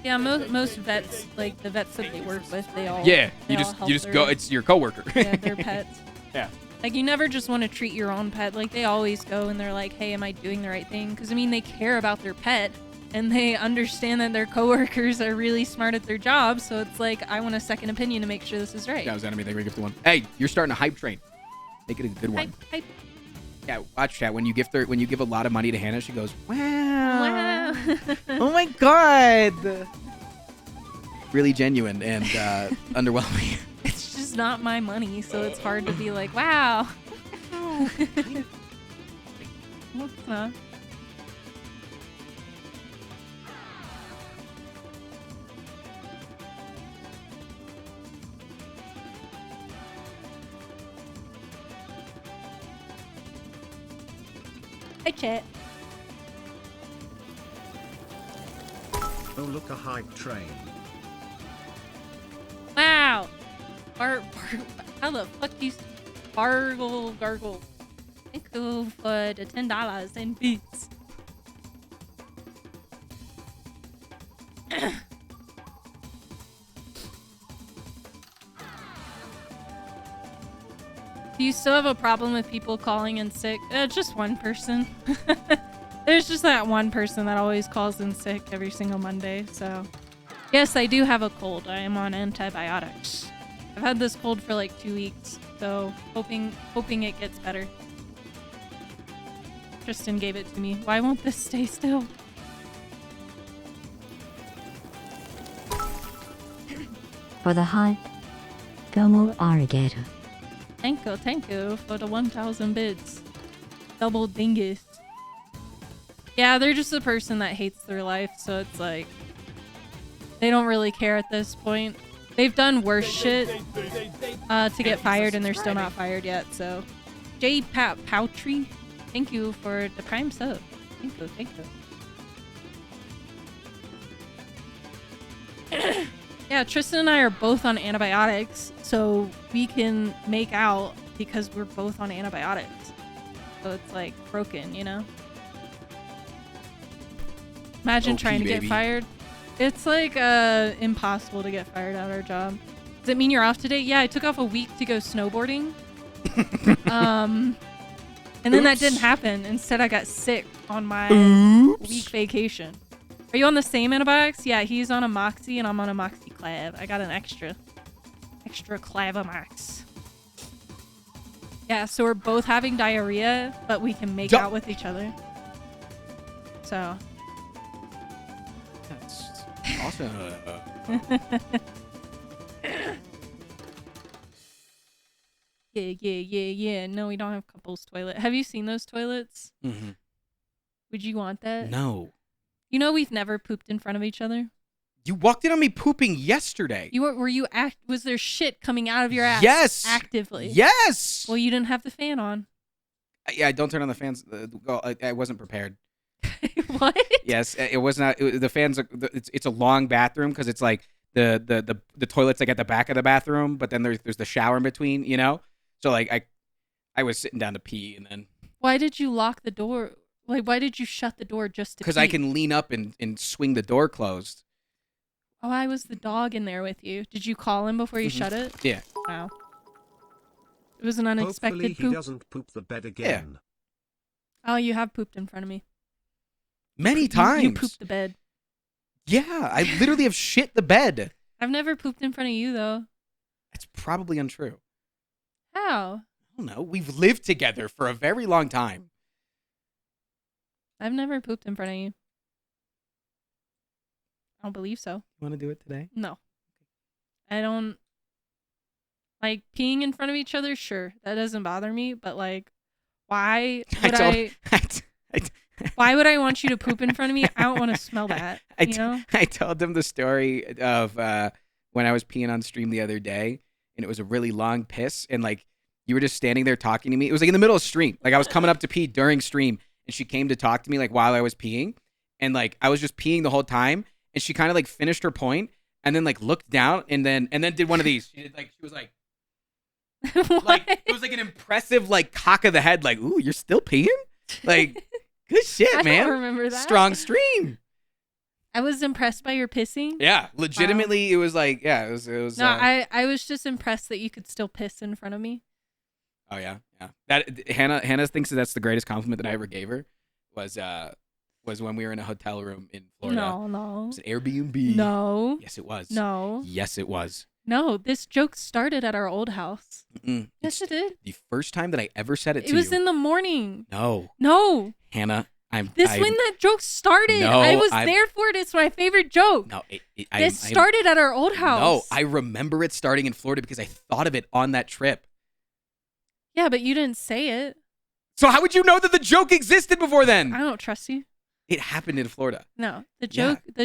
Yeah, most vets, like the vets that they work with, they all you all just help go. It's your coworker. Yeah, their pets. Yeah. Like, you never just want to treat your own pet. Like, they always go and they're like, hey, am I doing the right thing? Because I mean, they care about their pet, and they understand that their coworkers are really smart at their job. So it's like, I want a second opinion to make sure this is right. That was enemy. They gift the one. Hey, you're starting a hype train. Make it a good one. Hype. Yeah, watch chat. When you give a lot of money to Hannah, she goes, wow. Wow. Oh my god. Really genuine and underwhelming. It's just not my money, so it's hard to be like, wow. Well, it's not. Hi, chat. Oh, look, a hype train. Wow. How the fuck do you gargle? Thank you for the $10 in bits. Do you still have a problem with people calling in sick? Just one person. There's just that one person that always calls in sick every single Monday, so. Yes, I do have a cold. I am on antibiotics. I've had this cold for like 2 weeks, so hoping it gets better. Tristan gave it to me. Why won't this stay still? For the hype, Domo arigato. Thank you for the 1,000 bits. Double dingus. Yeah, they're just a person that hates their life, so it's like, they don't really care at this point. They've done worse shit to get fired, and they're still not fired yet, so. J. Powtree, thank you for the prime sub. Thank you. Yeah, Tristan and I are both on antibiotics, so we can make out because we're both on antibiotics. So it's like broken, Imagine trying to get fired. It's like impossible to get fired at our job. Does it mean you're off today? Yeah, I took off a week to go snowboarding. And then that didn't happen. Instead, I got sick on my week vacation. Are you on the same antibiotics? Yeah, he's on a Moxie and I'm on a Moxie Clav. I got an extra Clavamax. Yeah, so we're both having diarrhea, but we can make out with each other. So. That's awesome. Yeah. No, we don't have couples toilet. Have you seen those toilets? Mm-hmm. Would you want that? No. You know we've never pooped in front of each other? You walked in on me pooping yesterday. Was there shit coming out of your ass? Yes. Actively. Yes. Well, you didn't have the fan on. Yeah, don't turn on the fans. I wasn't prepared. What? Yes, it was not. The fans. It's a long bathroom because it's like the toilet's like at the back of the bathroom, but then there's the shower in between. You know, so like I was sitting down to pee and then. Why did you lock the door? Like, why did you shut the door just to? Because I can lean up and swing the door closed. Oh, I was the dog in there with you. Did you call him before you shut it? Yeah. Wow. It was an unexpected Hopefully poop. he doesn't poop the bed again. Oh, you have pooped in front of me. Many times. You pooped the bed. Yeah, I literally have shit the bed. I've never pooped in front of you, though. That's probably untrue. How? I don't know. We've lived together for a very long time. I've never pooped in front of you. I don't believe so. You want to do it today? No. I don't. Like, peeing in front of each other, sure. That doesn't bother me, but, like, why would why would I want you to poop in front of me? I don't want to smell that, you know? I told them the story of when I was peeing on stream the other day, and it was a really long piss, and, like, you were just standing there talking to me. It was, like, in the middle of stream. Like, I was coming up to pee during stream, and she came to talk to me, like, while I was peeing, and, like, I was just peeing the whole time, and she kind of, like, finished her point, and then, like, looked down, and then did one of these. She was like, like, it was like an impressive, like, cock of the head, like, ooh, you're still peeing? Like, good shit, man. I don't remember that. Strong stream. I was impressed by your pissing. Yeah, legitimately, It was like, yeah, it was. No, I was just impressed that you could still piss in front of me. Oh yeah. That Hannah thinks that's the greatest compliment that I ever gave her. Was when we were in a hotel room in Florida. No. It was an Airbnb. No. Yes, it was. No. Yes, it was. No, this joke started at our old house. Mm-mm. Yes, it did. The first time that I ever said it to you. It was in the morning. No. No. Hannah, when that joke started. No, I was there for it. It's my favorite joke. No, this started at our old house. No, I remember it starting in Florida because I thought of it on that trip. Yeah, but you didn't say it. So how would you know that the joke existed before then? I don't trust you. It happened in Florida. No, the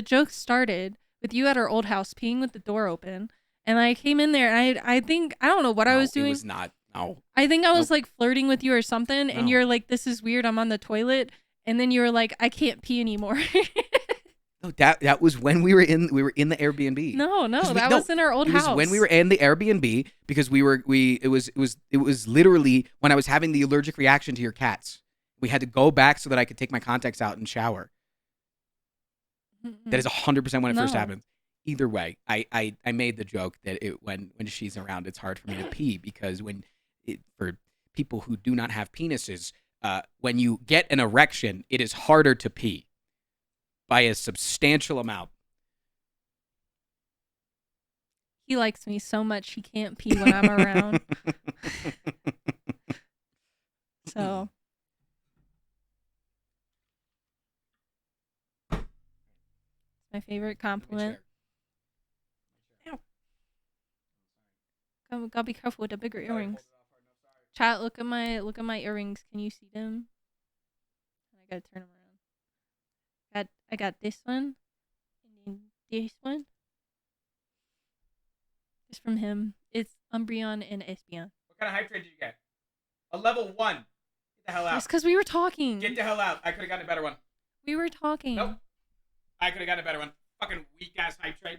joke started with you at our old house peeing with the door open. And I came in there, and I think, I don't know what I was doing. It was not. No. I think I was like flirting with you or something, and you're like, this is weird, I'm on the toilet. And then you were like, I can't pee anymore. No, that was when we were in the Airbnb. No, that was in our old house. It was when we were in the Airbnb because it was literally when I was having the allergic reaction to your cats. We had to go back so that I could take my contacts out and shower. That is 100% when it first happened. Either way, I made the joke that when she's around, it's hard for me to pee because for people who do not have penises, when you get an erection, it is harder to pee by a substantial amount. He likes me so much he can't pee when I'm around. So. My favorite compliment. Gotta be careful with the bigger earrings. Chat, look at my earrings. Can you see them? I gotta turn them around. I got this one, and then this one. It's from him. It's Umbreon and Espeon. What kind of hype train did you get? A level 1. Get the hell out. It's because we were talking. Get the hell out. I could have gotten a better one. We were talking. Nope. I could have gotten a better one. Fucking weak ass hype train.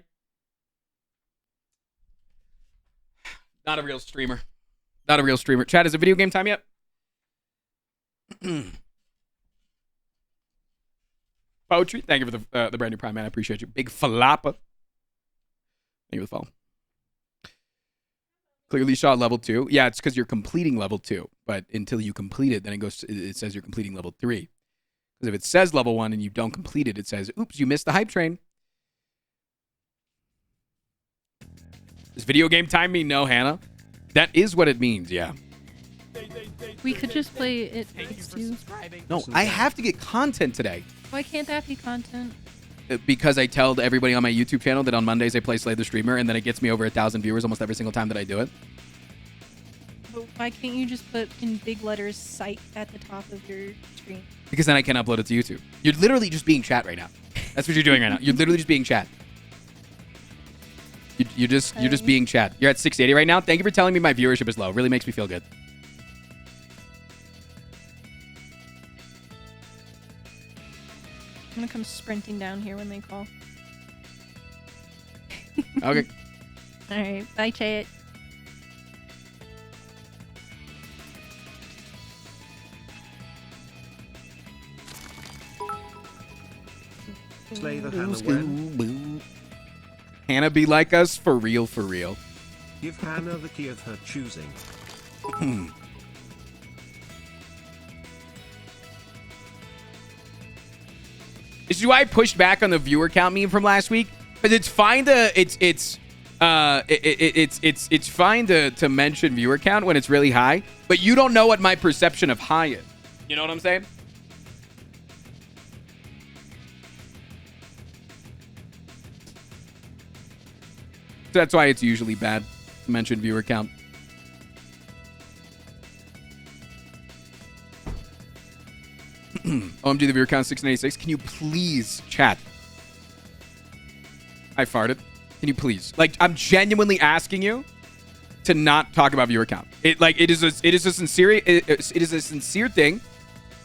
Not a real streamer. Not a real streamer. Chat, is it video game time yet? Poetry. Thank you for the brand new Prime, man. I appreciate you. Big falapa. Thank you for the phone. Clearly shot level 2. Yeah, it's because you're completing level 2. But until you complete it, then it says you're completing level 3. Because if it says level 1 and you don't complete it, it says, oops, you missed the hype train. Does video game time mean no, Hannah? That is what it means, yeah. We could just play It Takes Two. No, I have to get content today. Why can't that be content? Because I tell everybody on my YouTube channel that on Mondays I play Slay the Streamer, and then it gets me over 1,000 viewers almost every single time that I do it. But why can't you just put in big letters "psych" at the top of your screen? Because then I can upload it to YouTube. You're literally just being chat right now. That's what you're doing right now. You're literally just being chat. You're just being chat. You're at 680 right now. Thank you for telling me my viewership is low. Really makes me feel good. I'm gonna come sprinting down here when they call. Okay. All right. Bye, chat. Slay the Hannah when. Hannah be like us for real, for real. Give Hannah the key of her choosing. This is why I pushed back on the viewer count meme from last week, because it's fine to it's fine to mention viewer count when it's really high, but you don't know what my perception of high is. You know what I'm saying? So that's why it's usually bad to mention viewer count. OMG, the viewer count 686. Can you please chat? I farted. Can you please? Like, I'm genuinely asking you to not talk about viewer count. It is a sincere thing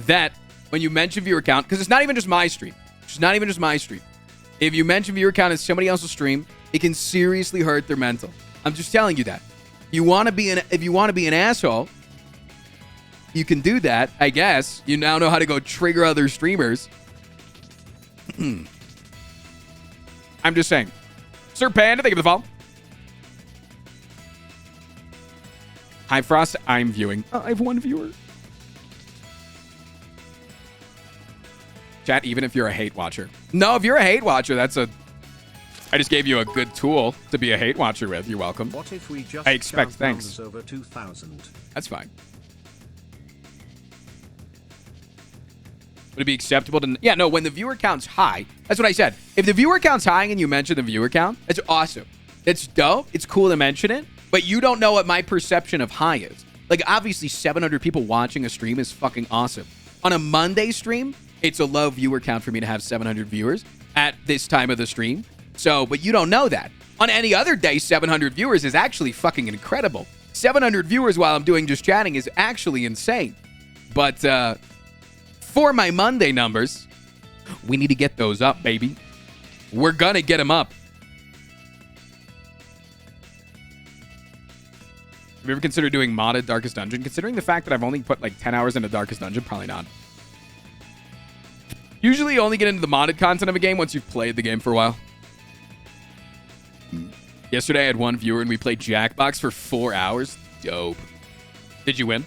that when you mention viewer count, because it's not even just my stream. It's not even just my stream. If you mention viewer count in somebody else's stream, it can seriously hurt their mental. I'm just telling you that. If you want to be an asshole, you can do that, I guess. You now know how to go trigger other streamers. I'm just saying. Sir Panda, thank you for the follow. Hi, Frost. I'm viewing. I have one viewer. Chat, even if you're a hate watcher. No, if you're a hate watcher, I just gave you a good tool to be a hate watcher with. You're welcome. What if we just I expect thanks. over 2,000? That's fine. Would it be acceptable to... Yeah, no, when the viewer count's high, that's what I said. If the viewer count's high and you mention the viewer count, that's awesome. It's dope. It's cool to mention it, but you don't know what my perception of high is. Like, obviously, 700 people watching a stream is fucking awesome. On a Monday stream, it's a low viewer count for me to have 700 viewers at this time of the stream. So, but you don't know that. On any other day, 700 viewers is actually fucking incredible. 700 viewers while I'm doing just chatting is actually insane. But for my Monday numbers, we need to get those up, baby. We're gonna get them up. Have you ever considered doing modded Darkest Dungeon? Considering the fact that I've only put like 10 hours into Darkest Dungeon, probably not. Usually you only get into the modded content of a game once you've played the game for a while. Yesterday I had one viewer and we played Jackbox for 4 hours. Dope. Did you win?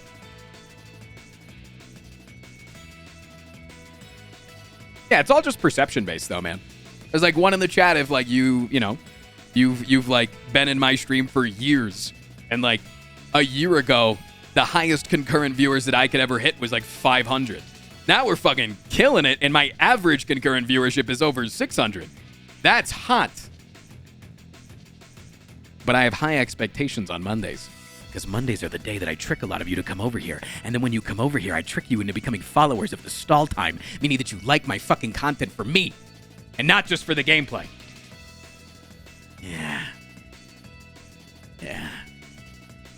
Yeah, it's all just perception based though, man. There's like one in the chat if like you've like been in my stream for years and like a year ago the highest concurrent viewers that I could ever hit was like 500. Now we're fucking killing it and my average concurrent viewership is over 600. That's hot. But I have high expectations on Mondays. Because Mondays are the day that I trick a lot of you to come over here. And then when you come over here, I trick you into becoming followers of the stall time. Meaning that you like my fucking content for me. And not just for the gameplay. Yeah. Yeah.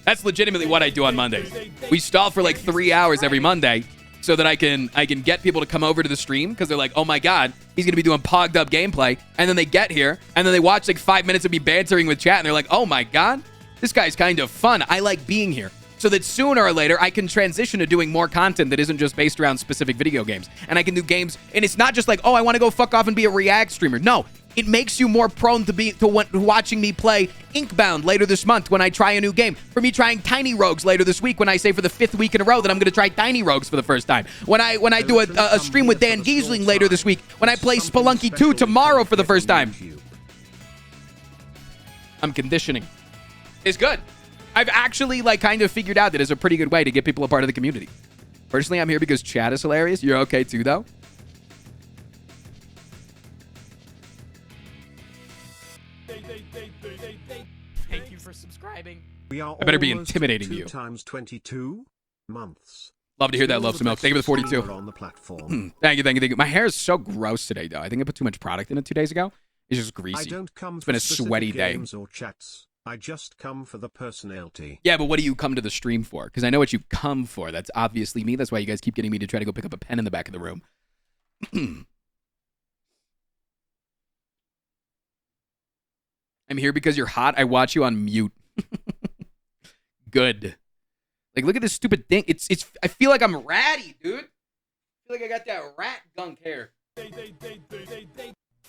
That's legitimately what I do on Mondays. We stall for like 3 hours every Monday. So that I can get people to come over to the stream. Because they're like, oh my god, he's going to be doing pogged up gameplay. And then they get here. And then they watch like 5 minutes of me bantering with chat. And they're like, oh my god. This guy's kind of fun. I like being here. So that sooner or later, I can transition to doing more content that isn't just based around specific video games. And I can do games, and it's not just like, oh, I want to go fuck off and be a React streamer. No, it makes you more prone to watching me play Inkbound later this month when I try a new game. For me trying Tiny Rogues later this week when I say for the 5th week in a row that I'm going to try Tiny Rogues for the first time. When I do a stream with Dan Giesling later this week. When I play Spelunky 2 tomorrow for the first time. I'm conditioning. It's good. I've actually like kind of figured out that it's a pretty good way to get people a part of the community. Personally, I'm here because chat is hilarious. You're okay too, though. Thank you for subscribing. We are I better be intimidating 2 you. times 22 months. Love to hear that, Love Some Milk. Thank you for the 42. On the platform. Thank you. My hair is so gross today, though. I think I put too much product in it 2 days ago. It's just greasy. I don't come It's for been a specific sweaty day. games or chats. I just come for the personality. Yeah, but what do you come to the stream for? Because I know what you come for. That's obviously me. That's why you guys keep getting me to try to go pick up a pen in the back of the room. I'm here because you're hot. I watch you on mute. Good. Like, look at this stupid thing. It's. I feel like I'm ratty, dude. I feel like I got that rat gunk hair.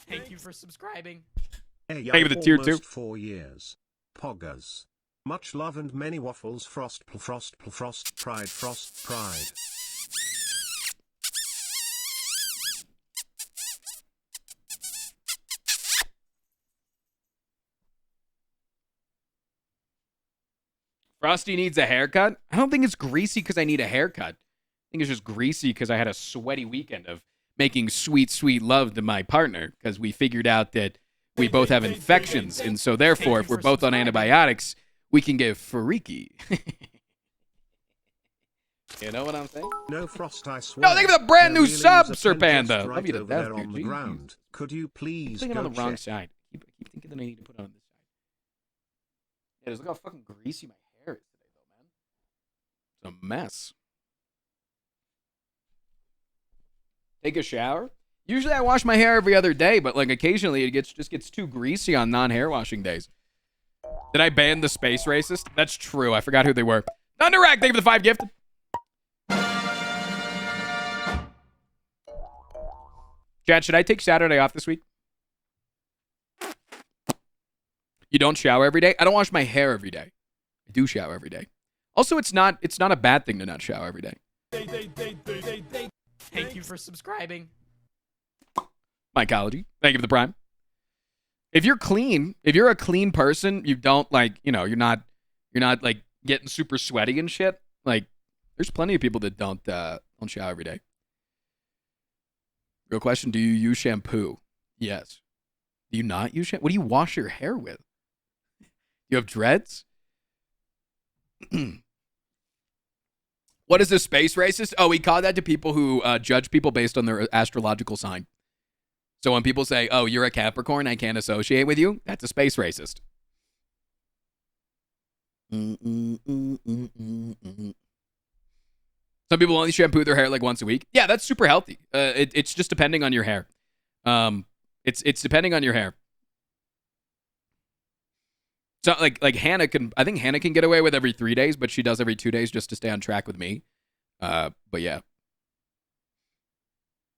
Thank you for subscribing. Hey, Thank you for the tier 2. almost 4 years. Poggers. Much love and many waffles. Frost, pride. Frosty needs a haircut. I don't think it's greasy because I need a haircut. I think it's just greasy because I had a sweaty weekend of making sweet, sweet love to my partner because we figured out that we both have infections. And so therefore, if we're both on antibiotics, we can get freaky. You know what I'm saying? No Frost, I swear. No, thank you for the brand new There really sub, is a Sir pen Panda. just Love right you to over death, there dude. on the Jeez. ground. Could you please I'm thinking go on the wrong check? side. I keep thinking that I need to put it on this side. Yeah, just look how fucking greasy my hair is today, though, man. It's a mess. Take a shower. Usually I wash my hair every other day, but like occasionally it just gets too greasy on non-hair washing days. Did I ban the space racist? That's true. I forgot who they were. Thunderack, thank you for the 5 gifted. Chad, should I take Saturday off this week? You don't shower every day? I don't wash my hair every day. I do shower every day. Also, it's not a bad thing to not shower every day. Thank you for subscribing. Mycology, thank you for the prime. If you're clean, if you're a clean person, you don't you're not like getting super sweaty and shit. Like, there's plenty of people that don't shower every day. Real question, do you use shampoo? Yes. Do you not use shampoo? What do you wash your hair with? You have dreads? What is a space racist? Oh, we call that to people who judge people based on their astrological sign. So when people say, oh, you're a Capricorn, I can't associate with you, that's a space racist. Some people only shampoo their hair like once a week. Yeah, that's super healthy. It's just depending on your hair. It's depending on your hair. So like Hannah I think Hannah can get away with every 3 days, but she does every 2 days just to stay on track with me. But yeah.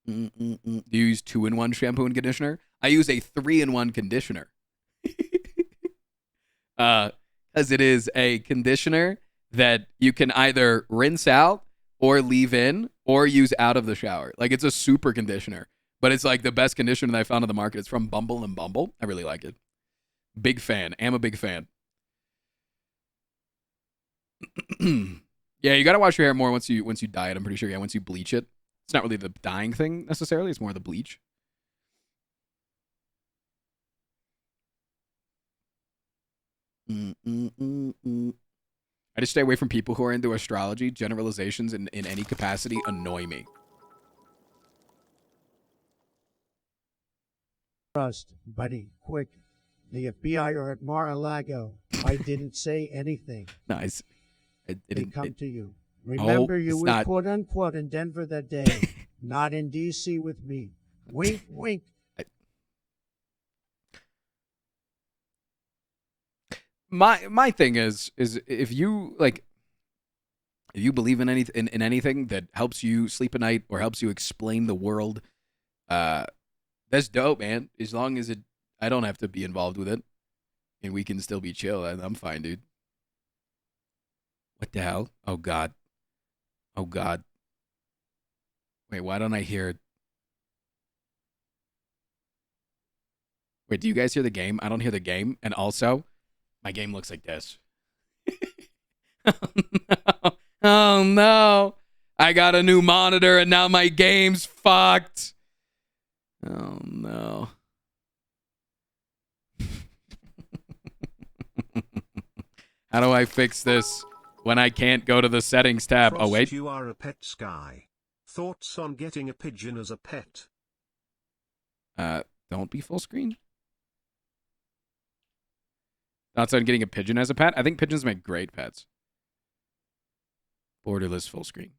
Do you use 2-in-1 shampoo and conditioner? I use a 3-in-1 conditioner. As it is a conditioner that you can either rinse out or leave in or use out of the shower. Like, it's a super conditioner, but it's like the best conditioner that I found on the market. It's from Bumble and Bumble. I really like it. Big fan. Am a big fan. Yeah, you got to wash your hair more once you dye it, I'm pretty sure. Yeah, once you bleach it. It's not really the dyeing thing necessarily. It's more the bleach. I just stay away from people who are into astrology. Generalizations in any capacity annoy me. Trust, buddy, quick. The FBI are at Mar-a-Lago. I didn't say anything. Nice. They come to you. Remember, you were quote unquote in Denver that day, not in D.C. with me. Wink, wink. My thing is if you believe in anything that helps you sleep at night or helps you explain the world, that's dope, man. As long as I don't have to be involved with it, and we can still be chill. I'm fine, dude. What the hell? Oh God. Oh God. Wait, why don't I hear it? Wait, do you guys hear the game? I don't hear the game, and also, my game looks like this. Oh no. Oh no. I got a new monitor and now my game's fucked. Oh no. How do I fix this when I can't go to the settings tab? Frost, oh wait. You are a pet Sky. Thoughts on getting a pigeon as a pet? Don't be full screen. Thoughts on getting a pigeon as a pet? I think pigeons make great pets. Borderless full screen.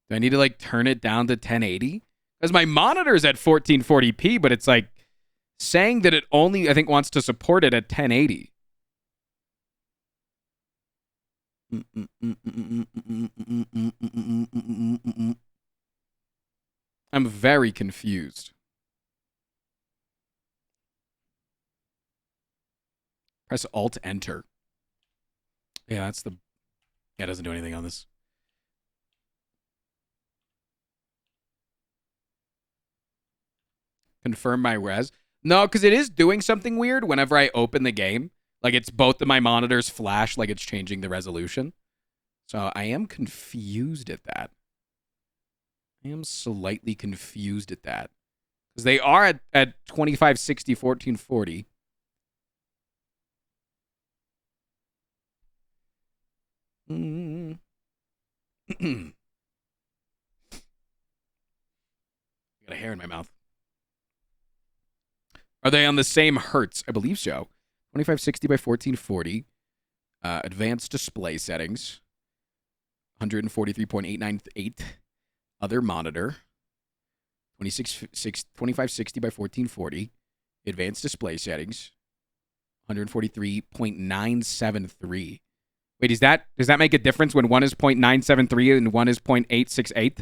Do I need to like turn it down to 1080? Because my monitor is at 1440p, but it's like saying that it only, I think, wants to support it at 1080. I'm very confused. Press Alt-Enter. Yeah, that's the... Yeah, it doesn't do anything on this. Confirm my res. No, because it is doing something weird whenever I open the game. Like, it's both of my monitors flash like it's changing the resolution. So I am confused at that. I am slightly confused at that. Because they are at 2560, 1440. Got a hair in my mouth. Are they on the same hertz? I believe so. 2560 by 1440. Advanced display settings. 143.898. Other monitor. 2560 by 1440. Advanced display settings. 143.973. Wait, does that make a difference when one is 0.973 and one is 0.868?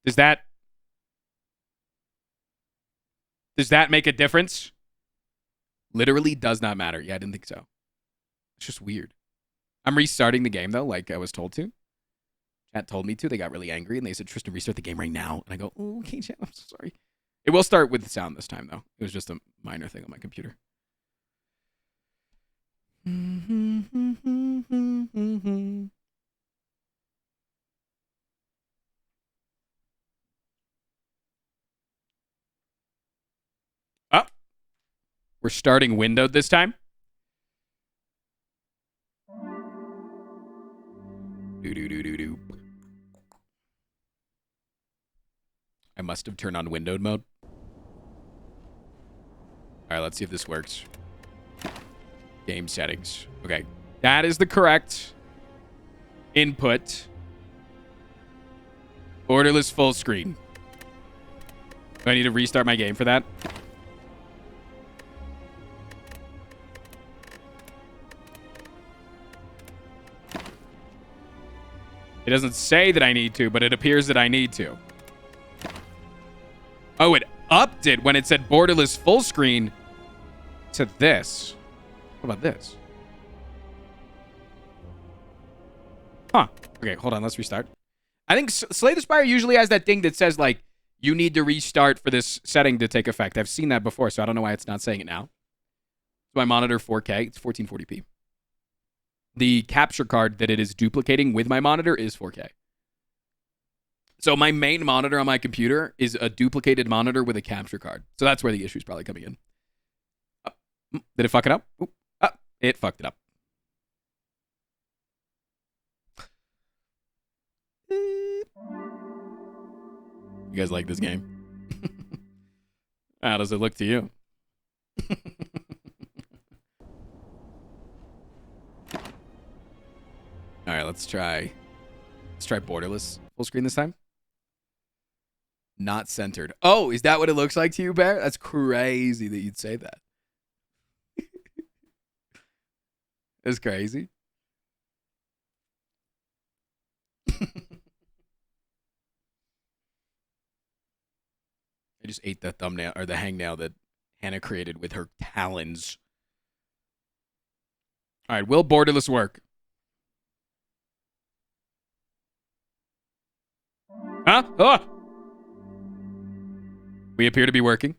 Does that make a difference? Literally does not matter. Yeah, I didn't think so. It's just weird. I'm restarting the game, though, like I was told to. Chat told me to. They got really angry, and they said, Tristan, restart the game right now. And I go, oh, okay, chat, I'm so sorry. It will start with the sound this time, though. It was just a minor thing on my computer. Oh. We're starting windowed this time. Do. I must have turned on windowed mode. All right, let's see if this works. Game settings. Okay, that is the correct input. Borderless full screen. Do I need to restart my game for that? It doesn't say that I need to, but it appears that I need to. Oh, it upped it when it said borderless full screen to this. What about this? Huh. Okay, hold on. Let's restart. I think Slay the Spire usually has that thing that says, like, you need to restart for this setting to take effect. I've seen that before, so I don't know why it's not saying it now. My monitor 4K. It's 1440p. The capture card that it is duplicating with my monitor is 4K. So my main monitor on my computer is a duplicated monitor with a capture card. So that's where the issue is probably coming in. Did it fuck it up? It fucked it up. You guys like this game? How does it look to you? All right, let's try borderless full screen this time. Not centered. Oh, is that what it looks like to you, Bear? That's crazy that you'd say that. It's crazy. I just ate the thumbnail or the hangnail that Hannah created with her talons. All right, will borderless work? Huh? Oh! We appear to be working.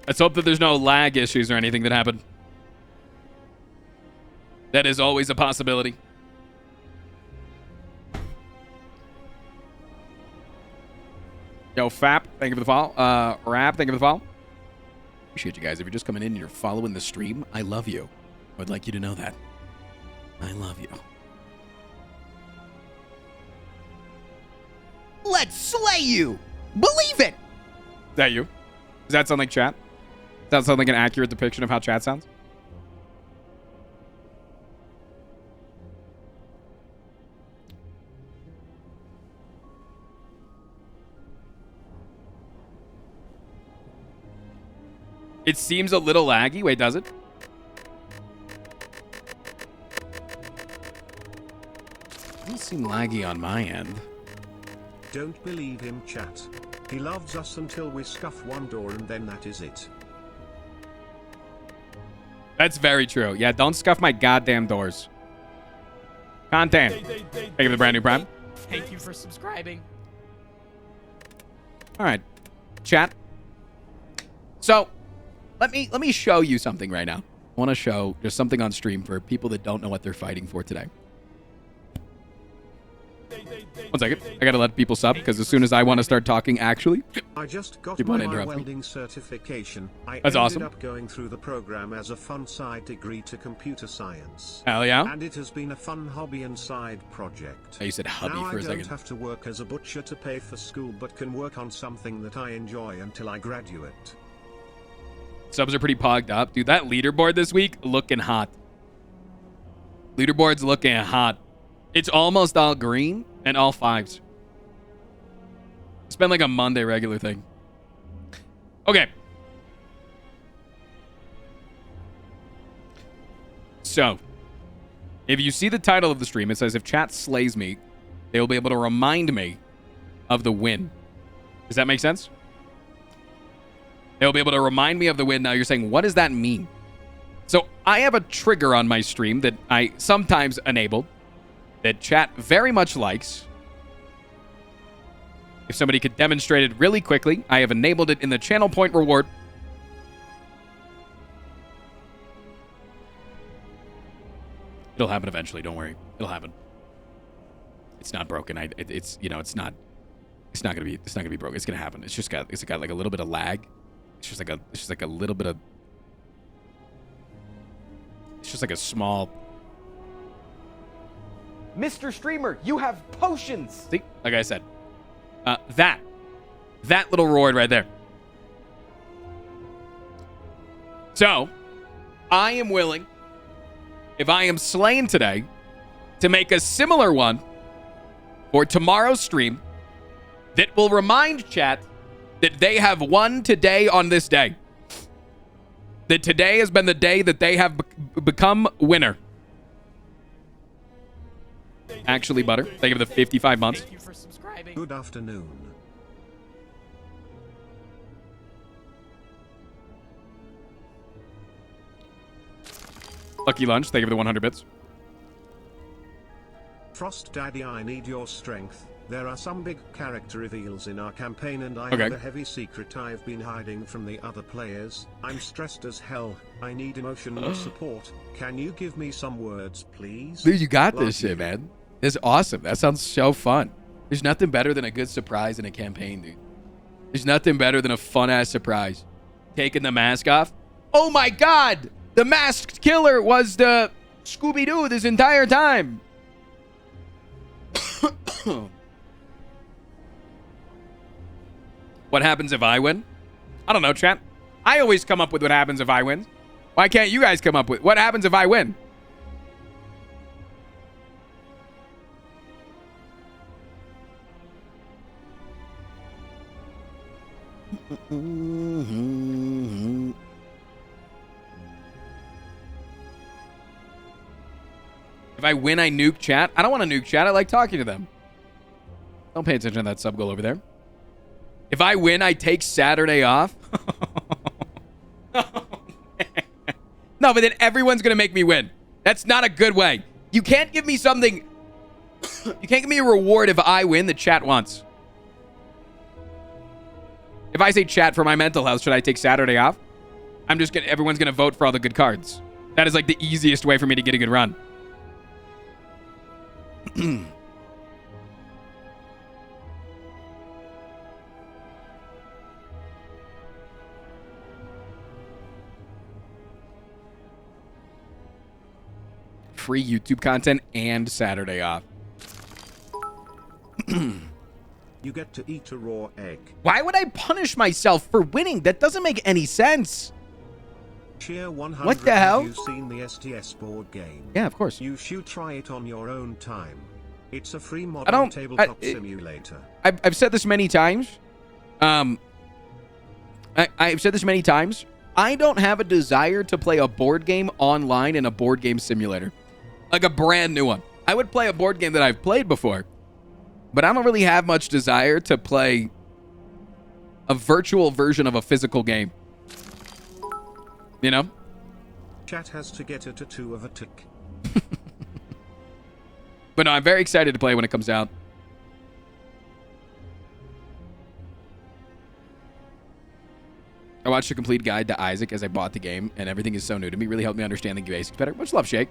Let's hope that there's no lag issues or anything that happen. That is always a possibility. Yo, Fap, thank you for the follow. Rap, thank you for the follow. Appreciate you guys. If you're just coming in and you're following the stream, I love you. I'd like you to know that. I love you. Let's slay you! Believe it! Is that you? Does that sound like chat? Does that sound like an accurate depiction of how chat sounds? It seems a little laggy. Wait, does it? Doesn't seem laggy on my end. Don't believe him, chat. He loves us until we scuff one door and then that is it. That's very true. Yeah, don't scuff my goddamn doors. Content. Thank you for the brand new prime. Thank you for subscribing. All right, chat. So, let me show you something right now. I want to show just something on stream for people that don't know what they're fighting for today. 1 second. I gotta let people sub because as soon as I want to start talking, actually, I just got people my want to interrupt me. welding certification. I That's ended awesome. up going through the program as a fun side degree to computer science. Hell yeah. And it has been a fun hobby and side project. Oh, you said hubby now for a I second. don't have to work as a butcher to pay for school, but can work on something that I enjoy until I graduate. Subs are pretty pogged up. Dude, that leaderboard this week, looking hot. Leaderboard's looking hot. It's almost all green and all 5s. It's been like a Monday regular thing. Okay. So, if you see the title of the stream, it says, if chat slays me, they will be able to remind me of the win. Does that make sense? They'll be able to remind me of the win. Now you're saying, what does that mean? So I have a trigger on my stream that I sometimes enable that chat very much likes. If somebody could demonstrate it really quickly, I have enabled it in the channel point reward. It'll happen eventually. Don't worry. It'll happen. It's not broken. It's not gonna be broken. It's gonna happen. It's got like a little bit of lag. It's just like a little bit of. It's just like a small. Mr. Streamer, you have potions. See, like I said, that little reward right there. So, I am willing, if I am slain today, to make a similar one for tomorrow's stream that will remind chat that they have won today on this day. That today has been the day that they have become winner. Actually, Butter, thank you for the 55 months. Thank you for subscribing. Good afternoon. Lucky Lunch, thank you for the 100 bits. Frost Daddy, I need your strength. There are some big character reveals in our campaign and I Okay. have a heavy secret I've been hiding from the other players. I'm stressed as hell. I need emotional support. Can you give me some words, please? Dude, you got Love this you. shit, man. It's awesome. That sounds so fun. There's nothing better than a good surprise in a campaign, dude. There's nothing better than a fun-ass surprise. Taking the mask off. Oh my god! The masked killer was the Scooby-Doo this entire time. What happens if I win? I don't know, chat. I always come up with what happens if I win. Why can't you guys come up with what happens if I win? If I win, I nuke chat. I don't want to nuke chat. I like talking to them. Don't pay attention to that sub goal over there. If I win, I take Saturday off. No, but then everyone's going to make me win. That's not a good way. You can't give me something. You can't give me a reward if I win that chat wants. If I say chat for my mental health, should I take Saturday off? Everyone's going to vote for all the good cards. That is like the easiest way for me to get a good run. free YouTube content and Saturday off. You get to eat a raw egg. Why would I punish myself for winning? That doesn't make any sense. Cheer 100. What the hell? Have you seen the STS board game? Yeah, of course. You should try it on your own time. It's a free modern tabletop simulator. I've said this many times. I've said this many times. I don't have a desire to play a board game online in a board game simulator. Like a brand new one. I would play a board game that I've played before. But I don't really have much desire to play a virtual version of a physical game. You know? Chat has to get a tattoo of a tick. But no, I'm very excited to play when it comes out. I watched a complete guide to Isaac as I bought the game, and everything is so new to me. Really helped me understand the basics better. Much love, Shake.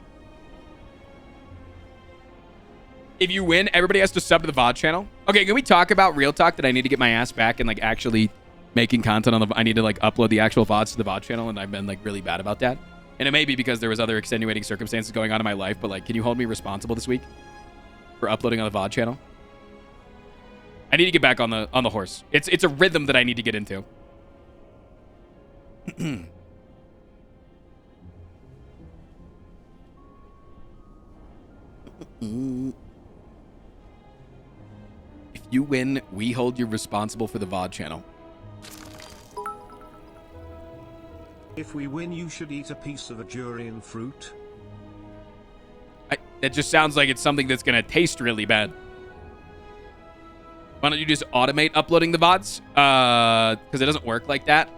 If you win, everybody has to sub to the VOD channel. Okay, can we talk about real talk that I need to get my ass back and like actually making content on the... I need to like upload the actual VODs to the VOD channel, and I've been like really bad about that. And it may be because there was other extenuating circumstances going on in my life, but like, can you hold me responsible this week for uploading on the VOD channel? I need to get back on the horse. It's a rhythm that I need to get into. If you win, we hold you responsible for the VOD channel. If we win, you should eat a piece of a durian fruit. That just sounds like it's something that's going to taste really bad. Why don't you just automate uploading the VODs? Because it doesn't work like that.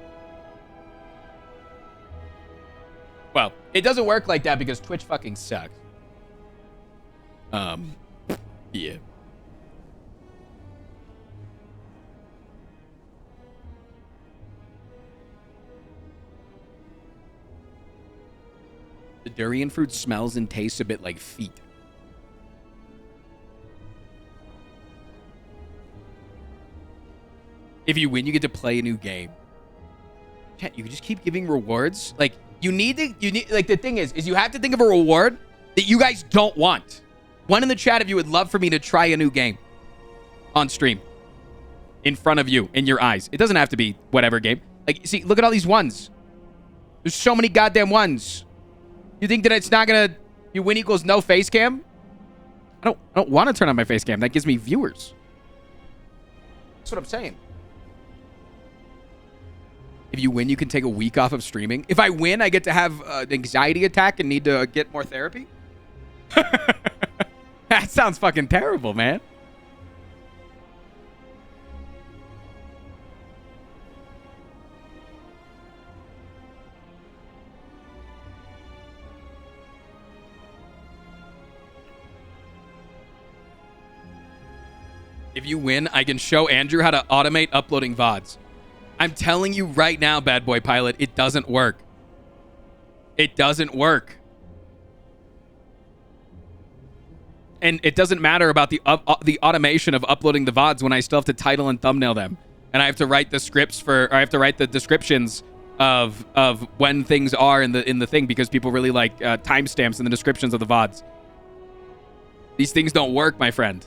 Well, it doesn't work like that because Twitch fucking sucks. Yeah. The durian fruit smells and tastes a bit like feet. If you win, you get to play a new game. Chat, you can just keep giving rewards. Like, you need, like, the thing is you have to think of a reward that you guys don't want. One in the chat if you would love for me to try a new game on stream in front of you, in your eyes. It doesn't have to be whatever game. Like, see, look at all these ones. There's so many goddamn ones. You think that it's not gonna, you win equals no face cam? I don't want to turn on my face cam. That gives me viewers. That's what I'm saying. If you win, you can take a week off of streaming. If I win, I get to have an anxiety attack and need to get more therapy. That sounds fucking terrible, man. If you win, I can show Andrew how to automate uploading VODs. I'm telling you right now, Bad Boy Pilot, it doesn't work. It doesn't work. And it doesn't matter about the automation of uploading the VODs when I still have to title and thumbnail them. And I have to write the scripts for, or I have to write the descriptions of when things are in the thing, because people really like timestamps in the descriptions of the VODs. These things don't work, my friend.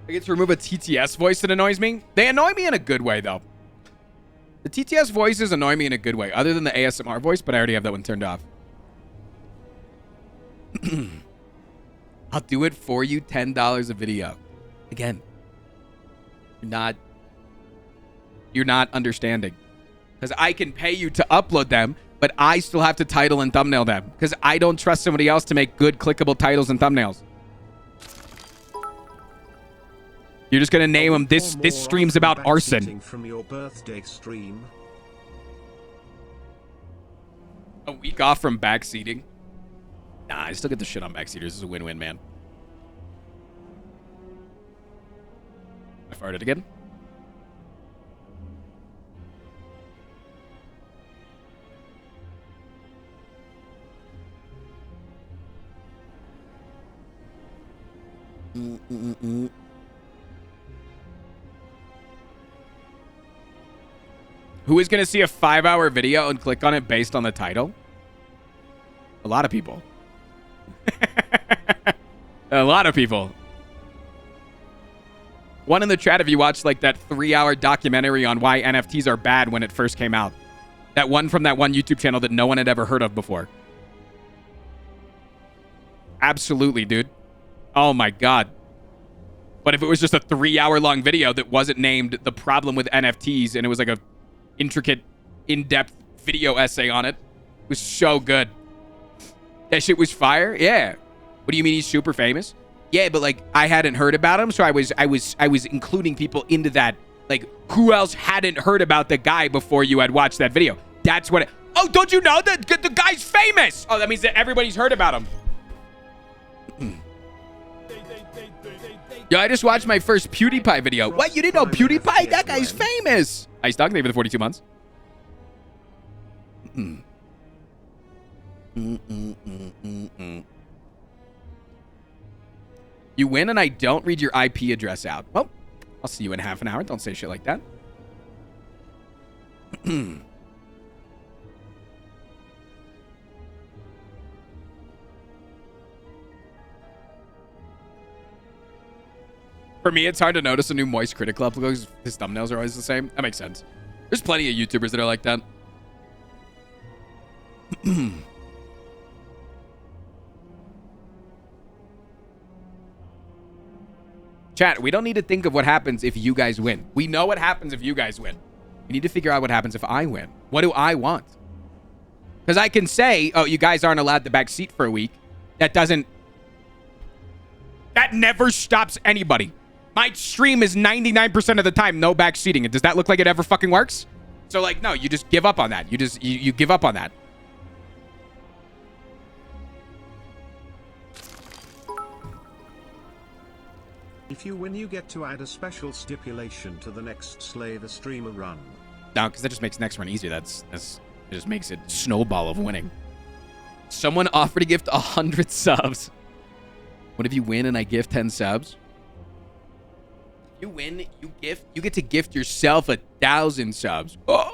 I get to remove a TTS voice that annoys me. They annoy me in a good way, though. The TTS voices annoy me in a good way, other than the ASMR voice, but I already have that one turned off. I'll do it for you, $10 a video. Again, you're not understanding. Because I can pay you to upload them, but I still have to title and thumbnail them. Because I don't trust somebody else to make good clickable titles and thumbnails. You're just gonna name them. This stream's about arson. From your birthday stream. A week off from backseating? Nah, I still get the shit on backseaters. This is a win-win, man. I farted again. Who is going to see a 5-hour video and click on it based on the title? A lot of people. A lot of people. One in the chat if you watched like that 3-hour documentary on why NFTs are bad when it first came out. That one from that one YouTube channel that no one had ever heard of before. Absolutely, dude. Oh my God. But if it was just a 3-hour long video that wasn't named The Problem with NFTs and it was like a intricate, in-depth video essay on it, it was so good. That shit was fire? Yeah. What do you mean he's super famous? Yeah, but like I hadn't heard about him, so I was including people into that. Like, who else hadn't heard about the guy before you had watched that video? That's what oh, don't you know that the guy's famous? Oh, that means that everybody's heard about him. Yo, I just watched my first PewDiePie video. What? You didn't know PewDiePie? That guy's famous. Ice Dog, thank you for the 42 months. You win and I don't read your IP address out. Well, I'll see you in half an hour. Don't say shit like that. For me, it's hard to notice a new Moist Critic Club because his thumbnails are always the same. That makes sense. There's plenty of YouTubers that are like that. Chat, we don't need to think of what happens if you guys win. We know what happens if you guys win. We need to figure out what happens if I win. What do I want? Because I can say, oh, you guys aren't allowed the back seat for a week. That doesn't... That never stops anybody. My stream is 99% of the time no back seating. Does that look like it ever fucking works? So, like, no, you just give up on that. You give up on that. If you win, you get to add a special stipulation to the next Slay the Streamer run. No, because that just makes next run easier. It just makes it snowball of winning. Someone offered to gift 100 subs. What if you win and I gift 10 subs? You win, you get to gift yourself 1,000 subs. Oh!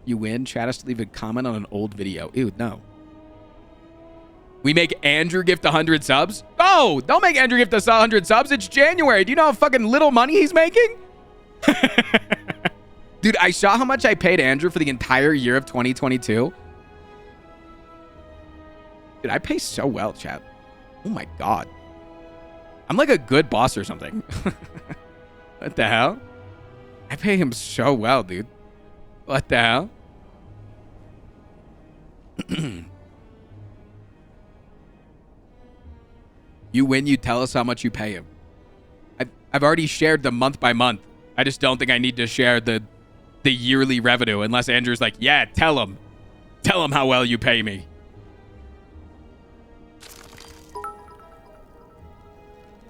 You win, chat has to leave a comment on an old video. Ew, no. We make Andrew gift 100 subs? Oh, don't make Andrew gift us 100 subs. It's January. Do you know how fucking little money he's making? Dude, I saw how much I paid Andrew for the entire year of 2022. Dude, I pay so well, chat. Oh my God. I'm like a good boss or something. What the hell? I pay him so well, dude. What the hell? You win, you tell us how much you pay him. I've already shared the month by month. I just don't think I need to share the yearly revenue unless Andrew's like, yeah, tell him. Tell him how well you pay me.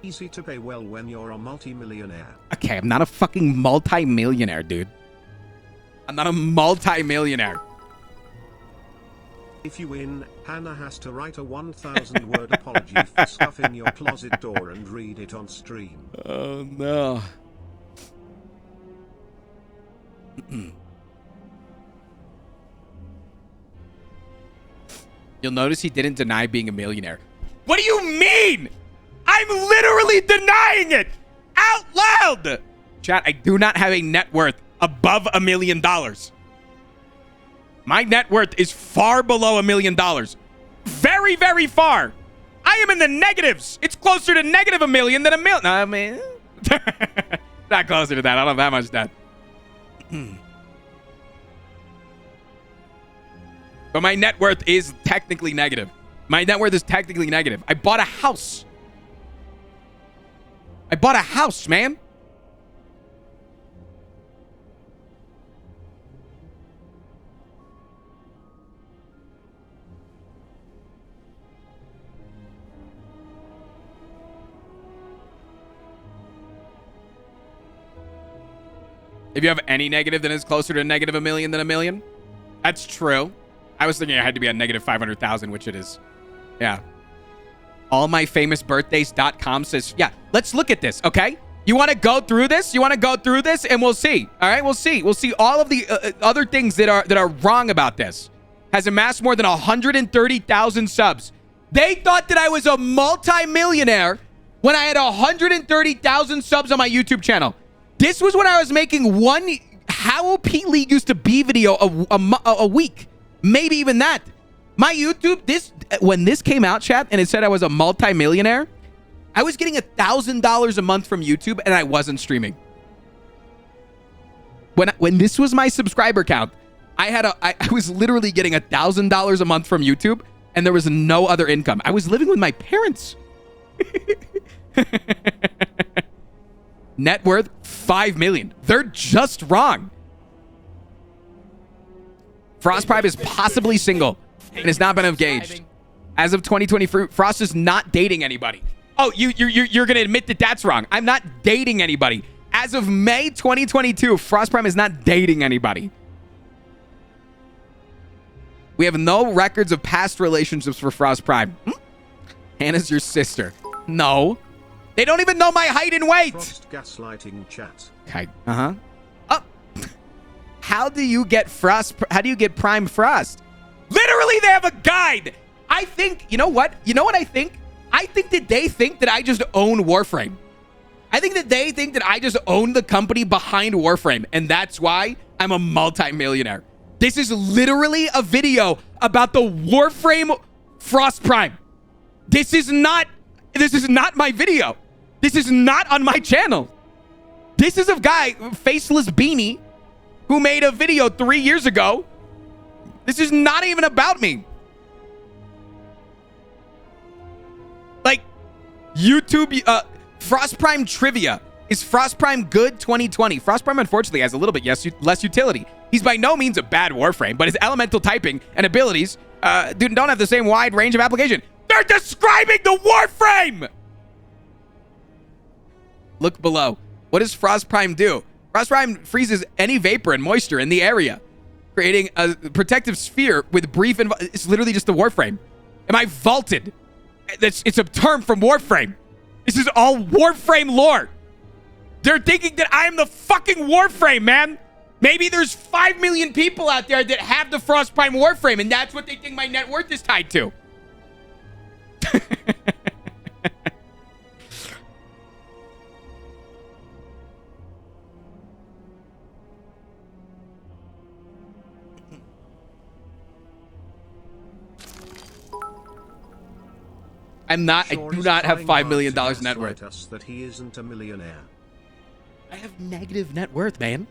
Easy to pay well when you're a multi-millionaire. Okay, I'm not a fucking multi-millionaire, dude. I'm not a multi-millionaire. If you win, Hannah has to write a 1,000-word apology for stuffing your closet door and read it on stream. Oh, no. You'll notice he didn't deny being a millionaire. What do you mean? I'm literally denying it out loud. Chat, I do not have a net worth above $1 million. My net worth is far below $1 million. Very, very far. I am in the negatives. It's closer to negative $1 million than $1 million. No, I mean, not closer to that. I don't have that much debt. But my net worth is technically negative. My net worth is technically negative. I bought a house. I bought a house, man. If you have any negative, then it's closer to negative $1 million than $1 million. That's true. I was thinking it had to be a negative 500,000, which it is. Yeah. allmyfamousbirthdays.com says, yeah, let's look at this, okay? You want to go through this? You want to go through this? And we'll see. All right, we'll see. We'll see all of the other things that are wrong about this. Has amassed more than 130,000 subs. They thought that I was a multi-millionaire when I had 130,000 subs on my YouTube channel. This was when I was making one How Pete League Used to Be video a week. Maybe even that. My YouTube, when this came out, chat, and it said I was a multi-millionaire, I was getting $1,000 a month from YouTube, and I wasn't streaming. When this was my subscriber count, I was literally getting $1,000 a month from YouTube, and there was no other income. I was living with my parents. Net worth $5 million. They're just wrong. Frost Prime is possibly single and has not been engaged. As of 2020, Frost is not dating anybody. Oh, you're gonna admit that that's wrong. I'm not dating anybody. As of May 2022, Frost Prime is not dating anybody. We have no records of past relationships for Frost Prime. Hannah's your sister. No. They don't even know my height and weight. Frost gaslighting chat. Okay. Uh-huh. Oh. How do you get Prime Frost? Literally, they have a guide. I think, you know what? You know what I think? I think that they think that I just own Warframe. I think that they think that I just own the company behind Warframe, and that's why I'm a multi-millionaire. This is literally a video about the Warframe Frost Prime. This is not my video. This is not on my channel. This is a guy, Faceless Beanie, who made a video 3 years ago. This is not even about me. Like, YouTube, Frost Prime trivia. Is Frost Prime good 2020? Frost Prime, unfortunately, has a little bit less utility. He's by no means a bad Warframe, but his elemental typing and abilities don't have the same wide range of application. They're describing the Warframe! Look below. What does Frost Prime do? Frost Prime freezes any vapor and moisture in the area, creating a protective sphere with brief... It's literally just the Warframe. Am I vaulted? It's a term from Warframe. This is all Warframe lore. They're thinking that I am the fucking Warframe, man. Maybe there's 5 million people out there that have the Frost Prime Warframe, and that's what they think my net worth is tied to. I do not have $5 million net worth. Us that he isn't a millionaire. I have negative net worth, man.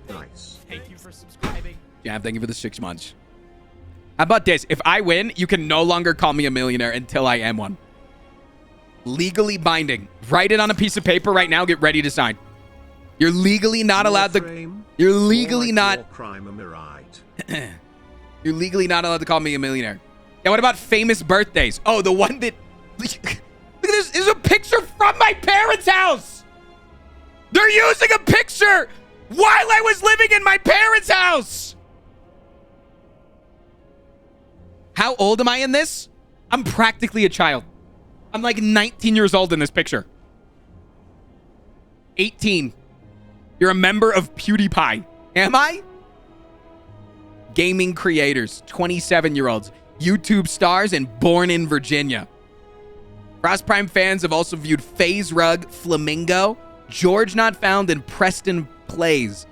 Nice. Thank you for subscribing. Yeah, thank you for the 6 months. How about this? If I win, you can no longer call me a millionaire until I am one. Legally binding. Write it on a piece of paper right now. Get ready to sign. You're legally not allowed to... You're legally not... You're legally not allowed to call me a millionaire. Yeah, what about famous birthdays? Oh, the one that... Look at this. This is a picture from my parents' house. They're using a picture while I was living in my parents' house. How old am I in this? I'm practically a child. I'm like 19 years old in this picture. 18. You're a member of PewDiePie. Am I? Gaming creators, 27-year-olds, YouTube stars, and born in Virginia. Frost Prime fans have also viewed FaZe Rug, Flamingo, George Not Found, and Preston Plays.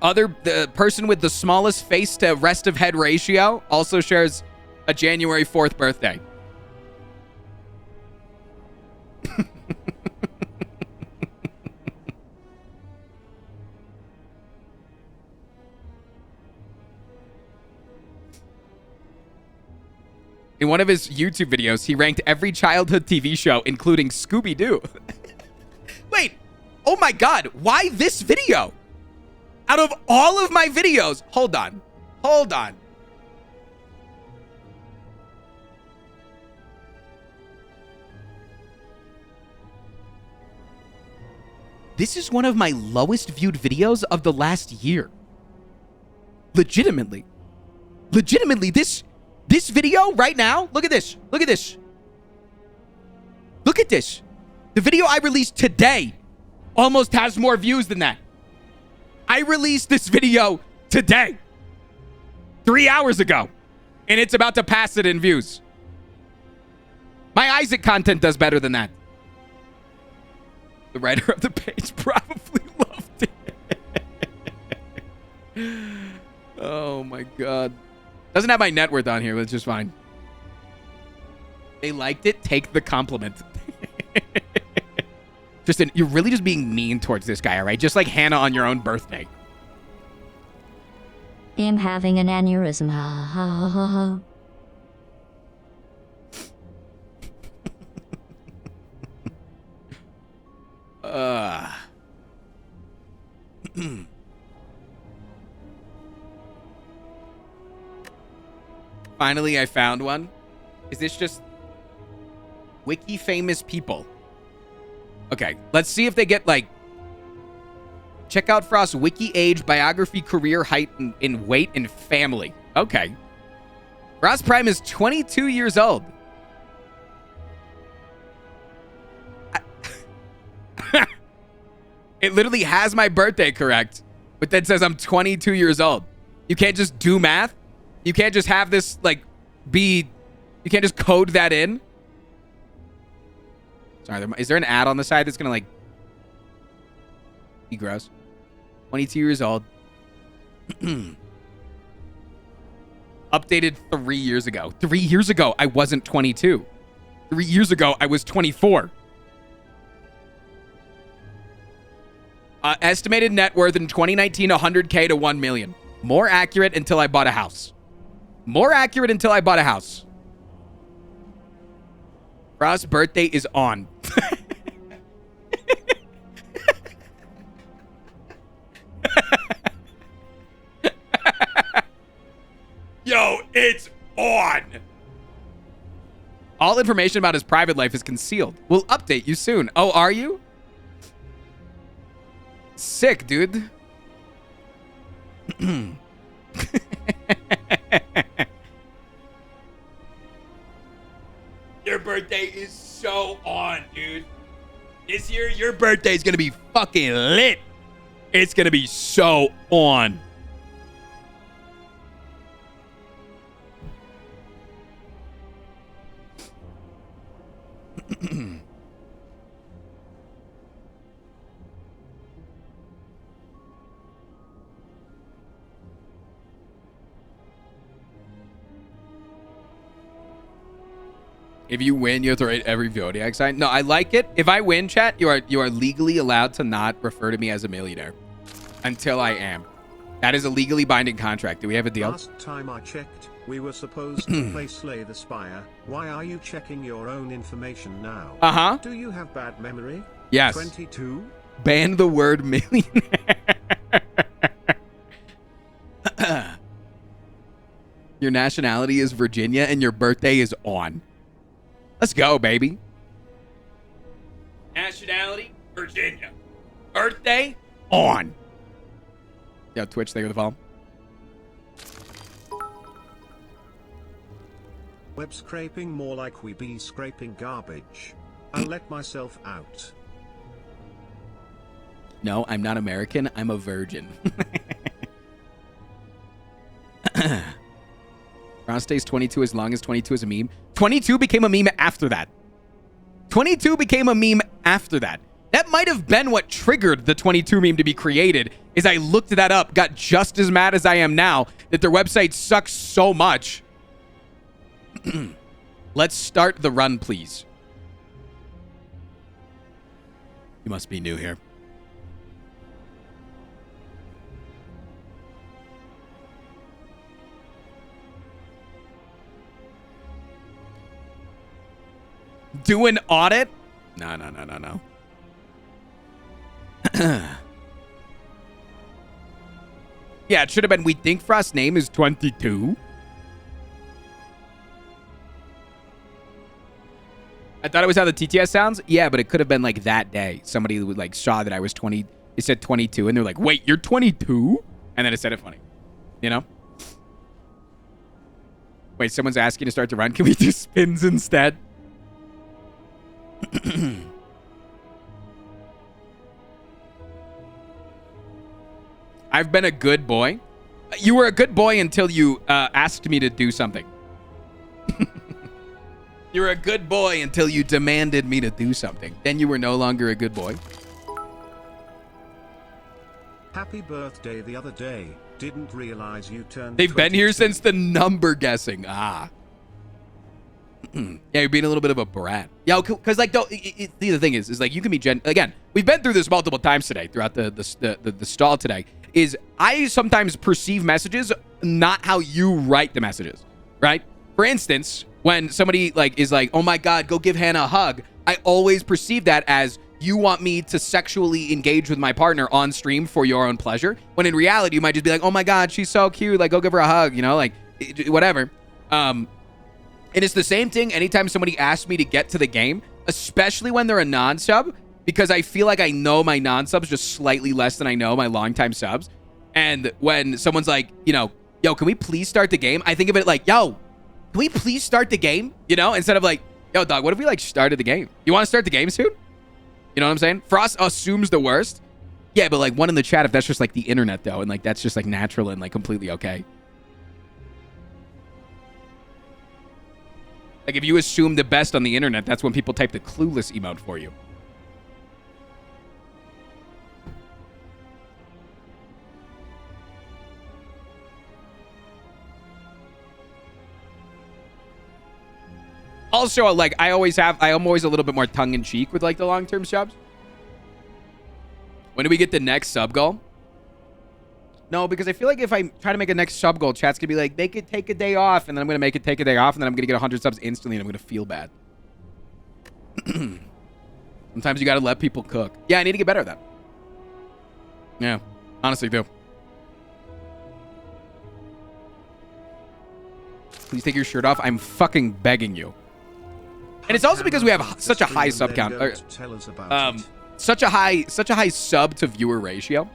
The person with the smallest face to rest of head ratio also shares a January 4th birthday. In one of his YouTube videos, he ranked every childhood TV show, including Scooby-Doo. Wait, oh my God, why this video? Out of all of my videos, hold on. This is one of my lowest viewed videos of the last year. Legitimately, this This video right now, look at this. Look at this. Look at this. The video I released today almost has more views than that. I released this video today, 3 hours ago, and it's about to pass it in views. My Isaac content does better than that. The writer of the page probably loved it. Oh my God. Doesn't have my net worth on here, but it's just fine. They liked it. Take the compliment. Tristan, you're really just being mean towards this guy, all right? Just like Hannah on your own birthday. I'm having an aneurysm. Ha ha ha ha. Finally, I found one. Is this just wiki famous people? Okay, let's see if they get like. Check out Frost's wiki age, biography, career, height, and weight, and family. Okay. Frost Prime is 22 years old. It literally has my birthday correct, but then says I'm 22 years old. You can't just do math. You can't just have this, like, be... You can't just code that in. Sorry, is there an ad on the side that's going to, like... be gross? 22 years old. Updated 3 years ago. 3 years ago, I wasn't 22. 3 years ago, I was 24. Estimated net worth in 2019, 100K to 1 million. More accurate until I bought a house. More accurate until I bought a house. Frost's birthday is on. Yo, it's on. All information about his private life is concealed. We'll update you soon. Oh, are you? Sick, dude. Your birthday is so on, dude. This year, your birthday is going to be fucking lit. It's going to be so on. If you win, you have to rate every VOD sign. No, I like it. If I win, chat, you are legally allowed to not refer to me as a millionaire until I am. That is a legally binding contract. Do we have a deal? Last time I checked, we were supposed to play Slay the Spire. Why are you checking your own information now? Uh-huh. Do you have bad memory? Yes. 22? Ban the word millionaire. Your nationality is Virginia and your birthday is on. Let's go, baby. Nationality, Virginia. Birthday, on. Yo, Twitch, thank you for the follow. Web scraping more like we be scraping garbage. I'll let myself out. No, I'm not American. I'm a virgin. Ron stays 22 as long as 22 is a meme. 22 became a meme after that. 22 became a meme after that. That might have been what triggered the 22 meme to be created, is I looked that up, got just as mad as I am now that their website sucks so much. Let's start the run, please. You must be new here. Do an audit? No. Yeah, it should have been, we think Frost's name is 22. I thought it was how the TTS sounds. Yeah, but it could have been like that day. Somebody would like saw that I was 20. It said 22 and they're like, wait, you're 22? And then it said it funny. You know? Wait, someone's asking to start to run. Can we do spins instead? I've been a good boy. You were a good boy until you asked me to do something. You were a good boy until you demanded me to do something. Then you were no longer a good boy. Happy birthday the other day. Didn't realize you turned They've been here 22. since the number guessing. Ah. Yeah, you're being a little bit of a brat. Yeah, because like, the thing is like you can be again. We've been through this multiple times today throughout the stall today. Is I sometimes perceive messages not how you write the messages, right? For instance, when somebody like is like, "Oh my God, go give Hannah a hug," I always perceive that as you want me to sexually engage with my partner on stream for your own pleasure. When in reality, you might just be like, "Oh my God, she's so cute. Like, go give her a hug," you know, like whatever. And it's the same thing anytime somebody asks me to get to the game, especially when they're a non-sub, because I feel like I know my non-subs just slightly less than I know my long-time subs. And when someone's like, you know, "Yo, can we please start the game?" I think of it like, "Yo, can we please start the game?" You know, instead of like, "Yo, dog, what if we like started the game? You want to start the game soon?" You know what I'm saying? Frost assumes the worst. Yeah, but like one in the chat if that's just like the internet though, and like that's just like natural and like completely okay. Like if you assume the best on the internet, that's when people type the clueless emote for you. Also, like I'm always a little bit more tongue-in-cheek with like the long-term subs. When do we get the next sub goal? No, because I feel like if I try to make a next sub goal, chat's gonna be like, make it take a day off, and then I'm gonna make it take a day off, and then I'm gonna get 100 subs instantly, and I'm gonna feel bad. Sometimes you gotta let people cook. Yeah, I need to get better at that. Yeah, honestly do. Please take your shirt off. I'm fucking begging you. And it's also because we have such a high sub count. Such a high sub to viewer ratio.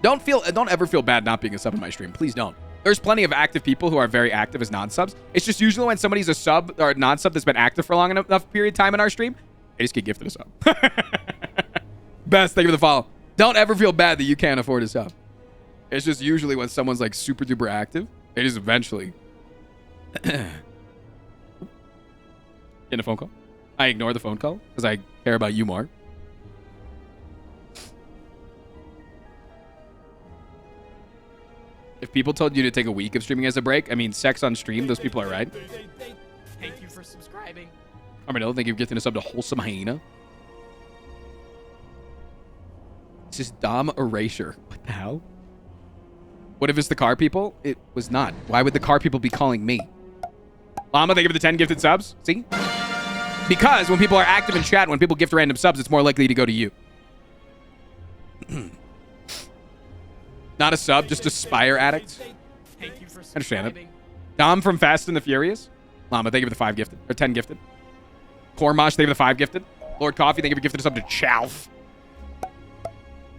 Don't ever feel bad not being a sub in my stream. Please don't. There's plenty of active people who are very active as non-subs. It's just usually when somebody's a sub or a non-sub that's been active for a long enough period of time in our stream, they just get gifted a sub. Best, thank you for the follow. Don't ever feel bad that you can't afford a sub. It's just usually when someone's like super duper active, they just eventually in a phone call. I ignore the phone call because I care about you more. If people told you to take a week of streaming as a break, I mean, sex on stream, those people are right. Thank you for subscribing. Armadillo, thank you for gifting a sub to Wholesome Hyena. This is Dom Erasure. What the hell? What if it's the car people? It was not. Why would the car people be calling me? Llama, thank you for the 10 gifted subs. See? Because when people are active in chat, when people gift random subs, it's more likely to go to you. Not a sub, just a Spire addict. Thank you for Understand it. Dom from Fast and the Furious. Llama, thank you for the 5 gifted. Or 10 gifted. Cormosh, thank you for the 5 gifted. Lord Coffee, thank you for gifting a sub to Chalf.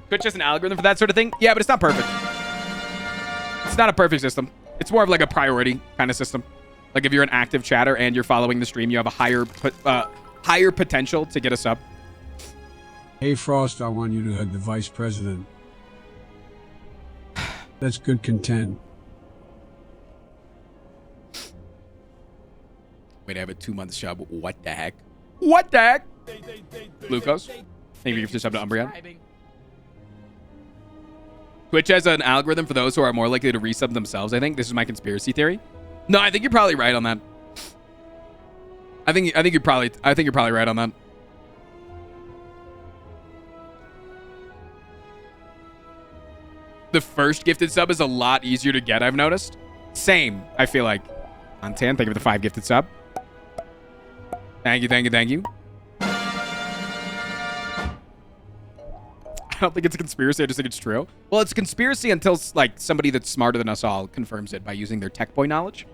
Twitch has an algorithm for that sort of thing. Yeah, but it's not perfect. It's not a perfect system. It's more of like a priority kind of system. Like if you're an active chatter and you're following the stream, you have a higher potential to get a sub. Hey, Frost, I want you to hug the vice president. That's good content. Wait, I have a 2-month sub. What the heck? What the heck? Lucas, thank you for the sub to Umbreon. Twitch has an algorithm for those who are more likely to resub themselves. I think this is my conspiracy theory. No, I think you're probably right on that. I think you're probably right on that. The first gifted sub is a lot easier to get, I've noticed. Same, I feel like. On 10, thank you for the 5 gifted sub. Thank you, thank you, thank you. I don't think it's a conspiracy. I just think it's true. Well, it's a conspiracy until like somebody that's smarter than us all confirms it by using their tech boy knowledge.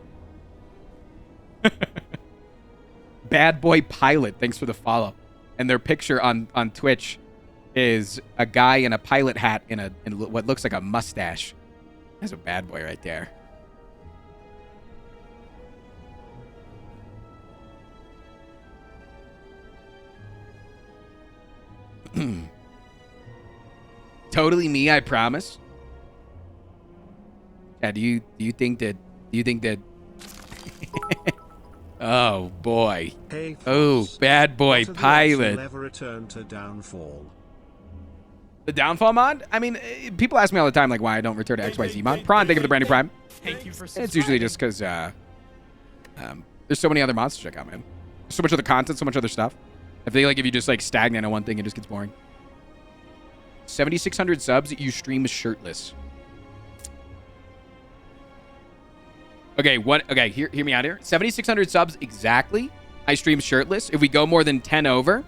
Bad Boy Pilot, thanks for the follow. And their picture on Twitch is a guy in a pilot hat in what looks like a mustache. That's a bad boy right there. Totally me, I promise. Yeah, do you think that oh boy. Hey, oh, bad boy what are the odds pilot. you'll ever return to Downfall? The Downfall mod? I mean, people ask me all the time like why I don't return to XYZ mod. Prawn, thank you for the brand new prime. Thank you for subscribing. It's usually just because there's so many other mods to check out, man. There's so much other content, so much other stuff. I feel like if you just like stagnate on one thing, it just gets boring. 7,600 subs, you stream shirtless. Okay, what? Okay, hear me out here. 7,600 subs exactly. I stream shirtless. If we go more than 10 over,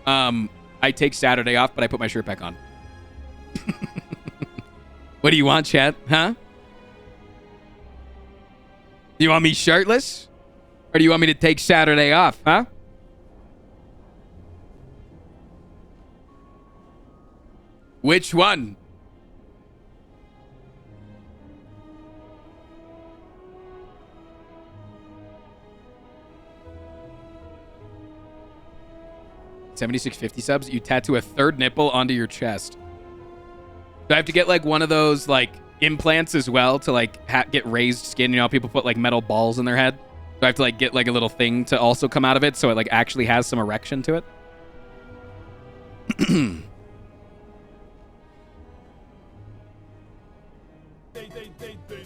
I take Saturday off, but I put my shirt back on. What do you want, chat? Huh? Do you want me shirtless? Or do you want me to take Saturday off, huh? Which one? $76.50 subs. You tattoo a third nipple onto your chest. Do I have to get like one of those like implants as well to like get raised skin? You know, how people put like metal balls in their head. Do I have to like get like a little thing to also come out of it so it like actually has some erection to it?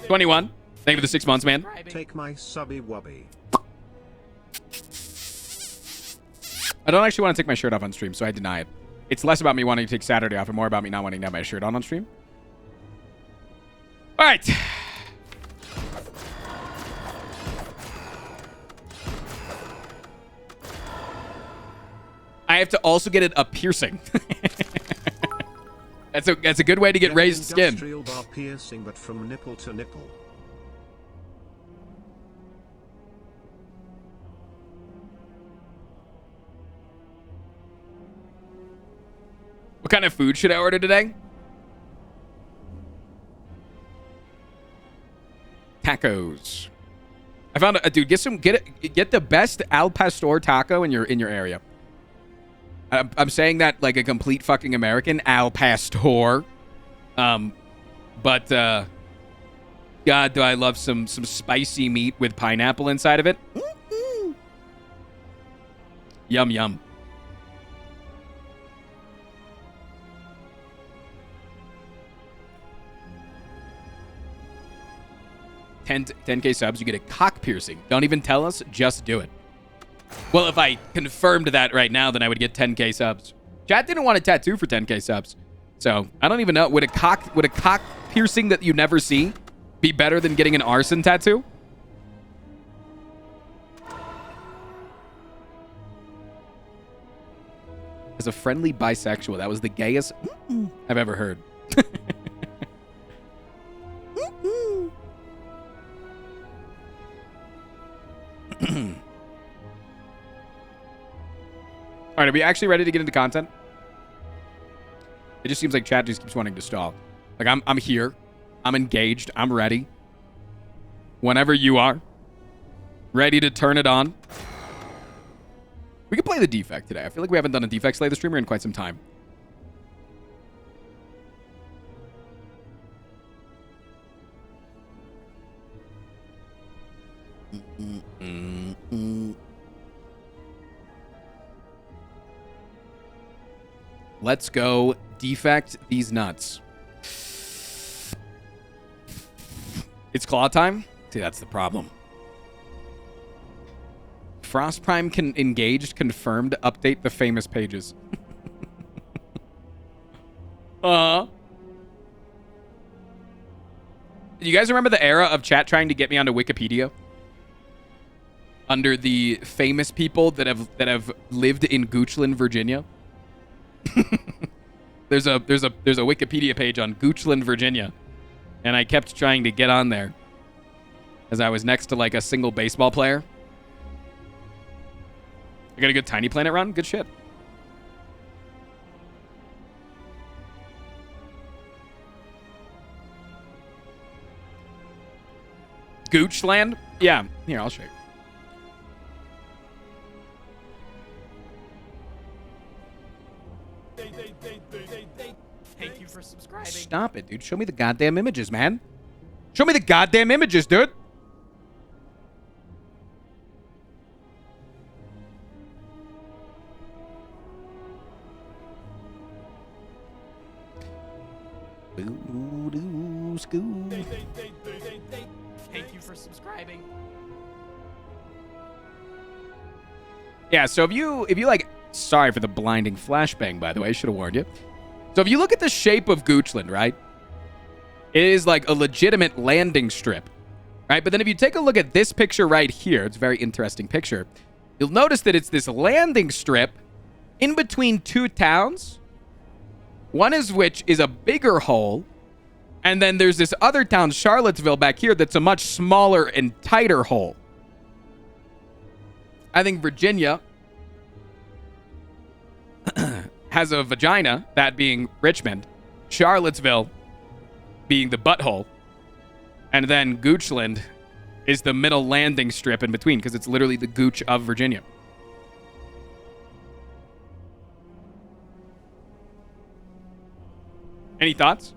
21. Thank you for the 6 months, man. Take my subby wubby. I don't actually want to take my shirt off on stream, so I deny it. It's less about me wanting to take Saturday off and more about me not wanting to have my shirt on stream. All right. I have to also get it a piercing. That's a good way to get raised skin. Industrial bar piercing, but from nipple to nipple. What kind of food should I order today? Tacos. I found a dude. Get the best al pastor taco in your area. I'm saying that like a complete fucking American, al pastor. But God, do I love some spicy meat with pineapple inside of it? Mm-hmm. Yum yum. 10K subs, you get a cock piercing. Don't even tell us, just do it. Well, if I confirmed that right now, then I would get 10K subs. Chat didn't want a tattoo for 10K subs. So, I don't even know. Would a cock piercing that you never see be better than getting an arson tattoo? As a friendly bisexual, that was the gayest I've ever heard. All right, are we actually ready to get into content? It just seems like chat just keeps wanting to stall. Like I'm here, I'm engaged, I'm ready. Whenever you are, ready to turn it on. We could play the defect today. I feel like we haven't done a defect slay the streamer in quite some time. Let's go defect these nuts. It's claw time? See, that's the problem. Frost Prime engaged, confirmed, update the famous pages. You guys remember the era of chat trying to get me onto Wikipedia? Under the famous people that have lived in Goochland, Virginia? There's a Wikipedia page on Goochland, Virginia, and I kept trying to get on there as I was next to like a single baseball player. I got a good Tiny Planet run. Good shit. Goochland? Yeah. Here, I'll show you. for subscribing. Stop it, dude. Show me the goddamn images, man. Show me the goddamn images, dude. Thank you for subscribing. Yeah, so if you like, sorry for the blinding flashbang, by the way, I should have warned you. So if you look at the shape of Goochland, right? It is like a legitimate landing strip, right? But then if you take a look at this picture right here, it's a very interesting picture. You'll notice that it's this landing strip in between two towns. One is which is a bigger hole. And then there's this other town, Charlottesville, back here that's a much smaller and tighter hole. I think Virginia has a vagina, that being Richmond. Charlottesville being the butthole. And then Goochland is the middle landing strip in between because it's literally the gooch of Virginia. Any thoughts?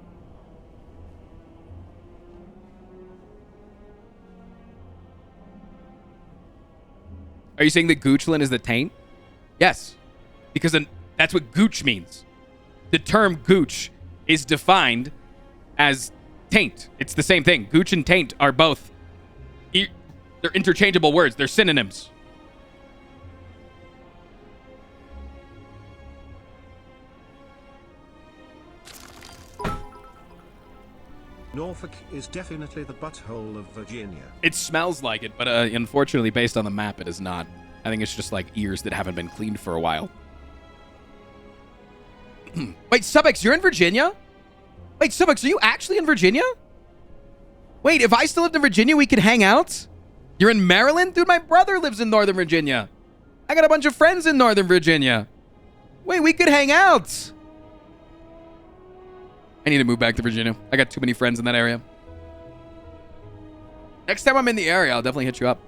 Are you saying that Goochland is the taint? Yes. Because then that's what gooch means. The term gooch is defined as taint. It's the same thing. Gooch and taint are both... they're interchangeable words. They're synonyms. Norfolk is definitely the butthole of Virginia. It smells like it, but unfortunately, based on the map, it is not. I think it's just like ears that haven't been cleaned for a while. Wait, Subex, you're in Virginia? Wait, Subex, are you actually in Virginia? Wait, if I still lived in Virginia, we could hang out? You're in Maryland? Dude, my brother lives in Northern Virginia. I got a bunch of friends in Northern Virginia. Wait, we could hang out. I need to move back to Virginia. I got too many friends in that area. Next time I'm in the area, I'll definitely hit you up.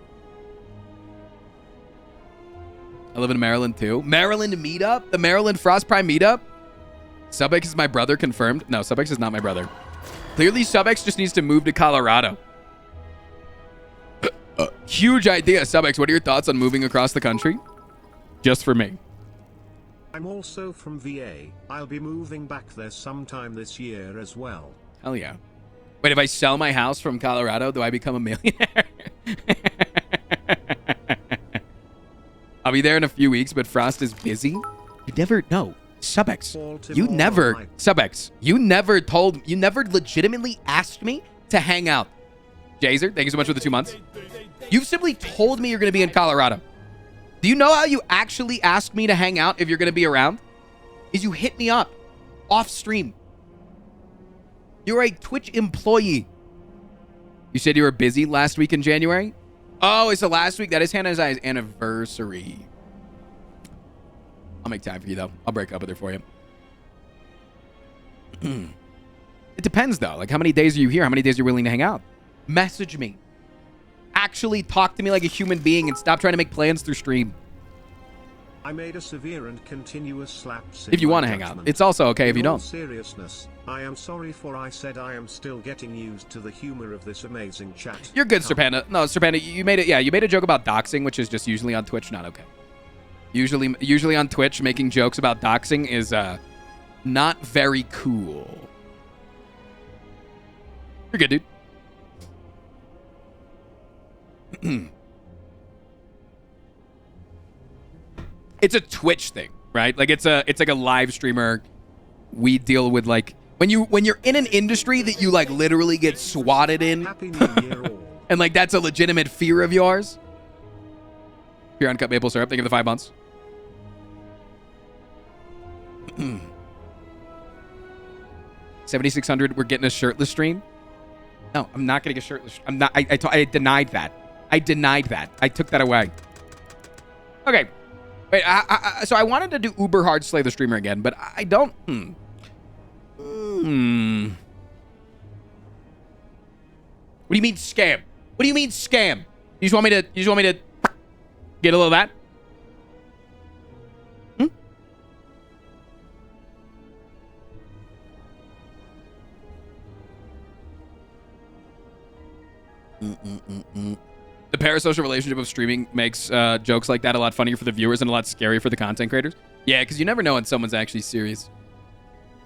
I live in Maryland too. Maryland meetup? The Maryland Frost Prime meetup? Subex is my brother, confirmed. No, Subex is not my brother. Clearly, Subex just needs to move to Colorado. Huge idea, Subex. What are your thoughts on moving across the country? Just for me. I'm also from VA. I'll be moving back there sometime this year as well. Hell yeah. Wait, if I sell my house from Colorado, do I become a millionaire? I'll be there in a few weeks, but Frost is busy. You never know. Subex, you never, Subex, you never legitimately asked me to hang out. Jazer, thank you so much for the 2 months. You've simply told me you're going to be in Colorado. Do you know how you actually ask me to hang out if you're going to be around? Is you hit me up off stream. You're a Twitch employee. You said you were busy last week in January? Oh, it's the last week. That is Hannah's anniversary. I'll make time for you, though. I'll break up with her for you. It depends, though. Like, how many days are you here? How many days are you willing to hang out? Message me. Actually talk to me like a human being and stop trying to make plans through stream. I made a severe and continuous slap. If you want to hang out. It's also okay if you don't. Seriousness, I am sorry for I said I am still getting used to the humor of this amazing chat. You're good, Sir Panda. No, Sir Panda, you made it. Yeah, you made a joke about doxing, which is just usually on Twitch not okay. Usually on Twitch, making jokes about doxing is not very cool. You're good, dude. It's a Twitch thing, right? Like it's like a live streamer. We deal with like when you're in an industry that you like literally get swatted in. Happy New Year all. And like that's a legitimate fear of yours. Pure uncut maple syrup. Thank you for the 5 months. 7,600. We're getting a shirtless stream. No, I'm not getting a shirtless. I'm not. I denied that. I denied that. I took that away. Okay. Wait. So I wanted to do Uber Hard Slay the Streamer again, but I don't. What do you mean scam? What do you mean scam? You just want me to get a little of that? The parasocial relationship of streaming makes jokes like that a lot funnier for the viewers and a lot scarier for the content creators. Yeah, because you never know when someone's actually serious.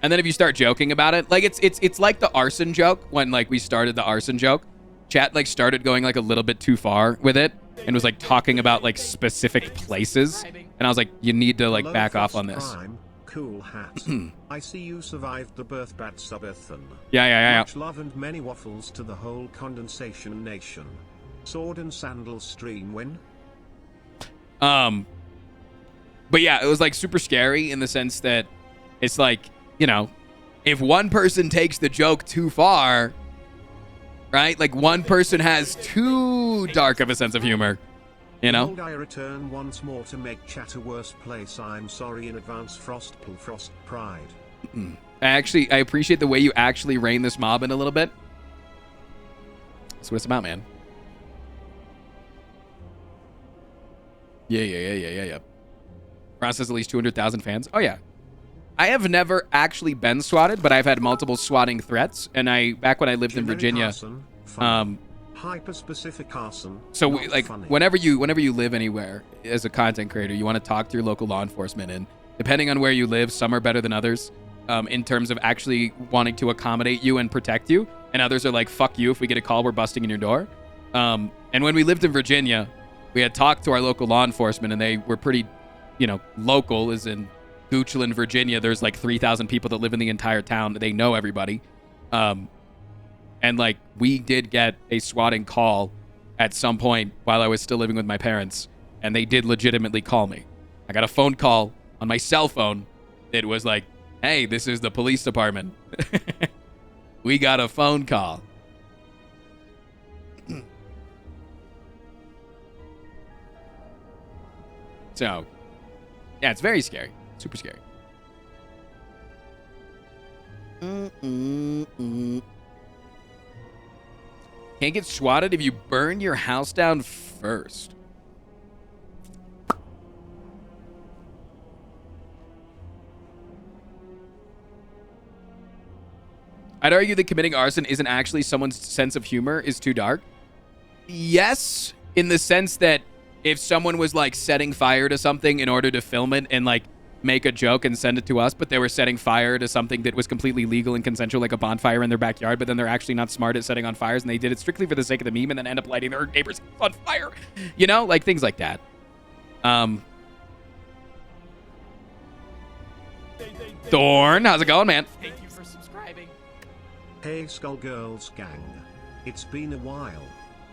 And then if you start joking about it, like it's like the arson joke when like we started the arson joke. Chat like started going like a little bit too far with it and was like talking about like specific places. And I was like, you need to like Hello, back off on Frost this. Prime, cool hat. I see you survived the birth bat subathon. Yeah. Much love and many waffles to the whole condensation nation. Sword and sandals stream win. But yeah, it was like super scary in the sense that it's like, you know, if one person takes the joke too far, right? Like one person has too dark of a sense of humor, you know? Behold, I return once more to make chat a worse place. I'm sorry in advance, Frost Pride. I appreciate the way you actually rein this mob in a little bit. That's what it's about, man. Yeah. Ross has at least 200,000 fans. Oh, yeah. I have never actually been swatted, but I've had multiple swatting threats. And back when I lived in Virginia, hyper-specific arson. So whenever you live anywhere as a content creator, you want to talk to your local law enforcement, and depending on where you live, some are better than others in terms of actually wanting to accommodate you and protect you, and others are like, fuck you, if we get a call, we're busting in your door. And when we lived in Virginia, we had talked to our local law enforcement, and they were pretty, you know, local, as in Goochland, Virginia. There's like 3,000 people that live in the entire town. They know everybody. And like we did get a swatting call at some point while I was still living with my parents, and they did legitimately call me. I got a phone call on my cell phone. It was like, hey, this is the police department. We got a phone call. So, yeah, it's very scary. Super scary. Can't get swatted if you burn your house down first. I'd argue that committing arson isn't actually someone's sense of humor is too dark. Yes, in the sense that if someone was like setting fire to something in order to film it and like make a joke and send it to us, but they were setting fire to something that was completely legal and consensual, like a bonfire in their backyard, but then they're actually not smart at setting on fires, and they did it strictly for the sake of the meme and then end up lighting their neighbors on fire. You know, like things like that. Thorn, how's it going, man? Thank you for subscribing. Hey Skullgirls gang. It's been a while.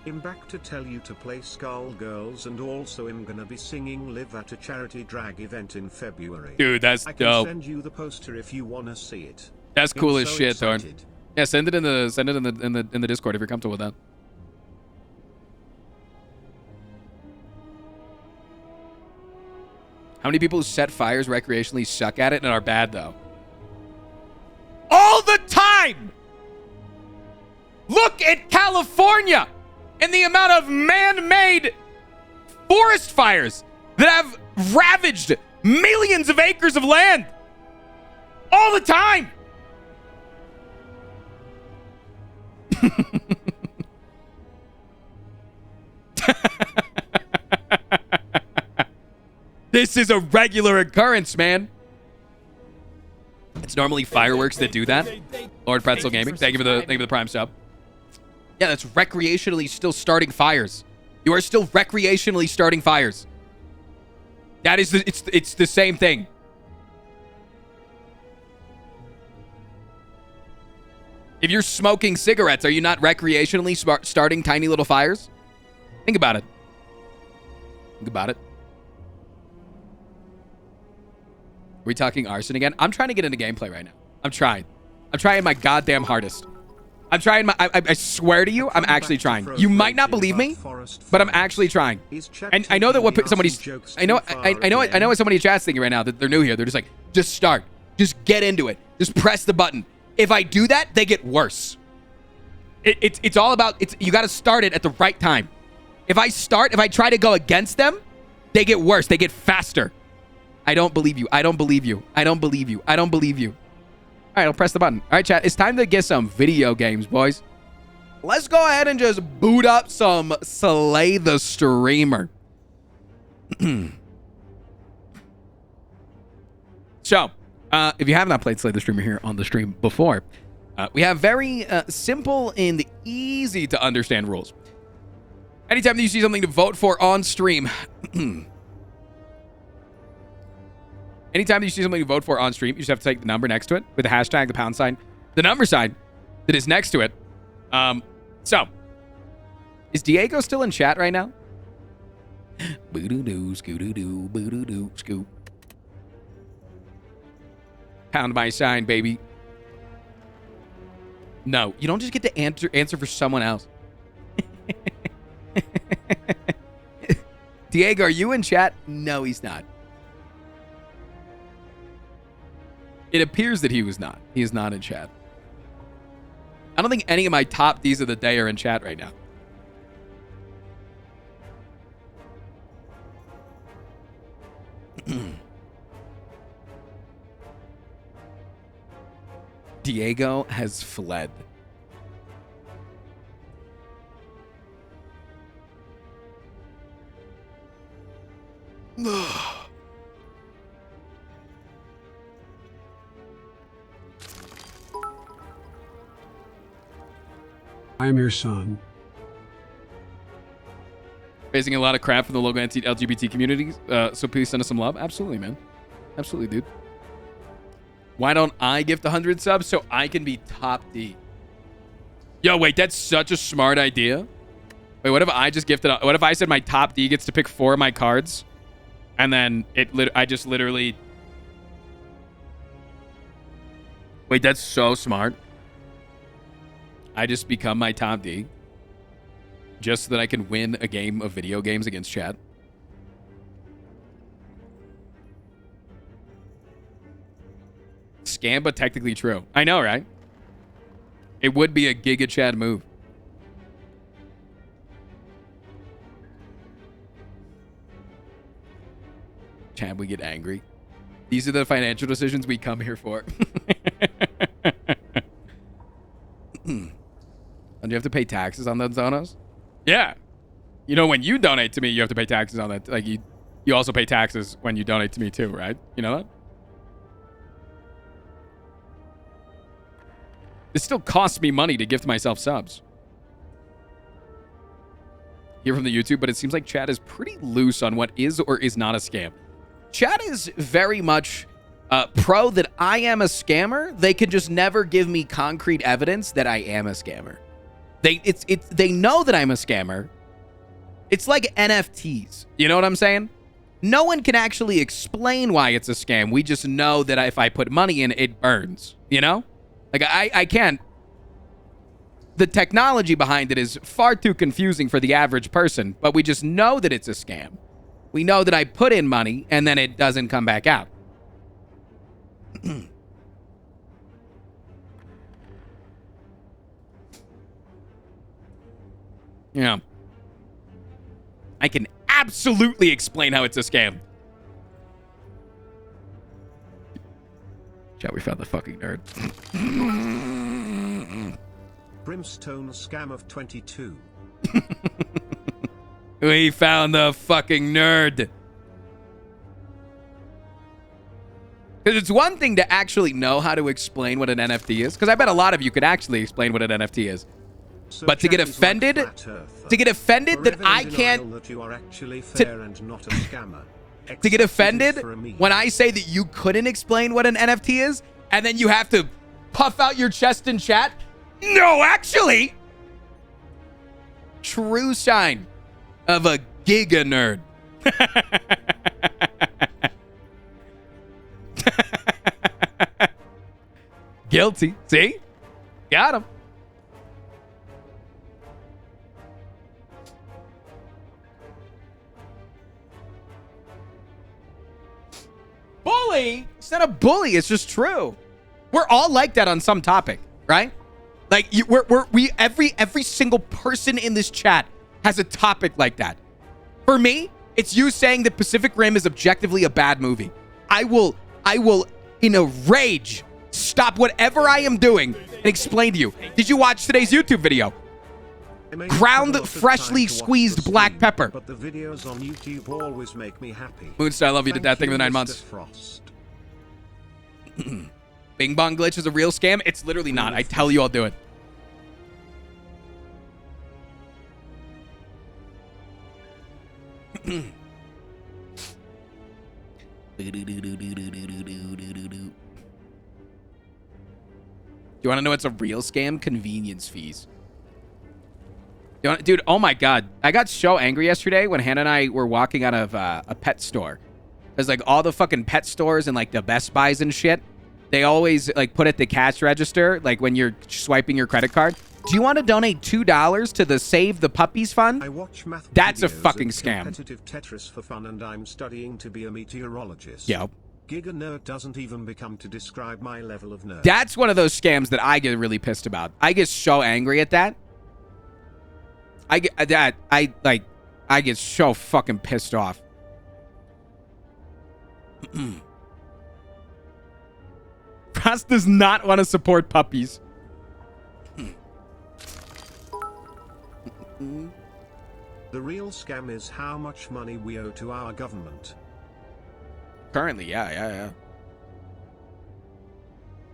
I'm back to tell you to play Skullgirls, and also I'm gonna be singing live at a charity drag event in February. Dude, that's I can dope. send you the poster if you wanna see it. That's cool I'm as so shit, excited. Thorn. Yeah, send it in the Discord if you're comfortable with that. How many people who set fires recreationally suck at it and are bad though? All the time! Look at California and the amount of man-made forest fires that have ravaged millions of acres of land. All the time. This is a regular occurrence, man. It's normally fireworks that do that. Lord Pretzel Gaming, thank you for the prime sub. Yeah, that's recreationally still starting fires. You are still recreationally starting fires. That is it's the same thing. If you're smoking cigarettes, are you not recreationally starting tiny little fires? Think about it. Think about it. Are we talking arson again? I'm trying to get into gameplay right now. I'm trying my goddamn hardest. I'm trying my... I swear to you, I'm actually trying. You might not believe me, but I'm actually trying. And I know that what somebody's... I know what somebody in chat's thinking right now, that they're new here. They're just like, just start. Just get into it. Just press the button. If I do that, they get worse. It's all about... You got to start it at the right time. If I try to go against them, they get worse. They get faster. I don't believe you. I don't believe you. I don't believe you. I don't believe you. All right, I'll press the button. All right, chat. It's time to get some video games, boys. let's go ahead and just boot up some Slay the Streamer. So, if you have not played Slay the Streamer here on the stream before, we have very simple and easy to understand rules. Anytime that you see something to vote for on stream, anytime that you see something to vote for on stream, you just have to take the number next to it with the hashtag, the pound sign, the number sign that is next to it. So, is Diego still in chat right now? Boo-doo-doo, scoo-doo-doo, boo-doo-doo, scoo. Pound my sign, baby. No, you don't just get to answer for someone else. Diego, are you in chat? No, he's not. It appears that he was not. He is not in chat. I don't think any of my top Ds of the day are in chat right now. Diego has fled. I am your son. Facing a lot of crap from the local anti-LGBT communities, so please send us some love. Absolutely, man. Absolutely, dude. Why don't I gift 100 subs so I can be top D? Yo, wait, that's such a smart idea. Wait, what if I just gifted? What if I said my top D gets to pick 4 of my cards, and then I just literally. Wait, that's so smart. I just become my top D, just so that I can win a game of video games against chat. Scam, but technically true. I know, right? It would be a Giga Chad move. Chad, we get angry. These are the financial decisions we come here for. Don't you have to pay taxes on those donos? Yeah. You know, when you donate to me, you have to pay taxes on that. Like, you also pay taxes when you donate to me too, right? You know that? It still costs me money to gift myself subs. Here from the YouTube, but it seems like chat is pretty loose on what is or is not a scam. Chat is very much pro that I am a scammer. They can just never give me concrete evidence that I am a scammer. They know that I'm a scammer. It's like NFTs. You know what I'm saying? No one can actually explain why it's a scam. We just know that if I put money in, it burns. You know? Like, I can't. The technology behind it is far too confusing for the average person, but we just know that it's a scam. We know that I put in money and then it doesn't come back out. Yeah. I can absolutely explain how it's a scam. Shall we found the fucking nerd? Brimstone scam of 22. We found the fucking nerd. Because it's one thing to actually know how to explain what an NFT is. Because I bet a lot of you could actually explain what an NFT is. But to get offended, that I can't, that you are actually fair and not a scammer. To get offended when I say that you couldn't explain what an NFT is, and then you have to puff out your chest in chat. No, actually. True sign of a giga nerd. Guilty. See? Got him. Bully? It's not a bully. It's just true. We're all like that on some topic, right? Like every single person in this chat has a topic like that. For me, it's you saying that Pacific Rim is objectively a bad movie. I will in a rage stop whatever I am doing and explain to you. Did you watch today's YouTube video? Ground freshly squeezed black pepper. But the videos on YouTube always make me happy. Moonstar, I love you to death. Thank you for the 9 Mr. months. Frost. Bing Bong glitch is a real scam? It's literally not. I tell you I'll do it. You want to know what's a real scam? Convenience fees. Dude, oh my God. I got so angry yesterday when Hannah and I were walking out of a pet store. Because, like, all the fucking pet stores and, like, the Best Buys and shit, they always, like, put at the cash register, like, when you're swiping your credit card. Do you want to donate $2 to the Save the Puppies Fund? I watch math That's a videos fucking and scam. competitive Tetris for fun, and I'm studying to be a meteorologist. Yep. Giga nerd doesn't even become to describe my level of nerd. That's one of those scams that I get really pissed about. I get so angry at that. I get so fucking pissed off. Frost does not want to support puppies. The real scam is how much money we owe to our government. Currently, yeah.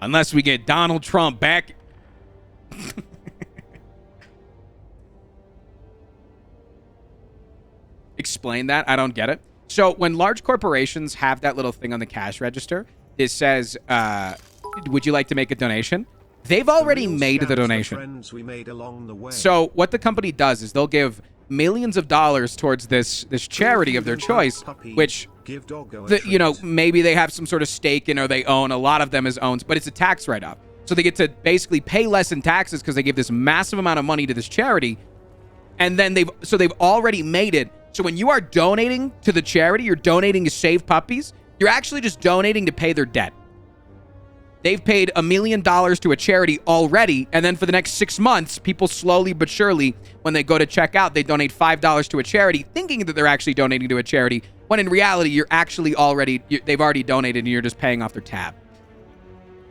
Unless we get Donald Trump back. Explain that. I don't get it. So when large corporations have that little thing on the cash register, it says, would you like to make a donation? They've already made the donation. Friends we made along the way. So what the company does is they'll give millions of dollars towards this charity of their choice, which, maybe they have some sort of stake in or they own. A lot of them is owned, but it's a tax write-off. So they get to basically pay less in taxes because they give this massive amount of money to this charity. And then they've already made it. So when you are donating to the charity, you're donating to Save Puppies, you're actually just donating to pay their debt. They've paid $1 million to a charity already, and then for the next 6 months, people slowly but surely, when they go to check out, they donate $5 to a charity, thinking that they're actually donating to a charity, when in reality, they've already donated and you're just paying off their tab.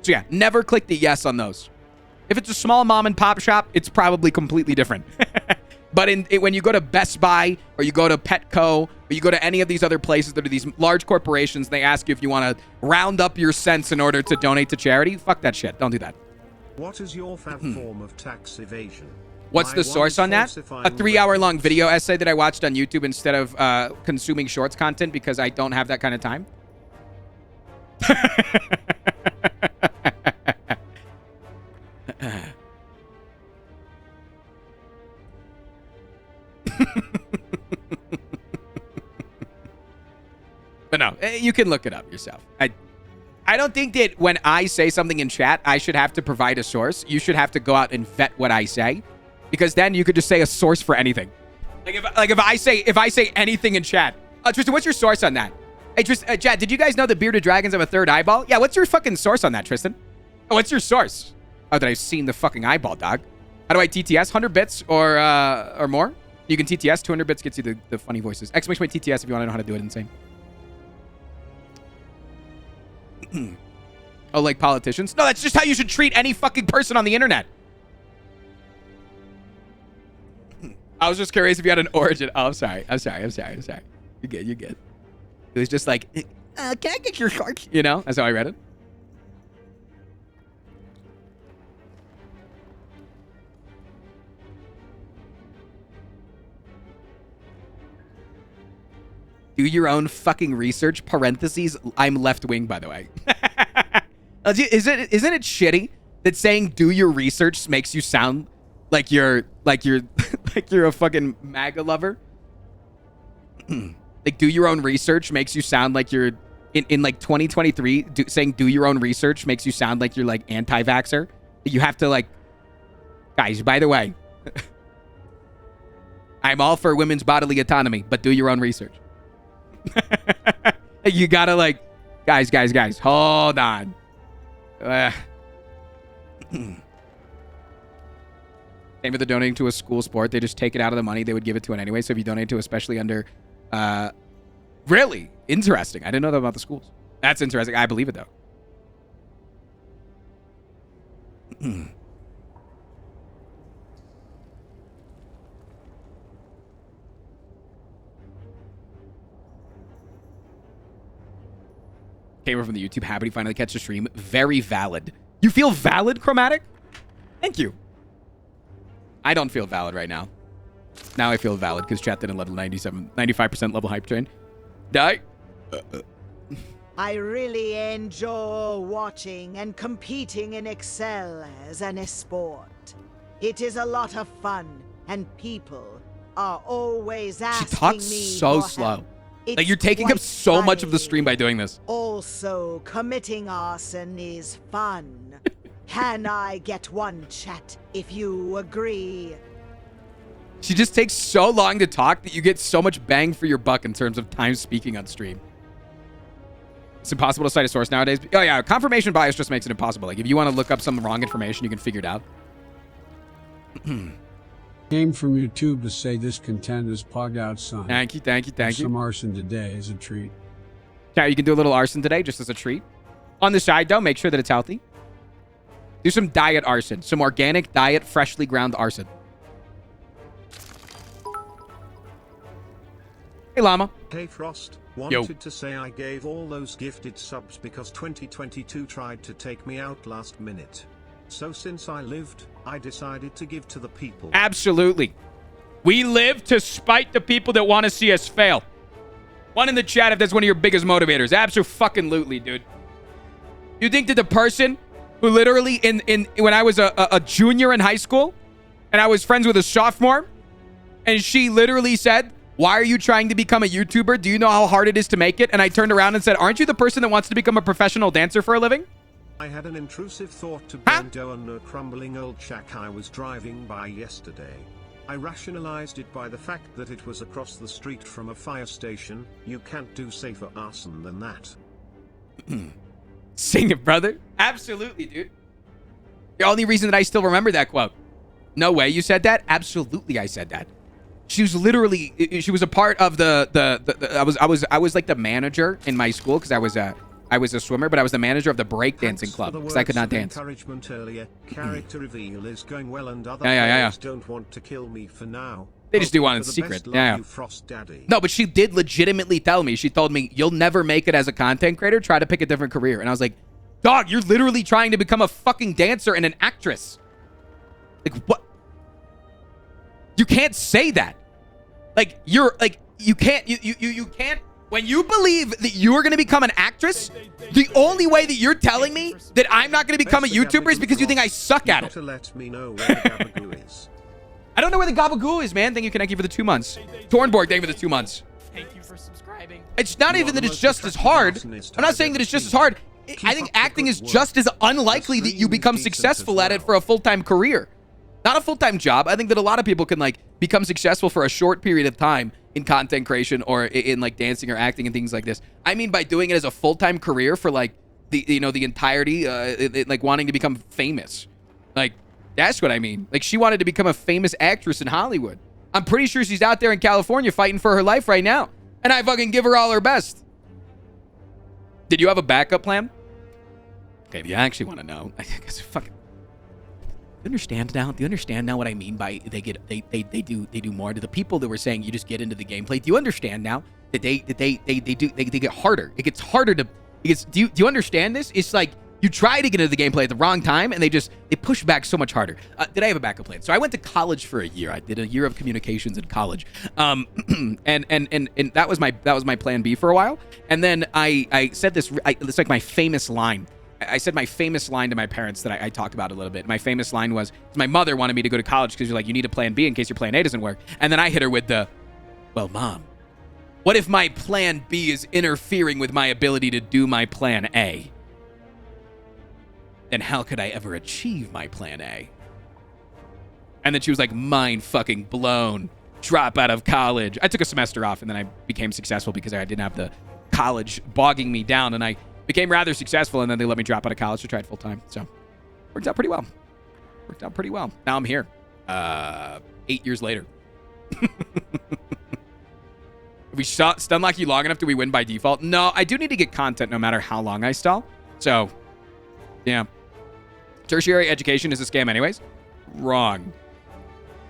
So yeah, never click the yes on those. If it's a small mom and pop shop, it's probably completely different. But when you go to Best Buy or you go to Petco or you go to any of these other places that are these large corporations, they ask you if you want to round up your cents in order to donate to charity. Fuck that shit. Don't do that. What is your favorite form of tax evasion? What's the source on that? A 3-hour-long video essay that I watched on YouTube instead of consuming shorts content because I don't have that kind of time. But no, you can look it up yourself. I don't think that when I say something in chat, I should have to provide a source. You should have to go out and vet what I say, because then you could just say a source for anything. If I say anything in chat, Tristan, what's your source on that? Hey, Tristan, Chad, did you guys know that bearded dragons have a third eyeball? Yeah, what's your fucking source on that, Tristan? Oh, what's your source? Oh, that I've seen the fucking eyeball, dog. How do I TTS? 100 bits or more? You can TTS. 200 bits gets you the funny voices. Exclamation point TTS if you want to know how to do it insane. Oh, like politicians? No, that's just how you should treat any fucking person on the internet. I was just curious if you had an origin. Oh, I'm sorry. You're good. It was just like, can I get your shark? You know, that's how I read it. Do your own fucking research. Parentheses. I'm left wing, by the way. Isn't it shitty that saying "do your research" makes you sound like you're a fucking MAGA lover? Like, do your own research makes you sound like you're in like 2023. Saying "do your own research" makes you sound like you're like anti-vaxxer. You have to like, guys. By the way, I'm all for women's bodily autonomy, but do your own research. You gotta like, guys, hold on. Same with the donating to a school sport. They just take it out of the money they would give it to it anyway. So if you donate to, especially under, really interesting. I didn't know that about the schools. That's interesting. I believe it though. Came over from the YouTube. Happy to finally catch the stream. Very valid. You feel valid, Chromatic? Thank you. I don't feel valid right now. Now I feel valid because chat didn't level 95% level hype train. Die. I really enjoy watching and competing in Excel as an sport. It is a lot of fun, and people are always asking She talks me so for slow. help. Like, you're taking up so much of the stream by doing this. Also, committing arson is fun. Can I get one chat if you agree? She just takes so long to talk that you get so much bang for your buck in terms of time speaking on stream. It's impossible to cite a source nowadays. Oh, yeah. Confirmation bias just makes it impossible. Like, if you want to look up some wrong information, you can figure it out. Came from YouTube to say this content is plugged out, son. Thank you, thank you, thank you. Some arson today as a treat. Yeah, you can do a little arson today just as a treat. On the side, though, make sure that it's healthy. Do some diet arson. Some organic diet, freshly ground arson. Hey, Llama. Hey, Frost. Wanted to say I gave all those gifted subs because 2022 tried to take me out last minute. So since I lived, I decided to give to the people. Absolutely. We live to spite the people that want to see us fail. One in the chat if that's one of your biggest motivators. Absolutely, dude. You think that the person who literally when I was a junior in high school and I was friends with a sophomore and she literally said, "Why are you trying to become a YouTuber? Do you know how hard it is to make it?" And I turned around and said, "Aren't you the person that wants to become a professional dancer for a living?" I had an intrusive thought to burn down a crumbling old shack I was driving by yesterday. I rationalized it by the fact that it was across the street from a fire station. You can't do safer arson than that. Sing it, brother. Absolutely, dude. The only reason that I still remember that quote. No way you said that? Absolutely I said that. She was literally, she was a part of I was like the manager in my school because I was a swimmer, but I was the manager of the breakdancing club because I could not dance. Encouragement earlier. Character reveal is going well and other players don't want to kill me for now. They just do want it in secret. Yeah. Frost Daddy. No, but she did legitimately tell me. She told me, "You'll never make it as a content creator. Try to pick a different career." And I was like, "Dog, you're literally trying to become a fucking dancer and an actress. Like, what? You can't say that. Like, you're like, you can't when you believe that you are going to become an actress, the only way that you're telling me that I'm not going to become a YouTuber is because you think I suck at it. Let me know where the Gabagoo is. I don't know where the Gabagoo is, man. Thank you, Kaneki, for the 2 months. Tornborg, thank you for the 2 months. Thank you for subscribing. It's not even that it's just as hard. I'm not saying that it's just as hard. I think acting is just as unlikely that you become successful at it for a full-time career. Not a full-time job. I think that a lot of people can, like, become successful for a short period of time in content creation or in, like, dancing or acting and things like this. I mean by doing it as a full-time career for, like, the entirety, like, wanting to become famous. Like, that's what I mean. Like, she wanted to become a famous actress in Hollywood. I'm pretty sure she's out there in California fighting for her life right now. And I fucking give her all her best. Did you have a backup plan? Okay, if you actually want to know, I guess fucking... Do you understand now what I mean by they do more? To the people that were saying you just get into the gameplay, do you understand now that they get harder? It gets harder to do you understand this? It's like you try to get into the gameplay at the wrong time and they push back so much harder. Did I have a backup plan? So I went to college for a year. I did a year of communications in college. And that was my plan B for a while. And then I said this, it's like my famous line. I said my famous line to my parents that I talked about a little bit. My famous line was, my mother wanted me to go to college because you're like, you need a plan B in case your plan A doesn't work. And then I hit her with the, well, Mom, what if my plan B is interfering with my ability to do my plan A? Then how could I ever achieve my plan A? And then she was like, mind fucking blown. Drop out of college. I took a semester off and then I became successful because I didn't have the college bogging me down, and I became rather successful, and then they let me drop out of college to try it full time. So worked out pretty well. Now I'm here 8 years later. If we stun lock you long enough, do we win by default? No, I do need to get content no matter how long I stall. So yeah, tertiary education is a scam anyways. Wrong.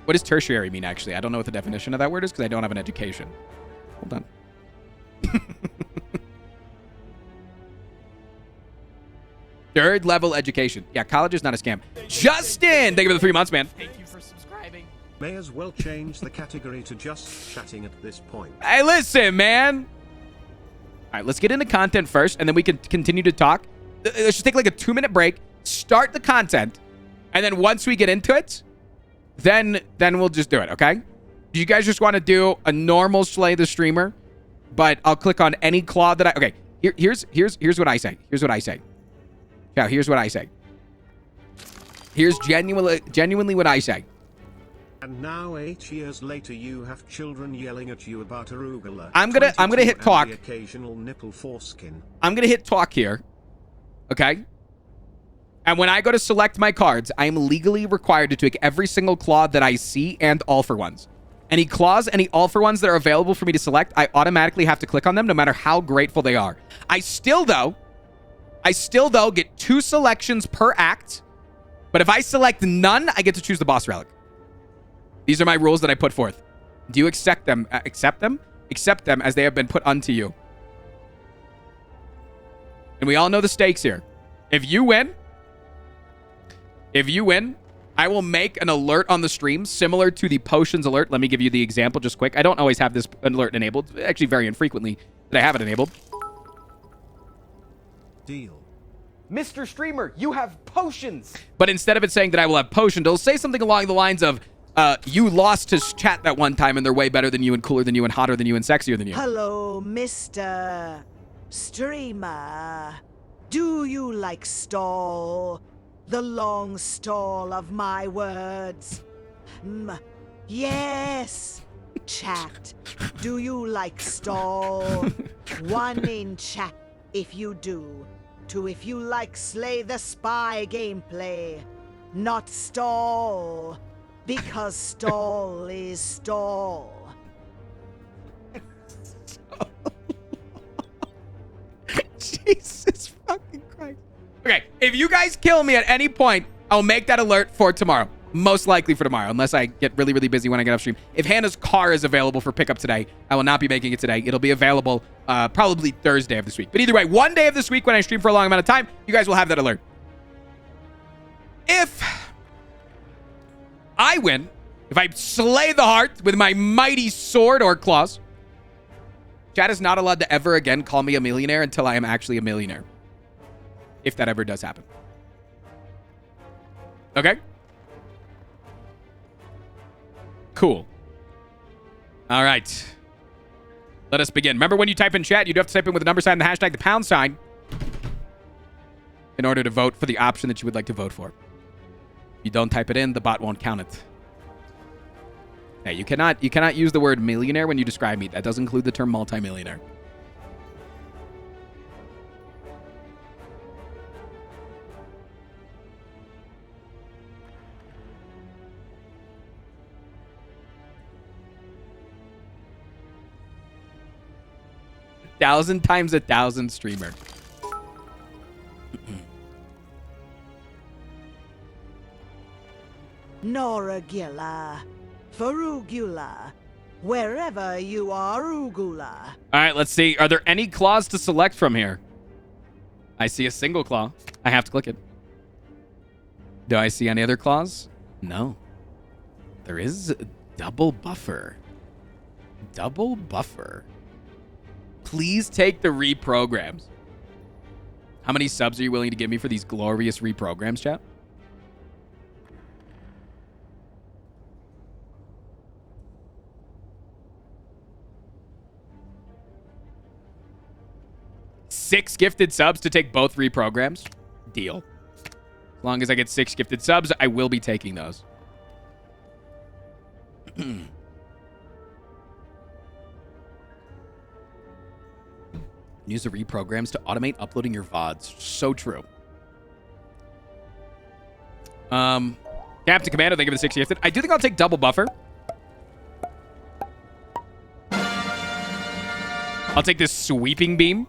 What does tertiary mean, actually? I don't know what the definition of that word is because I don't have an education. Hold on. Third level education. Yeah, college is not a scam. Justin, thank you for the 3 months, man. Thank you for subscribing. May as well change the category to just chatting at this point. Hey, listen, man. All right, let's get into content first, and then we can continue to talk. Let's just take like a 2-minute break, start the content, and then once we get into it, then we'll just do it, okay? Do you guys just want to do a normal Slay the Streamer? But I'll click on any claw that I... Okay, here's what I say. Here's what I say. Yeah, here's what I say. Here's genuinely what I say. And now 8 years later you have children yelling at you about arugula. I'm gonna hit talk. The occasional nipple foreskin. I'm gonna hit talk here. Okay? And when I go to select my cards, I am legally required to take every single claw that I see and all for ones. Any claws, any all for ones that are available for me to select, I automatically have to click on them no matter how grateful they are. I still though get 2 selections per act. But if I select none, I get to choose the boss relic. These are my rules that I put forth. Do you accept them? Accept them? Accept them as they have been put unto you. And we all know the stakes here. If you win, I will make an alert on the stream similar to the potions alert. Let me give you the example just quick. I don't always have this alert enabled. Actually, very infrequently that I have it enabled. Deal. Mr. Streamer, you have potions. But instead of it saying that I will have potions, it'll say something along the lines of, you lost to chat that one time and they're way better than you and cooler than you and hotter than you and sexier than you. Hello, Mr. Streamer. Do you like stall? The long stall of my words. Yes. Chat. Do you like stall? 1 in chat if you do. 2 if you like Slay the Spy gameplay. Not stall. Because stall is stall. Jesus fucking Christ. Okay, if you guys kill me at any point, I'll make that alert for tomorrow. Most likely for tomorrow, unless I get really, really busy when I get off stream. If Hannah's car is available for pickup today, I will not be making it today. It'll be available probably Thursday of this week. But either way, one day of this week when I stream for a long amount of time, you guys will have that alert. If I win, if I slay the heart with my mighty sword or claws, chat is not allowed to ever again call me a millionaire until I am actually a millionaire. If that ever does happen. Okay? Cool. All right. Let us begin. Remember, when you type in chat, you do have to type in with the number sign and the hashtag, the pound sign, in order to vote for the option that you would like to vote for. If you don't type it in, the bot won't count it. Hey, you cannot use the word millionaire when you describe me. That does include the term multimillionaire. Thousand times 1,000 streamer. Noragilla, Ferugula, wherever you are, Ugula. All right, let's see. Are there any claws to select from here? I see a single claw. I have to click it. Do I see any other claws? No. There is a double buffer. Double buffer. Please take the reprograms. How many subs are you willing to give me for these glorious reprograms, chat? Six gifted subs to take both reprograms? Deal. As long as I get 6 gifted subs, I will be taking those. Use the reprograms to automate uploading your VODs. So true. Captain Commando, thank you for the 6 gifted. I do think I'll take double buffer. I'll take this sweeping beam.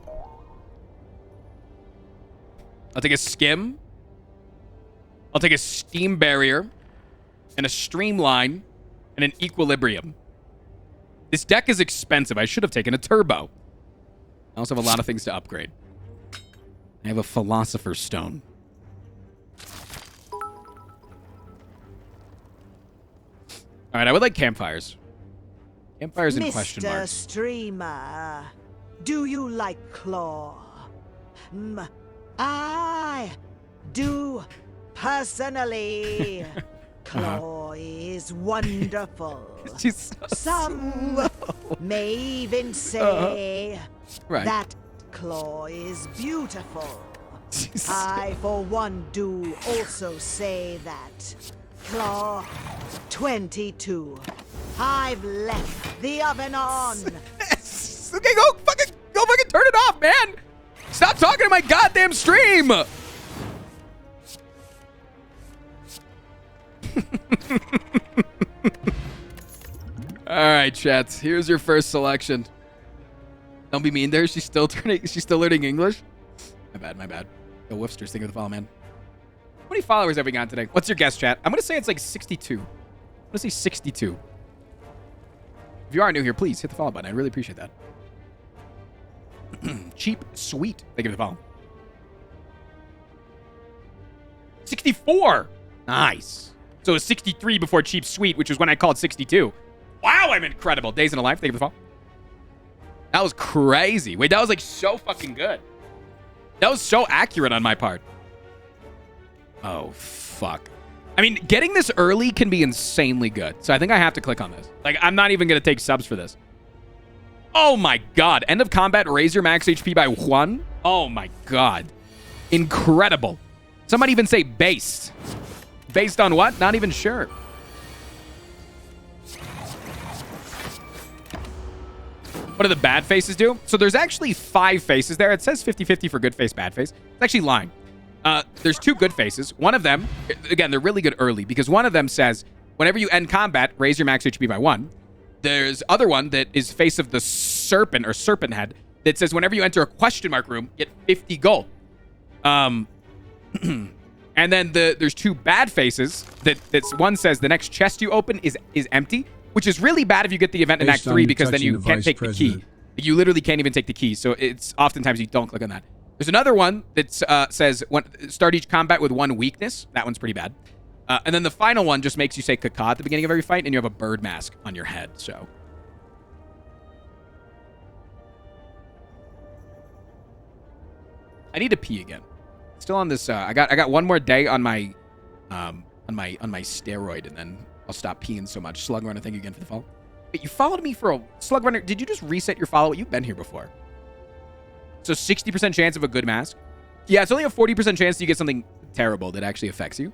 I'll take a skim. I'll take a steam barrier and a streamline and an equilibrium. This deck is expensive. I should have taken a turbo. I also have a lot of things to upgrade. I have a philosopher's stone. All right, I would like campfires. Campfires in question Mr. marks. Streamer, do you like claw? I do personally. Claw is wonderful. She's so Some may even say Right. that claw is beautiful. I, for one, do also say that. Claw 22. I've left the oven on. Okay, go fucking turn it off, man. Stop talking to my goddamn stream. All right, chat. Here's your first selection. Don't be mean there. She's still learning English. My bad. Yo, Woofsters, thank you for the follow, man. How many followers have we got today? What's your guess, chat? I'm gonna say it's like 62. I'm gonna say 62. If you are new here, please hit the follow button. I really appreciate that. Cheap Sweet, thank you for the follow. 64. Nice. So it was 63 before Cheap Sweet, which was when I called 62. Wow, I'm incredible. Days in a Life, thank you for the follow. That was crazy. Wait, that was like so fucking good. That was so accurate on my part. Oh, fuck. I mean, getting this early can be insanely good. So I think I have to click on this. Like, I'm not even going to take subs for this. Oh, my God. End of combat, raise your max HP by 1. Oh, my God. Incredible. Some might even say based. Based on what? Not even sure. What do the bad faces do? So there's actually 5 faces there. It says 50-50 for good face, bad face. It's actually lying. There's 2 good faces. One of them, again, they're really good early because one of them says, whenever you end combat, raise your max HP by 1. There's other one that is face of the serpent or serpent head that says, whenever you enter a question mark room, get 50 gold. And then there's 2 bad faces that's one says the next chest you open is empty, which is really bad if you get the event in Act 3 because then you can't take the key. You literally can't even take the key. So it's oftentimes you don't click on that. There's another one that says start each combat with 1 weakness. That one's pretty bad. And then the final one just makes you say caca at the beginning of every fight, and you have a bird mask on your head. So I need to pee again. Still on this. I got one more day on my steroid, and then I'll stop peeing so much. Slug Runner, thank you again for the follow. Wait, you followed me for a Slug Runner. Did you just reset your follow? You've been here before. So 60% chance of a good mask. Yeah, it's only a 40% chance you get something terrible that actually affects you.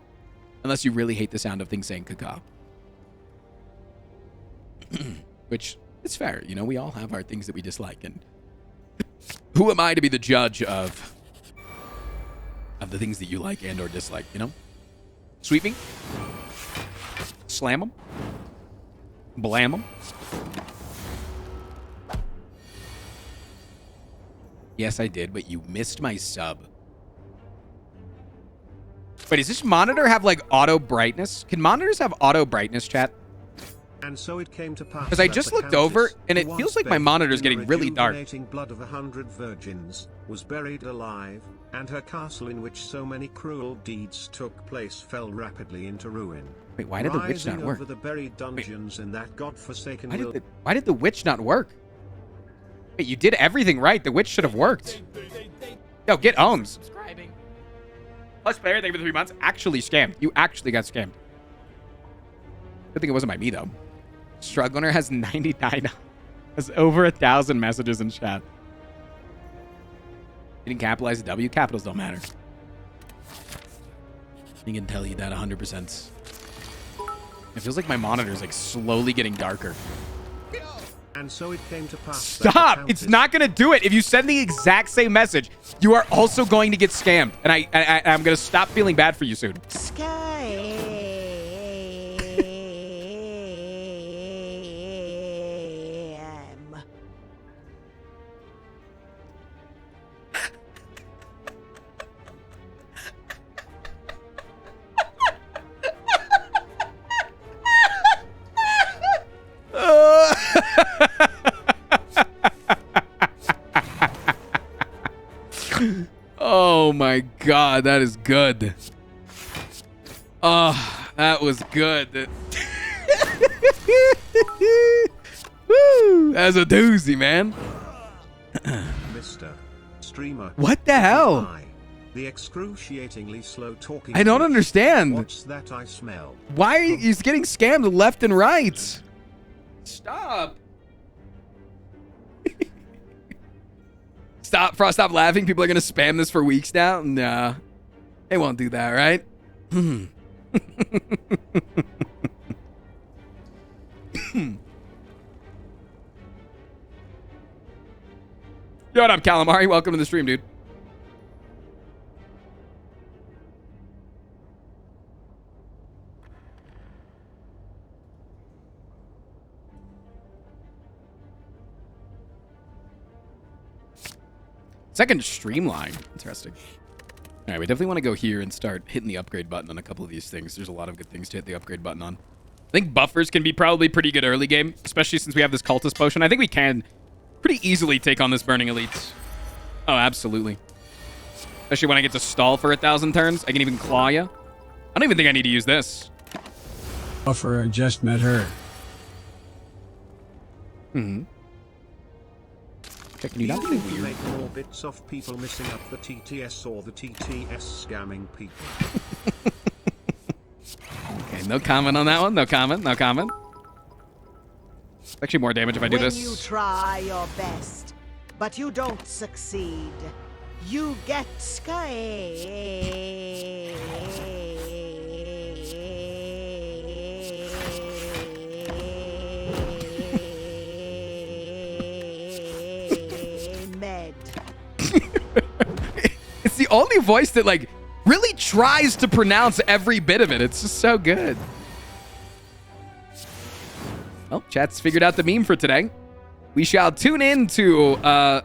Unless you really hate the sound of things saying caca. Which is fair. You know, we all have our things that we dislike. And who am I to be the judge of the things that you like and or dislike, you know? Sweeping. Slam them. Blam them. Yes, I did, but you missed my sub. Wait, does this monitor have, like, auto brightness? Can monitors have auto brightness, chat? And so it came to pass because I just looked over, and it feels like my monitor's getting really dark. Blood of 100 virgins was buried alive, and her castle in which so many cruel deeds took place fell rapidly into ruin. Wait, why did the witch not work? Over the buried dungeons in that godforsaken why did the witch not work? Wait, you did everything right. The witch should have worked. Yo, get owns. Plus player, thank you for the 3 months. Actually scammed. You actually got scammed. Good thing it wasn't by me, though. Struggler has 99. Has over 1,000 messages in chat. You didn't capitalize the W. Capitals don't matter. I can tell you that 100%. It feels like my monitor is like slowly getting darker. And so it came to pass. Stop! It's not going to do it. If you send the exact same message, you are also going to get scammed. And I'm going to stop feeling bad for you soon. Oh my god, that is good. Oh, that was good. Woo! That's a doozy, man. Mr. Streamer. What the hell? The excruciatingly slow talking. I don't understand. What's that I smell? Why are you getting scammed left and right? Stop. Stop laughing. People are going to spam this for weeks now. Nah. They won't do that, right? Yo, what up, Calamari? Welcome to the stream, dude. Second streamline. Interesting. All right, we definitely want to go here and start hitting the upgrade button on a couple of these things. There's a lot of good things to hit the upgrade button on. I think buffers can be probably pretty good early game, especially since we have this cultist potion. I think we can pretty easily take on this burning elite. Oh, absolutely. Especially when I get to stall for 1,000 turns. I can even claw you. I don't even think I need to use this. Buffer, I just met her. Mm-hmm. Checking you out. You need to make more bits of people missing up the TTS or the TTS scamming people. Okay, no comment on that one. No comment. No comment. It's actually more damage if I do this. When you try your best, but you don't succeed, you get med. It's the only voice that, like, really tries to pronounce every bit of it. It's just so good. Well, chat's figured out the meme for today. We shall tune into the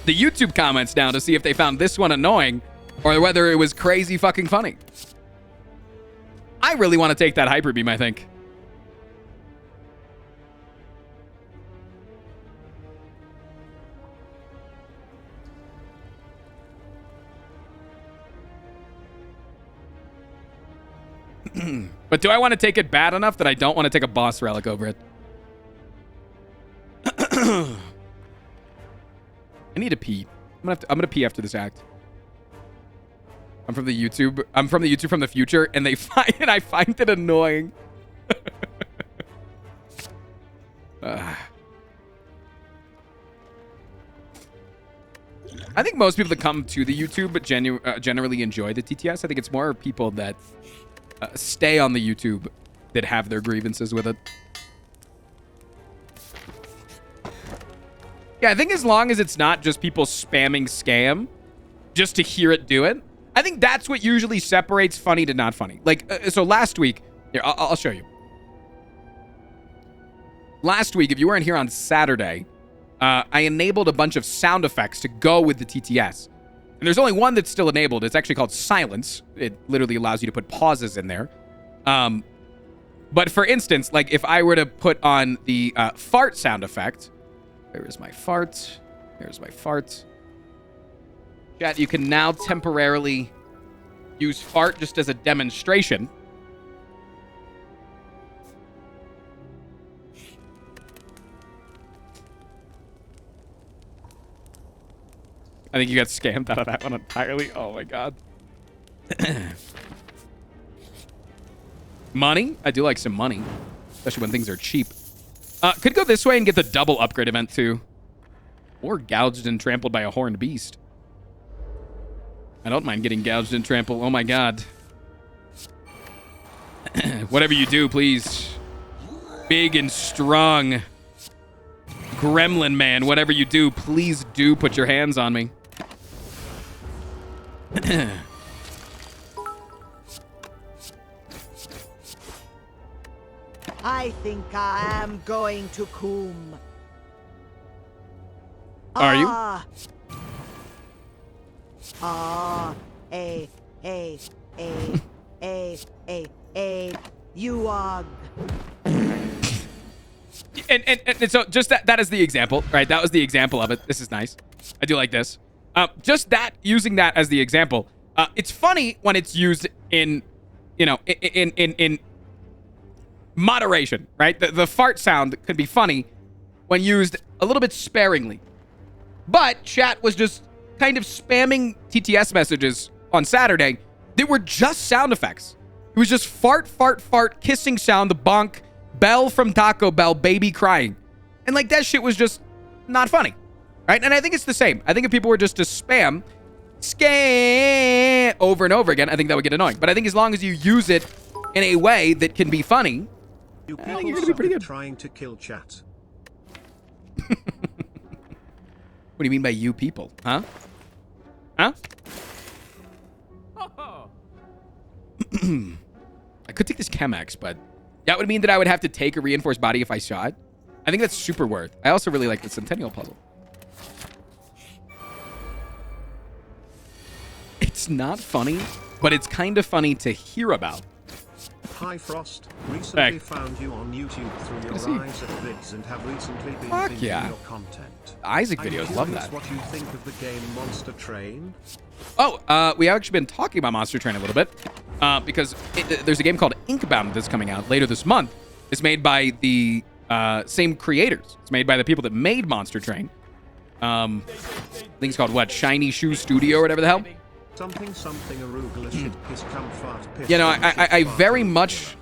YouTube comments now to see if they found this one annoying or whether it was crazy fucking funny. I really want to take that hyper beam, I think. But do I want to take it bad enough that I don't want to take a boss relic over it? I need to pee. I'm gonna pee after this act. I'm from the YouTube from the future, and I find it annoying. I think most people that come to the YouTube but generally enjoy the TTS. I think it's more people that stay on the YouTube that have their grievances with it. Yeah, I think as long as it's not just people spamming scam just to hear it do it, I think that's what usually separates funny to not funny. Like, so last week, here, I'll show you. Last week, if you weren't here on Saturday, I enabled a bunch of sound effects to go with the TTS. And there's only one that's still enabled. It's actually called silence. It literally allows you to put pauses in there. But for instance, like if I were to put on the fart sound effect, where is my fart? There's my fart. Chat, you can now temporarily use fart just as a demonstration. I think you got scammed out of that one entirely. Oh my god. Money? I do like some money. Especially when things are cheap. Could go this way and get the double upgrade event too. Or gouged and trampled by a horned beast. I don't mind getting gouged and trampled. Oh my god. Whatever you do, please. Big and strong. Gremlin man, whatever you do, please do put your hands on me. I think I am going to Coombe. Are you? You are. And so just that is the example, right? That was the example of it. This is nice. I do like this. Just that, using that as the example. It's funny when it's used in you know, in moderation, right? The fart sound could be funny when used a little bit sparingly. But chat was just kind of spamming TTS messages on Saturday that were just sound effects. It was just fart, fart, fart, kissing sound, the bonk, bell from Taco Bell, baby crying. And like that shit was just not funny, right? And I think it's the same. I think if people were just to spam over and over again, I think that would get annoying. But I think as long as you use it in a way that can be funny, You I think people you're gonna be pretty good. trying to kill chat. What do you mean by you people? Huh? Huh? I could take this Chemex, but that would mean that I would have to take a reinforced body if I saw it. I think that's super worth. I also really like the Centennial puzzle. It's not funny, but it's kind of funny to hear about. Hi Frost, recently found you on YouTube through your Isaac vids and have recently been binging your content. Isaac I'm videos, love curious that. What you think of the game Monster Train? Oh, we have actually been talking about Monster Train a little bit because there's a game called Inkbound that's coming out later this month. It's made by the same creators. It's made by the people that made Monster Train. I think it's called, what, Shiny Shoe Studio or whatever the hell? Something arugula shit piss cum fart piss. You know, I very much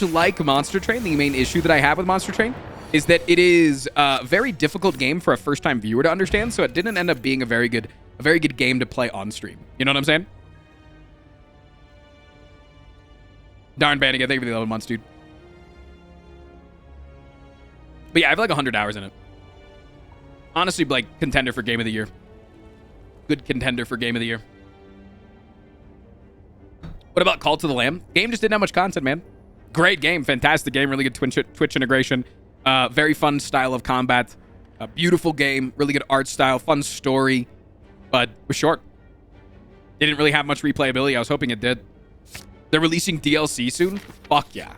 like Monster Train. The main issue that I have with Monster Train is that it is a very difficult game for a first-time viewer to understand, so it didn't end up being a very good game to play on stream. You know what I'm saying? Darn bad again. Thank you for the 11 months, dude. But yeah, I have like 100 hours in it. Honestly, like, contender for Game of the Year. Good contender for Game of the Year. What about Call to the Lamb? Game just didn't have much content, man. Great game. Fantastic game. Really good Twitch integration. Very fun style of combat. A beautiful game. Really good art style. Fun story. But it was short. It didn't really have much replayability. I was hoping it did. They're releasing DLC soon? Fuck yeah.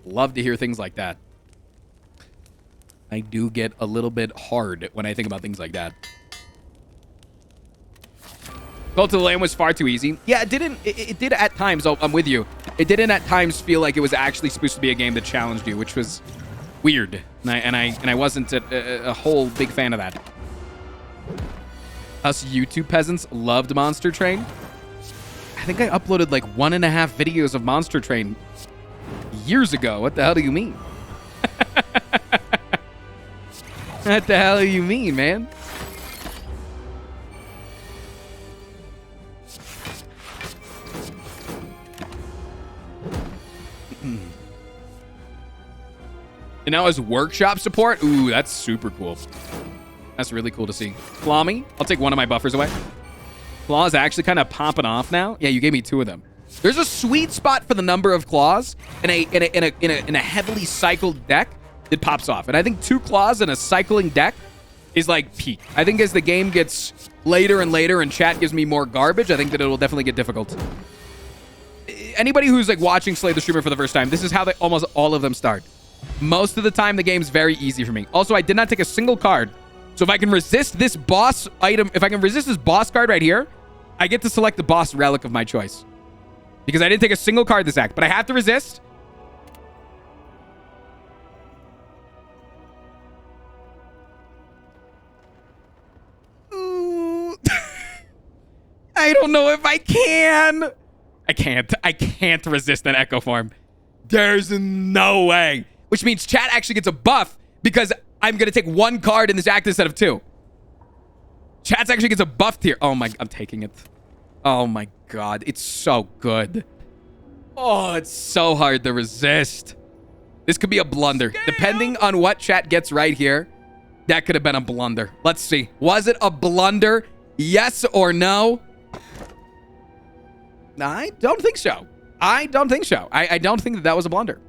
Love to hear things like that. I do get a little bit hard when I think about things like that. Call to the Lamb was far too easy. Yeah, it did at times. I'm with you. It didn't at times feel like it was actually supposed to be a game that challenged you, which was weird. And I wasn't a whole big fan of that. Us YouTube peasants loved Monster Train. I think I uploaded like 1.5 videos of Monster Train years ago. What the hell do you mean? What the hell do you mean, man? And now as workshop support? Ooh, that's super cool. That's really cool to see. Claw me? I'll take one of my buffers away. Claw is actually kind of popping off now. Yeah, you gave me 2 of them. There's a sweet spot for the number of claws in a heavily cycled deck that pops off. And I think 2 claws in a cycling deck is like peak. I think as the game gets later and later and chat gives me more garbage, I think that it will definitely get difficult. Anybody who's like watching Slay the Streamer for the first time, this is how almost all of them start. Most of the time, the game's very easy for me. Also, I did not take a single card. So if I can resist this boss item, if I can resist this boss card right here, I get to select the boss relic of my choice. Because I didn't take a single card this act, but I have to resist. Ooh. I don't know if I can. I can't resist an Echo Form. There's no way. Which means chat actually gets a buff because I'm going to take 1 card in this act instead of 2. Chat's actually gets a buff tier. Oh my, I'm taking it. Oh my God. It's so good. Oh, it's so hard to resist. This could be a blunder. Depending on what chat gets right here, that could have been a blunder. Let's see. Was it a blunder? Yes or no? I don't think so. I don't think so. I don't think that was a blunder.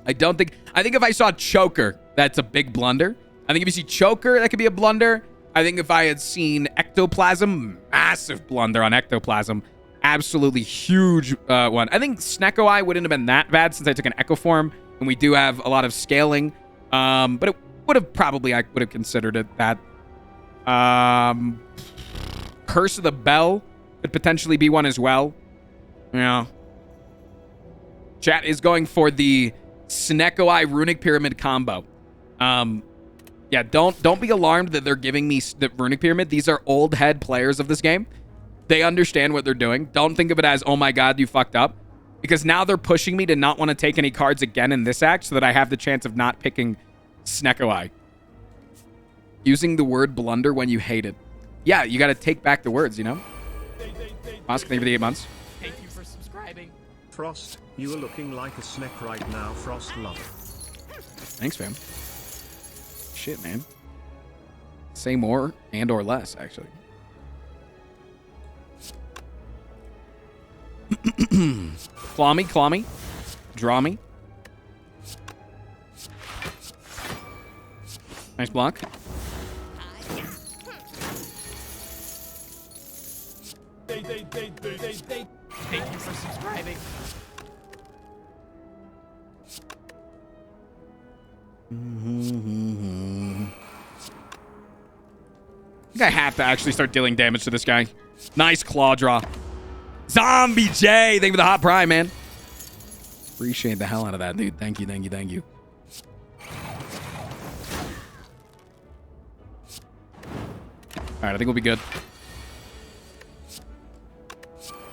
I think if I saw Choker, that's a big blunder. I think if you see Choker, that could be a blunder. I think if I had seen Ectoplasm, massive blunder on Ectoplasm. Absolutely huge one. I think Snecko Eye wouldn't have been that bad since I took an Echo Form, and we do have a lot of scaling. But it would have probably, I would have considered it that. Curse of the Bell could potentially be one as well. Yeah. Chat is going for the Sneko-Eye Runic Pyramid combo. Yeah, don't be alarmed that they're giving me the Runic Pyramid. These are old head players of this game. They understand what they're doing. Don't think of it as, oh my god, you fucked up. Because now they're pushing me to not want to take any cards again in this act so that I have the chance of not picking Sneko-Eye. Using the word blunder when you hate it. Yeah, you got to take back the words, you know? Oscar, thank you for the 8 months. Thank you for subscribing. Frost, you are looking like a snack right now, Frost lover. Thanks, fam. Shit, man. Say more and or less, actually. Claw me. Draw me. Nice block. Thank you for subscribing. I think I have to actually start dealing damage to this guy. Nice claw draw. Zombie J, thank you for the hot prime, man. Appreciate the hell out of that, dude. Thank you. All right, I think we'll be good.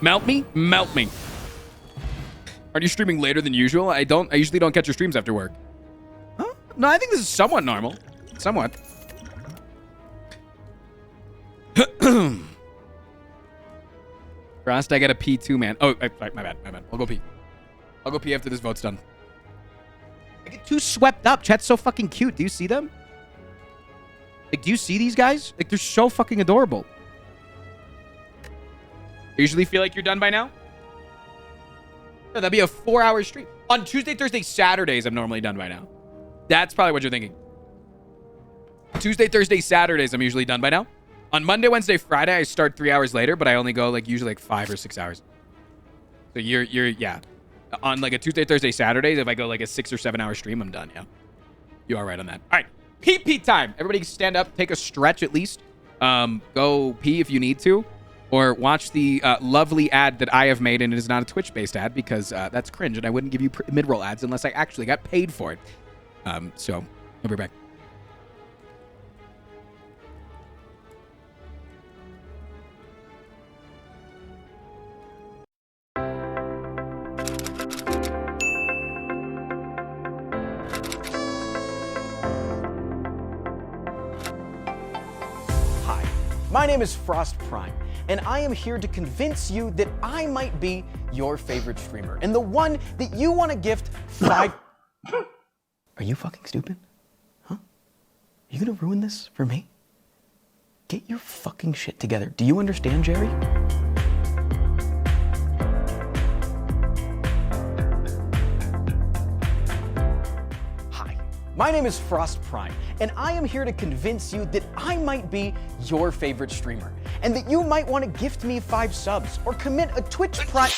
Melt me. Are you streaming later than usual? I usually don't catch your streams after work. Huh? No, I think this is somewhat normal. Somewhat. Frost, I got a pee too, man. Oh, my bad. I'll go pee after this vote's done. I get too swept up. Chat's so fucking cute. Do you see them? Like, do you see these guys? Like, they're so fucking adorable. I usually feel like you're done by now. No, that'd be a 4-hour stream. On Tuesday, Thursday, Saturdays, I'm normally done by now. That's probably what you're thinking. Tuesday, Thursday, Saturdays, I'm usually done by now. On Monday, Wednesday, Friday, I start 3 hours later, but I only go like usually like 5 or 6 hours. So yeah. On like a Tuesday, Thursday, Saturdays, if I go like a 6 or 7 hour stream, I'm done. Yeah. You are right on that. All right. Pee time. Everybody stand up, take a stretch at least. Go pee if you need to. Or watch the lovely ad that I have made, and it is not a Twitch-based ad because that's cringe, and I wouldn't give you mid-roll ads unless I actually got paid for it. So, I'll be back. Hi, my name is Frost Prime, and I am here to convince you that I might be your favorite streamer and the one that you want to gift 5. Are you fucking stupid? Huh? Are you gonna ruin this for me? Get your fucking shit together. Do you understand, Jerry? Hi, my name is Frost Prime, and I am here to convince you that I might be your favorite streamer, and that you might want to gift me 5 subs or commit a Twitch Prime.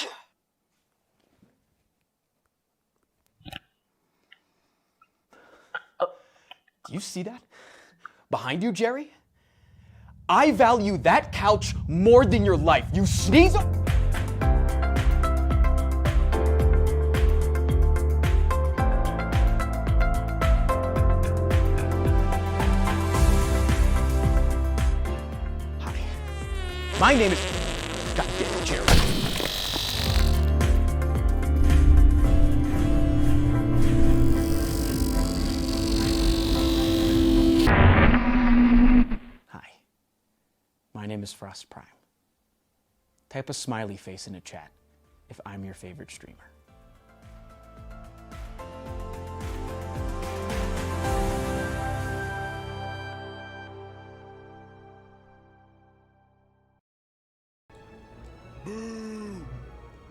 Do you see that? Behind you, Jerry? I value that couch more than your life. You sneeze up. Hi. My name is... God damn it, Jerry. My name is Frost Prime. Type a smiley face in a chat if I'm your favorite streamer.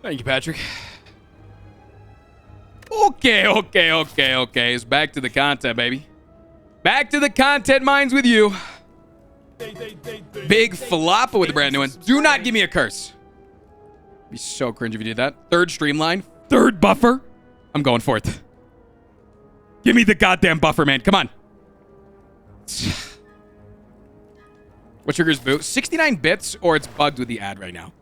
Thank you, Patrick. Okay. It's back to the content, baby. Back to the content mines with you. Big Falapa with a brand new one. Do not give me a curse. Be so cringe if you did that. 3rd streamline. 3rd buffer. I'm going 4th. Give me the goddamn buffer, man. Come on. What triggers boot? 69 bits or it's bugged with the ad right now.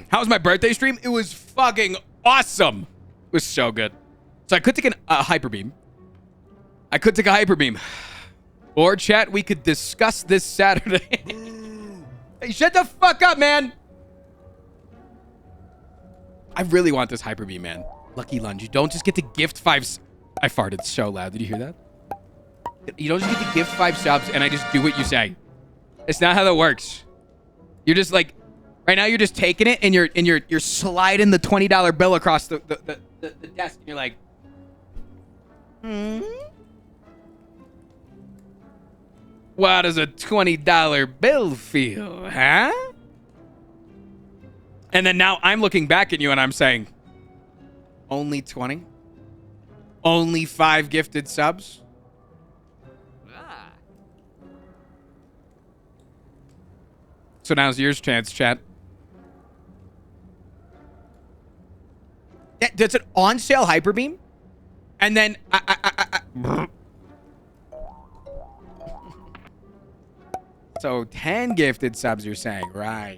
How was my birthday stream? It was fucking awesome. It was so good. So I could take a hyper beam. Or chat, we could discuss this Saturday. Hey, shut the fuck up, man. I really want this hyper beam, man. Lucky lunge. You don't just get to gift 5. I farted so loud. Did you hear that? You don't just get to gift 5 subs and I just do what you say. It's not how that works. You're just like, right now you're just taking it and you're sliding the $20 bill across the desk and you're like, What does a $20 bill feel, huh? And then now I'm looking back at you and I'm saying, only 20? Only 5 gifted subs? So now's yours chance, chat. Yeah, that's an on-sale Hyperbeam? And then... So 10 gifted subs, you're saying, right?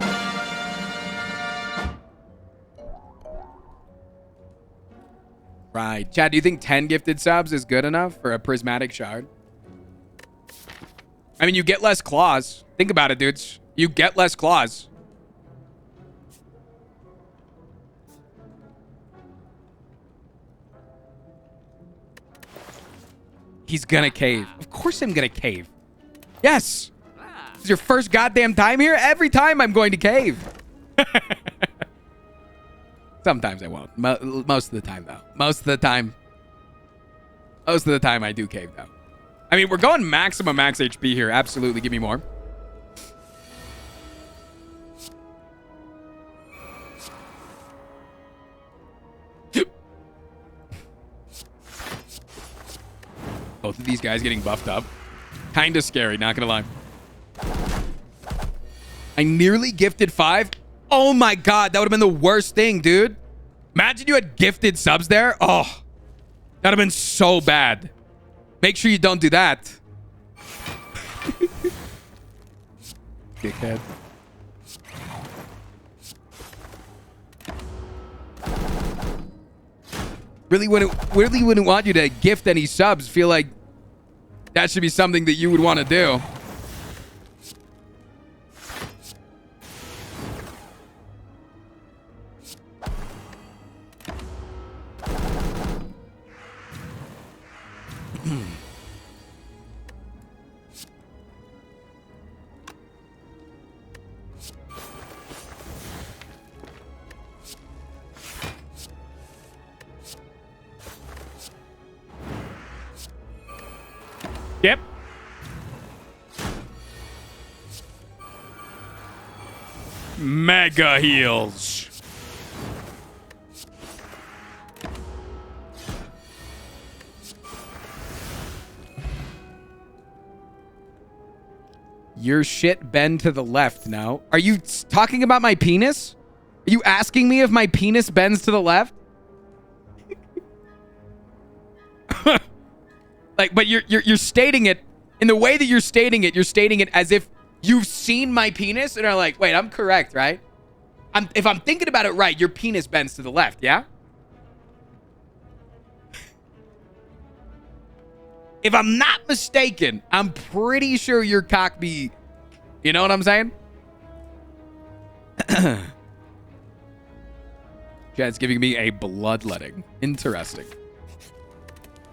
Right. Chad, do you think 10 gifted subs is good enough for a prismatic shard? I mean, you get less claws. Think about it, dudes. You get less claws. He's gonna cave. Of course I'm gonna cave. Yes. This is your first goddamn time here? Every time I'm going to cave. Sometimes I won't. Most of the time, though. Most of the time I do cave, though. I mean, we're going maximum max HP here. Absolutely. Give me more. Both of these guys getting buffed up. Kind of scary, not gonna lie. I nearly gifted 5. Oh my god, that would have been the worst thing, dude. Imagine you had gifted subs there. Oh, that would have been so bad. Make sure you don't do that. Dickhead. Really wouldn't want you to gift any subs. Feel like that should be something that you would want to do. Yep. Mega heals. Your shit bend to the left now. Are you talking about my penis? Are you asking me if my penis bends to the left? Like, but you're stating it in the way that you're stating it as if you've seen my penis and are like, wait, I'm correct, right? If I'm thinking about it right, your penis bends to the left, yeah? If I'm not mistaken, I'm pretty sure your cock be, you know what I'm saying? Chad's giving me a bloodletting. Interesting.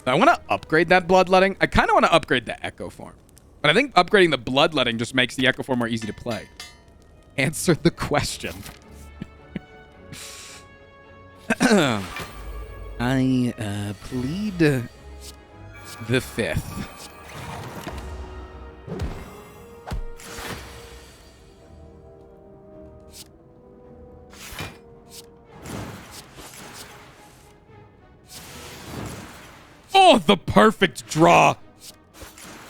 I want to upgrade that bloodletting. I kind of want to upgrade the echo form. But I think upgrading the bloodletting just makes the echo form more easy to play. Answer the question. I plead the 5th. Oh, the perfect draw.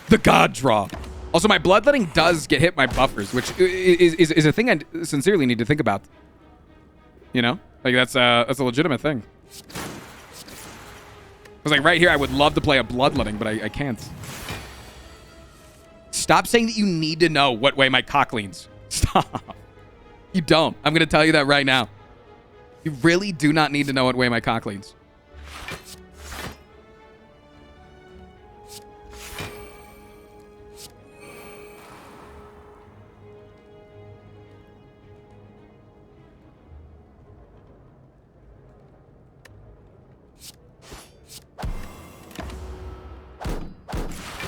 The god draw. Also, my bloodletting does get hit by buffers, which is a thing I sincerely need to think about. You know? Like, that's a legitimate thing. Because, like, right here, I would love to play a bloodletting, but I can't. Stop saying that you need to know what way my cock leans. Stop. You don't. I'm going to tell you that right now. You really do not need to know what way my cock leans.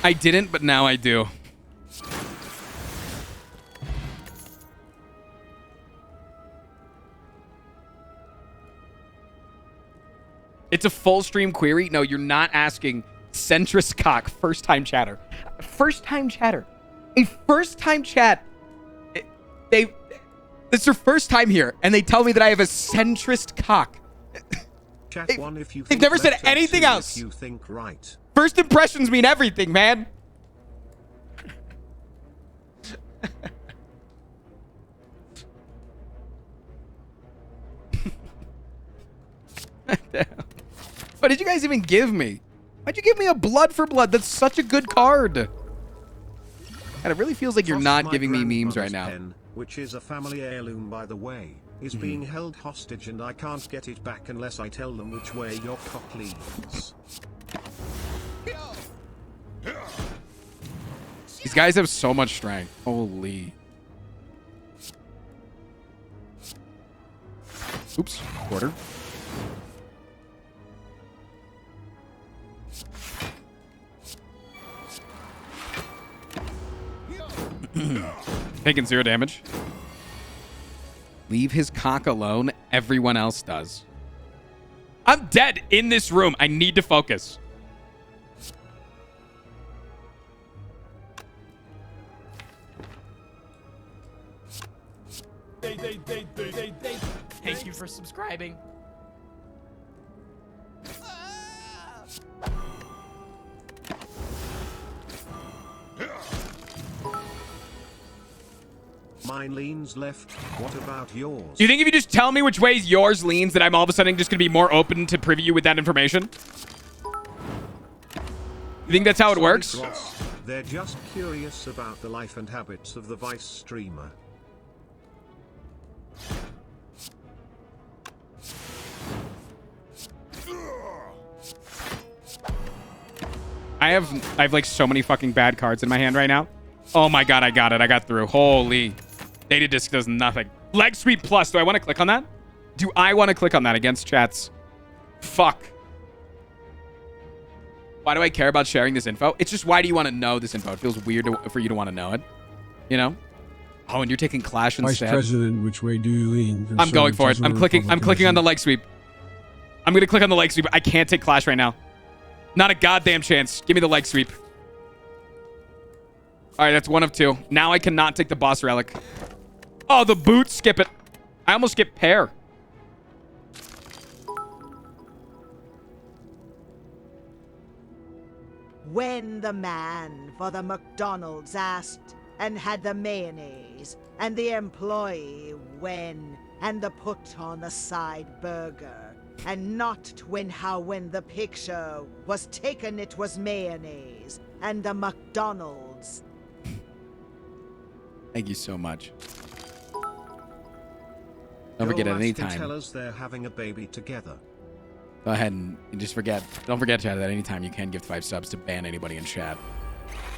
I didn't, but now I do. It's a full stream query. No, you're not asking centrist cock. First time chatter. First time chatter. A first time chat. It's their first time here, and they tell me that I have a centrist cock. Chat one if you They've think never said left, anything two else. If you think right. First impressions mean everything, man. What did you guys even give me? Why'd you give me a blood for blood? That's such a good card. And it really feels like you're not giving me memes right now. Pen, which is a family heirloom, by the way, is being held hostage, and I can't get it back unless I tell them which way your cock leans. These guys have so much strength. Holy. Oops. Quarter. Taking 0 damage. Leave his cock alone. Everyone else does. I'm dead in this room. I need to focus. Thank you for subscribing. Mine leans left. What about yours? Do you think if you just tell me which ways yours leans that I'm all of a sudden just going to be more open to privy you with that information? You think that's how it works? Ross, they're just curious about the life and habits of the Vice streamer. I have like so many fucking bad cards in my hand right now. Oh my god, I got it. I got through. Holy. Data disc does nothing. Leg sweep plus. Do I want to click on that? Do I want to click on that against chats? Fuck. Why do I care about sharing this info? It's just, why do you want to know this info? It feels weird for you to want to know it. You know? Oh, and you're taking Clash instead. Vice President, which way do you lean? I'm going for it. I'm clicking on the leg sweep. I'm going to click on the leg sweep. I can't take Clash right now. Not a goddamn chance. Give me the leg sweep. All right, that's 1 of 2. Now I cannot take the boss relic. Oh, the boot. Skip it. I almost skipped pair. When the man for the McDonald's asked and had the mayonnaise, and the employee when and the put on the side burger, and not when the picture was taken it was mayonnaise, and the McDonald's. Thank you so much. Don't forget at any time. Tell us they're having a baby together. Go ahead and just forget. Don't forget, chat, that at any time you can gift 5 subs to ban anybody in chat.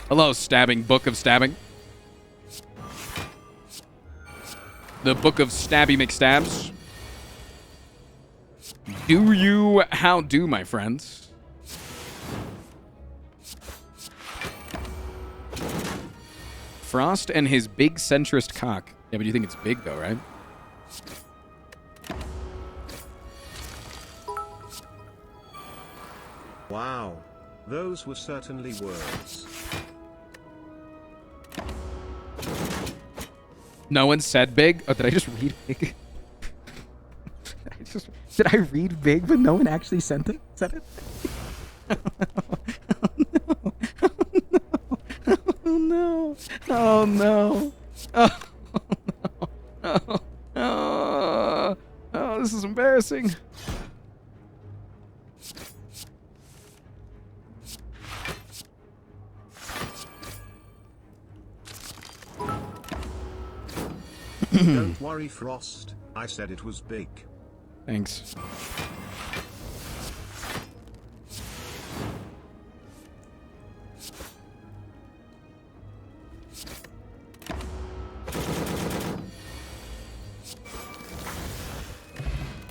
Hello, Stabbing. Book of Stabbing. The Book of Stabby McStabs. Do you how do, my friends? Frost and his big centrist cock. Yeah, but you think it's big, though, right? Wow. Those were certainly words. No one said big? Oh, did I just read big? Did I read big, but no one actually said it? Oh, no. Oh, no. Oh, no. Oh, this is embarrassing. Don't worry, Frost. I said it was big. Thanks.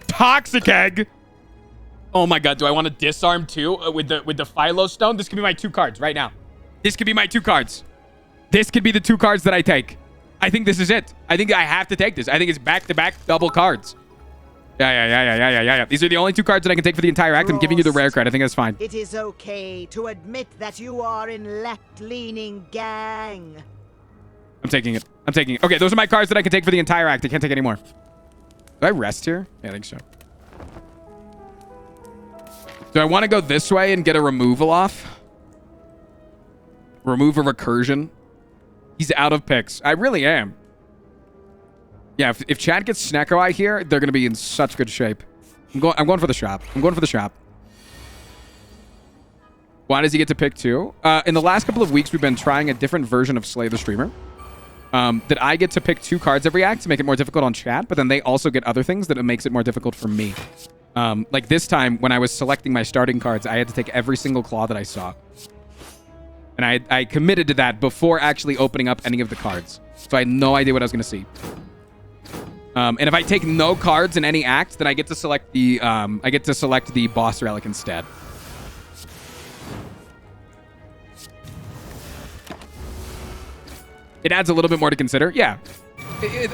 Toxic egg. Oh my god, do I want to disarm too with the Philo stone? This could be my 2 cards right now. This could be my 2 cards. This could be the 2 cards that I take. I think this is it. I think I have to take this. I think it's back-to-back double cards. Yeah. These are the only 2 cards that I can take for the entire act. I'm giving you the rare card. I think that's fine. It is okay to admit that you are in left-leaning gang. I'm taking it. I'm taking it. Okay, those are my cards that I can take for the entire act. I can't take any more. Do I rest here? Yeah, I think so. Do I want to go this way and get a removal off? Remove a recursion? He's out of picks. I really am. Yeah, if Chad gets Snecko Eye here, they're going to be in such good shape. I'm going for the shop. I'm going for the shop. Why does he get to pick 2? In the last couple of weeks, we've been trying a different version of Slay the Streamer. That I get to pick 2 cards every act to make it more difficult on Chad, but then they also get other things that it makes it more difficult for me. Like this time, when I was selecting my starting cards, I had to take every single claw that I saw. And I committed to that before actually opening up any of the cards. So I had no idea what I was going to see. And if I take no cards in any act, then I get to select the boss relic instead. It adds a little bit more to consider. Yeah.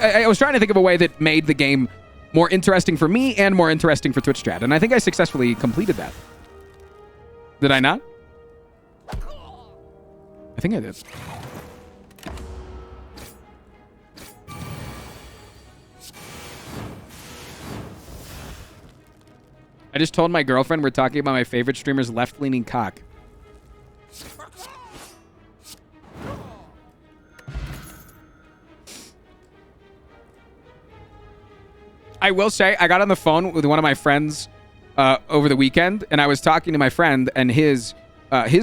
I was trying to think of a way that made the game more interesting for me and more interesting for Twitch chat. And I think I successfully completed that. Did I not? I think I did. I just told my girlfriend we're talking about my favorite streamer's left-leaning cock. I will say, I got on the phone with one of my friends over the weekend, and I was talking to my friend and his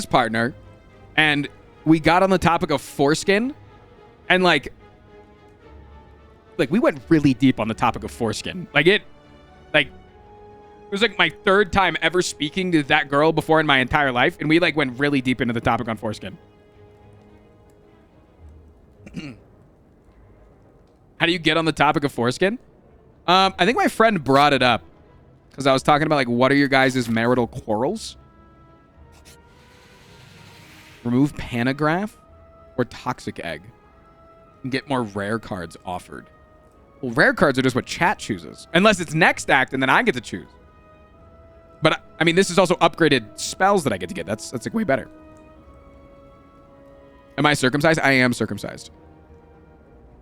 partner, and we got on the topic of foreskin, and like we went really deep on the topic of foreskin. It was like my 3rd time ever speaking to that girl before in my entire life, and we like went really deep into the topic on foreskin. How do you get on the topic of foreskin? I think my friend brought it up because I was talking about, like, what are your guys' marital quarrels? Remove Panagraph or Toxic Egg and get more rare cards offered. Well, rare cards are just what chat chooses. Unless it's next act and then I get to choose. But, I mean, this is also upgraded spells that I get to get. That's like way better. Am I circumcised? I am circumcised.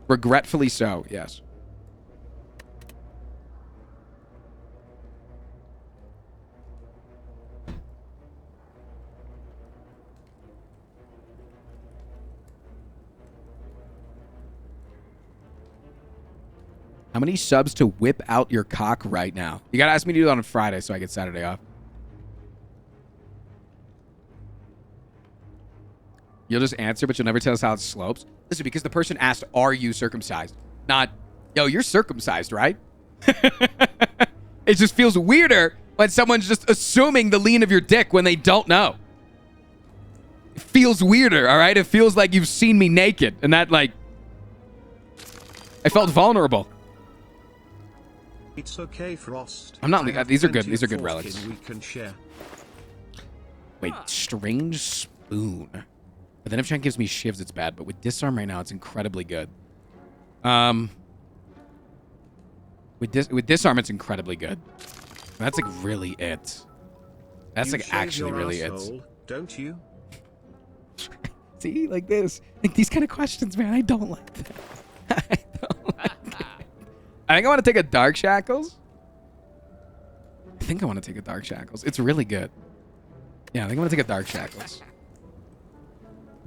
Regretfully so, yes. How many subs to whip out your cock right now? You gotta ask me to do that on Friday so I get Saturday off. You'll just answer, but you'll never tell us how it slopes. Listen, because the person asked, are you circumcised? Not, yo, you're circumcised, right? It just feels weirder when someone's just assuming the lean of your dick when they don't know. It feels weirder, all right? It feels like you've seen me naked. And that, like, I felt vulnerable. It's okay, Frost. I'm not. These are good. These are good relics. We can share. Wait, strange spoon. But then if Chad gives me shivs, it's bad. But with disarm right now, it's incredibly good. With disarm, it's incredibly good. That's like really it. That's like actually really it. Don't you? See, like this, like these kind of questions, man. I don't like that. I don't like it. I think I want to take a Dark Shackles. It's really good. Yeah, I think I want to take a Dark Shackles.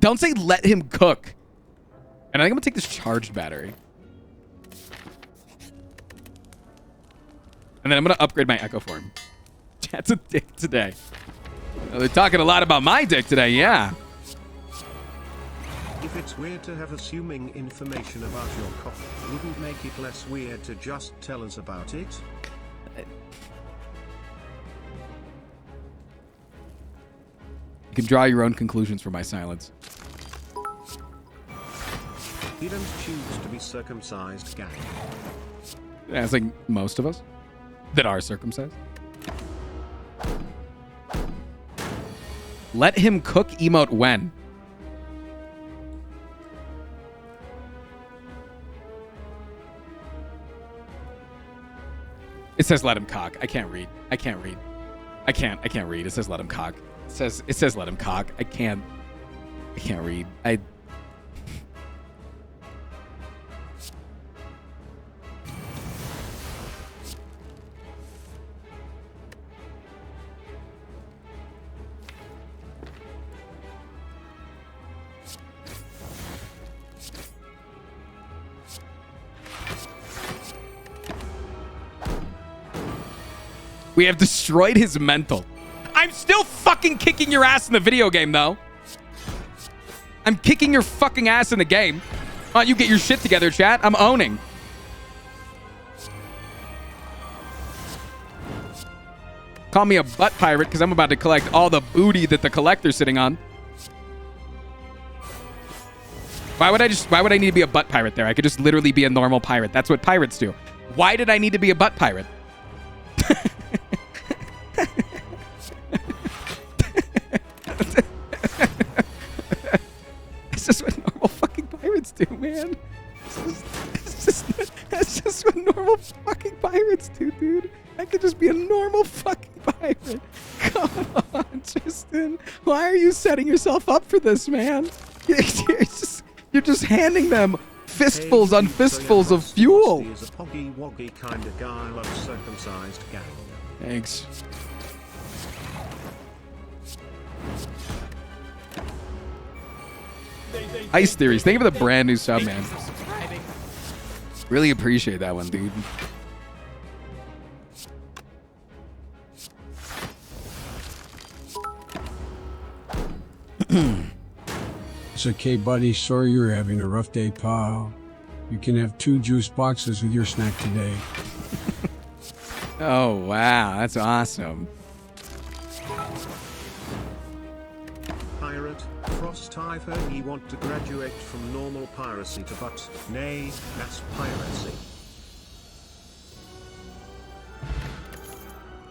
Don't say let him cook. And I think I'm going to take this charged battery. And then I'm going to upgrade my Echo Form. That's a dick today. Oh, they're talking a lot about my dick today, yeah. If If it's weird to have assuming information about your cock, wouldn't make it less weird to just tell us about it? You can draw your own conclusions from my silence. He don't choose to be circumcised, gang. Yeah, it's like most of us that are circumcised. Let him cook emote when? It says let him cock. I can't read. I can't read. I can't read. It says let him cock. It says let him cock. I can't read. We have destroyed his mental. I'm still fucking kicking your ass in the video game, though. I'm kicking your fucking ass in the game. Why don't you get your shit together, chat? I'm owning. Call me a butt pirate because I'm about to collect all the booty that the collector's sitting on. Why would I need to be a butt pirate there? I could just literally be a normal pirate. That's what pirates do. Why did I need to be a butt pirate? That's just what normal fucking pirates do, man. That's just what normal fucking pirates do, dude. I could just be a normal fucking pirate. Come on, Tristan. Why are you setting yourself up for this, man? You're just handing them fistfuls on fistfuls of fuel. Is a poggy woggy kind of guy. Loves circumcised gang. Thanks. Ice Theories. Thank you for the brand new sub, man. Really appreciate that one, dude. It's okay, buddy. Sorry you're having a rough day, pal. You can have 2 juice boxes with your snack today. Oh, wow. That's awesome. Pirate, Frost, I've heard you want to graduate from normal piracy to but, nay, mass piracy.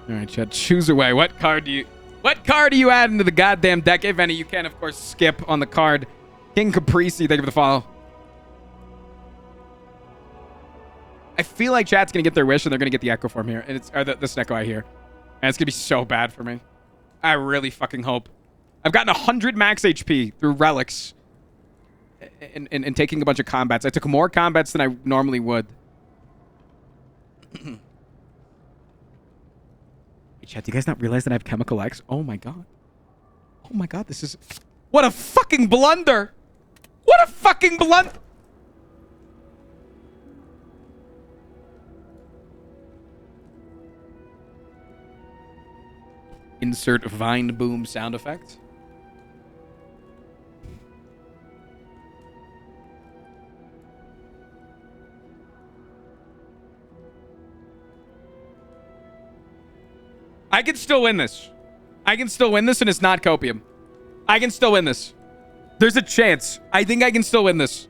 All right, chat. Choose away. What card do you add into the goddamn deck? If any, you can, of course, skip on the card. King Caprisi, thank you for the follow. I feel like chat's going to get their wish and they're going to get the Echo Form here. And it's the Snecko I hear. And it's going to be so bad for me. I really fucking hope. I've gotten 100 max HP through relics and taking a bunch of combats. I took more combats than I normally would. Hey, chat, do you guys not realize that I have Chemical X? Oh my god. Oh my god, this is... What a fucking blunder! What a fucking blunder! Insert Vine Boom sound effect. I can still win this. I can still win this and it's not copium. I can still win this. There's a chance. I think I can still win this.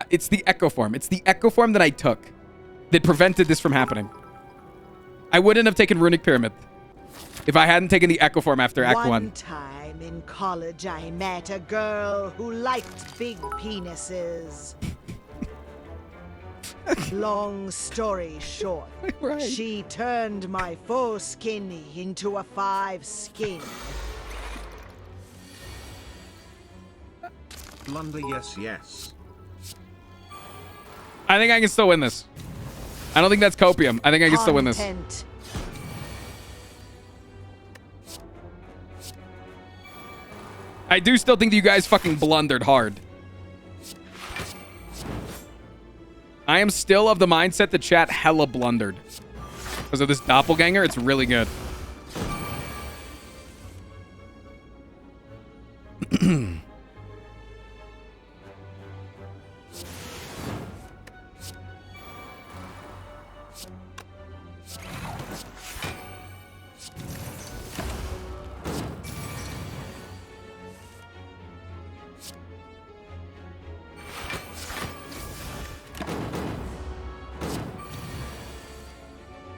It's the Echo Form. It's the Echo Form that I took that prevented this from happening. I wouldn't have taken Runic Pyramid if I hadn't taken the Echo Form after Act 1. One time in college, I met a girl who liked big penises. Long story short, right. She turned my 4 skin into a 5 skin. Blunder, yes, yes. I think I can still win this. I don't think that's copium. I think I can still win this. Content. I do still think that you guys fucking blundered hard. I am still of the mindset that chat hella blundered. Because of this doppelganger, it's really good.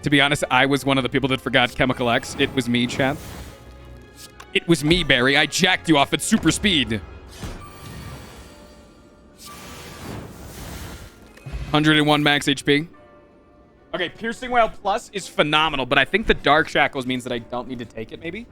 To be honest, I was one of the people that forgot Chemical X. It was me, chat. It was me, Barry. I jacked you off at super speed. 101 max HP. Okay, Piercing Wail Plus is phenomenal, but I think the Dark Shackles means that I don't need to take it, maybe?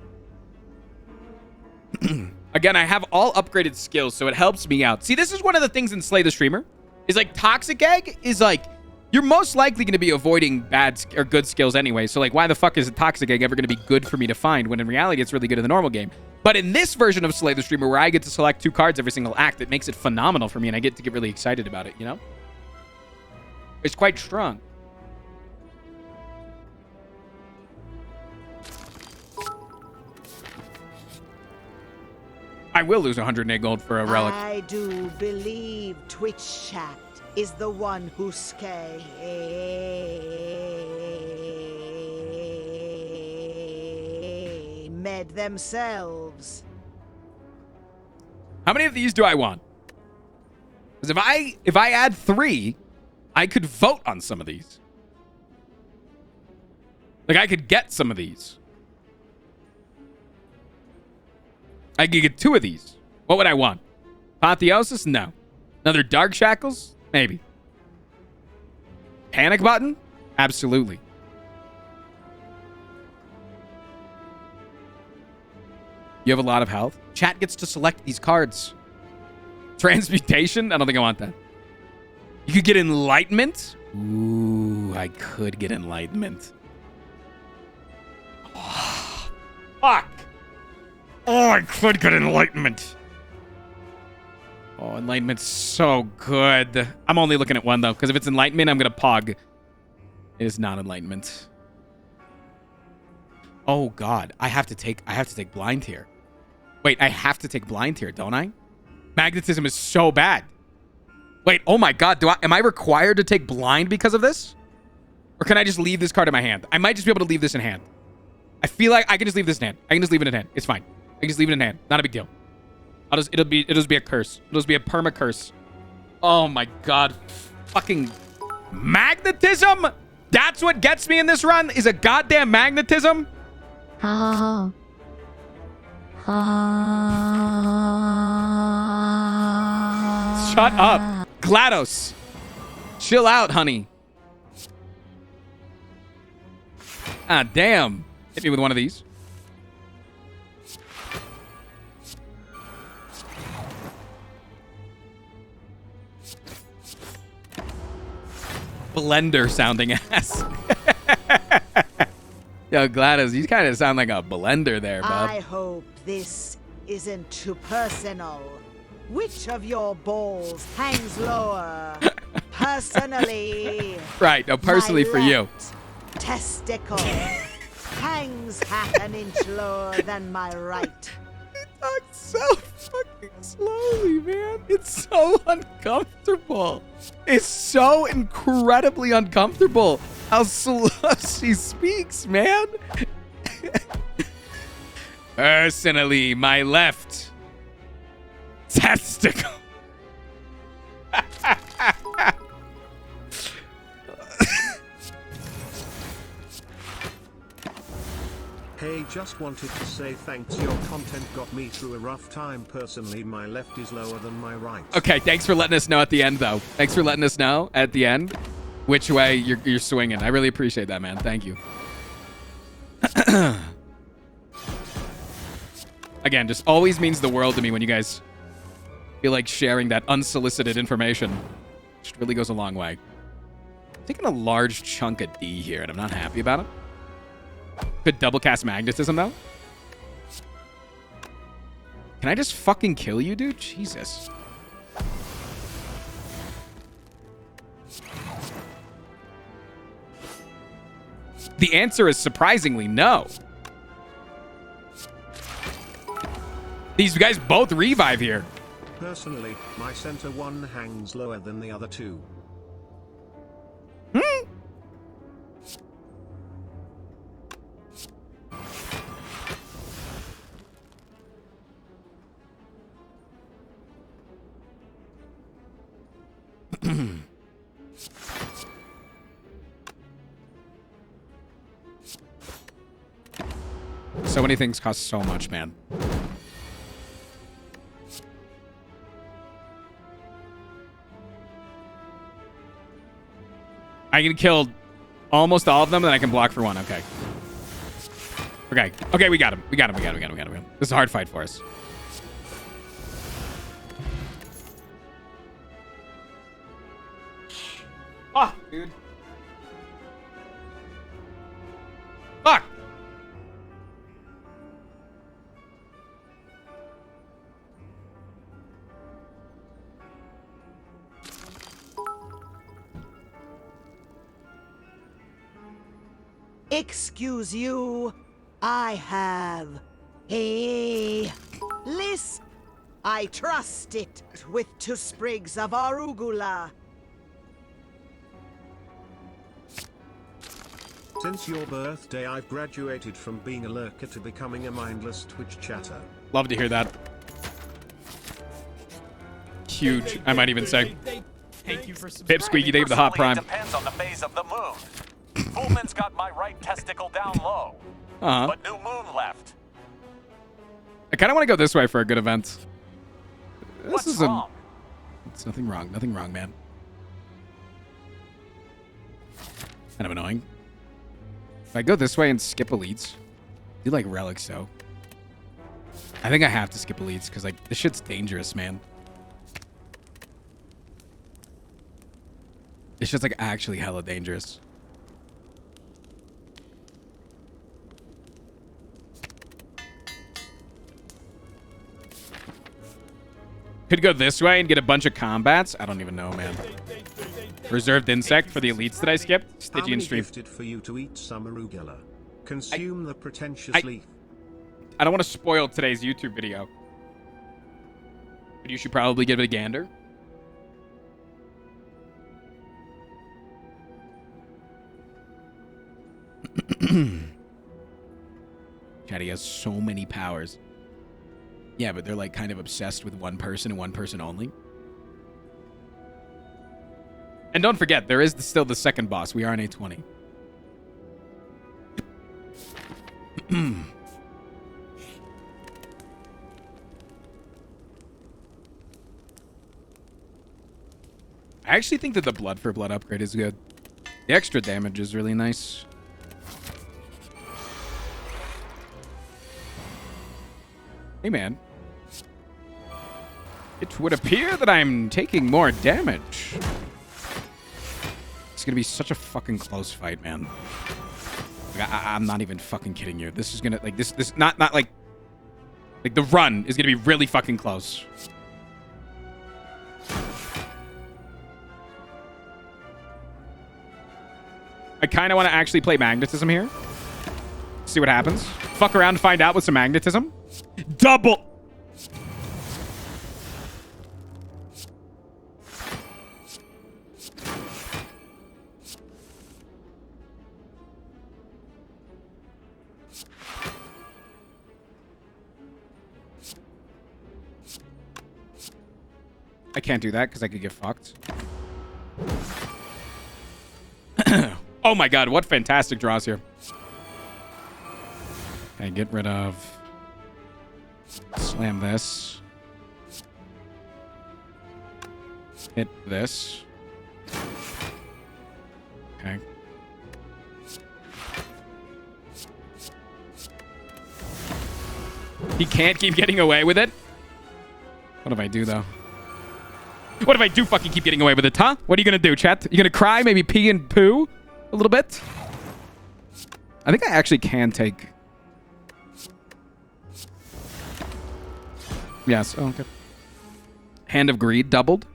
Again, I have all upgraded skills, so it helps me out. See, this is one of the things in Slay the Streamer. Is like, Toxic Egg is like, you're most likely going to be avoiding bad or good skills anyway. So, like, why the fuck is a Toxic Egg ever going to be good for me to find when in reality it's really good in the normal game? But in this version of Slay the Streamer, where I get to select 2 cards every single act, it makes it phenomenal for me, and I get to get really excited about it, you know? It's quite strong. I will lose 108 gold for a relic. I do believe Twitch chat is the one who med themselves. How many of these do I want? Because if I add 3, I could vote on some of these. Like, I could get some of these. I could get 2 of these. What would I want? Apotheosis? No. Another Dark Shackles? Maybe. Panic Button? Absolutely. You have a lot of health. Chat gets to select these cards. Transmutation? I don't think I want that. You could get Enlightenment? Ooh, I could get Enlightenment. Oh, fuck. Oh, I could get Enlightenment. Oh, Enlightenment's so good. I'm only looking at 1, though, because if it's Enlightenment, I'm going to pog. It is not Enlightenment. Oh, God. I have to take Blind here. Wait, I have to take Blind here, don't I? Magnetism is so bad. Wait, oh my God. Am I required to take Blind because of this? Or can I just leave this card in my hand? I might just be able to leave this in hand. I feel like I can just leave this in hand. I can just leave it in hand. It's fine. I can just leave it in hand. Not a big deal. It'll just be a curse. It'll just be a perma curse. Oh my God. Fucking magnetism? That's what gets me in this run? Is a goddamn magnetism? Ha ha ha. Shut up. GLaDOS. Chill out, honey. Ah, damn. Hit me with one of these. Blender sounding ass. Yo, GLaDOS, you kind of sound like a blender there, bub. I hope this isn't too personal. Which of your balls hangs lower? Personally. Right, no, personally for you. Testicle hangs half an inch lower than my right. Talk so fucking slowly, man. It's so uncomfortable. It's so incredibly uncomfortable how slow she speaks, man. Personally, my left testicle. Hey, just wanted to say thanks. Your content got me through a rough time. Personally, my left is lower than my right. Okay, thanks for letting us know at the end, though. Thanks for letting us know at the end which way you're swinging. I really appreciate that, man. Thank you. Again, just always means the world to me when you guys feel like sharing that unsolicited information. Just really goes a long way. I'm taking a large chunk of D here, and I'm not happy about it. Could double cast magnetism, though. Can I just fucking kill you, dude? Jesus. The answer is surprisingly no. These guys both revive here. Personally, my center one hangs lower than the other 2. So many things cost so much, man. I can kill almost all of them, then I can block for one. Okay. Okay. Okay, we got him. We got him. We got him. We got him. We got him. This is a hard fight for us. Ah, dude. Fuck. Excuse you, I have a list. I trust it with 2 sprigs of arugula. Since your birthday, I've graduated from being a lurker to becoming a mindless Twitch chatter. Love to hear that. Huge, I might even say. Thank you for subscribing. Pip Squeaky, thank you for the hot prime. Depends on the phase of the moon. Fullman's got my right testicle down low. But new moon left. I kind of want to go this way for a good event. What's wrong? It's nothing wrong. Nothing wrong, man. Kind of annoying. If I go this way and skip elites, I do like relics though. I think I have to skip elites because like this shit's dangerous, man. This shit's like actually hella dangerous. Could go this way and get a bunch of combats. I don't even know, man. Reserved insect for the elites that I skipped. Stygian stream. Gifted for you to eat some arugula. Consume the pretentious leaf. I don't want to spoil today's YouTube video, but you should probably give it a gander. Chatty has so many powers. Yeah, but they're like kind of obsessed with one person and one person only. And don't forget, there is still the second boss. We are in A20. I actually think that the blood for blood upgrade is good. The extra damage is really nice. Hey, man. It would appear that I'm taking more damage. It's gonna be such a fucking close fight, man. Like, I'm not even fucking kidding you. This is gonna, like, not like the run is gonna be really fucking close. I kind of want to actually play magnetism here. See what happens. Fuck around and find out with some magnetism. Double. I can't do that because I could get fucked. Oh my god, what fantastic draws here. Okay, get rid of... Slam this. Hit this. Okay. He can't keep getting away with it? What if I do, though? What if I do fucking keep getting away with it, huh? What are you gonna do, chat? You gonna cry? Maybe pee and poo? A little bit? I think I actually can take... Yes, oh, okay. Hand of Greed doubled.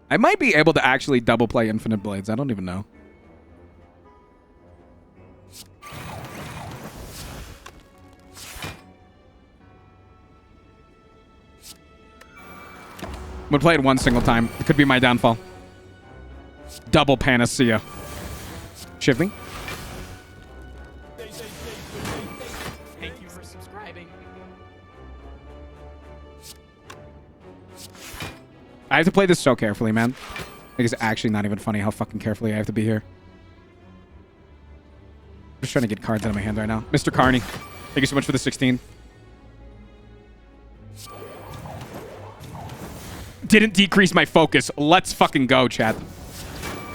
I might be able to actually double play Infinite Blades. I don't even know. I'm gonna play it one single time. It could be my downfall. Double Panacea. Shiv me. Thank you for subscribing. I have to play this so carefully, man. Like, it's actually not even funny how fucking carefully I have to be here. Just trying to get cards out of my hand right now. Mr. Carney, thank you so much for the 16. Didn't decrease my focus. Let's fucking go, chat.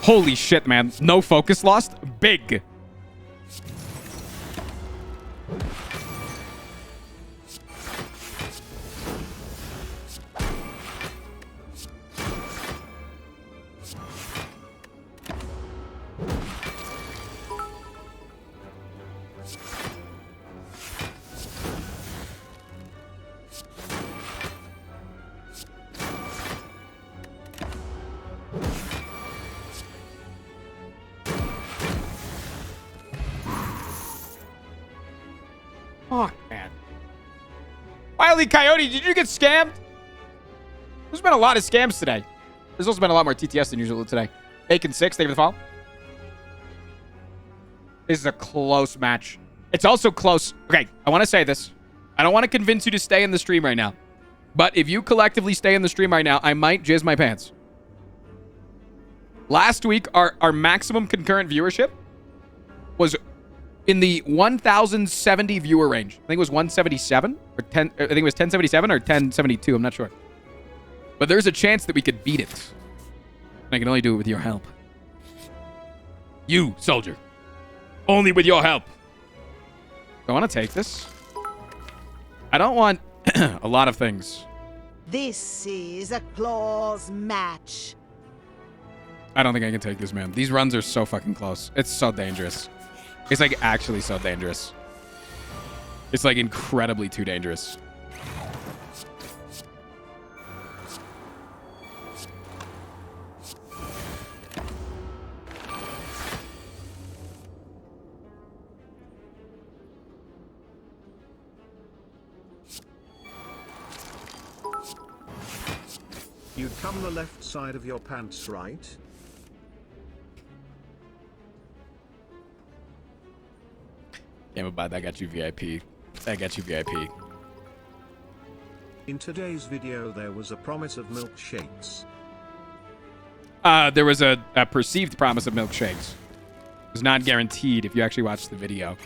Holy shit, man. No focus lost. Big. Fuck, man. Wily Coyote, did you get scammed? There's been a lot of scams today. There's also been a lot more TTS than usual today. Bacon 6, thank you for the follow. This is a close match. It's also close. Okay, I want to say this. I don't want to convince you to stay in the stream right now. But if you collectively stay in the stream right now, I might jizz my pants. Last week, our maximum concurrent viewership was in the 1,070 viewer range. I think it was 177 or 10. I think it was 1077 or 1072. I'm not sure. But there's a chance that we could beat it. And I can only do it with your help. You, soldier. Only with your help. I want to take this. I don't want a lot of things. This is a claws match. I don't think I can take this, man. These runs are so fucking close. It's so dangerous. It's like actually so dangerous. It's like incredibly too dangerous. You'd come the left side of your pants, right? Yeah, but that got you VIP. That got you VIP. In today's video there was a promise of milkshakes. There was a perceived promise of milkshakes. It was not guaranteed if you actually watched the video.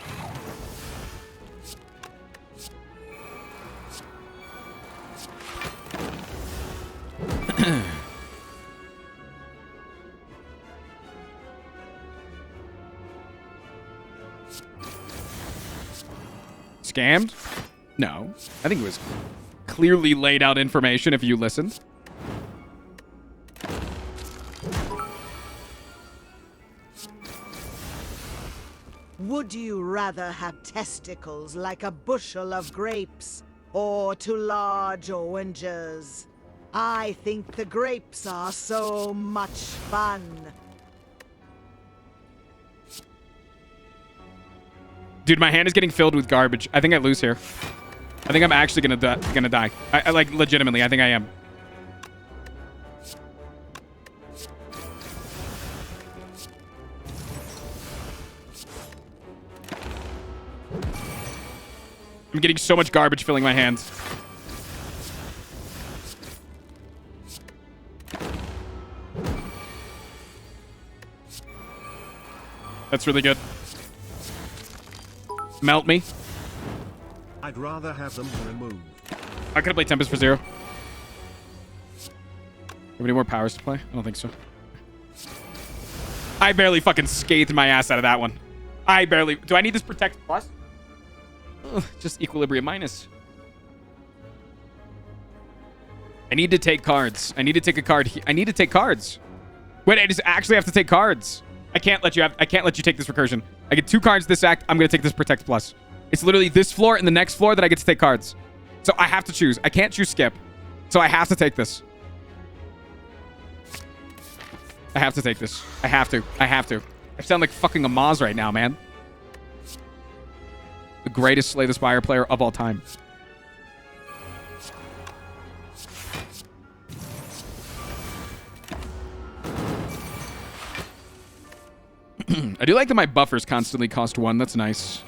Scammed? No. I think it was clearly laid out information if you listened. Would you rather have testicles like a bushel of grapes or 2 large oranges? I think the grapes are so much fun. Dude, my hand is getting filled with garbage. I think I lose here. I think I'm actually gonna die. I like legitimately. I think I am. I'm getting so much garbage filling my hands. That's really good. Melt me. I'd rather have them removed. I could have played Tempest for 0. Have any more powers to play? I don't think so. I barely fucking scathed my ass out of that one. I barely... Do I need this Protect Plus? Ugh, just Equilibrium minus. I need to take cards. I need to take a card. I need to take cards. Wait, I just actually have to take cards. I can't let you take this recursion. I get 2 cards this act. I'm going to take this Protect Plus. It's literally this floor and the next floor that I get to take cards. So I have to choose. I can't choose skip. So I have to take this. I have to take this. I have to. I have to. I sound like fucking a Maz right now, man. The greatest Slay the Spire player of all time. I do like that my buffers constantly cost 1. That's nice.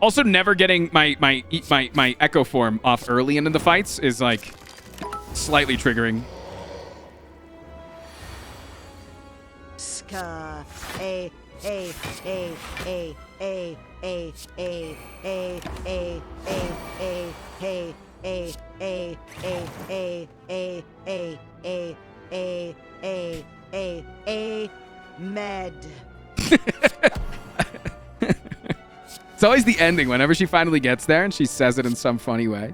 Also, never getting my echo form off early into the fights is like slightly triggering. Ska a a a a a a a a a a a a a a a med. It's always the ending whenever she finally gets there and she says it in some funny way.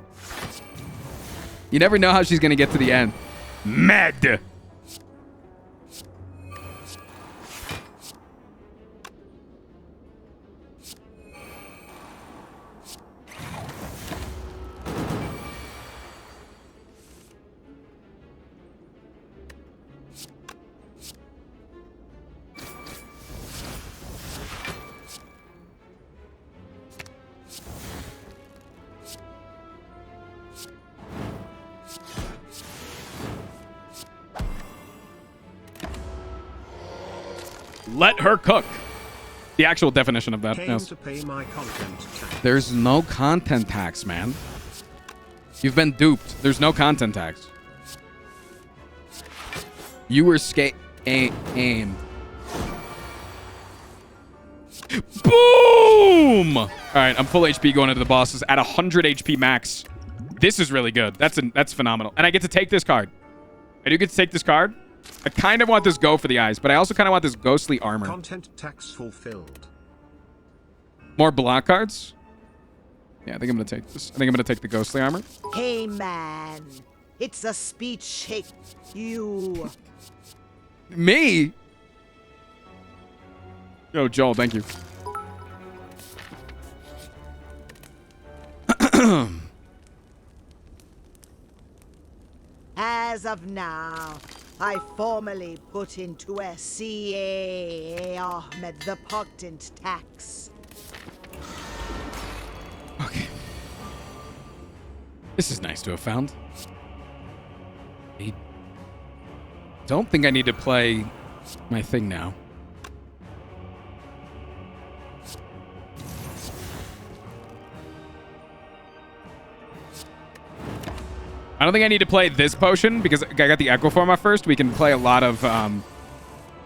You never know how she's going to get to the end. Med. Let her cook. The actual definition of that. Yes. To pay my content tax. There's no content tax, man. You've been duped. There's no content tax. You were aimed. Boom! All right, I'm full HP going into the bosses at 100 HP max. This is really good. That's phenomenal. And I get to take this card. I do get to take this card. I kind of want this go for the eyes, but I also kind of want this ghostly armor. Content tax fulfilled. More block cards? Yeah, I think I'm going to take this. I think I'm going to take the ghostly armor. Hey, man. It's a speech shake. You. Me? Yo, Joel, thank you. As of now, I formally put into a CA Ahmed the potent tax. Okay. This is nice to have found. I don't think I need to play my thing now. I don't think I need to play this potion because I got the Echo Form off first. We can play a lot of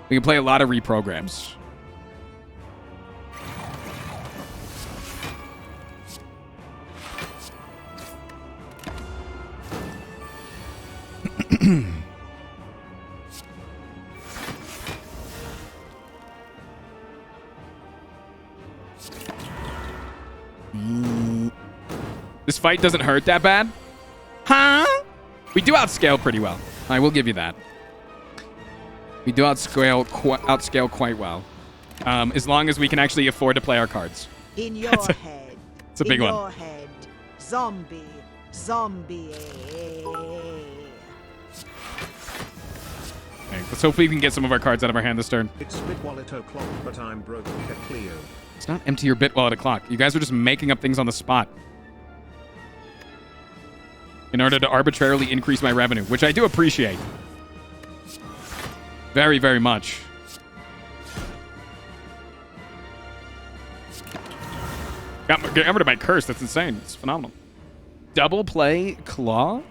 reprograms. This fight doesn't hurt that bad. Huh? We do outscale pretty well. I will give you that. We do outscale quite well. As long as we can actually afford to play our cards. In your head. It's a big one. In your head. Zombie. Okay, let's hope we can get some of our cards out of our hand this turn. It's Bitwallet o'clock, but I'm broke. Cleo. It's not empty your Bitwallet o'clock. You guys are just making up things on the spot in order to arbitrarily increase my revenue, which I do appreciate. Very, very much. Got rid of my curse. That's insane. It's phenomenal. Double play Claw?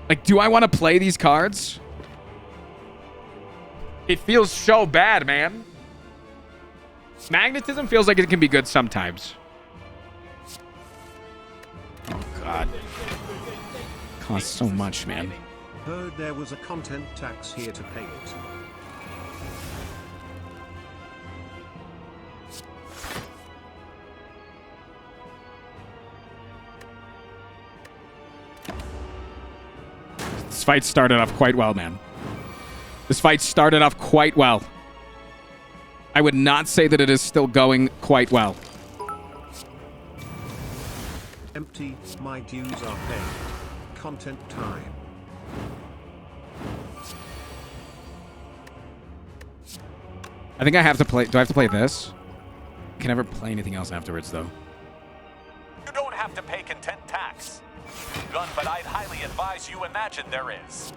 Like, do I want to play these cards? It feels so bad, man. Magnetism feels like it can be good sometimes. Oh, God. Costs so much, man. Heard there was a content tax here to pay it. This fight started off quite well, man. This fight started off quite well. I would not say that it is still going quite well. Empty, my dues are paid. Content time. I think I have to play... Do I have to play this? I can never play anything else afterwards, though. You don't have to pay content tax. None, but I'd highly advise you imagine there is.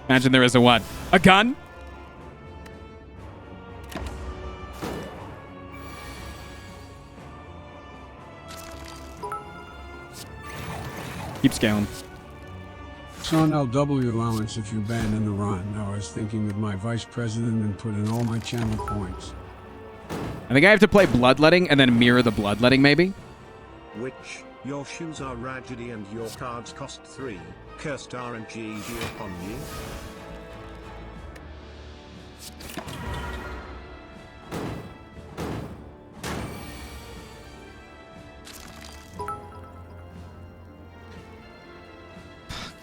Imagine there is a what? A gun? Keep scaling. Son, I'll double your allowance if you abandon the run. I was thinking with my vice president and put in all my channel points. I think I have to play bloodletting and then mirror the bloodletting, maybe. Which, your shoes are raggedy and your cards cost 3, cursed RNG upon you.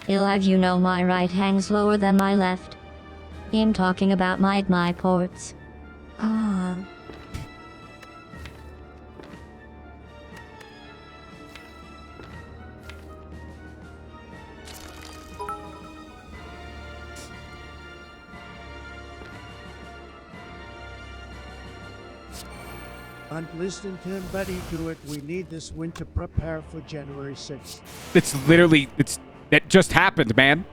Ilag, you know my right hangs lower than my left. I'm talking about my ports. Ah. And listen to him, buddy, do it. We need this win to prepare for January 6th. It's literally, that just happened, man.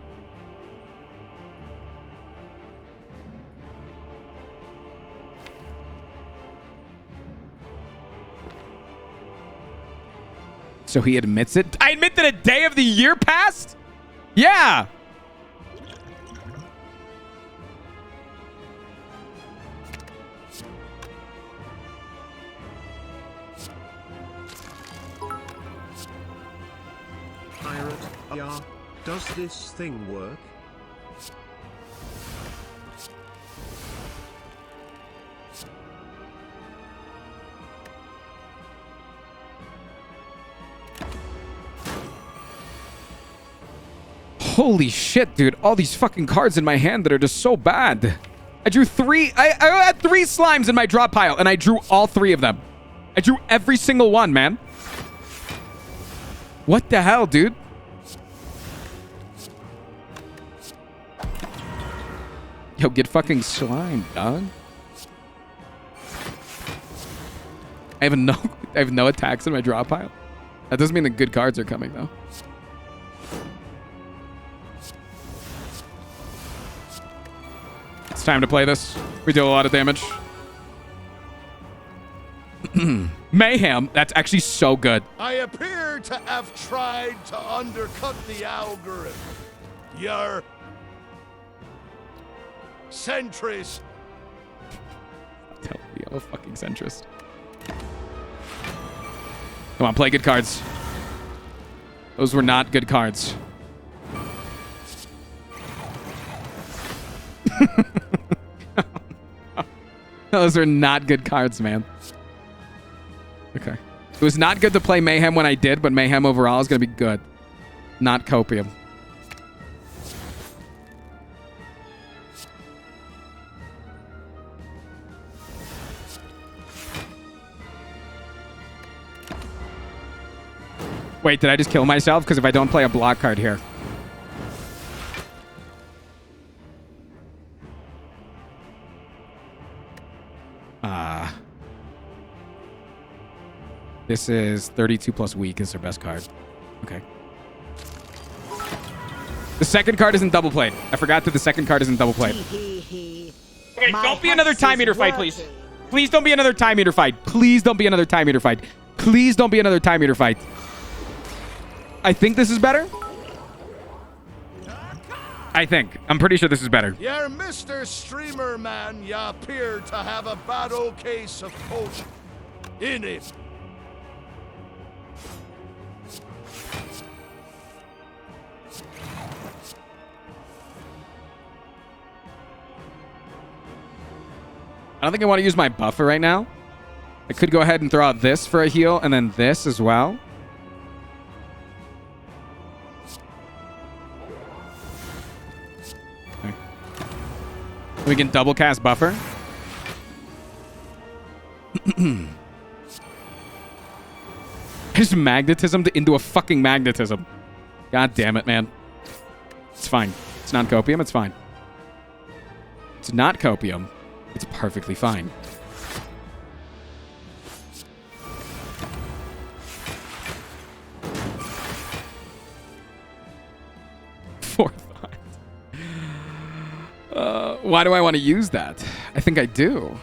So he admits it? I admit that a day of the year passed? Yeah. Pirate, yeah. Does this thing work? Holy shit, dude. All these fucking cards in my hand that are just so bad. I drew 3. I had 3 slimes in my drop pile, and I drew all 3 of them. I drew every single one, man. What the hell, dude? Yo, get fucking slime, dog. I have no attacks in my draw pile. That doesn't mean the good cards are coming, though. It's time to play this. We do a lot of damage. Mayhem. That's actually so good. I appear to have tried to undercut the algorithm. Your centrist. Tell me I'm a fucking centrist. Come on, play good cards. Those were not good cards. Those are not good cards, man. Okay. It was not good to play Mayhem when I did, but Mayhem overall is going to be good. Not Copium. Wait, did I just kill myself? Because if I don't play a block card here. This is 32 plus weak is their best card. Okay. The second card isn't double played. I forgot that the second card isn't double played. Okay, don't be another time meter fight, please. Please don't be another time meter fight. Please don't be another time meter fight. Please don't be another time meter fight. I think this is better. I think. I'm pretty sure this is better. You're Mr. Streamer Man. You appear to have a bad old case of poaching in it. I don't think I want to use my buffer right now. I could go ahead and throw out this for a heal and then this as well. Okay. We can double cast buffer. Just magnetism into a fucking magnetism. God damn it, man. It's fine. It's not copium. It's fine. It's not copium. It's perfectly fine. Fourth Why do I want to use that? I think I do.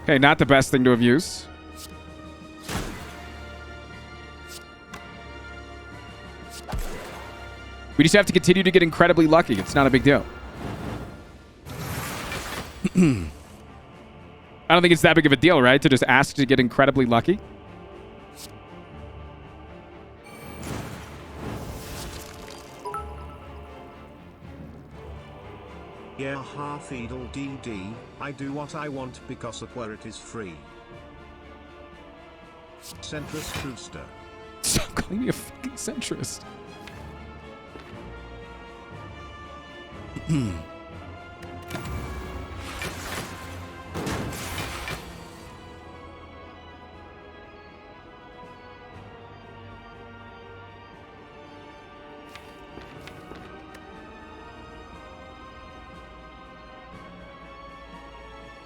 Okay, not the best thing to have used. We just have to continue to get incredibly lucky. It's not a big deal. I don't think it's that big of a deal, right? To just ask to get incredibly lucky. Yeah, half Edel DD. I do what I want because of where it is free. Centrist Rooster. Stop calling me a fucking centrist.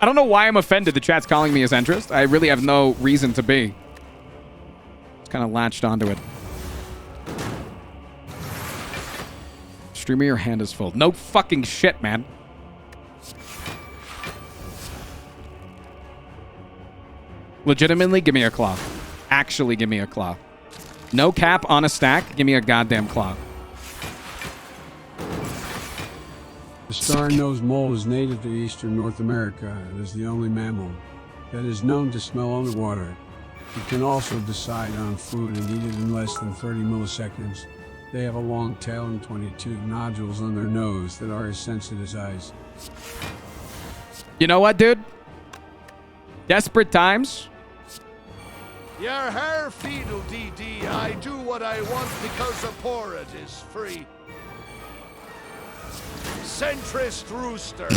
I don't know why I'm offended the chat's calling me a centrist. I really have no reason to be. Just kind of latched onto it. Streamer, your hand is full. No fucking shit, man. Legitimately, give me a claw. Actually, give me a claw. No cap on a stack. Give me a goddamn claw. The star-nosed mole is native to eastern North America. It is the only mammal that is known to smell underwater. It can also decide on food and eat it in less than 30 milliseconds. They have a long tail and 22 nodules on their nose that are as sensitive as eyes. You know what, dude? Desperate times. Your hair feedle DD. I do what I want because the porridge is free. Centrist Rooster.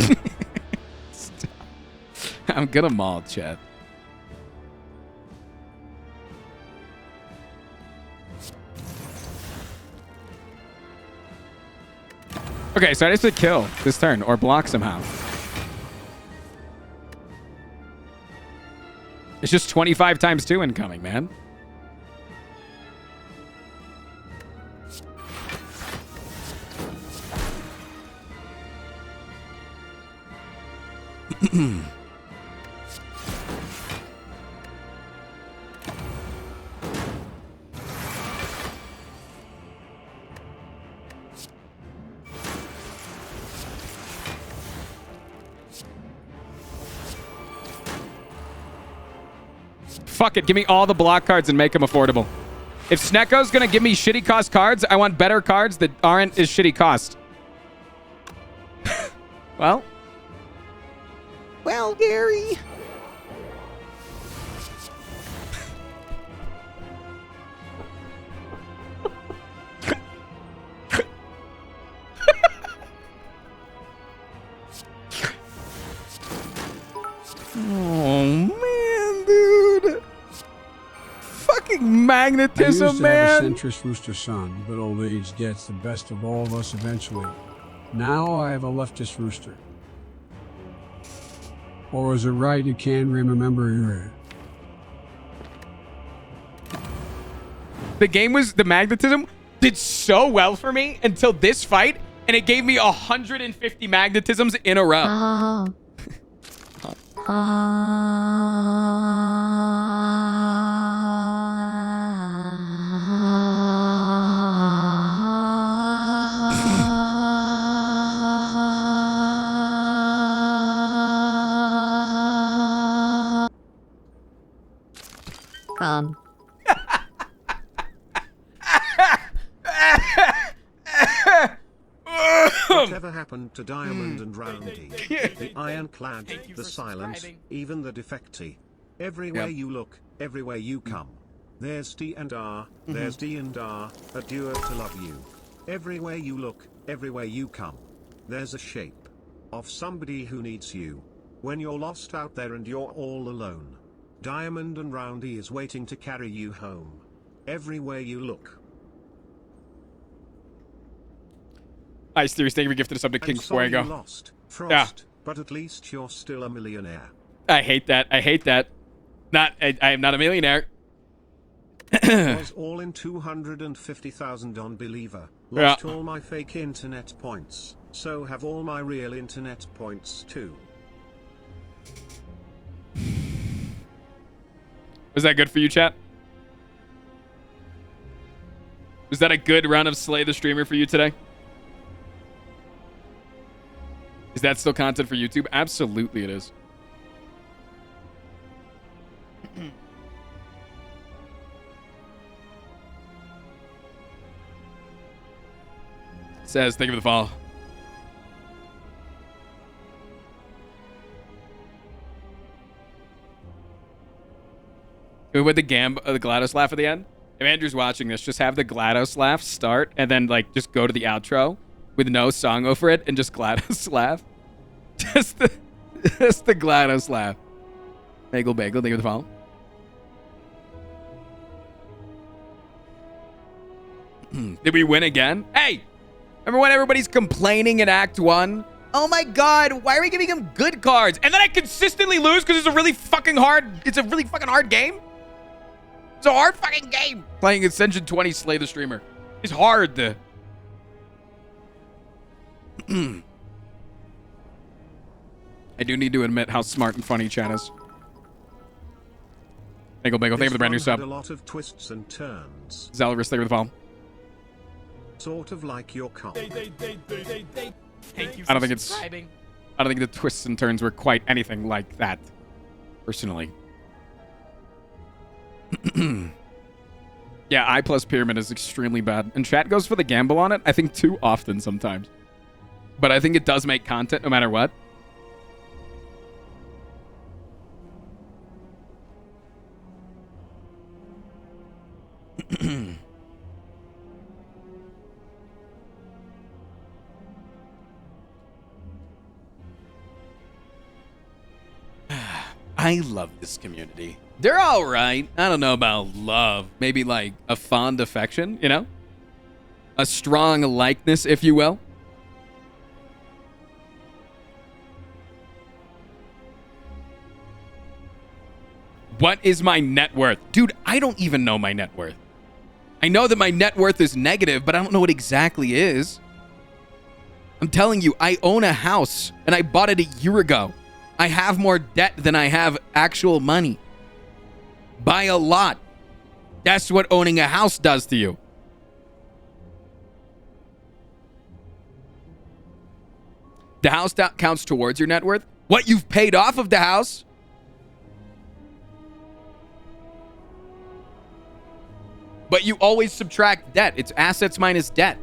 I'm gonna maul chat. Okay, so I just have to kill this turn or block somehow. It's just 25 times 2 incoming, man. Fuck it, give me all the block cards and make them affordable. If Snecko's gonna give me shitty cost cards, I want better cards that aren't as shitty cost. Well, Gary. Oh, man, dude. Fucking magnetism, I used to man. have a centrist rooster son, but old age gets the best of all of us eventually. Now I have a leftist rooster. Or was it right you can't remember your... The game was, the magnetism did so well for me until this fight, and it gave me 150 magnetisms in a row. Whatever happened to Diamond and Roundy? The Ironclad, the Silent, even the Defectee. Everywhere you look, everywhere you come. There's T and R, there's D and R, a duo to love you. Everywhere you look, everywhere you come. There's a shape of somebody who needs you. When you're lost out there and you're all alone. Diamond and Roundy is waiting to carry you home. Everywhere you look. Ice Theory, thank you for gifting us up to King Fuego. Lost, Frost, but at least you're still a millionaire. I hate that. I hate that. I am not a millionaire. Was all in 250,000 on Believer. Lost all my fake internet points, so have all my real internet points too. Was that good for you, chat? Was that a good run of Slay the Streamer for you today? Is that still content for YouTube? Absolutely it is. Says, thank you for the follow. With the GLaDOS laugh at the end? If Andrew's watching this, just have the GLaDOS laugh start and then like just go to the outro with no song over it and just GLaDOS laugh. Just the GLaDOS laugh. Bagel, thank you for the follow. Did we win again? Hey! Remember when everybody's complaining in Act 1? Oh my god, why are we giving him good cards? And then I consistently lose because it's a really fucking hard game? It's a hard fucking game. Playing Ascension 20 Slay the Streamer is hard. I do need to admit how smart and funny chat is. Bagel, thank you for the brand new sub. A lot of twists and turns. Zalorus, thank you for the follow. Sort of like your car. Thank you for I don't think the twists and turns were quite anything like that, personally. Yeah, I plus pyramid is extremely bad. And chat goes for the gamble on it, I think, too often sometimes. But I think it does make content no matter what. I love this community. They're all right. I don't know about love. Maybe like a fond affection, you know? A strong likeness, if you will. What is my net worth? Dude, I don't even know my net worth. I know that my net worth is negative, but I don't know what exactly is. I'm telling you, I own a house, and I bought it a year ago. I have more debt than I have actual money. By a lot. That's what owning a house does to you. The house counts towards your net worth. What you've paid off of the house. But you always subtract debt. It's assets minus debt.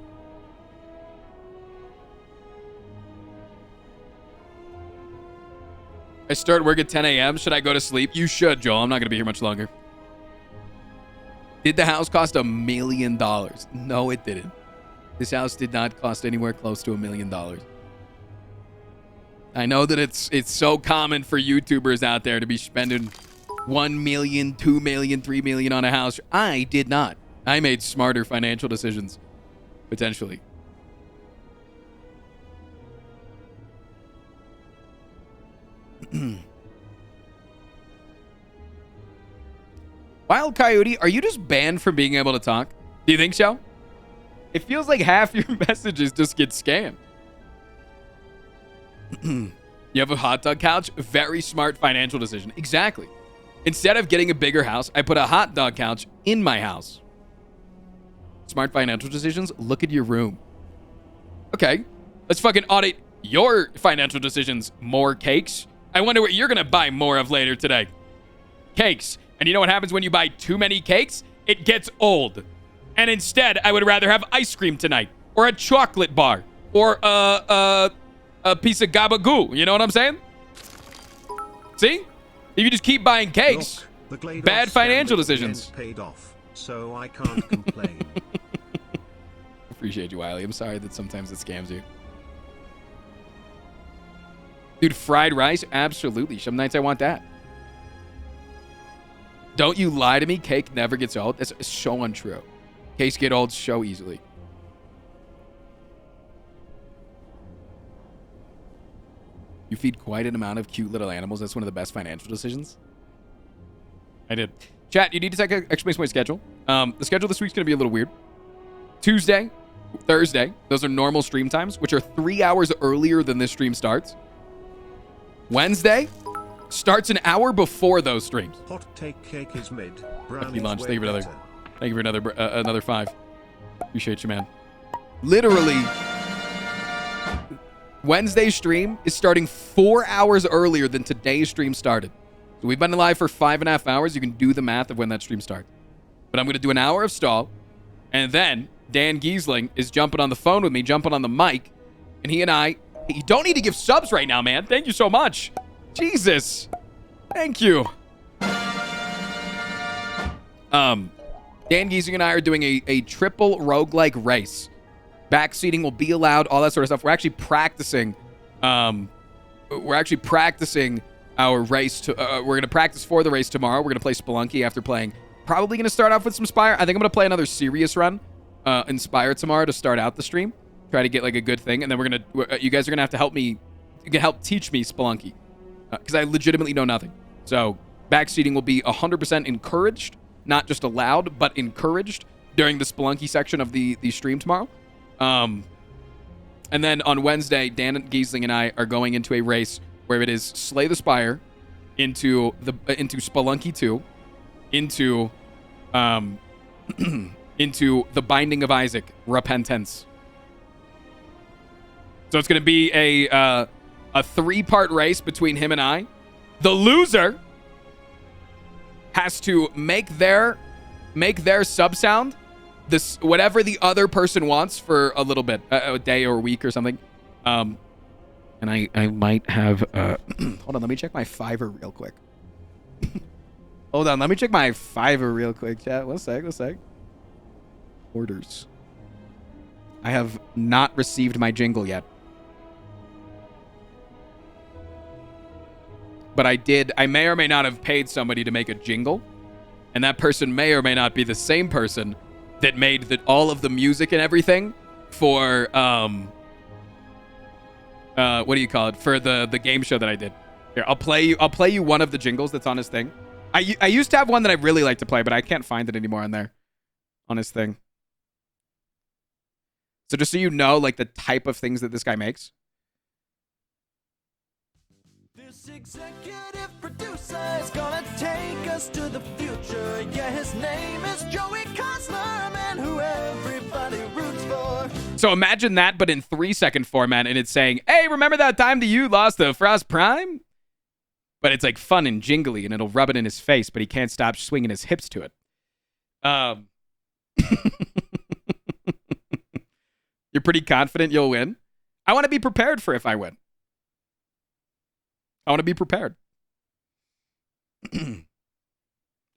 I start work at 10 a.m. Should I go to sleep? You should, Joel. I'm not going to be here much longer. Did the house cost $1 million? No, it didn't. This house did not cost anywhere close to $1 million. I know that it's so common for YouTubers out there to be spending $1 million, $2 million, $3 million on a house. I did not. I made smarter financial decisions, potentially. Wild Coyote, are you just banned from being able to talk? Do you think so? It feels like half your messages just get scammed. You have a hot dog couch? Very smart financial decision. Exactly. Instead of getting a bigger house, I put a hot dog couch in my house. Smart financial decisions? Look at your room. Okay. Let's fucking audit your financial decisions. More cakes? I wonder what you're going to buy more of later today. Cakes. And you know what happens when you buy too many cakes? It gets old. And instead, I would rather have ice cream tonight. Or a chocolate bar. Or a piece of gabagoo. You know what I'm saying? See? If you just keep buying cakes, look, bad financial decisions. Paid off, so I can't complain. Appreciate you, Wiley. I'm sorry that sometimes it scams you. Dude, fried rice? Absolutely. Some nights I want that. Don't you lie to me. Cake never gets old. That's so untrue. Cakes get old so easily. You feed quite an amount of cute little animals. That's one of the best financial decisions. I did. Chat, you need to explain my schedule. The schedule this week's going to be a little weird. Tuesday, Thursday, those are normal stream times, which are 3 hours earlier than this stream starts. Wednesday starts an hour before those streams. Hot take cake is mid. Lucky lunch. Thank you for another. Thank you for another 5. Appreciate you, man. Literally, Wednesday's stream is starting 4 hours earlier than today's stream started. So we've been live for 5.5 hours. You can do the math of when that stream starts. But I'm going to do an hour of stall, and then Dan Giesling is jumping on the phone with me, jumping on the mic, and he and I. You don't need to give subs right now, man. Thank you so much. Jesus. Thank you. Dan Giesing and I are doing a triple roguelike race. Backseating will be allowed, all that sort of stuff. We're actually practicing. Our race. We're going to practice for the race tomorrow. We're going to play Spelunky after playing. Probably going to start off with some Spire. I think I'm going to play another serious run in Spire tomorrow to start out the stream. Try to get like a good thing. And then you guys are going to have to help me. You can help teach me Spelunky. Because I legitimately know nothing. So backseating will be 100% encouraged. Not just allowed, but encouraged during the Spelunky section of the stream tomorrow. And then on Wednesday, Dan Giesling and I are going into a race where it is Slay the Spire into Spelunky 2, into the Binding of Isaac, Repentance. So it's going to be a 3-part race between him and I. The loser has to make their sub sound this whatever the other person wants for a little bit, a day or a week or something. And I might have hold on, let me check my Fiverr real quick. Hold on, let me check my Fiverr real quick, chat. One sec. Orders. I have not received my jingle yet. But I may or may not have paid somebody to make a jingle. And that person may or may not be the same person that made all of the music and everything for, what do you call it? For the game show that I did. Here, I'll play you one of the jingles that's on his thing. I used to have one that I really like to play, but I can't find it anymore on there. On his thing. So just so you know, like, the type of things that this guy makes. This executive producer is gonna take us to the future. Yeah, his name is Joey Cosler, man, who everybody roots for. So imagine that, but in 3-second format, and it's saying, "Hey, remember that time that you lost the Frost Prime?" But it's like fun and jingly, and it'll rub it in his face, but he can't stop swinging his hips to it. You're pretty confident you'll win? I want to be prepared for if I win. I want to be prepared. I think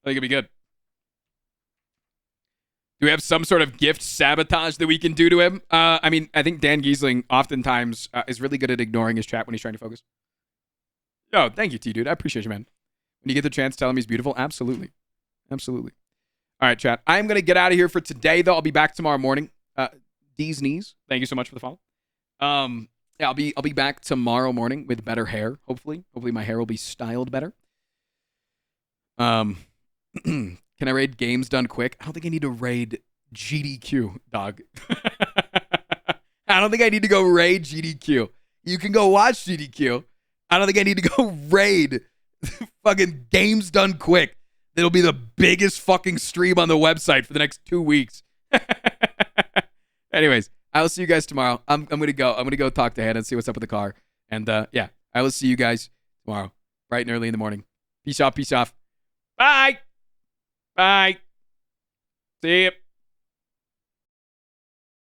it'd be good. Do we have some sort of gift sabotage that we can do to him? I mean, I think Dan Giesling oftentimes is really good at ignoring his chat when he's trying to focus. Oh, thank you, T-Dude. I appreciate you, man. When you get the chance, tell him he's beautiful. Absolutely. Absolutely. All right, chat. I'm going to get out of here for today, though. I'll be back tomorrow morning. D's knees. Thank you so much for the follow. Yeah, I'll be back tomorrow morning with better hair, hopefully. Hopefully my hair will be styled better. Can I raid Games Done Quick? I don't think I need to raid GDQ, dog. I don't think I need to go raid GDQ. You can go watch GDQ. I don't think I need to go raid fucking Games Done Quick. It'll be the biggest fucking stream on the website for the next 2 weeks. Anyways, I will see you guys tomorrow. I'm gonna go. I'm gonna go talk to Hannah and see what's up with the car. And yeah, I will see you guys tomorrow, bright and early in the morning. Peace off. Peace off. Bye. Bye. See you.